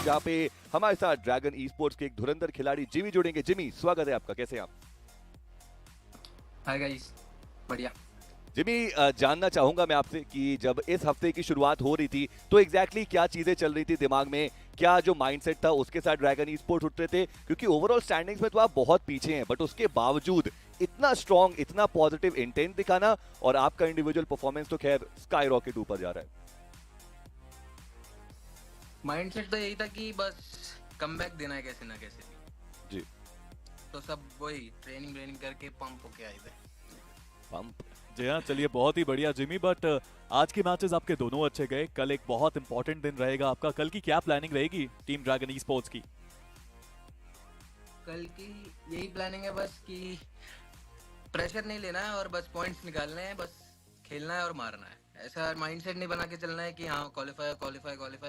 जहां पे हमारे साथ dragon e sports के एक धुरंधर खिलाड़ी Jimmy जुड़ेंगे। Jimmy, स्वागत है आपका, कैसे हैं आप? हाय गाइस, बढ़िया। जिमी, जानना चाहूंगा मैं आपसे कि जब इस हफ्ते की शुरुआत हो रही थी तो एग्जैक्टली क्या चीजें चल रही थी दिमाग में, क्या जो माइंडसेट था उसके साथ ड्रैगन ई स्पोर्ट्स उठ रहे थे? क्योंकि ओवरऑल स्टैंडिंग्स में तो आप बहुत पीछे हैं, बट उसके बावजूद इतना स्ट्रॉन्ग, इतना पॉजिटिव इंटेंट दिखाना और आपका इंडिविजुअल परफॉर्मेंस तो खैर स्काई रॉकेट ऊपर जा रहा है। माइंडसेट तो यही था कि बस कमबैक देना है कैसे ना कैसे भी। जी। तो सब वही ट्रेनिंग करके पंप होके आए थे। पंप। जी हाँ, चलिए बहुत ही बढ़िया जिमी। बट आज के मैचेस आपके दोनों अच्छे गए, कल एक बहुत इंपॉर्टेंट दिन रहेगा आपका। कल की क्या प्लानिंग रहेगी टीम ड्रैगन ई स्पोर्ट्स की? कल की यही प्लानिंग है बस कि प्रेशर नहीं लेना है और बस पॉइंट्स निकालने हैं, बस खेलना है और मारना है। ऐसा माइंडसेट नहीं बना के चलना है कि हाँ क्वालिफाई,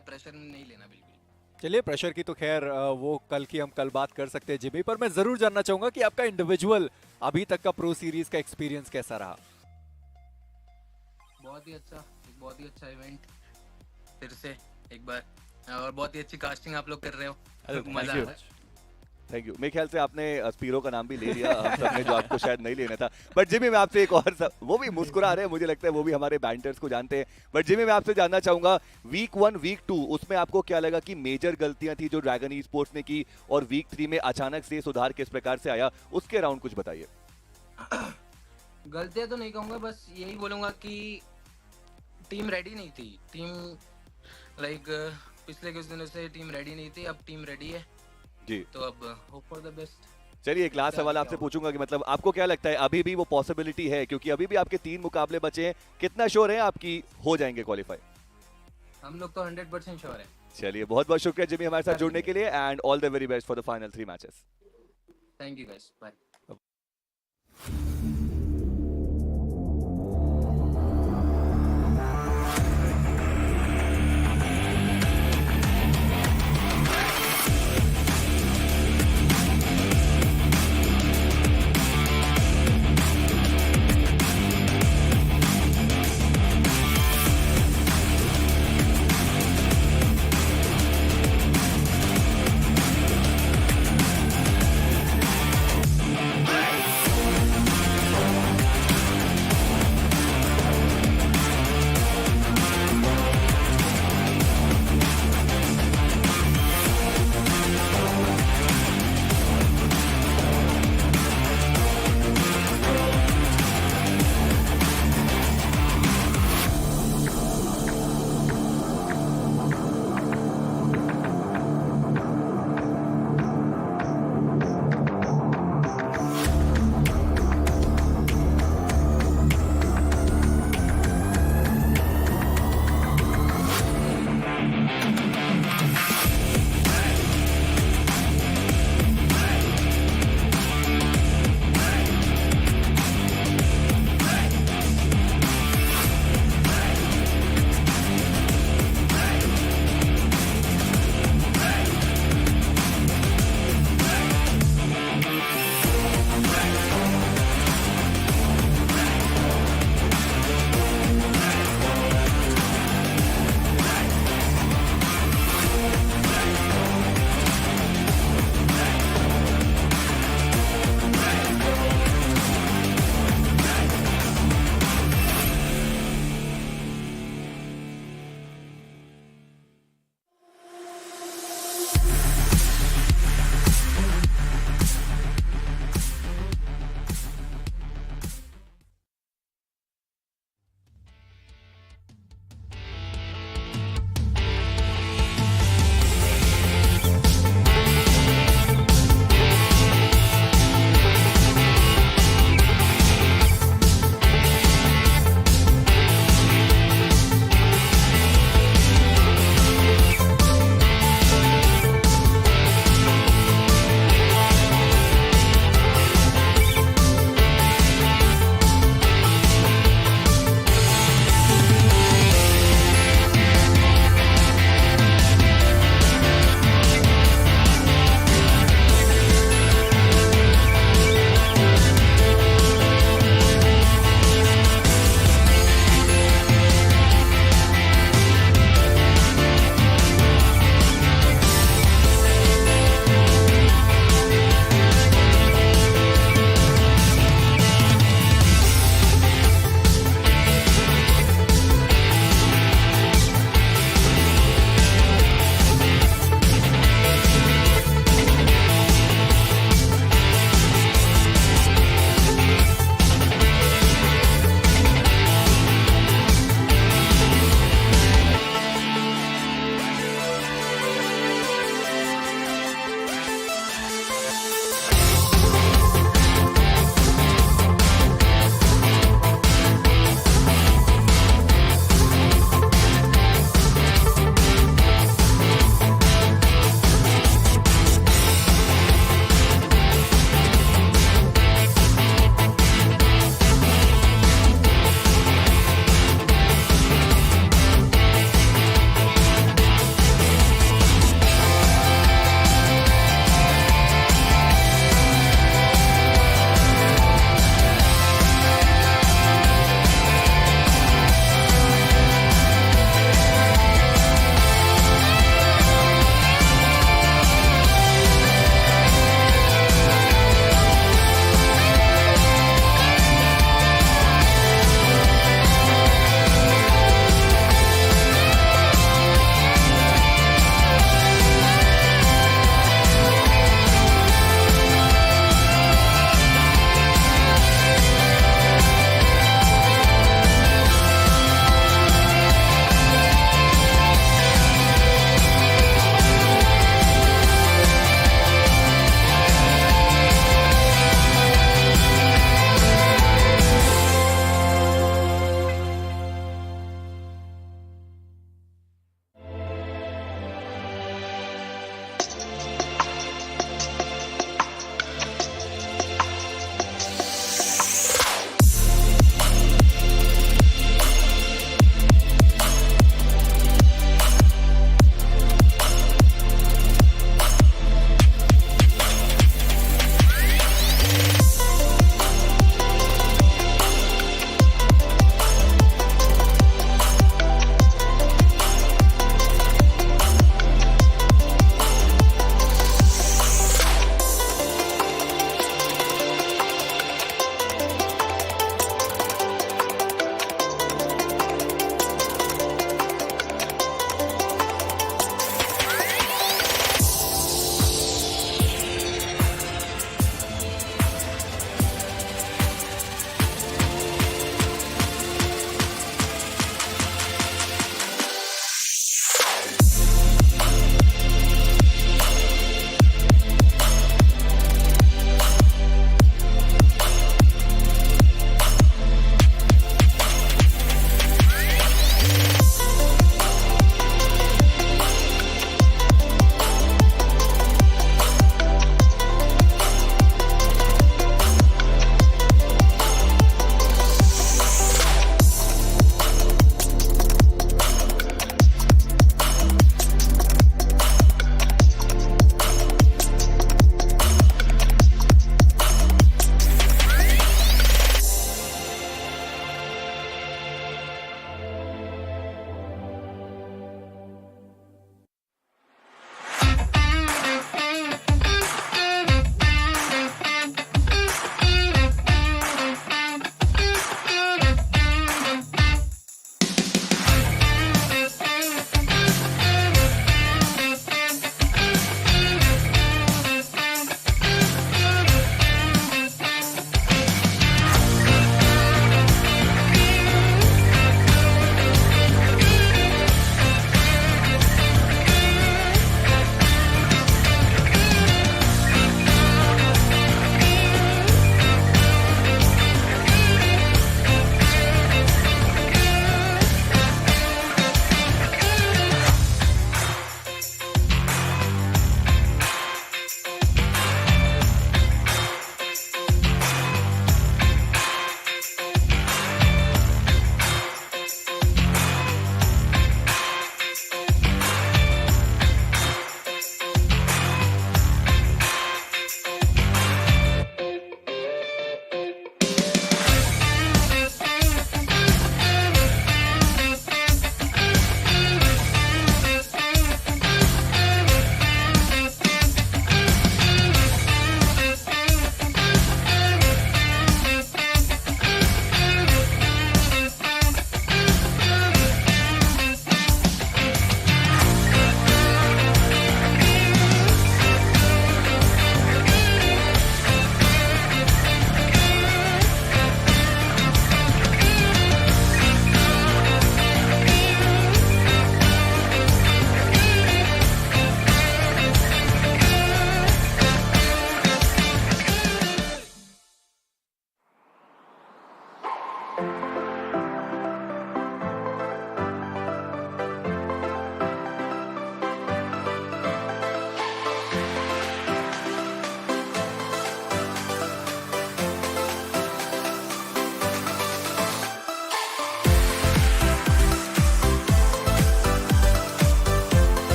प्रेशर नहीं लेना बिल्कुल। चलिए, प्रेशर की तो खैर वो कल की हम कल बात कर सकते हैं जिमी, पर मैं जरूर जानना चाहूंगा कि आपका इंडिविजुअल अभी तक का प्रो सीरीज का एक्सपीरियंस कैसा रहा? बहुत ही अच्छा इवेंट फिर से एक बार, और बहुत ही अच्छी कास्टिंग आप लोग कर रहे हो। मजा आ रहा है। Thank you. मेरे ख्याल से आपने स्पीरो का नाम भी ले लिया हम सबने, जो आपको शायद नहीं लेना था। बट जिमी, मैं आपसे एक और वो भी मुस्कुरा रहे हैं, मुझे लगता है वो भी हमारे बैंटर्स को जानते हैं। बट जिमी, मैं आपसे जानना चाहूंगा वीक 1 वीक 2 उसमें आपको क्या लगा कि मेजर गलतियां थी जो ड्रैगन ई स्पोर्ट्स ने की, और वीक 3 में अचानक से सुधार किस प्रकार से आया, उसके अराउंड कुछ बताइए। गलतियां तो नहीं कहूंगा, बस यही बोलूंगा कि टीम रेडी नहीं थी। पिछले कुछ दिनों से टीम रेडी नहीं थी, अब टीम रेडी है जी। तो अब होप फॉर द बेस्ट। चलिए, एक लास्ट सवाल आपसे पूछूंगा कि मतलब आपको क्या लगता है अभी भी वो पॉसिबिलिटी है, क्योंकि अभी भी आपके 3 मुकाबले बचे हैं, कितना श्योर है आपकी हो जाएंगे क्वालिफाई? हम लोग तो 100% श्योर है। चलिए, बहुत बहुत शुक्रिया जिमी हमारे साथ जुड़ने के लिए, and all the very best for the final 3 matches. Thank you guys, bye.